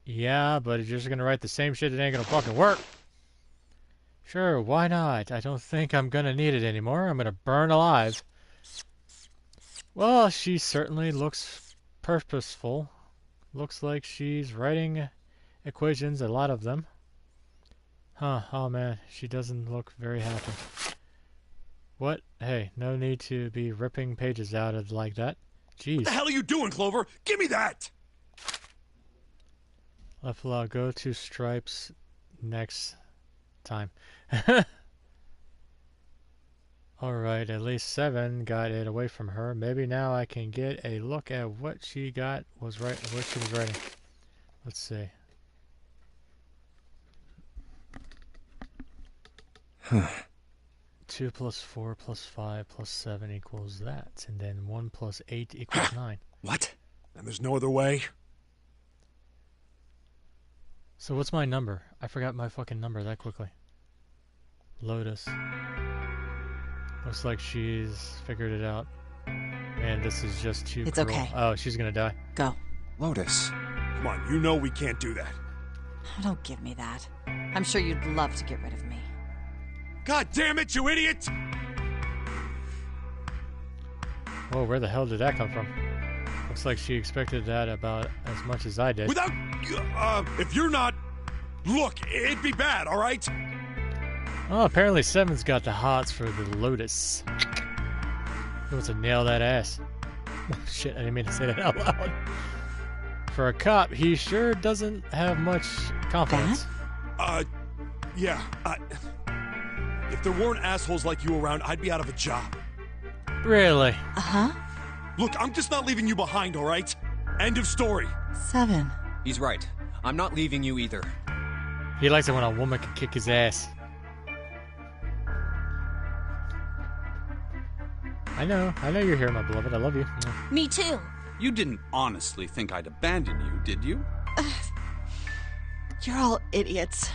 Yeah, but if you're just gonna write the same shit, it ain't gonna fucking work. Sure, why not? I don't think I'm gonna need it anymore. I'm gonna burn alive. Well, she certainly looks purposeful. Looks like she's writing equations, a lot of them. Huh, oh man, she doesn't look very happy. What? Hey, no need to be ripping pages out of like that. Jeez. What the hell are you doing, Clover? Give me that! Left allow, go to stripes next time. Alright, at least 7 got it away from her. Maybe now I can get a look at what she got was right what she was writing. Let's see. 2 plus 4 plus 5 plus 7 equals that. And then 1 plus 8 equals 9. What? And there's no other way? So what's my number? I forgot my fucking number that quickly. Lotus. Looks like she's figured it out. Man, this is just too It's cruel. okay. Oh, she's gonna die. Go. Lotus. Come on, you know we can't do that. Don't give me that. I'm sure you'd love to get rid of me. God damn it, you idiot! Whoa, where the hell did that come from? Looks like she expected that about as much as I did. Without... if you're not... Look, it'd be bad, alright? Oh, apparently 7's got the hots for the Lotus. He wants to nail that ass. Oh, shit, I didn't mean to say that out loud. For a cop, he sure doesn't have much confidence. Yeah, if there weren't assholes like you around, I'd be out of a job. Really? Uh-huh. Look, I'm just not leaving you behind, alright? End of story. 7. He's right. I'm not leaving you either. He likes it when a woman can kick his ass. I know you're here, my beloved. I love you. Me too. You didn't honestly think I'd abandon you, did you? You're all idiots.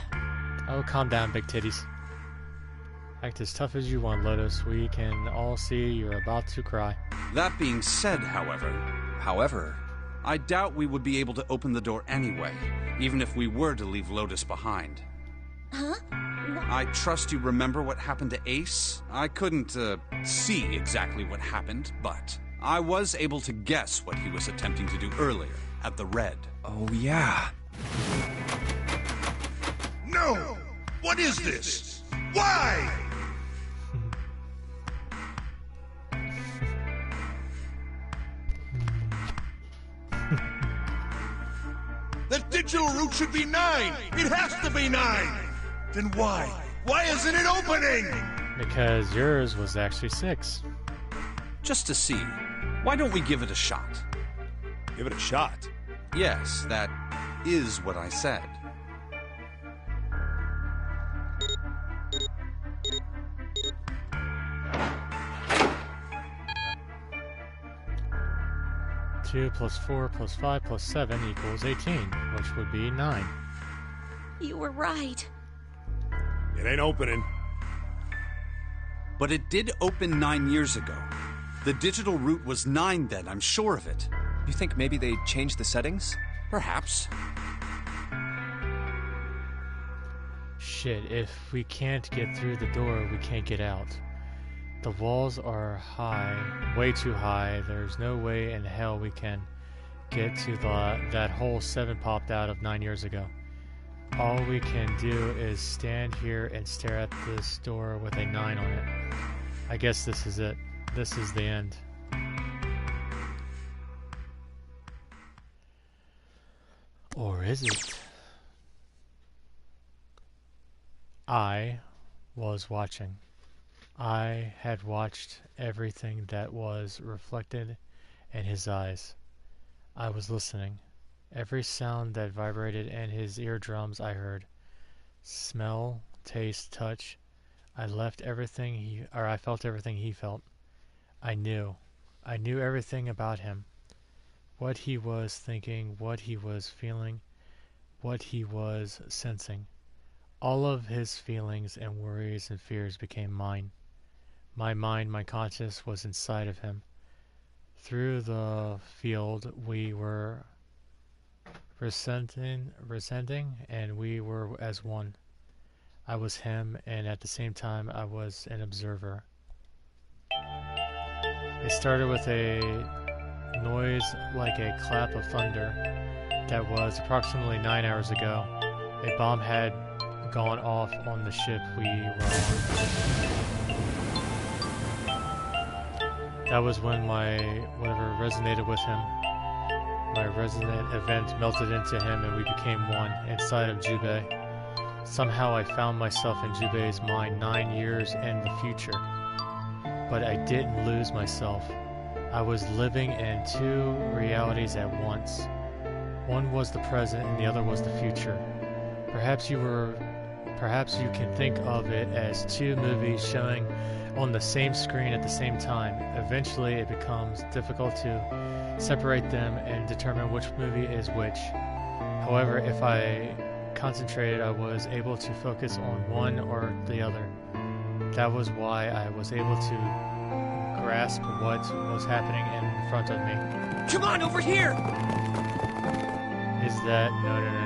Oh, calm down, big titties. Act as tough as you want, Lotus. We can all see you're about to cry. That being said, however, I doubt we would be able to open the door anyway, even if we were to leave Lotus behind. Huh? I trust you remember what happened to Ace? I couldn't, see exactly what happened, but I was able to guess what he was attempting to do earlier, at the Red. Oh, yeah. No! What is this? Why? The digital route should be 9! It has to be 9! Then why? Why isn't it opening? Because yours was actually 6. Just to see. Why don't we give it a shot? Give it a shot? Yes, that is what I said. Two plus 4 plus 5 plus 7 equals 18, which would be 9. You were right. It ain't opening. But it did open 9 years ago. The digital route was 9 then, I'm sure of it. You think maybe they changed the settings? Perhaps. Shit, if we can't get through the door, we can't get out. The walls are high, way too high. There's no way in hell we can get to that hole 7 popped out of 9 years ago. All we can do is stand here and stare at this door with a 9 on it. I guess this is it. This is the end. Or is it? I was watching. I had watched everything that was reflected in his eyes. I was listening. Every sound that vibrated in his eardrums I heard. Smell, taste, touch. I felt everything he felt. I knew everything about him. What he was thinking, what he was feeling, what he was sensing. All of his feelings and worries and fears became mine. My mind, my conscience was inside of him. Through the field we were resenting, and we were as one. I was him, and at the same time, I was an observer. It started with a noise like a clap of thunder that was approximately 9 hours ago. A bomb had gone off on the ship we were on. That was when my whatever resonated with him. My resonant event melted into him and we became one inside of Jubei. Somehow I found myself in Jubei's mind 9 years in the future. But I didn't lose myself. I was living in two realities at once. One was the present and the other was the future. Perhaps you can think of it as two movies showing on the same screen at the same time. Eventually it becomes difficult to separate them and determine which movie is which. However, if I concentrated, I was able to focus on one or the other. That was why I was able to grasp what was happening in front of me. Come on, over here! Is that... No.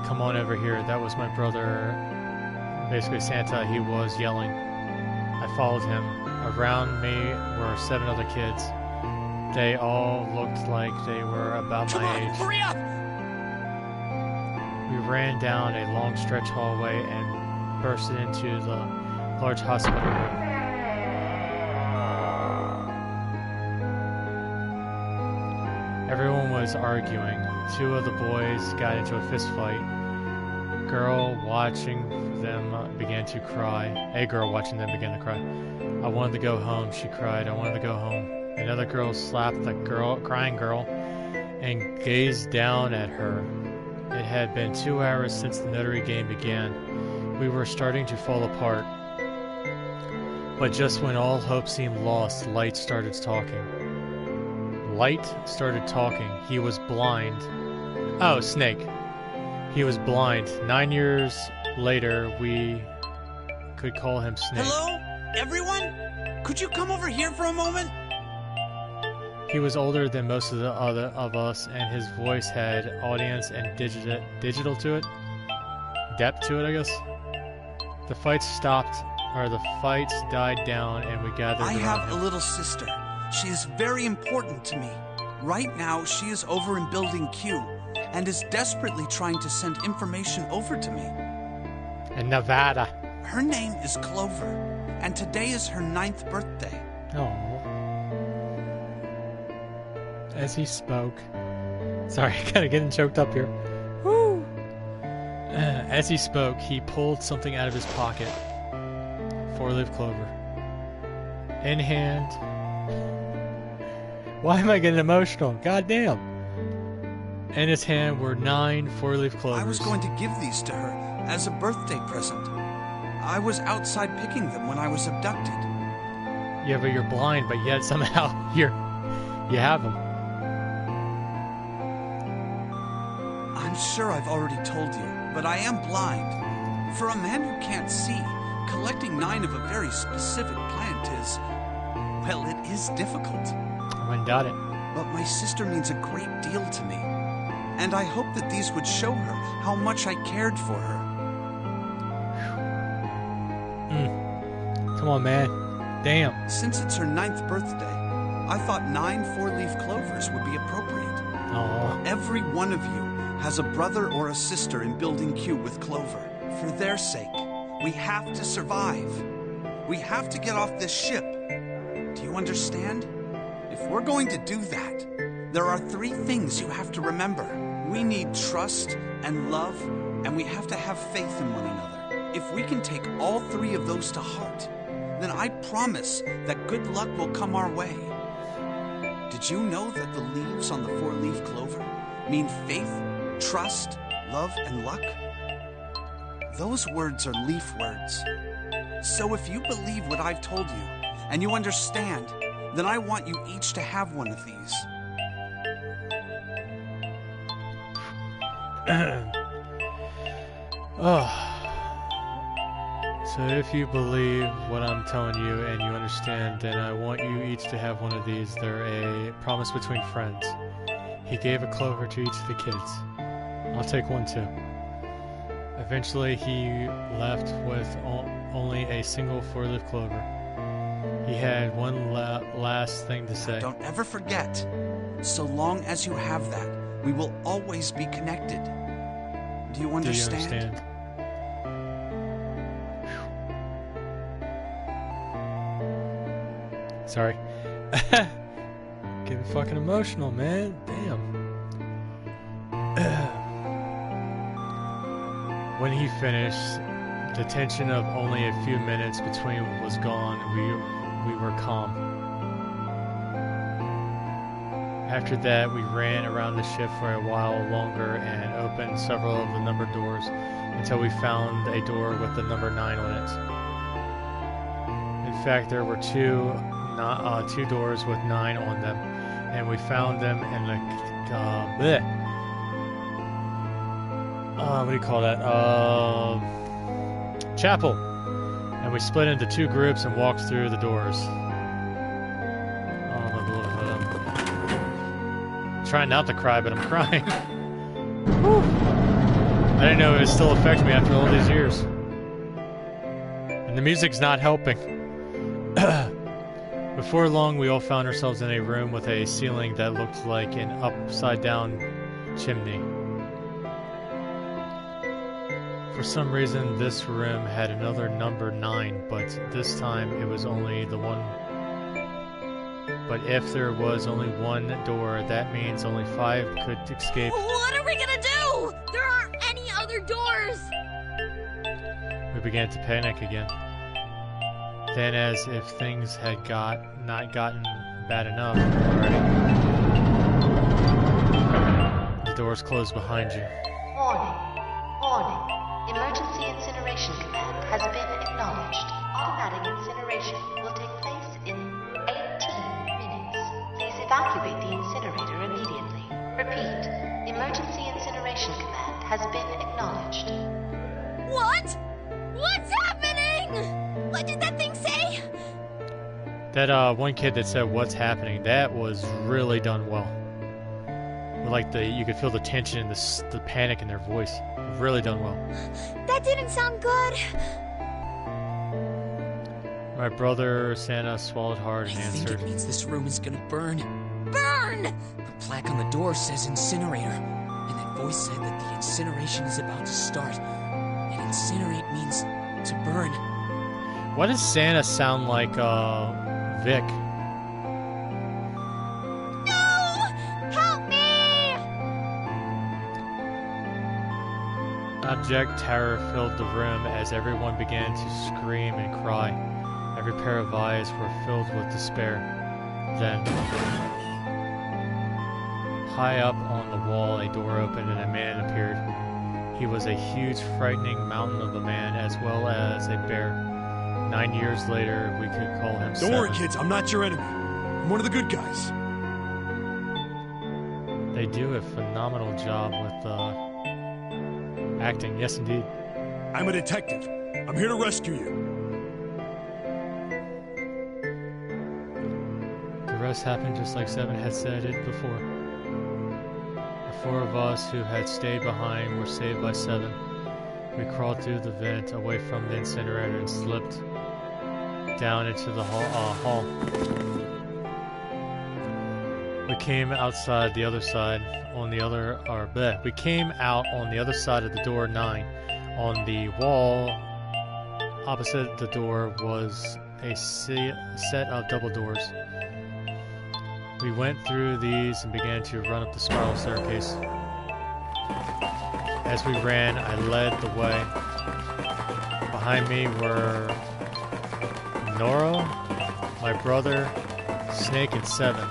Come on over here. That was my brother, basically Santa. He was yelling. I followed him. Around me were 7 other kids. They all looked like they were about my age. Hurry up! We ran down a long stretch hallway and bursted into the large hospital room. Everyone was arguing. 2 of the boys got into a fist fight. A girl watching them began to cry. I wanted to go home, she cried. I wanted to go home. Another girl slapped the crying girl and gazed down at her. It had been 2 hours since the Notary game began. We were starting to fall apart. But just when all hope seemed lost, Light started talking. He was blind. Oh, Snake. He was blind. 9 years later, we could call him Snake. Hello? Everyone? Could you come over here for a moment? He was older than most of the other of us, and his voice had audience and digital to it. Depth to it, I guess. The fights died down, and we gathered around I have him. a little sister. She is very important to me. Right now, she is over in Building Q, and is desperately trying to send information over to me. In Nevada. Her name is Clover, and today is her 9th birthday. Oh. As he spoke... Sorry, kind of getting choked up here. Woo! As he spoke, he pulled something out of his pocket. 4-leaf clover. In hand... Why am I getting emotional? God damn! In his hand were 9 4-leaf clovers. I was going to give these to her as a birthday present. I was outside picking them when I was abducted. Yeah, but you're blind, but yet somehow you have them. I'm sure I've already told you, but I am blind. For a man who can't see, collecting 9 of a very specific plant is... well, it is difficult. I got it. But my sister means a great deal to me. And I hope that these would show her how much I cared for her. Come on, man. Damn. Since it's her 9th birthday, I thought 9 4-leaf clovers would be appropriate. Aww. Every one of you has a brother or a sister in Building Q with Clover. For their sake, we have to survive. We have to get off this ship. Do you understand? If we're going to do that, there are 3 things you have to remember. We need trust and love, and we have to have faith in one another. If we can take all 3 of those to heart, then I promise that good luck will come our way. Did you know that the leaves on the 4-leaf clover mean faith, trust, love, and luck? Those words are leaf words. So if you believe what I've told you, and you understand, then I want you each to have one of these. So if you believe what I'm telling you and you understand, then I want you each to have one of these. They're a promise between friends. He gave a clover to each of the kids. I'll take one too. Eventually he left with only a single four-leaf clover. He had one last thing to say. Don't ever forget. So long as you have that, we will always be connected. Do you understand? Do you understand? Sorry. Getting fucking emotional, man. Damn. When he finished, the tension of only a few minutes between was gone. We were calm. After that, we ran around the ship for a while longer and opened several of the numbered doors until we found a door with the number 9 on it. In fact, there were two doors with 9 on them, and we found them in the what do you call that? Chapel. And we split into 2 groups and walked through the doors. Trying not to cry, but I'm crying. Whew. I didn't know it would still affect me after all these years. And the music's not helping. Before long, we all found ourselves in a room with a ceiling that looked like an upside-down chimney. For some reason, this room had another number 9, but this time it was only the one. But if there was only one door, that means only 5 could escape. What are we gonna do? There aren't any other doors! We began to panic again. Then, as if things had not gotten bad enough already, the doors closed behind you. Warning. Warning. Emergency incineration command has been acknowledged. Automatic incineration will take place in 18 minutes. Please evacuate the incinerator immediately. Repeat. Emergency incineration command has been acknowledged. What? What's happening? What did that thing say? That one kid that said "What's happening?" That was really done well. Like you could feel the tension and the panic in their voice. Really done well. That didn't sound good. My brother Santa swallowed hard and I answered. think it means this room is gonna burn. Burn! The plaque on the door says incinerator, and that voice said that the incineration is about to start. And incinerate means to burn. Why does Santa sound like Vic? Abject terror filled the room as everyone began to scream and cry. Every pair of eyes were filled with despair. Then, high up on the wall, a door opened and a man appeared. He was a huge, frightening mountain of a man as well as a bear. 9 years later, we could call him Don't worry, kids. I'm not your enemy. I'm one of the good guys. They do a phenomenal job with acting. Yes, indeed. I'm a detective. I'm here to rescue you. The rest happened just like Seven had said it before. The 4 of us who had stayed behind were saved by 7. We crawled through the vent away from the incinerator and slipped down into the hall. We came outside the other side. We came out on the other side of the door 9. On the wall opposite the door was a set of double doors. We went through these and began to run up the spiral staircase. As we ran, I led the way. Behind me were Nora, my brother, Snake, and 7.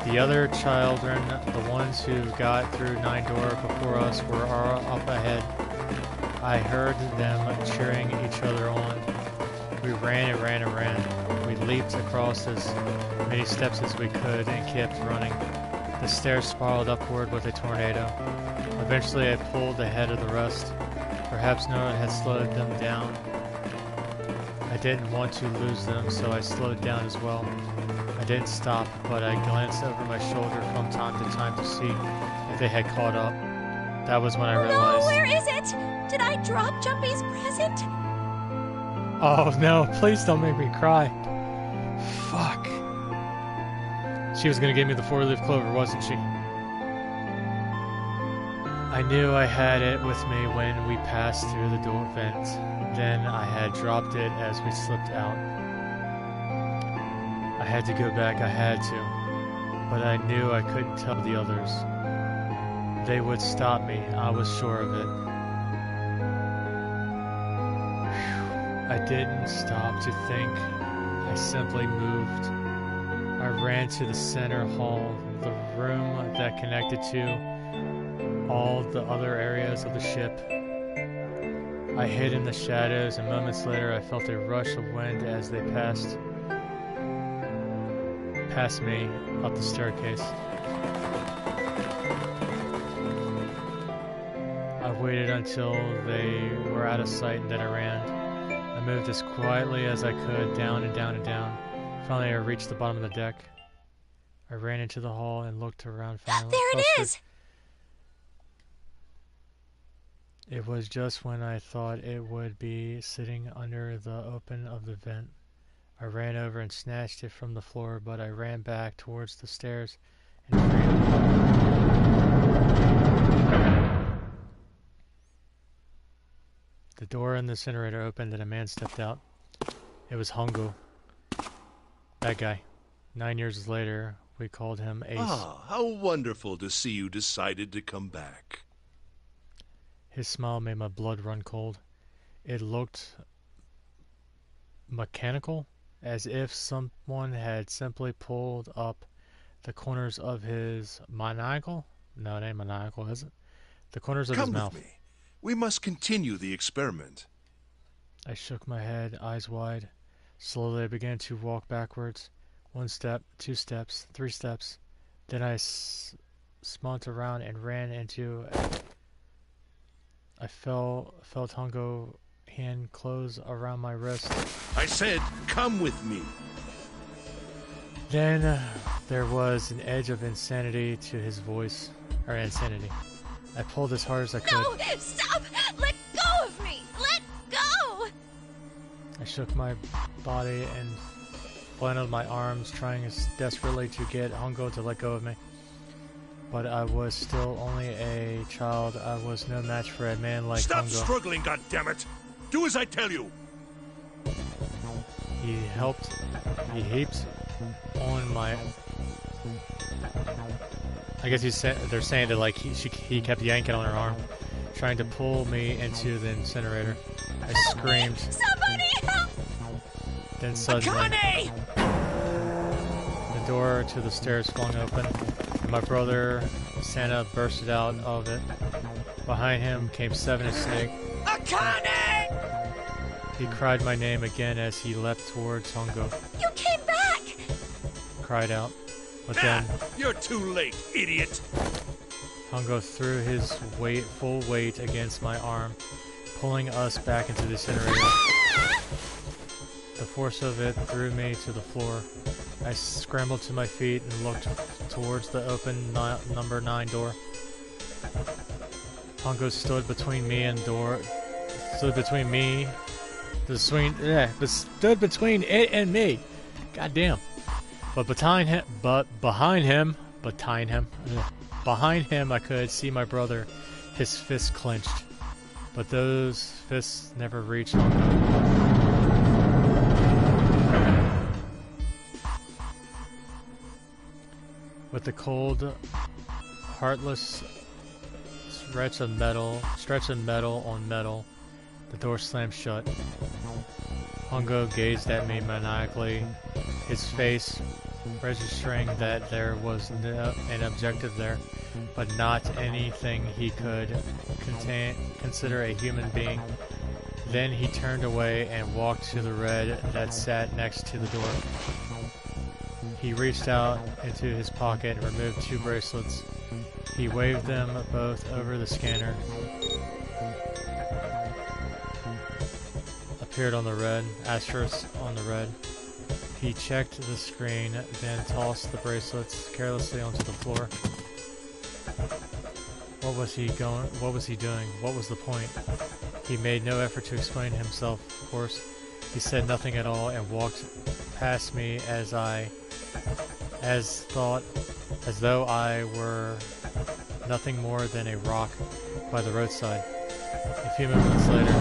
The other children, the ones who got through 9 door before us, were up ahead. I heard them cheering each other on. We ran and ran and ran. We leaped across as many steps as we could and kept running. The stairs spiraled upward with a tornado. Eventually I pulled ahead of the rest. Perhaps Nora had slowed them down. I didn't want to lose them, so I slowed down as well. I didn't stop, but I glanced over my shoulder from time to time to see if they had caught up. That was when I realized... No, where is it? Did I drop Jumpy's present? Oh no, please don't make me cry. Fuck. She was gonna give me the 4-leaf clover, wasn't she? I knew I had it with me when we passed through the door vent. Then I had dropped it as we slipped out. I had to go back, I had to. But I knew I couldn't tell the others. They would stop me, I was sure of it. I didn't stop to think. I simply moved. I ran to the center hall, the room that connected to all the other areas of the ship. I hid in the shadows, and moments later I felt a rush of wind as they passed me up the staircase. I waited until they were out of sight, and then I ran. I moved as quietly as I could, down and down and down. Finally, I reached the bottom of the deck. I ran into the hall and looked around finally. There it is! It was just when I thought it would be sitting under the open of the vent. I ran over and snatched it from the floor, but I ran back towards the stairs and the door in the incinerator opened and a man stepped out. It was Hongo. That guy. 9 years later, we called him Ace. Ah, how wonderful to see you decided to come back. His smile made my blood run cold. It looked mechanical, as if someone had simply pulled up the corners of his maniacal? No, it ain't maniacal, is it? The corners of his mouth. Come with me. We must continue the experiment. I shook my head, eyes wide. Slowly I began to walk backwards. 1 step, 2 steps, 3 steps. Then I spun around and ran into... I felt Hongo's hand close around my wrist. I said, come with me. Then there was an edge of insanity to his voice. Or insanity. I pulled as hard as I could. No! Stop! Let go of me! Let go! I shook my body and flailing my arms, trying desperately to get Hongo to let go of me. But I was still only a child. I was no match for a man like Stop Hongo. struggling, goddammit! Do as I tell you! He heaped on my... I guess they're saying that like he kept yanking on her arm, trying to pull me into the incinerator. I screamed. Somebody help! Then suddenly, the door to the stairs flung open, and my brother Santa bursted out of it. Behind him came Seven and Snake. Akane! He cried my name again as he leapt towards Hongo. You came back! Cried out. But then... You're too late, idiot! Hongo threw his full weight against my arm, pulling us back into the incinerator. The force of it threw me to the floor. I scrambled to my feet and looked towards the open number 9 door. Hongo stood between me and door. Stood between it and me. Goddamn. But behind him, I could see my brother, his fists clenched. But those fists never reached Hongo. With the cold, heartless stretch of metal on metal, the door slammed shut. Hongo gazed at me maniacally, his face registering that there was an objective there, but not anything he could consider a human being. Then he turned away and walked to the red that sat next to the door. He reached out into his pocket and removed 2 bracelets. He waved them both over the scanner. A appeared on the red, asterisk on the red. He checked the screen, then tossed the bracelets carelessly onto the floor. What was he doing? What was the point? He made no effort to explain himself, of course. He said nothing at all and walked past me as though I were nothing more than a rock by the roadside. A few moments later,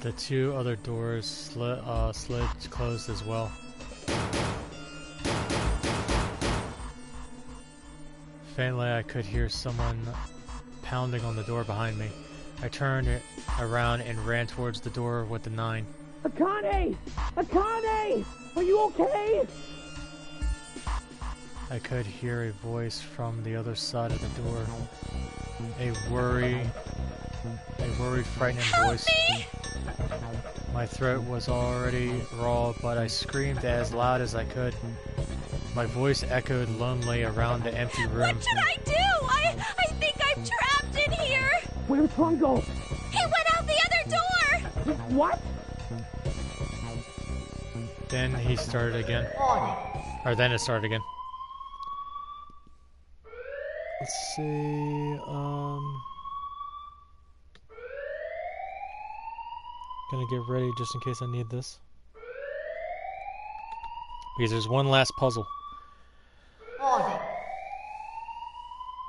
the two other doors slid closed as well. Faintly, I could hear someone pounding on the door behind me. I turned around and ran towards the door with the 9. Akane! Akane! Are you okay? I could hear a voice from the other side of the door. A worried, frightened voice. Me! My throat was already raw, but I screamed as loud as I could. My voice echoed lonely around the empty room. What should I do? I think I'm trapped in here! Where's Hongo? He went out the other door! What? Then he started again. Warning. Or then it started again. Let's see, gonna get ready just in case I need this. Because there's one last puzzle. Warning.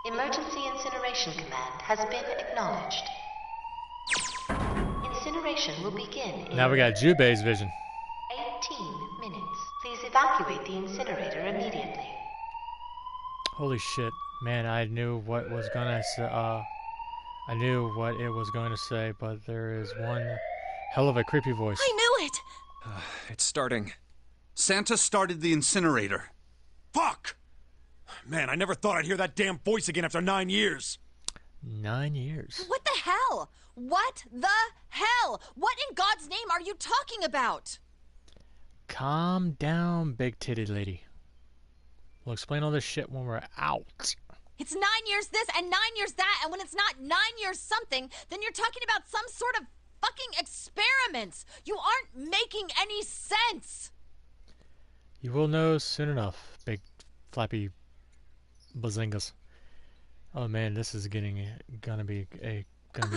Emergency incineration command has been acknowledged. Incineration will begin in Now we got Jubei's vision. 18 minutes. Please evacuate the incinerator immediately. Holy shit. Man, I knew what was gonna say, I knew what it was going to say, but there is one hell of a creepy voice. I knew it! It's starting. Santa started the incinerator. Fuck! Man, I never thought I'd hear that damn voice again after 9 years. 9 years. What the hell? What the hell? What in God's name are you talking about? Calm down, big titty lady. We'll explain all this shit when we're out. It's 9 years this and 9 years that, and when it's not 9 years something, then you're talking about some sort of fucking experiments. You aren't making any sense. You will know soon enough, big flappy bazingas. Oh man, this is gonna be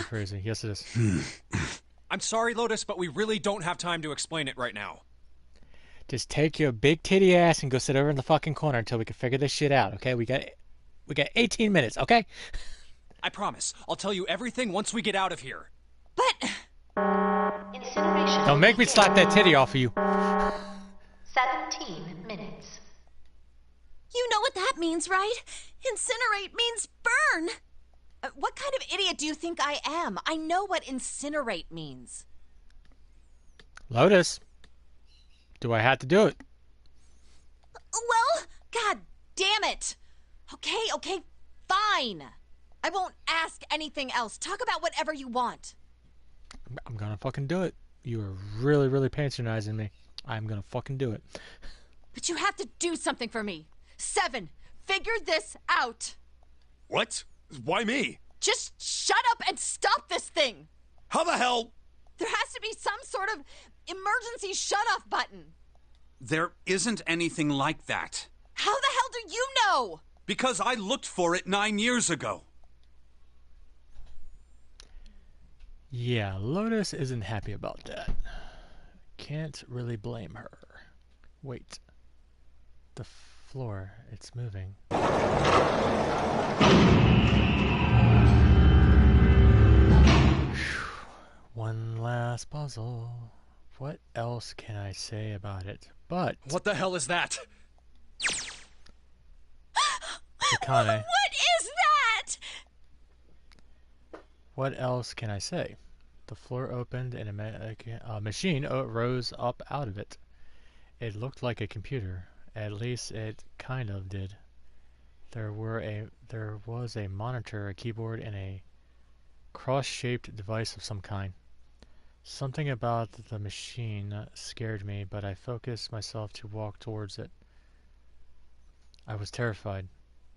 crazy. Yes, it is. I'm sorry, Lotus, but we really don't have time to explain it right now. Just take your big titty ass and go sit over in the fucking corner until we can figure this shit out, okay? We got 18 minutes, okay? I promise. I'll tell you everything once we get out of here. But Incineration. Don't make me slap that titty off of you. 17 minutes. You know what that means, right? Incinerate means burn! what kind of idiot do you think I am? I know what incinerate means. Lotus, do I have to do it? Well, god damn it! Okay, fine. I won't ask anything else. Talk about whatever you want. I'm gonna fucking do it. You are really, really patronizing me. I'm gonna fucking do it. But you have to do something for me. 7, figure this out. What? Why me? Just shut up and stop this thing. How the hell? There has to be some sort of emergency shut-off button. There isn't anything like that. How the hell do you know? Because I looked for it 9 years ago. Yeah, Lotus isn't happy about that. Can't really blame her. Wait. The floor, it's moving. One last puzzle. What else can I say about it? But what the hell is that? Akane. What is that? What else can I say? The floor opened and a machine rose up out of it. It looked like a computer. At least it kind of did. There was a monitor, a keyboard, and a cross-shaped device of some kind. Something about the machine scared me, but I focused myself to walk towards it. I was terrified.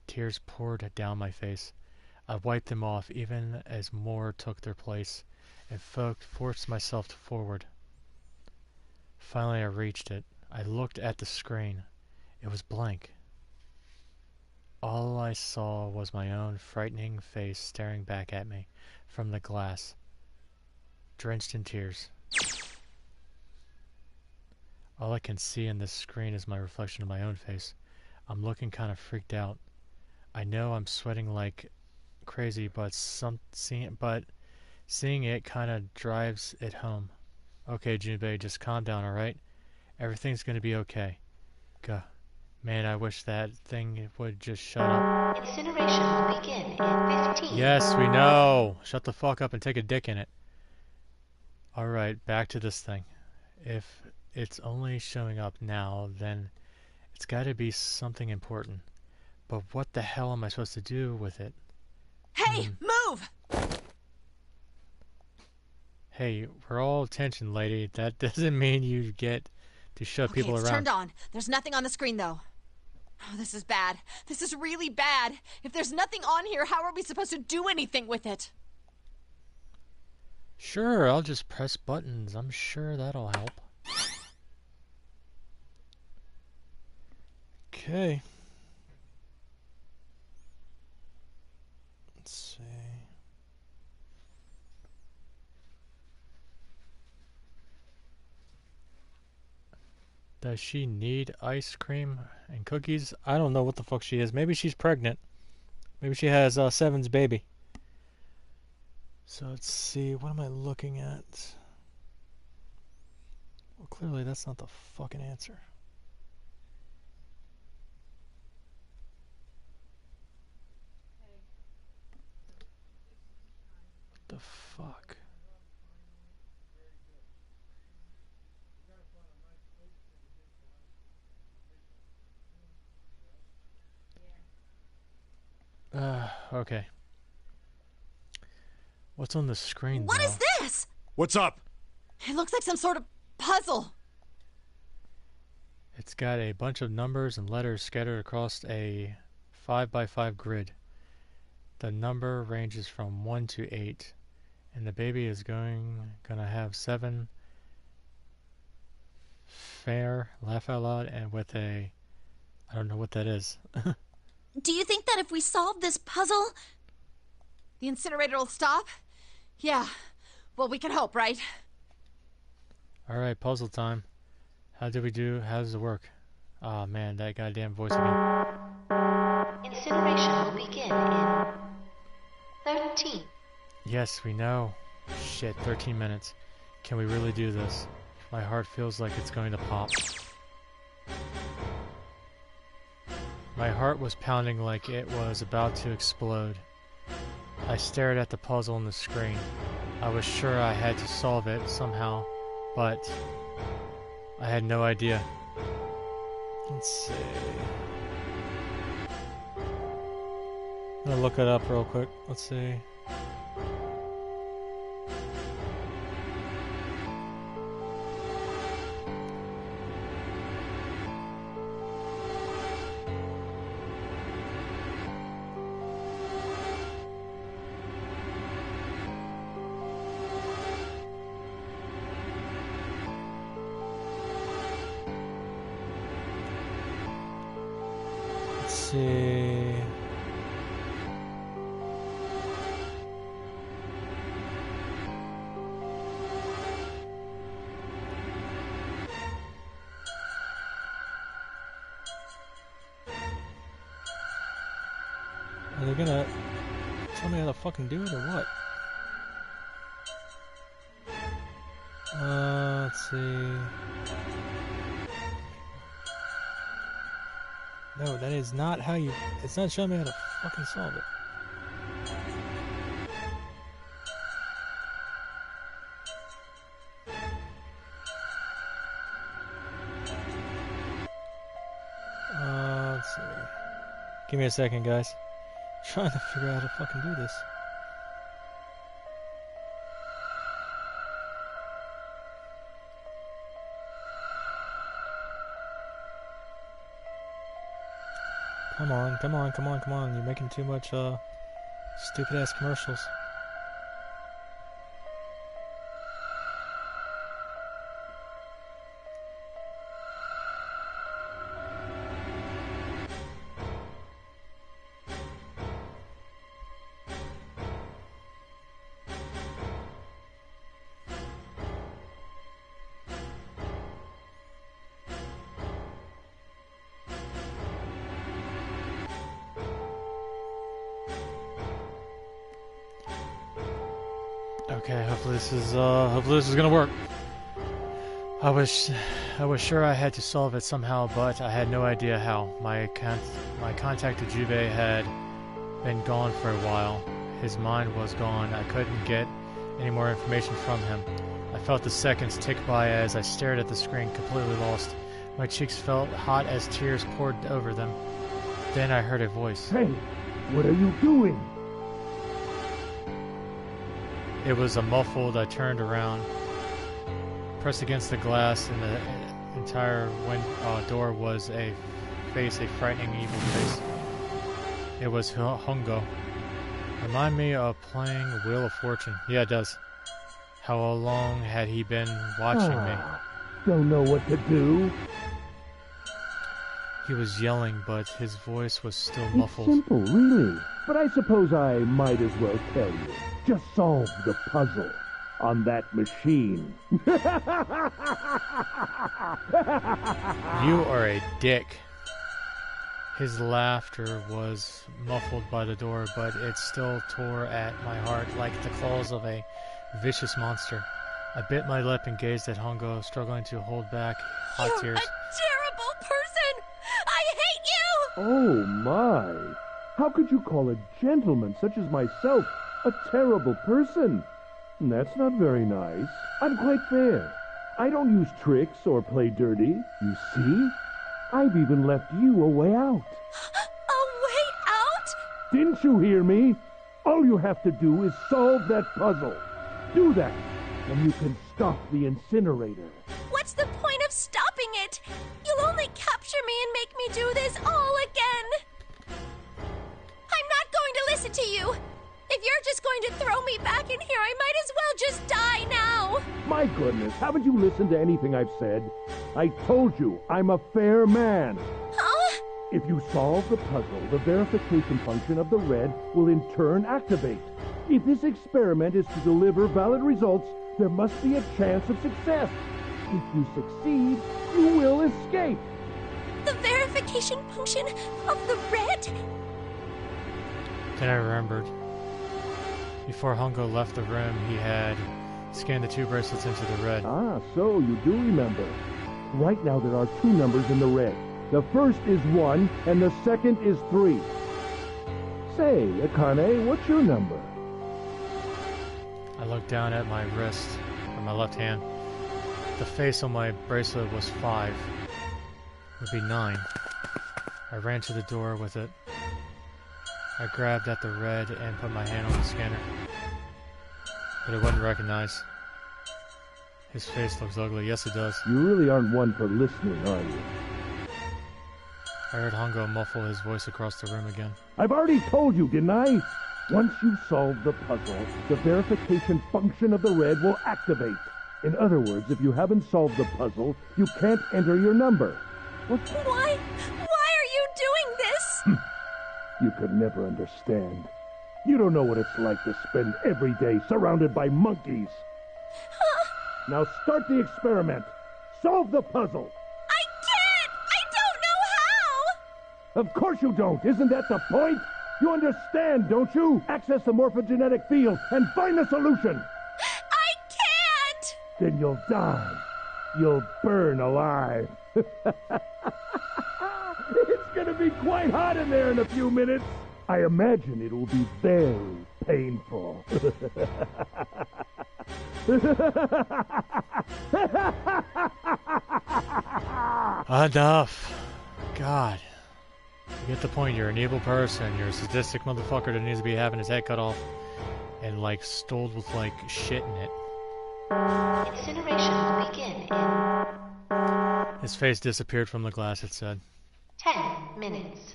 Tears poured down my face. I wiped them off even as more took their place and forced myself forward. Finally, I reached it. I looked at the screen. It was blank. All I saw was my own frightening face staring back at me from the glass, drenched in tears. All I can see in this screen is my reflection of my own face. I'm looking kind of freaked out. I know I'm sweating like crazy, but seeing it kind of drives it home. Okay, Junpei, just calm down, alright? Everything's gonna be okay. Gah. Man, I wish that thing would just shut up. Incineration will begin in 15. Yes, we know! Shut the fuck up and take a dick in it. Alright, back to this thing. If it's only showing up now, then it's gotta be something important. But what the hell am I supposed to do with it? Hey, move! Hey, we're all attention, lady. That doesn't mean you get to shove people it's around. Turned on. There's nothing on the screen, though. Oh, this is bad. This is really bad. If there's nothing on here, how are we supposed to do anything with it? Sure, I'll just press buttons. I'm sure that'll help. Okay. Let's see. Does she need ice cream and cookies? I don't know what the fuck she is. Maybe she's pregnant. Maybe she has Seven's baby. So let's see. What am I looking at? Well, clearly that's not the fucking answer. What the fuck? Okay. What's on the screen, What though? is this? What's up? It looks like some sort of puzzle. It's got a bunch of numbers and letters scattered across a 5x5 grid. The number ranges from 1 to 8, and the baby is gonna have 7. Fair, laugh out loud, and with a, I don't know what that is. Do you think that if we solve this puzzle, the incinerator will stop? Yeah. Well, we can hope, right? Alright, puzzle time. How do we do? How does it work? Oh man, that goddamn voice again. Incineration will begin in 13. Yes, we know. Shit, 13 minutes. Can we really do this? My heart feels like it's going to pop. My heart was pounding like it was about to explode. I stared at the puzzle on the screen. I was sure I had to solve it somehow, but I had no idea. Let's see. I'm gonna look it up real quick. Let's see. Let's see. Are they gonna tell me how to fucking do it or what? Let's see. No, that is not how you... It's not showing me how to fucking solve it. Let's see. Give me a second, guys. I'm trying to figure out how to fucking do this. Come on, come on, come on, come on. You're making too much Stupid ass commercials. Okay, hopefully this is gonna work. I was sure I had to solve it somehow, but I had no idea how. My contact at Juve had been gone for a while. His mind was gone. I couldn't get any more information from him. I felt the seconds tick by as I stared at the screen, completely lost. My cheeks felt hot as tears poured over them. Then I heard a voice. Hey, what are you doing? It was a muffled. I turned around, pressed against the glass, and the entire door was a face, a frightening, evil face. It was Hongo. Remind me of playing Wheel of Fortune. Yeah, it does. How long had he been watching me? Don't know what to do. He was yelling, but his voice was still It's muffled. simple, really. But I suppose I might as well tell you. Just solve the puzzle on that machine. You are a dick. His laughter was muffled by the door, but it still tore at my heart like the claws of a vicious monster. I bit my lip and gazed at Hongo, struggling to hold back hot You're tears. a terrible person! I hate you! Oh my! How could you call a gentleman such as myself a terrible person? That's not very nice. I'm quite fair. I don't use tricks or play dirty. You see? I've even left you a way out. A way out? Didn't you hear me? All you have to do is solve that puzzle. Do that, and you can stop the incinerator. What's the point of stopping it? You'll only capture me and make me do this all again. I'm not going to listen to you. If you're just going to throw me back in here, I might as well just die now. My goodness, haven't you listened to anything I've said? I told you, I'm a fair man. Huh? If you solve the puzzle, the verification function of the red will in turn activate. If this experiment is to deliver valid results, there must be a chance of success. If you succeed, you will escape. The verification function of the red? Then I remembered. Before Hongo left the room, he had scanned the two bracelets into the red. Ah, so you do remember. Right now there are two numbers in the red. The first is 1, and the second is 3. Say, Akane, what's your number? I looked down at my wrist, or my left hand. The face on my bracelet was 5. It would be 9. I ran to the door with it. I grabbed at the red and put my hand on the scanner. But it wouldn't recognize. His face looks ugly. Yes, it does. You really aren't one for listening, are you? I heard Hongo muffle his voice across the room again. I've already told you, didn't I? Once you solve the puzzle, the verification function of the red will activate. In other words, if you haven't solved the puzzle, you can't enter your number. What's... Why are you doing this? You could never understand. You don't know what it's like to spend every day surrounded by monkeys. Now start the experiment. Solve the puzzle. I can't! I don't know how! Of course you don't. Isn't that the point? You understand, don't you? Access the morphogenetic field and find the solution. I can't! Then you'll die. You'll burn alive. It's gonna be quite hot in there in a few minutes. I imagine it will be very painful. Enough. God. You get the point. You're an evil person. You're a sadistic motherfucker that needs to be having his head cut off and, like, stoled with, like, shit in it. Incineration will begin in His face disappeared from the glass, it said. 10 minutes.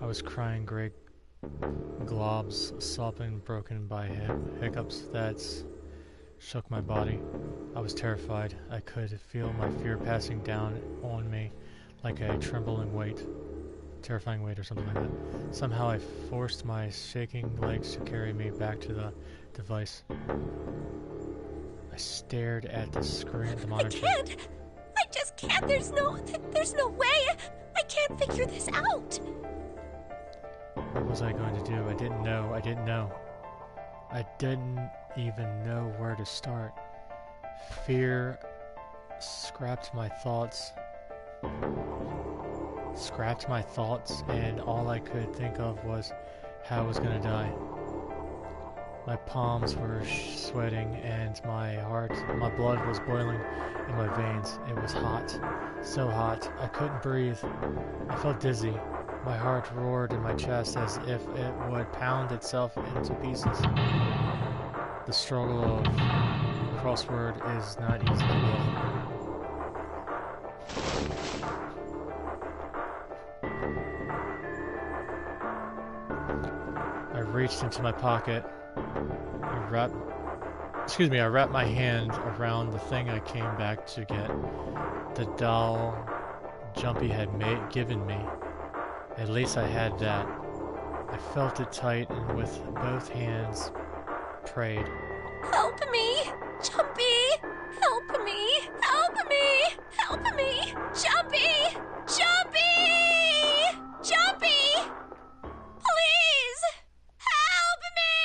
I was crying great globs, sobbing, broken by hiccups that shook my body. I was terrified. I could feel my fear passing down on me like a trembling weight. Terrifying weight or something like that. Somehow I forced my shaking legs to carry me back to the device. I stared at the screen, the monitor. I can't! I just can't! There's no way! I can't figure this out! What was I going to do? I didn't know. I didn't even know where to start. Fear scrapped my thoughts, and all I could think of was how I was going to die. My palms were sweating, and my blood was boiling in my veins. It was hot, so hot, I couldn't breathe. I felt dizzy. My heart roared in my chest as if it would pound itself into pieces. The struggle of crossword is not easy at all. I reached into my pocket. I wrapped my hand around the thing I came back to get. The doll Jumpy had given me. At least I had that. I felt it tight and with both hands prayed. Help me! Jumpy! Help me! Help me! Help me! Jumpy! Jumpy! Jumpy! Please! Help me!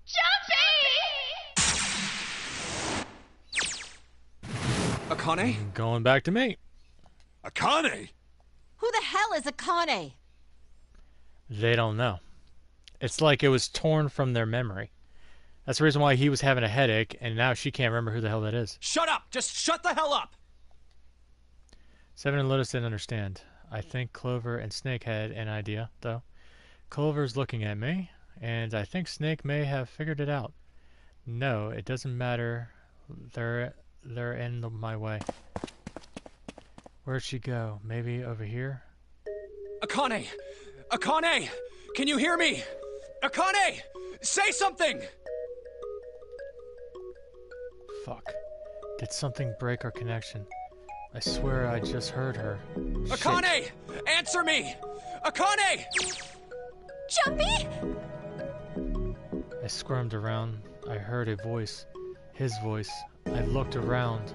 Jumpy! Akane? Going back to me. Akane? Who the hell is Akane? They don't know. It's like it was torn from their memory. That's the reason why he was having a headache, and now she can't remember who the hell that is. Shut up! Just shut the hell up! Seven and Lotus didn't understand. I think Clover and Snake had an idea, though. Clover's looking at me, and I think Snake may have figured it out. No, it doesn't matter. They're in my way. Where'd she go? Maybe over here? Akane! Akane! Can you hear me? Akane! Say something! Fuck. Did something break our connection? I swear I just heard her. Akane! Shit. Answer me! Akane! Jumpy! I squirmed around. I heard a voice. His voice. I looked around.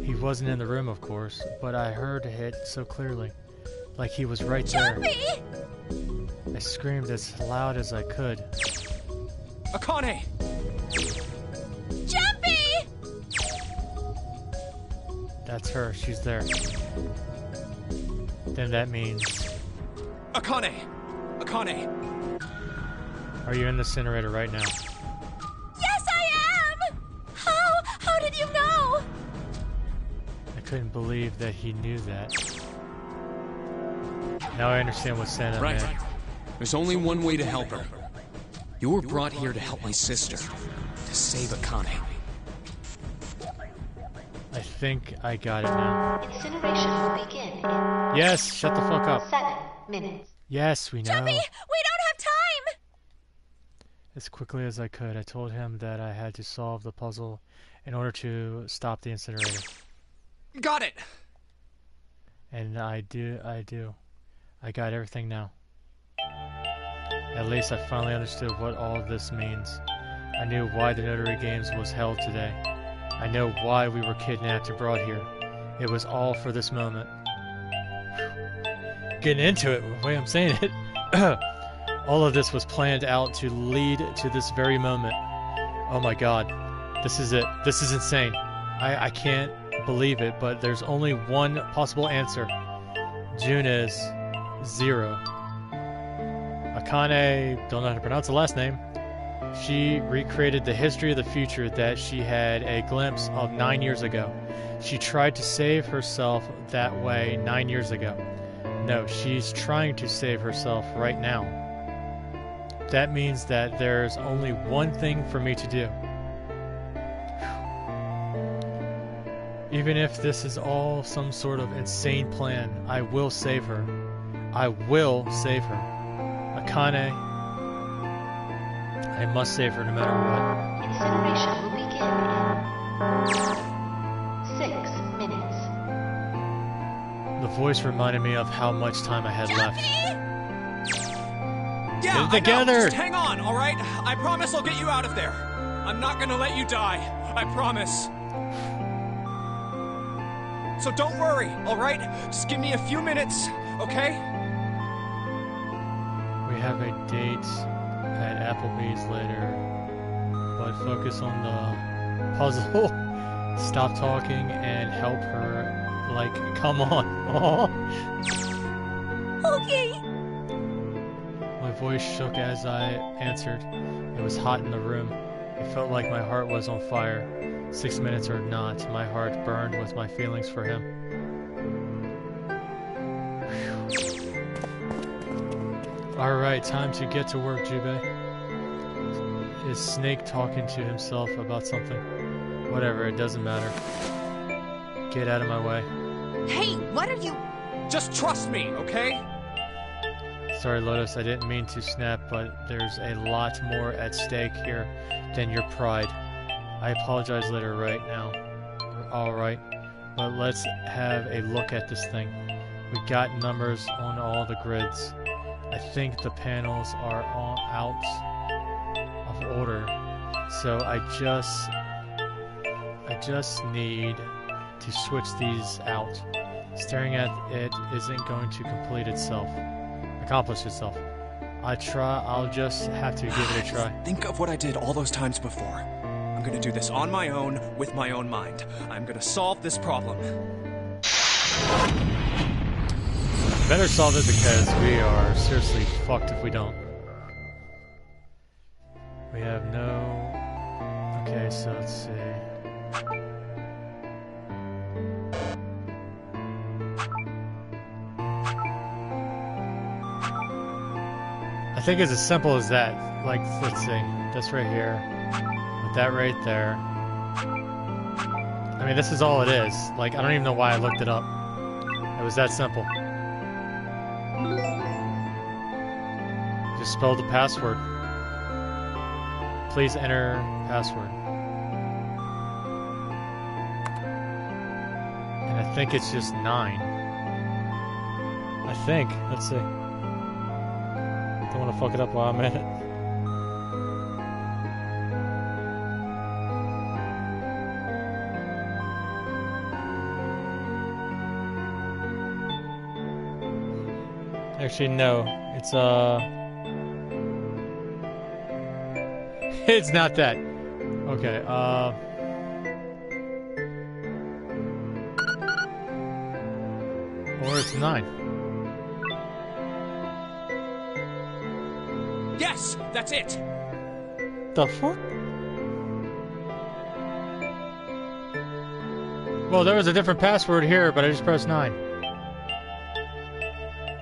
He wasn't in the room, of course, but I heard it so clearly. Like he was right there. Jumpy! I screamed as loud as I could. Akane! Jumpy! That's her. She's there. Then that means... Akane! Akane! Are you in the incinerator right now? Yes, I am! How did you know? I couldn't believe that he knew that. Now I understand what Santa meant. There's only one way to help her. You were brought here to help my sister. To save Akane. I think I got it now. Incineration will begin in... Yes, shut the fuck up. 7 minutes. Yes, we know. Jumpy, we don't have time! As quickly as I could, I told him that I had to solve the puzzle in order to stop the incinerator. Got it! And I do. I got everything now. At least I finally understood what all of this means. I knew why the Nonary Games was held today. I know why we were kidnapped and brought here. It was all for this moment. Getting into it, the way I'm saying it. All of this was planned out to lead to this very moment. Oh my god. This is it. This is insane. I can't believe it, but there's only one possible answer. June is 0. Akane, don't know how to pronounce the last name. She recreated the history of the future that she had a glimpse of 9 years ago. She tried to save herself that way 9 years ago. No, she's trying to save herself right now. That means that there's only one thing for me to do. Even if this is all some sort of insane plan, I will save her. I will save her. Akane, I must save her no matter what. Incineration will begin in 6 minutes. The voice reminded me of how much time I had left. Yeah, Get it together! I know. Just hang on, all right? I promise I'll get you out of there. I'm not gonna let you die. I promise. So don't worry, all right? Just give me a few minutes, okay? We have a date at Applebee's later, but focus on the puzzle. Stop talking and help her. Like, come on. Okay. My voice shook as I answered. It was hot in the room. It felt like my heart was on fire. 6 minutes or not, my heart burned with my feelings for him. Alright, time to get to work, Jubei. Is Snake talking to himself about something? Whatever, it doesn't matter. Get out of my way. Hey, what are you... Just trust me, okay? Sorry, Lotus, I didn't mean to snap, but there's a lot more at stake here than your pride. I apologize later right now. Alright, but let's have a look at this thing. We got numbers on all the grids. I think the panels are all out of order. So I just need to switch these out. Staring at it isn't going to accomplish itself. I'll just have to give it a try. Think of what I did all those times before. I'm gonna do this on my own, with my own mind. I'm gonna solve this problem. Better solve it because we are seriously fucked if we don't. We have no... Okay, so let's see. I think it's as simple as that. Like, let's see. This right here. With that right there. I mean, this is all it is. Like, I don't even know why I looked it up. It was that simple. Just spell the password. Please enter password. And I think it's just 9. I think. Let's see. Don't want to fuck it up while I'm at it. Actually, no. It's it's not that. Okay, or it's 9. Yes, that's it. The fuck? Well, there was a different password here, but I just pressed 9.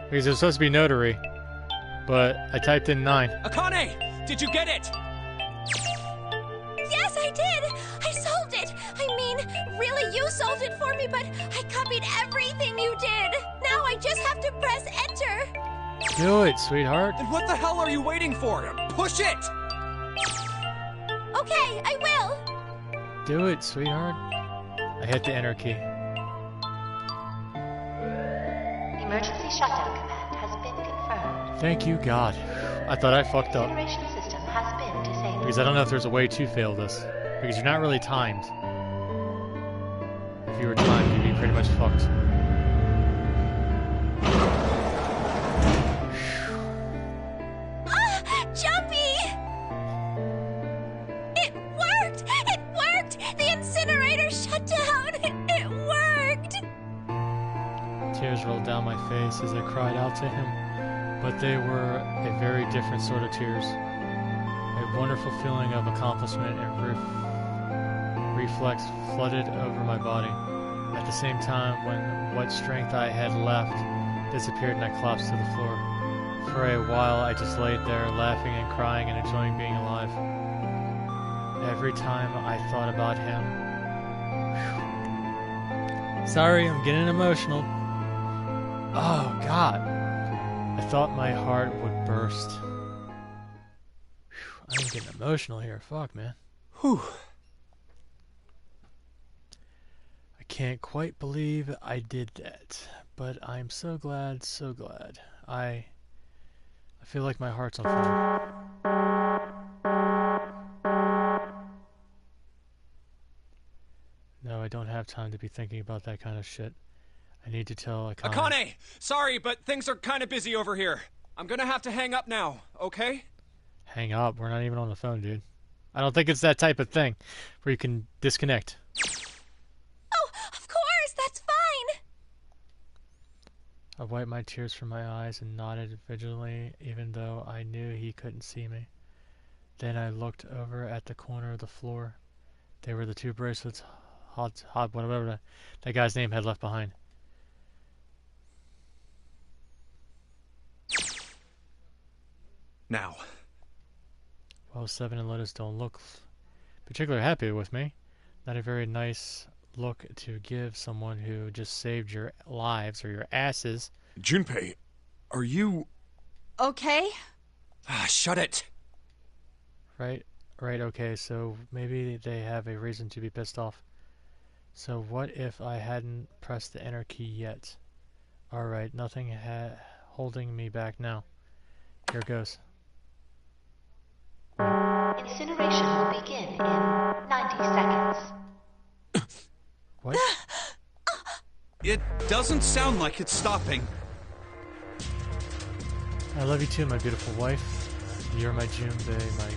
Because it was supposed to be Nonary, but I typed in 9. Akane, did you get it? Yes, I did! I solved it! I mean, really, you solved it for me, but I copied everything you did! Now I just have to press enter! Do it, sweetheart. Then what the hell are you waiting for? Push it! Okay, I will! Do it, sweetheart. I hit the enter key. Emergency shutdown command has been confirmed. Thank you, God. I thought I fucked up. Incineration system has been disabled. Because I don't know if there's a way to fail this. Because you're not really timed. If you were timed, you'd be pretty much fucked. Jumpy! It worked! It worked! The incinerator shut down! It worked! Tears rolled down my face as I cried out to him, but they were a very different sort of tears. A wonderful feeling of accomplishment and reflex flooded over my body. At the same time, when what strength I had left disappeared and I collapsed to the floor. For a while, I just laid there, laughing and crying and enjoying being alive. Every time I thought about him... Sorry, I'm getting emotional. Oh, God. I thought my heart would burst. Whew, I'm getting emotional here. Fuck, man. Whew. I can't quite believe I did that, but I'm so glad, so glad. I feel like my heart's on fire. No, I don't have time to be thinking about that kind of shit. I need to tell Akane. Akane! Sorry, but things are kind of busy over here. I'm gonna have to hang up now, okay? Hang up. We're not even on the phone, dude. I don't think it's that type of thing where you can disconnect. Oh, of course, that's fine. I wiped my tears from my eyes and nodded vigilantly, even though I knew he couldn't see me. Then I looked over at the corner of the floor. They were the two bracelets whatever that guy's name had left behind. Now. Well, Seven and Lotus don't look particularly happy with me. Not a very nice look to give someone who just saved your lives or your asses. Junpei, are you... Okay? Ah, shut it! Right, okay, so maybe they have a reason to be pissed off. So what if I hadn't pressed the enter key yet? Alright, nothing holding me back now. Here goes. Incineration will begin in 90 seconds. What? It doesn't sound like it's stopping. I love you too, my beautiful wife. You're my Junpei, my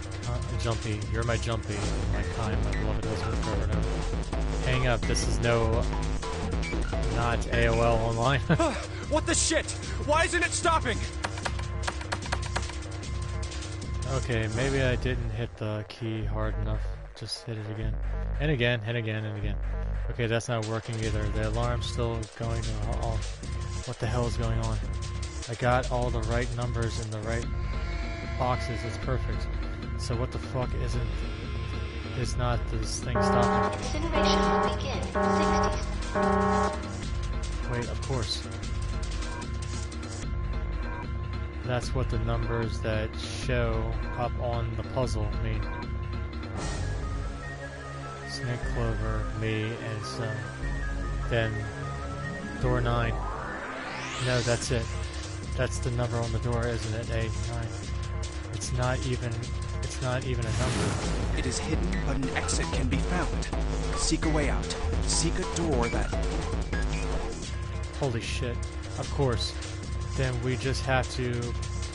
Jumpy. You're my Jumpy, my kind, my beloved husband forever and ever. Hang up. This is not AOL online. What the shit? Why isn't it stopping? Okay, maybe I didn't hit the key hard enough. Just hit it again. And again, and again, and again. Okay, that's not working either. The alarm's still going off. What the hell is going on? I got all the right numbers in the right boxes. It's perfect. So what the fuck isn't... It's not this thing stopping. Incineration will begin in 60 seconds. Wait, of course. That's what the numbers that show up on the puzzle mean. Snake Clover, me, and some. Then door 9. No, that's it. That's the number on the door, isn't it? 8, 9. It's not even a number. It is hidden, but an exit can be found. Seek a way out. Seek a door that... Holy shit. Of course. Then we just have to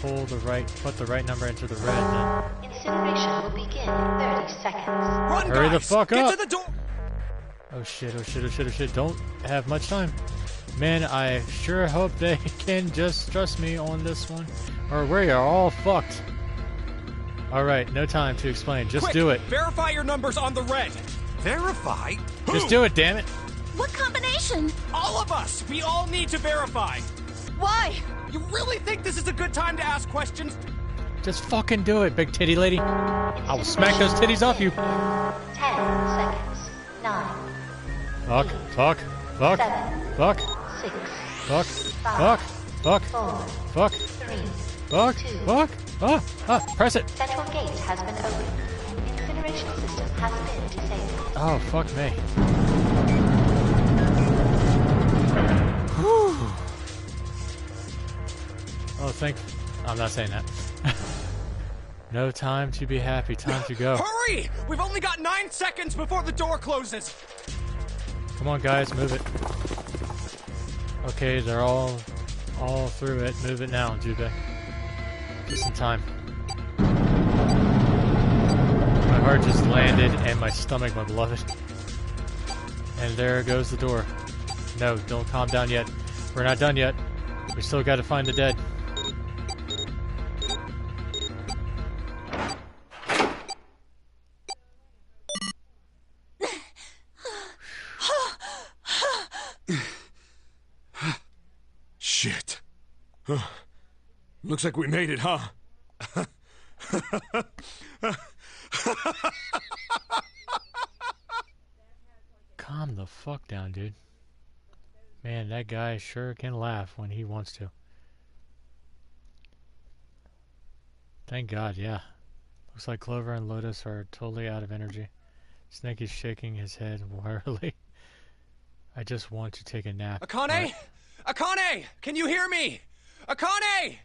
put the right number into the red then. Incineration will begin in 30 seconds. Run, Hurry guys! the fuck up! Get to the door! Oh shit, oh shit, oh shit, oh shit. Don't have much time. Man, I sure hope they can just trust me on this one. Or we are all fucked. Alright, no time to explain. Just Quick, do it. Verify your numbers on the red. Verify? Just do it, damn it. What combination? All of us! We all need to verify! Why? You really think this is a good time to ask questions? Just fucking do it, big titty lady. I will smack those titties off you. 10 seconds. 9. Fuck, fuck, fuck, 7, fuck, 6, fuck, 5, fuck, fuck, 4, fuck, 3, fuck, 2. fuck. Press it. Central gate has been opened. Incineration system has been disabled. Oh, fuck me. Oh, I'm not saying that. No time to be happy, time to go. Hurry! We've only got 9 seconds before the door closes! Come on, guys, move it. Okay, they're all through it. Move it now, Jube. Just in time. My heart just landed, and my stomach, my beloved. And there goes the door. No, don't calm down yet. We're not done yet. We still got to find the dead. Shit. Looks like we made it, huh? Calm the fuck down, dude. Man, that guy sure can laugh when he wants to. Thank God, yeah. Looks like Clover and Lotus are totally out of energy. Snake is shaking his head wearily. I just want to take a nap. Akane! Akane! Can you hear me? Akane!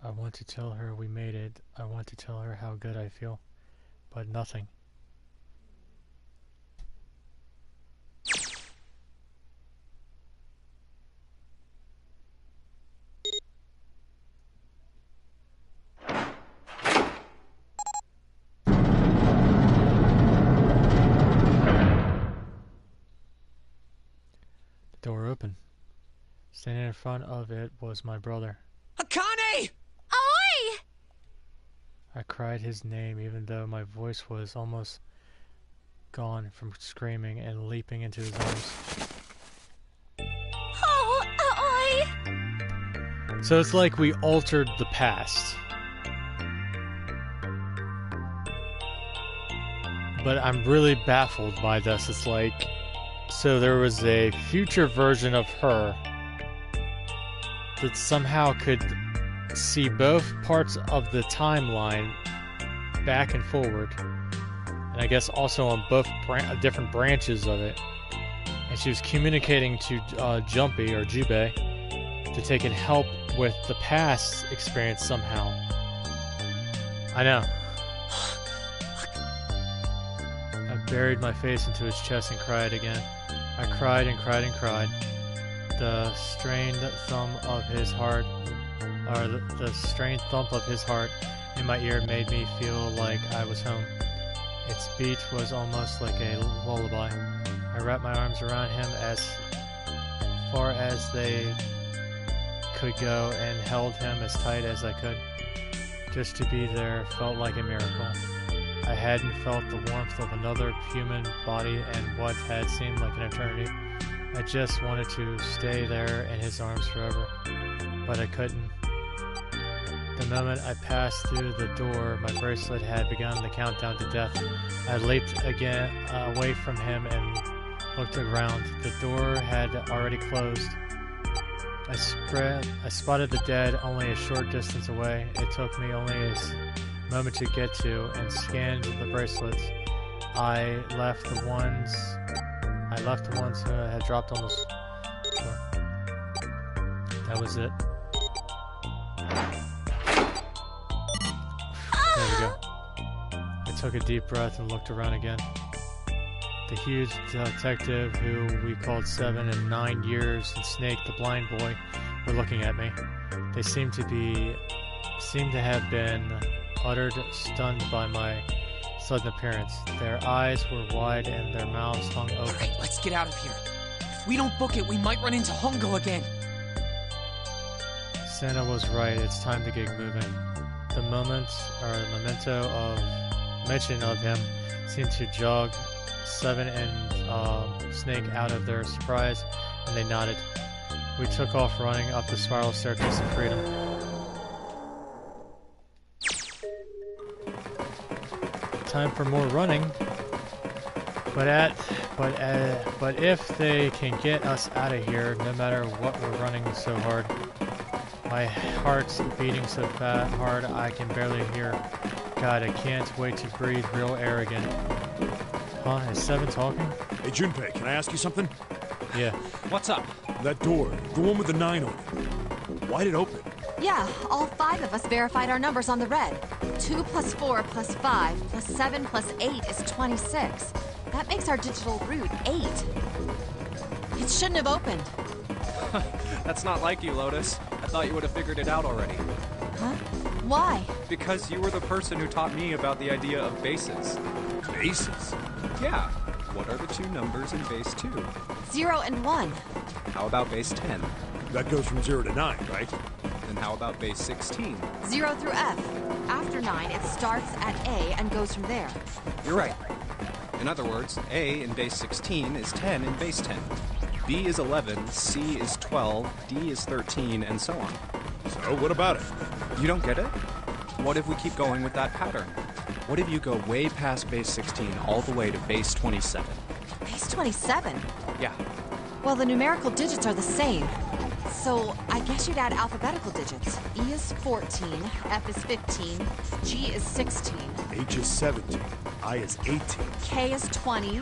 I want to tell her we made it. I want to tell her how good I feel. But nothing. The door opened. Standing in front of it was my brother. Akane! Oi! I cried his name even though my voice was almost gone from screaming and leaping into his arms. Oh, oi! So it's like we altered the past. But I'm really baffled by this. It's like, so there was a future version of her that somehow could see both parts of the timeline back and forward, and I guess also on both different branches of it. And she was communicating to Jumpy or Jubei to take and help with the past experience somehow. I know. I buried my face into his chest and cried again. I cried and cried and cried. The strained thump of his heart, or the strained thump of his heart in my ear made me feel like I was home. Its beat was almost like a lullaby. I wrapped my arms around him as far as they could go and held him as tight as I could. Just to be there felt like a miracle. I hadn't felt the warmth of another human body in what had seemed like an eternity. I just wanted to stay there in his arms forever, but I couldn't. The moment I passed through the door, my bracelet had begun the countdown to death. I leaped again away from him and looked around. The door had already closed. I spotted the dead only a short distance away. It took me only a moment to get to and scanned the bracelets. I left the ones who had dropped on the floor. That was it. There we go. I took a deep breath and looked around again. The huge detective who we called 7 and 9 years and Snake the blind boy were looking at me. They seemed to have been uttered stunned by my sudden appearance. Their eyes were wide and their mouths hung open. Alright, let's get out of here. If we don't book it, we might run into Hongo again. Santa was right. It's time to get moving. The memento of mention of him seemed to jog 7 and Snake out of their surprise, and they nodded. We took off running up the spiral staircase of freedom. Time for more running. But if they can get us out of here, no matter what we're running so hard. My heart's beating so hard I can barely hear. God, I can't wait to breathe real air again. Huh? Is 7 talking? Hey, Junpei, can I ask you something? Yeah. What's up? That door, the one with the 9 on it. Why'd it open? Yeah, all 5 of us verified our numbers on the red. 2 plus 4 plus 5 plus 7 plus 8 is 26. That makes our digital route 8. It shouldn't have opened. That's not like you, Lotus. I thought you would have figured it out already. Huh? Why? Because you were the person who taught me about the idea of bases. Bases? Yeah. What are the 2 numbers in base 2? 0 and 1. How about base 10? That goes from 0 to 9, right? Then how about base 16? 0 through F. After 9, it starts at A and goes from there. You're right. In other words, A in base 16 is 10 in base 10. B is 11, C is 12, D is 13, and so on. So, what about it? You don't get it? What if we keep going with that pattern? What if you go way past base 16 all the way to base 27? Base 27? Yeah. Well, the numerical digits are the same. So I guess you'd add alphabetical digits. E is 14, F is 15, G is 16, H is 17, I is 18, K is 20,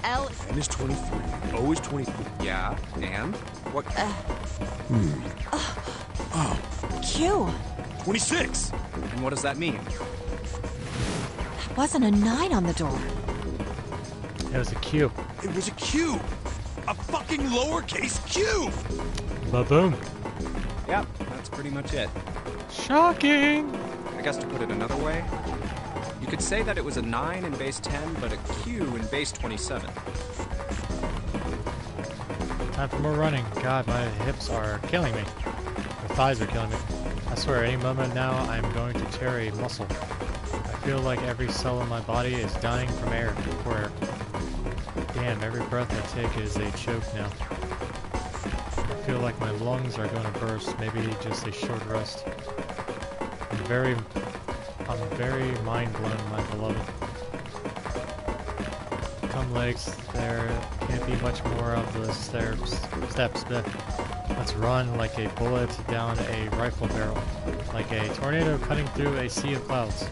L N is 23, O is 24. Yeah, and? What? Q. 26! And what does that mean? That wasn't a 9 on the door. It was a Q. It was a Q! A fucking lowercase q! Ba-boom. Yep, that's pretty much it. Shocking! I guess to put it another way, you could say that it was a 9 in base 10, but a Q in base 27. Time for more running. God, my hips are killing me. My thighs are killing me. I swear, any moment now, I'm going to tear a muscle. I feel like every cell in my body is dying from air. For air. Damn, every breath I take is a choke now. I feel like my lungs are going to burst. Maybe just a short rest. I'm very mind blown, my beloved. Come legs, there can't be much more of the steps. Let's run like a bullet down a rifle barrel, like a tornado cutting through a sea of clouds.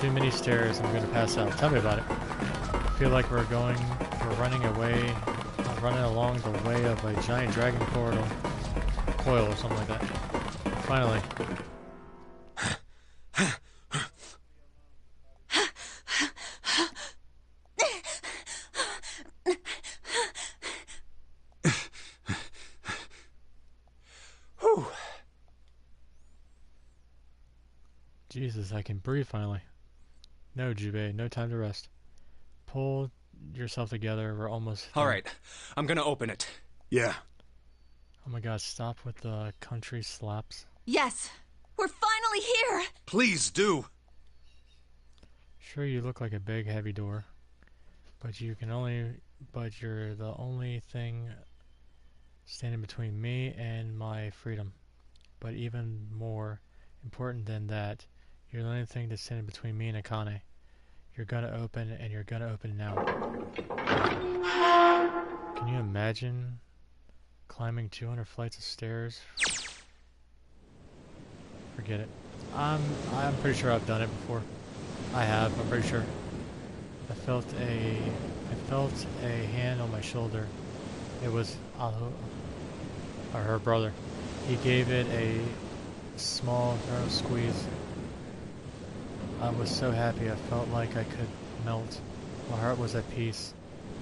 Too many stairs, I'm gonna pass out. Tell me about it. I feel like we're running along the way of a giant dragon coil or something like that. Finally. Jesus, I can breathe finally. No, Jubei, no time to rest. Pull yourself together, we're almost done. Alright, I'm gonna open it. Yeah. Oh my god, stop with the country slaps. Yes! We're finally here! Please do! Sure, you look like a big, heavy door. But you're the only thing standing between me and my freedom. But even more important than that, you're the only thing that's standing between me and Akane. You're gonna open, and you're gonna open now. Can you imagine climbing 200 flights of stairs? Forget it. I'm pretty sure I've done it before. I have, I'm pretty sure. I felt a hand on my shoulder. It was or her brother. He gave it a small squeeze. I was so happy, I felt like I could melt. My heart was at peace,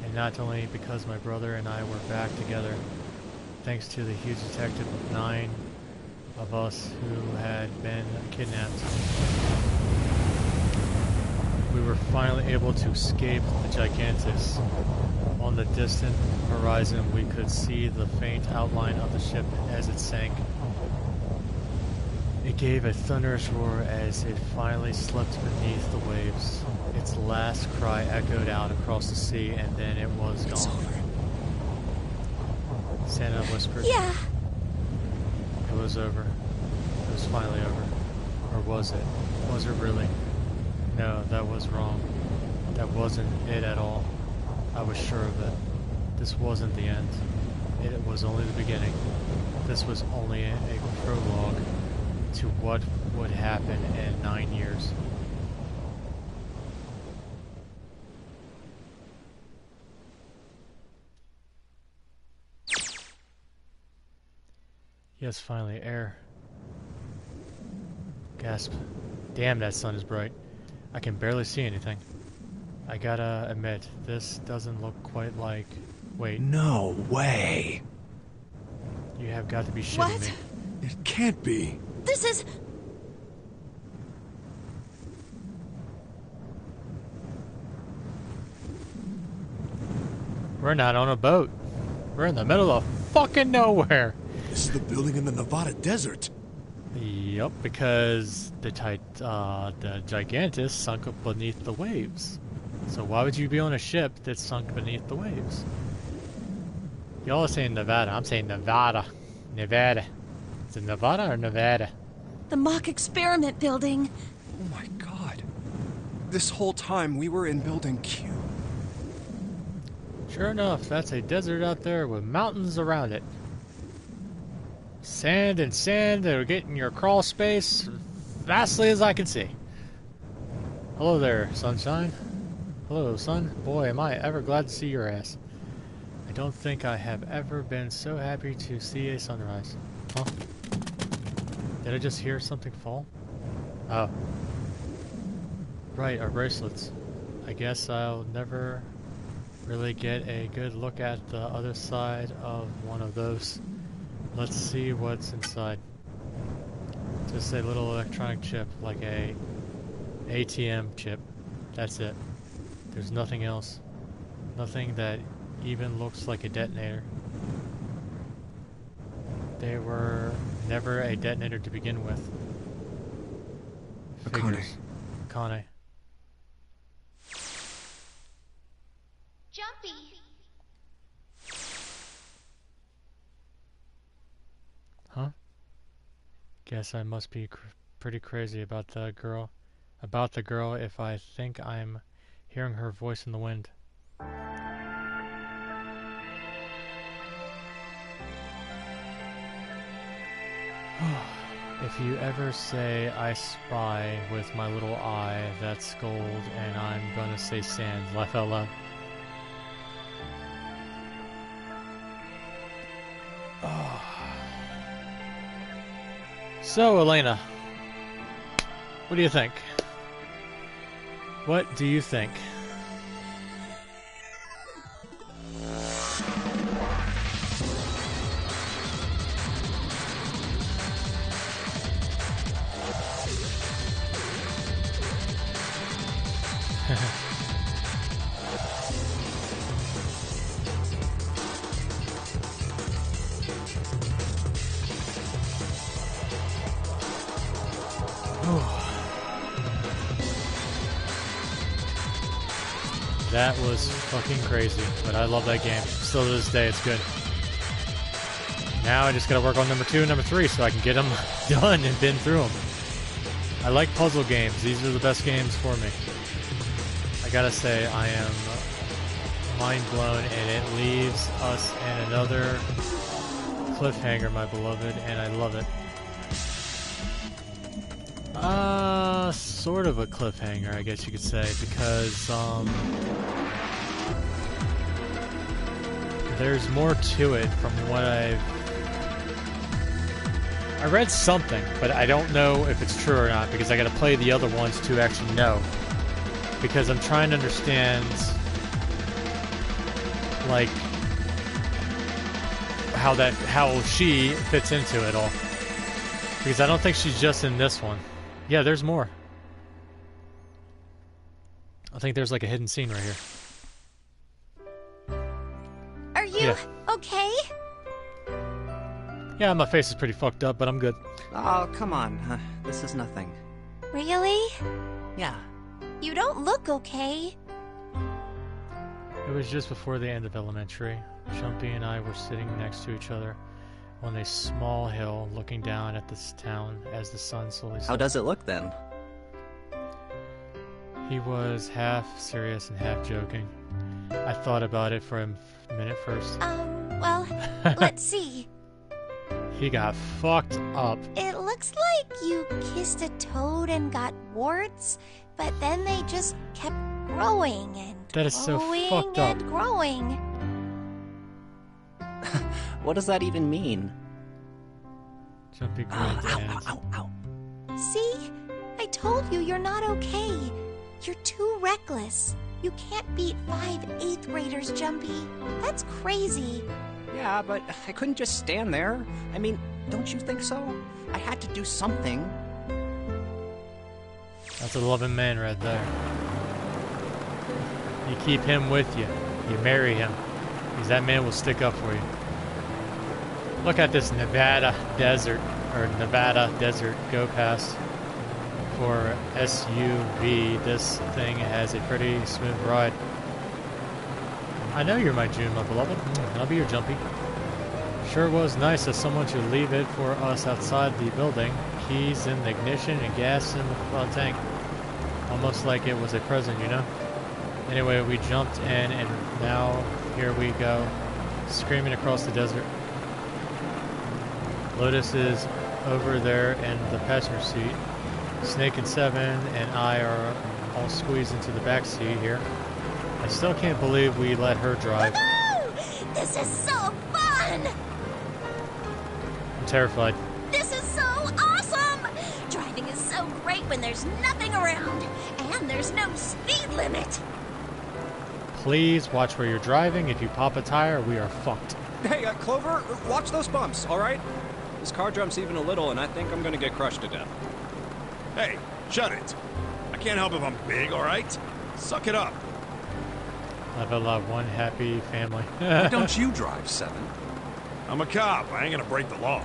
and not only because my brother and I were back together, thanks to the huge detective of 9 of us who had been kidnapped. We were finally able to escape the Gigantus. On the distant horizon, we could see the faint outline of the ship as it sank. It gave a thunderous roar as it finally slipped beneath the waves. Its last cry echoed out across the sea, and then it was gone. It's over. Santa whispered. Yeah. It was over. It was finally over. Or was it? Was it really? No, that was wrong. That wasn't it at all. I was sure of it. This wasn't the end. It was only the beginning. This was only a prologue to what would happen in 9 years. Yes, finally, air. Gasp. Damn, that sun is bright. I can barely see anything. I gotta admit, this doesn't look quite like... Wait. No way! You have got to be shitting What? me. It can't be. This is... We're not on a boat. We're in the middle of fucking nowhere. This is the building in the Nevada desert. Yup, because the Gigantus sunk up beneath the waves. So why would you be on a ship that sunk beneath the waves? Y'all are saying Nevada. I'm saying Nevada. Nevada. Is it Nevada or Nevada? the mock experiment building. Oh my god. This whole time we were in Building Q. Sure enough, that's a desert out there with mountains around it. Sand and sand that are getting your crawl space vastly as I can see. Hello there, sunshine. Hello, sun. Boy, am I ever glad to see your ass. I don't think I have ever been so happy to see a sunrise. Huh? Did I just hear something fall? Oh. Right, our bracelets. I guess I'll never really get a good look at the other side of one of those. Let's see what's inside. Just a little electronic chip, like a ATM chip. That's it. There's nothing else. Nothing that even looks like a detonator. They were never a detonator to begin with. Figures. Akane. Jumpy! Huh? Guess I must be pretty crazy about the girl. About the girl if I think I'm hearing her voice in the wind. If you ever say I spy with my little eye, that's gold, and I'm gonna say sand. Laugh out loud. Oh. So, Elena, what do you think? What do you think? That was fucking crazy, but I love that game. Still to this day, it's good. Now I just gotta work on number 2 and number 3 so I can get them done and been through them. I like puzzle games. These are the best games for me. I gotta say, I am mind blown, and it leaves us in another cliffhanger, my beloved, and I love it. Sort of a cliffhanger, I guess you could say, because, there's more to it from what I read something, but I don't know if it's true or not, because I gotta play the other ones to actually know. Because I'm trying to understand, like, how she fits into it all. Because I don't think she's just in this one. Yeah, there's more. I think there's like a hidden scene right here. Are you okay? Yeah, my face is pretty fucked up, but I'm good. Oh, come on. This is nothing. Really? Yeah. You don't look okay. It was just before the end of elementary. Jumpy and I were sitting next to each other on a small hill looking down at this town as the sun slowly set. How does it look then? He was half serious and half joking. I thought about it for a minute first. Well, let's see. He got fucked up. It looks like you kissed a toad and got warts, but then they just kept growing and that is so fucked and up. growing. What does that even mean? Jumpy grinned and... Ow. See? I told you you're not okay. You're too reckless. You can't beat 5 8th graders, Jumpy. That's crazy. Yeah, but I couldn't just stand there. I mean, don't you think so? I had to do something. That's a loving man right there. You keep him with you. You marry him. Because that man will stick up for you. Look at this Nevada desert go past. For SUV, this thing has a pretty smooth ride. I know you're my June, my beloved. I'll be your Jumpy. Sure was nice of someone to leave it for us outside the building. Keys in the ignition and gas in the tank. Almost like it was a present, you know? Anyway, we jumped in and now here we go, screaming across the desert. Lotus is over there in the passenger seat. Snake and Seven and I are all squeezed into the back seat here. I still can't believe we let her drive. Woohoo! This is so fun! I'm terrified. This is so awesome! Driving is so great when there's nothing around, and there's no speed limit. Please watch where you're driving. If you pop a tire, we are fucked. Hey, Clover, watch those bumps, all right? This car jumps even a little, and I think I'm gonna get crushed to death. Hey, shut it. I can't help if I'm big, all right? Suck it up. I've allowed one happy family. Why don't you drive, Seven? I'm a cop. I ain't gonna break the law.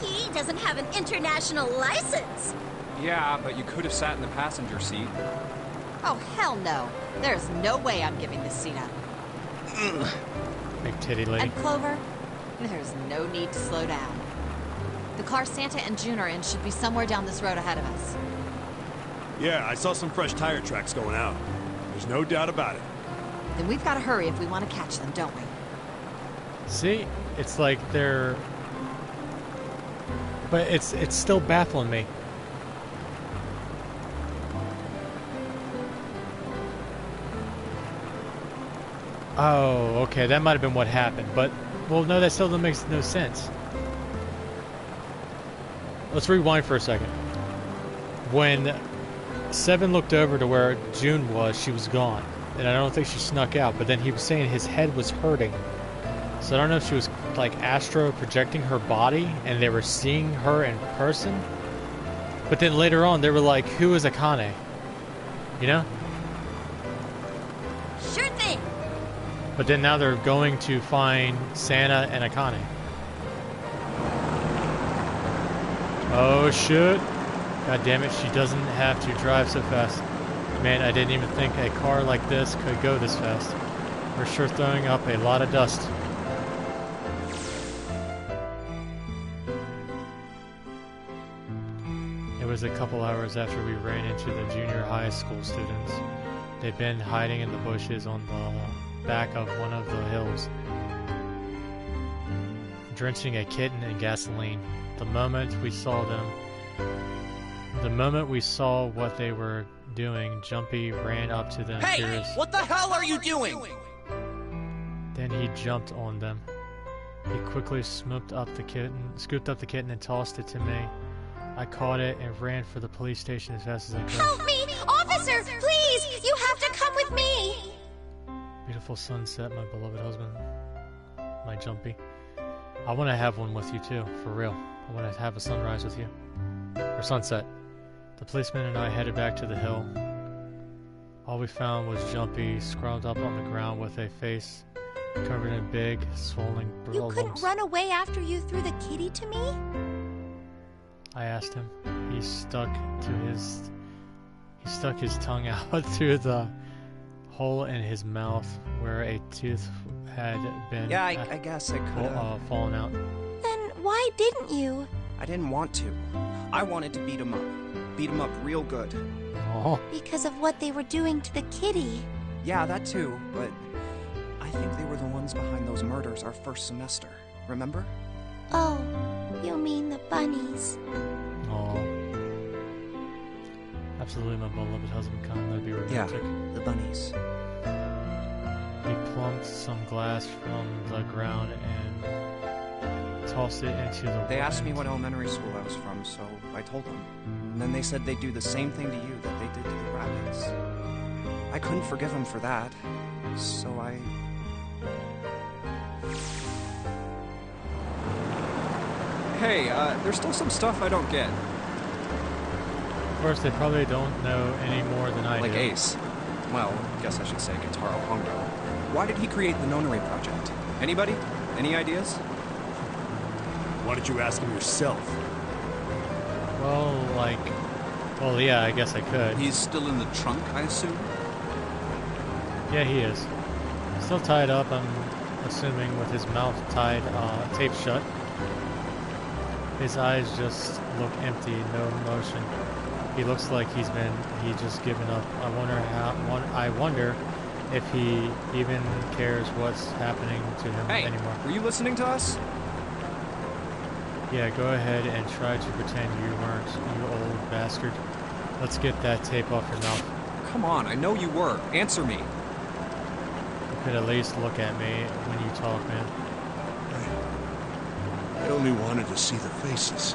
He doesn't have an international license. Yeah, but you could have sat in the passenger seat. Oh, hell no. There's no way I'm giving this seat up. Big titty lady. And Clover, there's no need to slow down. The car Santa and June are in should be somewhere down this road ahead of us. Yeah, I saw some fresh tire tracks going out. There's no doubt about it. Then we've got to hurry if we want to catch them, don't we? See, it's like they're... But it's still baffling me. Oh, okay, that might have been what happened, but... Well, no, that still makes no sense. Let's rewind for a second. When Seven looked over to where June was, she was gone. And I don't think she snuck out, but then he was saying his head was hurting. So I don't know if she was like astro projecting her body and they were seeing her in person. But then later on they were like, who is Akane? You know? Sure thing. But then now they're going to find Santa and Akane. Oh shit. God damn it, she doesn't have to drive so fast. Man, I didn't even think a car like this could go this fast. We're sure throwing up a lot of dust. It was a couple hours after we ran into the junior high school students. They'd been hiding in the bushes on the back of one of the hills, drenching a kitten in gasoline. The moment we saw what they were doing, Jumpy ran up to them. Hey, what the hell are you doing? Then he jumped on them. He quickly scooped up the kitten and tossed it to me. I caught it and ran for the police station as fast as I could. Help me! Officer, please! You have to come with me! Beautiful sunset, my beloved husband. My Jumpy. I want to have one with you too, for real. I want to have a sunrise with you. Or sunset. The policeman and I headed back to the hill. All we found was Jumpy scrawled up on the ground with a face covered in big, swollen You couldn't run away after you threw the kitty to me? I asked him. He stuck his tongue out through the hole in his mouth where a tooth had been. Yeah, I guess I could have fallen out. Then why didn't you? I didn't want to. I wanted to beat him up. Beat him up real good. Oh. Because of what they were doing to the kitty. Yeah, that too, but I think they were the ones behind those murders our first semester. Remember? Oh, you mean the bunnies. Oh. Absolutely, my beloved husband, kind of be romantic. Yeah, the bunnies. He plunked some glass from the ground and tossed it into the They asked me what elementary school I was from, so I told them. And then they said they'd do the same thing to you that they did to the rabbits. I couldn't forgive them for that, so I... Hey, there's still some stuff I don't get. Of course, they probably don't know any more than I do. Like Ace. Well, I guess I should say Kentaro Hongo. Why did he create the Nonary project? Anybody? Any ideas? Why don't you ask him yourself? Well, yeah, I guess I could. He's still in the trunk, I assume? Yeah, he is. Still tied up, I'm assuming, with his mouth tied, taped shut. His eyes just look empty, no emotion. He looks like he's just given up. I wonder if he even cares what's happening to him anymore. Were you listening to us? Yeah, go ahead and try to pretend you weren't, you old bastard. Let's get that tape off your mouth. Come on, I know you were. Answer me. You could at least look at me when you talk, man. I only wanted to see the faces.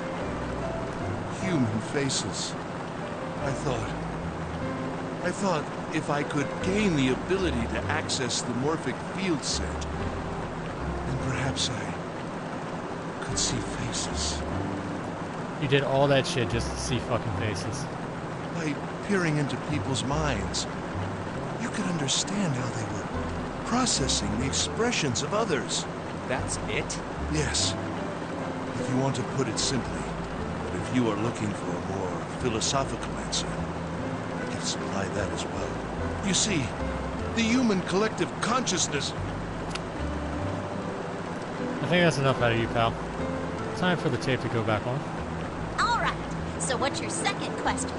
Human faces. I thought if I could gain the ability to access the morphic field set, then perhaps I could see faces. You did all that shit just to see fucking faces. By peering into people's minds, you could understand how they were processing the expressions of others. That's it? Yes. If you want to put it simply, but if you are looking for a more philosophical answer, I can supply that as well. You see, the human collective consciousness... I think that's enough out of you, pal. Time for the tape to go back on. All right. So what's your second question?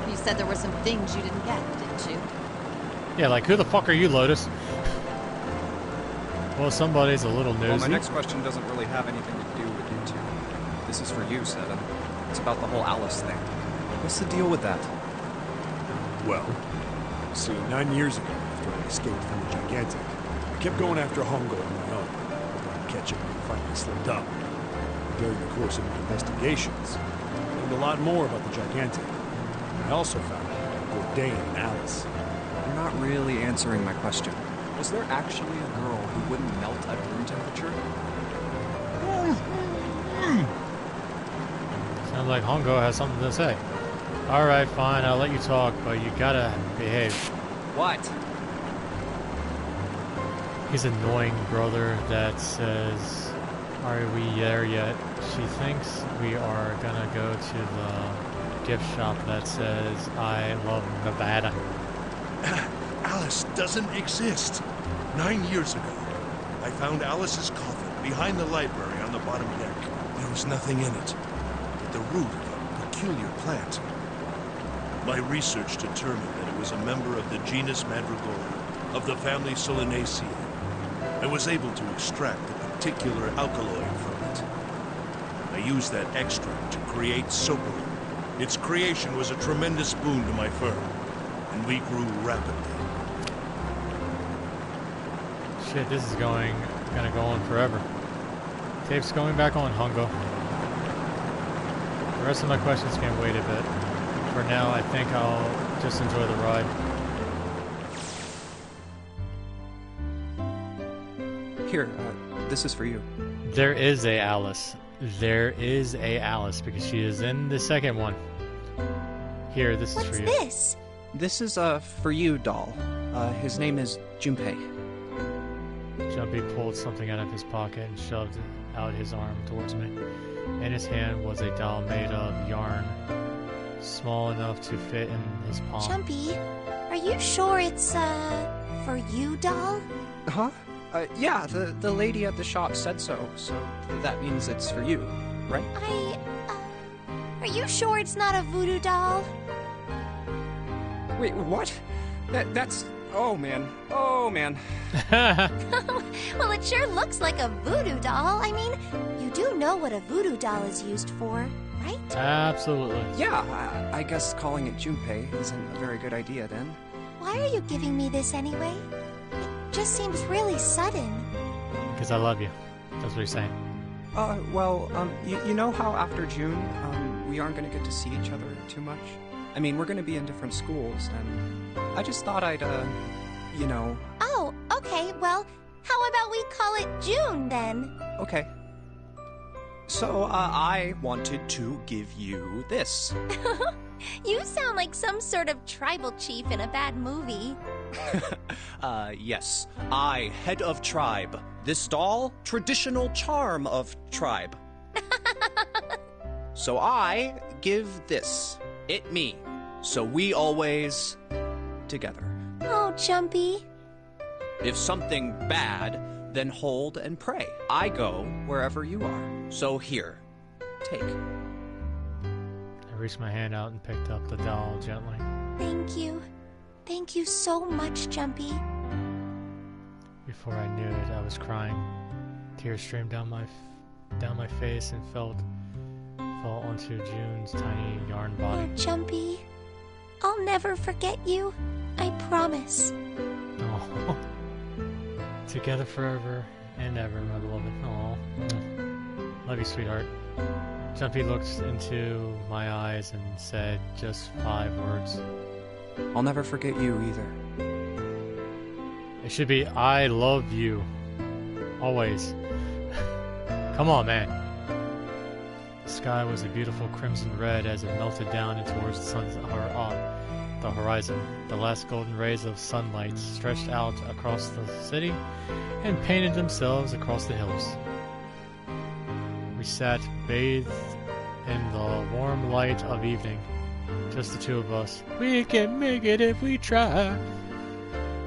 You said there were some things you didn't get, didn't you? Yeah, like, who the fuck are you, Lotus? Well, somebody's a little nosy. Well, my next question doesn't really have anything to do with you two. This is for you, Seven. It's about the whole Alice thing. What's the deal with that? Well, see, 9 years ago, after I escaped from the Gigantic, I kept going after Hongo on my own, hoping I'd catch him when he finally slipped up. During the course of my investigations, I learned a lot more about the Gigantic. I also found out about Bourdain and Alice. You're not really answering my question. Was there actually a girl who wouldn't melt at room temperature? Sounds like Hongo has something to say. Alright, fine, I'll let you talk, but you gotta behave. What? His annoying brother that says, "Are we there yet?" She thinks we are gonna go to the gift shop that says, "I love Nevada." Alice doesn't exist. 9 years ago, I found Alice's coffin behind the library on the bottom deck. There was nothing in it but the root of a peculiar plant. My research determined that it was a member of the genus Mandragora of the family Solanaceae. I was able to extract a particular alkaloid from it. I used that extract to create Soperu. Its creation was a tremendous boon to my firm, and we grew rapidly. Shit, this is gonna go on forever. Tape's going back on, Hongo. The rest of my questions can wait a bit. For now, I think I'll just enjoy the ride. Here, this is for you. There is a Alice. There is a Alice because she is in the second one. Here, this is for you. What's this? This is, for you, doll. His name is Junpei. Jumpy pulled something out of his pocket and shoved out his arm towards me. In his hand was a doll made of yarn, small enough to fit in his palm. Jumpy, are you sure it's, for you, doll? Huh? Yeah, the lady at the shop said so that means it's for you, right? Are you sure it's not a voodoo doll? Wait, what? That's... Oh, man. Oh, man. Well, it sure looks like a voodoo doll. I mean, you do know what a voodoo doll is used for, right? Absolutely. Yeah, I guess calling it Junpei isn't a very good idea, then. Why are you giving me this anyway? It just seems really sudden. Because I love you. That's what he's saying. Well, you know how after June, we aren't gonna get to see each other too much? I mean, we're gonna be in different schools, and I just thought I'd, you know... Oh, okay, well, how about we call it June, then? Okay. So, I wanted to give you this. You sound like some sort of tribal chief in a bad movie. Yes. I, head of tribe. This doll, traditional charm of tribe. So I give this. It me. So we always together. Oh, Jumpy. If something bad, then hold and pray. I go wherever you are. So here, take. I reached my hand out and picked up the doll gently. Thank you. Thank you so much, Jumpy. Before I knew it, I was crying. Tears streamed down my down my face and fell onto June's tiny yarn body. Oh, Jumpy. I'll never forget you. I promise. Oh. Together forever and ever, my beloved. Oh. Love you, sweetheart. Jumpy looked into my eyes and said just 5 words. I'll never forget you either. It should be, I love you. Always. Come on, man. The sky was a beautiful crimson red as it melted down and towards the horizon. The last golden rays of sunlight stretched out across the city and painted themselves across the hills. We sat bathed in the warm light of evening. Just the two of us. We can make it if we try.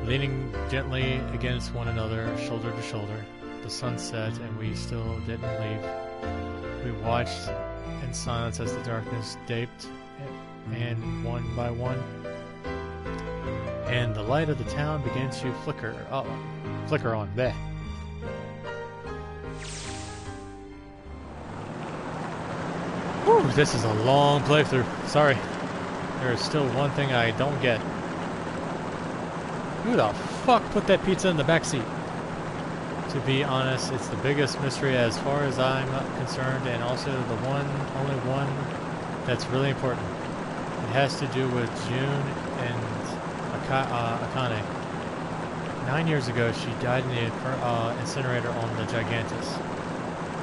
Leaning gently against one another, shoulder to shoulder. The sun set and we still didn't leave. We watched in silence as the darkness dipped, and one by one, and the light of the town began to flicker on. Bleh. Whew, this is a long playthrough. Sorry. There is still one thing I don't get. Who the fuck put that pizza in the backseat? To be honest, it's the biggest mystery as far as I'm concerned, and also the only one that's really important. It has to do with June and Akane. 9 years ago, she died in the incinerator on the Gigantus.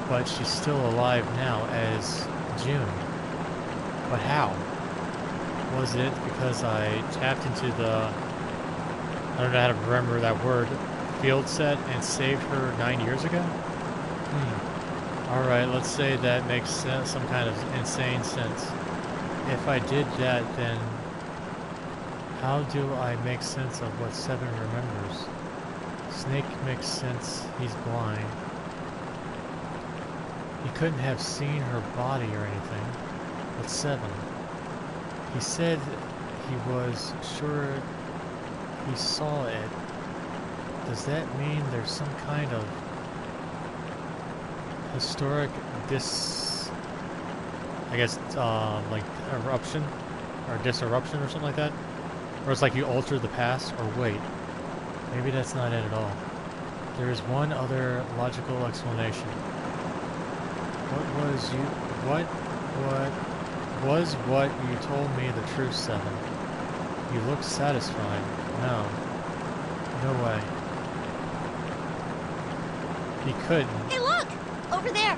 But she's still alive now as June. But how? Was it because I tapped into the, I don't know how to remember that word, field set and saved her 9 years ago? Alright, let's say that makes some kind of insane sense. If I did that, then how do I make sense of what Seven remembers? Snake makes sense, he's blind. He couldn't have seen her body or anything. But Seven, he said he was sure he saw it. Does that mean there's some kind of historic like eruption or disruption or something like that? Or it's like you alter the past? Or wait, maybe that's not it at all. There is one other logical explanation. What you told me the truth, Seven? You looked satisfied. No way. He couldn't. Hey, look! Over there!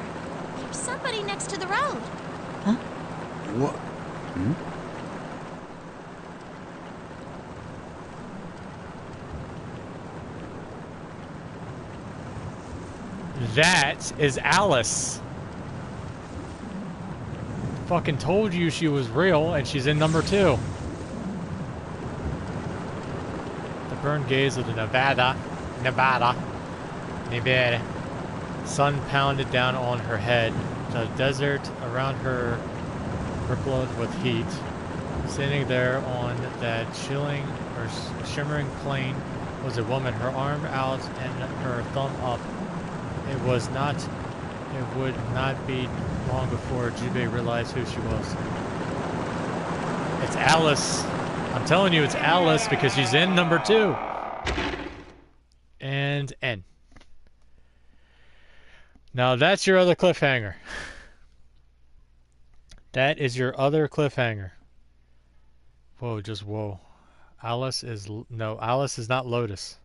There's somebody next to the road. Huh? What? That is Alice. Fucking told you she was real, and she's in number 2. The burned gaze of the Nevada. Sun pounded down on her head. The desert around her rippled with heat. Standing there on that chilling or shimmering plain was a woman, her arm out and her thumb up. It would not be long before Jubei realized who she was. It's Alice. I'm telling you, it's Alice because she's in number 2. And N. Now that's your other cliffhanger. That is your other cliffhanger. Whoa, just whoa. Alice is not Lotus.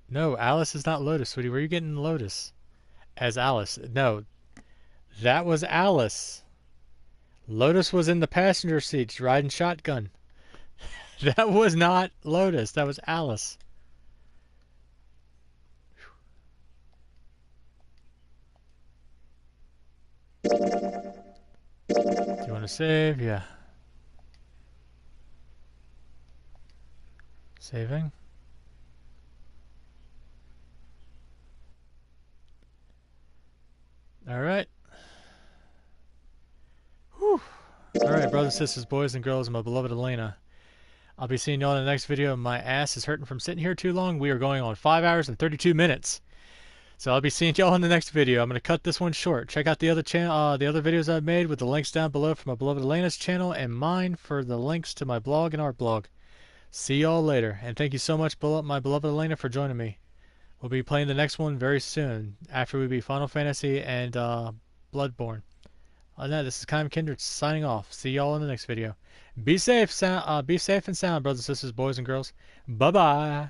No, Alice is not Lotus, sweetie. Where are you getting Lotus? As Alice. No. That was Alice. Lotus was in the passenger seat riding shotgun. That was not Lotus. That was Alice. Do you want to save? Yeah. Saving. Alright. Whew. Alright, brothers, sisters, boys, and girls, and my beloved Elena. I'll be seeing you all in the next video. My ass is hurting from sitting here too long. We are going on 5 hours and 32 minutes. So I'll be seeing y'all in the next video. I'm gonna cut this one short. Check out the other channel, the other videos I've made with the links down below for my beloved Elena's channel and mine for the links to my blog and art blog. See y'all later, and thank you so much, my beloved Elena, for joining me. We'll be playing the next one very soon, after we beat Final Fantasy and Bloodborne. Other than that, this is Kyle Kindred signing off. See y'all in the next video. Be safe and sound, brothers and sisters, boys and girls. Bye-bye.